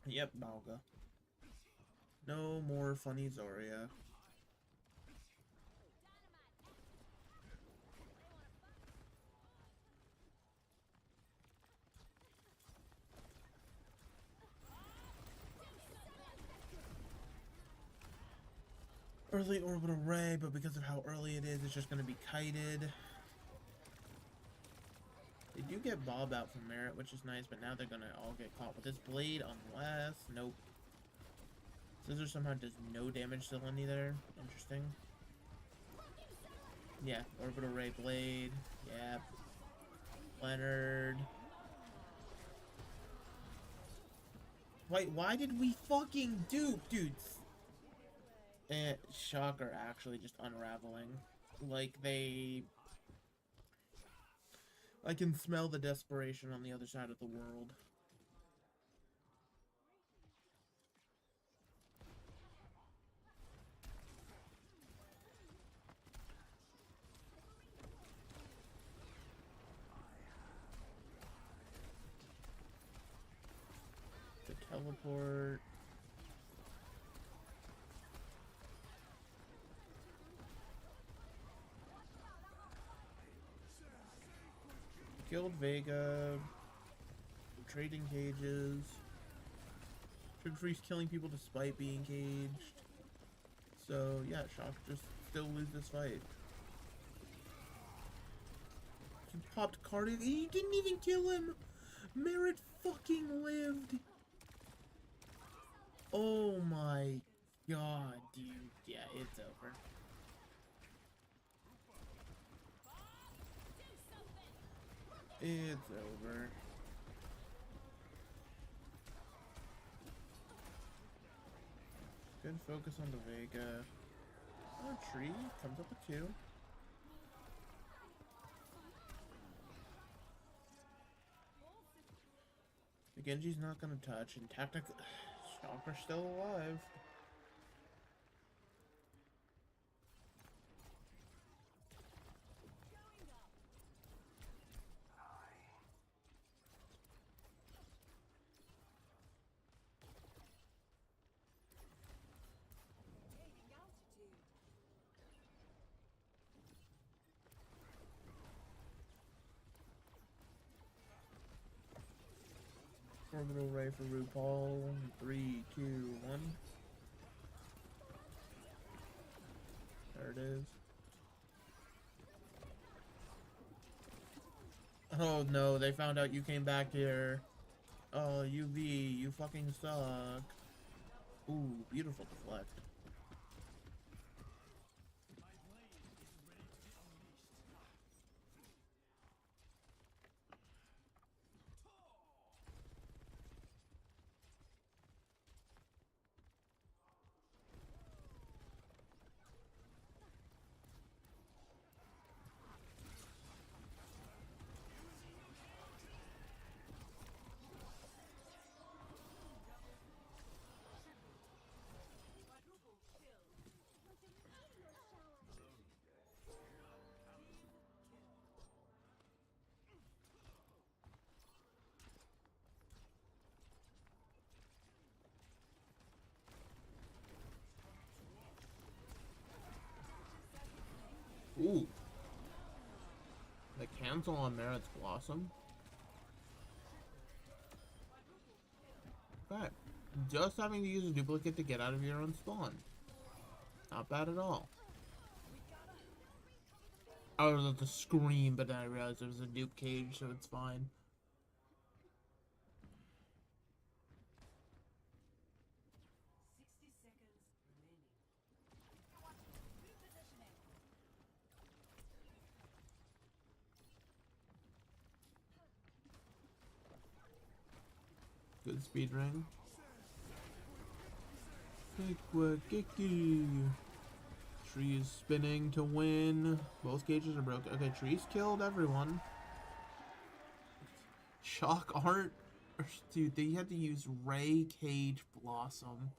Yep, Malga. No more funny Zarya. Early orbital ray, but because of how early it is, it's just going to be kited. They do get Bob out from Merit, which is nice, but now they're going to all get caught with this blade, unless... Nope. Scissor somehow does no damage to Lenny there. Interesting. Yeah, orbital ray blade. Yep. Leonard. Wait, why did we fucking dupe, dudes? And Shock are actually just unraveling. Like, they... I can smell the desperation on the other side of the world. The teleport... Killed Vega, trading cages, Sugarfree's killing people despite being caged. So yeah, Shock just still lose this fight. He popped cardiac. He didn't even kill him. Merit fucking lived. Oh my god, dude. Yeah, it's over. It's over. Good focus on the Vega. Oh, Tree comes up with 2. The Genji's not gonna touch, and technically, Shock are still alive. Orbital ray for RuPaul. 3, 2, 1. There it is. Oh no, they found out you came back here. Oh, UV, you fucking suck. Ooh, beautiful deflect. Ooh. The cancel on Merit's Blossom? God Just having to use a duplicate to get out of your own spawn. Not bad at all. I was about to scream, but then I realized it was a dupe cage, so it's fine. Good speed ring. Kiki. Tree is spinning to win. Both cages are broken. Okay, Tree's killed everyone. Shock art. Dude, they had to use Ray, Cage, Blossom.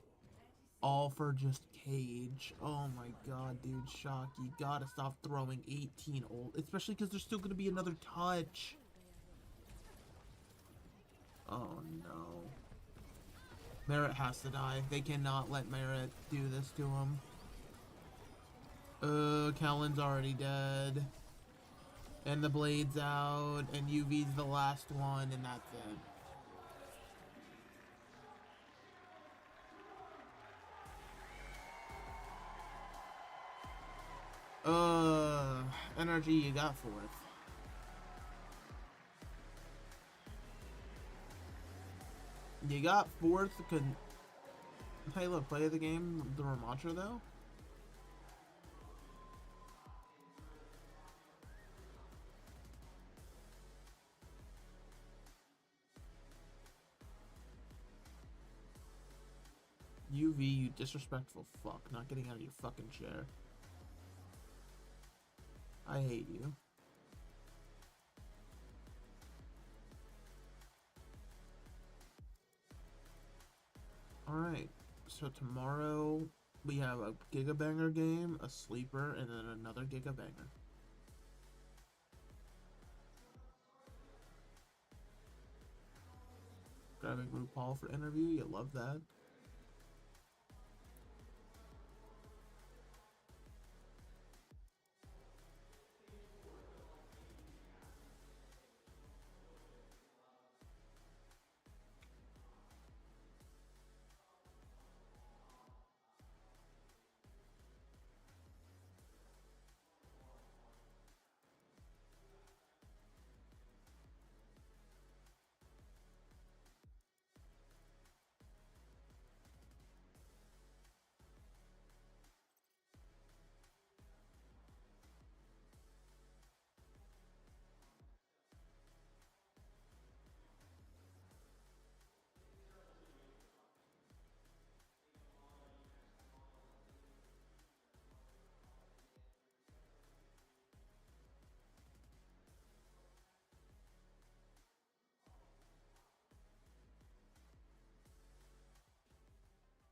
All for just Cage. Oh my god, dude. Shock. You gotta stop throwing 18 ult. Especially because there's still gonna be another touch. Oh no. Merritt has to die. They cannot let Merritt do this to him. Callan's already dead. And the blade's out. And UV's the last one. And that's it. Energy, you got fourth. You got fourth. Hey, look, play of the game, the Ramattra, though. UV, you disrespectful fuck, not getting out of your fucking chair. I hate you. Alright, so tomorrow we have a Gigabanger game, a sleeper, and then another Gigabanger. Grabbing RuPaul for interview, you love that.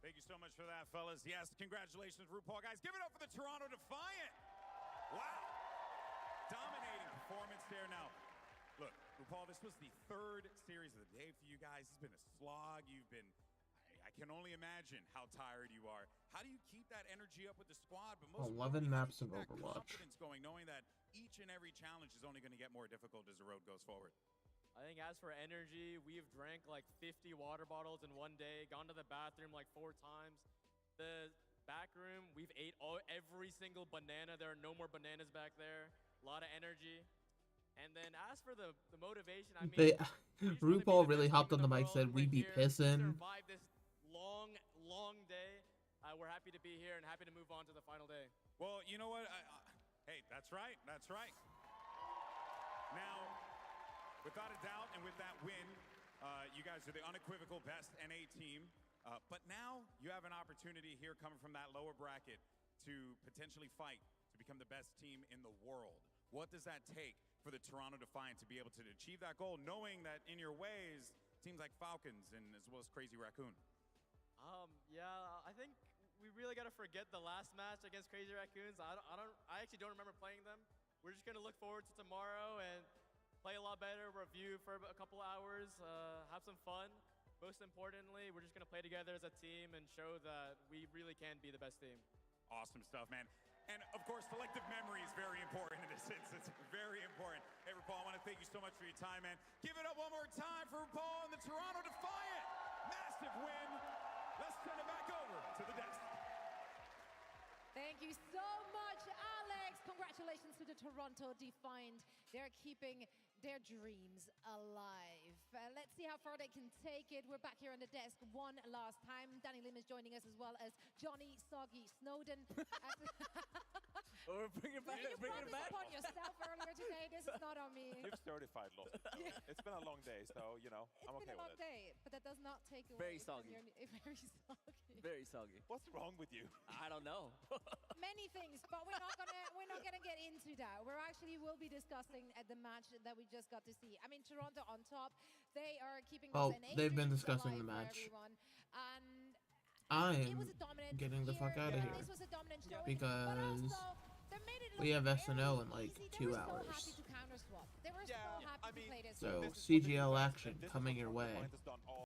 Thank you so much for that, fellas. Yes, congratulations, RuPaul. Guys, give it up for the Toronto Defiant. Wow. Dominating performance there. Now, look, RuPaul, this was the third series of the day for you guys. It's been a slog. You've been, I can only imagine how tired you are. How do you keep that energy up with the squad? But most 11 maps of Overwatch. Confidence going, knowing that each and every challenge is only going to get more difficult as the road goes forward. I think as for energy, we've drank like 50 water bottles in one day, gone to the bathroom like 4 times. The back room, we've ate every single banana. There are no more bananas back there. A lot of energy. And then as for the motivation, I mean, RuPaul really hopped on the mic, said we be pissing. Survive this long, long day. We're happy to be here and happy to move on to the final day. Well, you know what? Hey, that's right. That's right. Now, without a doubt, and with that win, you guys are the unequivocal best NA team. But now you have an opportunity here coming from that lower bracket to potentially fight to become the best team in the world. What does that take for the Toronto Defiant to be able to achieve that goal, knowing that in your ways, teams like Falcons and as well as Crazy Raccoon? Yeah, I think we really got to forget the last match against Crazy Raccoons. I actually don't remember playing them. We're just going to look forward to tomorrow and play a lot better, review for a couple hours, have some fun. Most importantly, we're just going to play together as a team and show that we really can be the best team. Awesome stuff, man. And of course, selective memory is very important in this instance. Very important. Hey, RuPaul, I want to thank you so much for your time, man. Give it up one more time for RuPaul and the Toronto Defiant. Massive win. to the desk. Thank you so much, Alex. Congratulations to the Toronto Defiant. They're keeping their dreams alive. Let's see how far they can take it. We're back here on the desk one last time. Danny Lim is joining us as well as Johnny Soggy Snowden. We're bringing it back. You Bring brought it this back. upon yourself earlier today. This is not on me. You've certified lost. It's been a long day, so, you know, I'm It's okay been a long with it. day, but that does not take away Very from soggy. very soggy. Very soggy. What's wrong with you? I don't know. Many things, but we're not gonna get into that. We're actually will be discussing at the match that we just got to see. I mean, Toronto on top. They are keeping Oh, those NA they've been dreams discussing the alive for match. everyone. And I it am was a dominant getting the fuck out of here This was a dominant showing, because but also they made it we look have very SNL in like easy. 2 They were so hours. happy to counter swap. They were so happy to play this. So game. CGL action coming your way. Has done all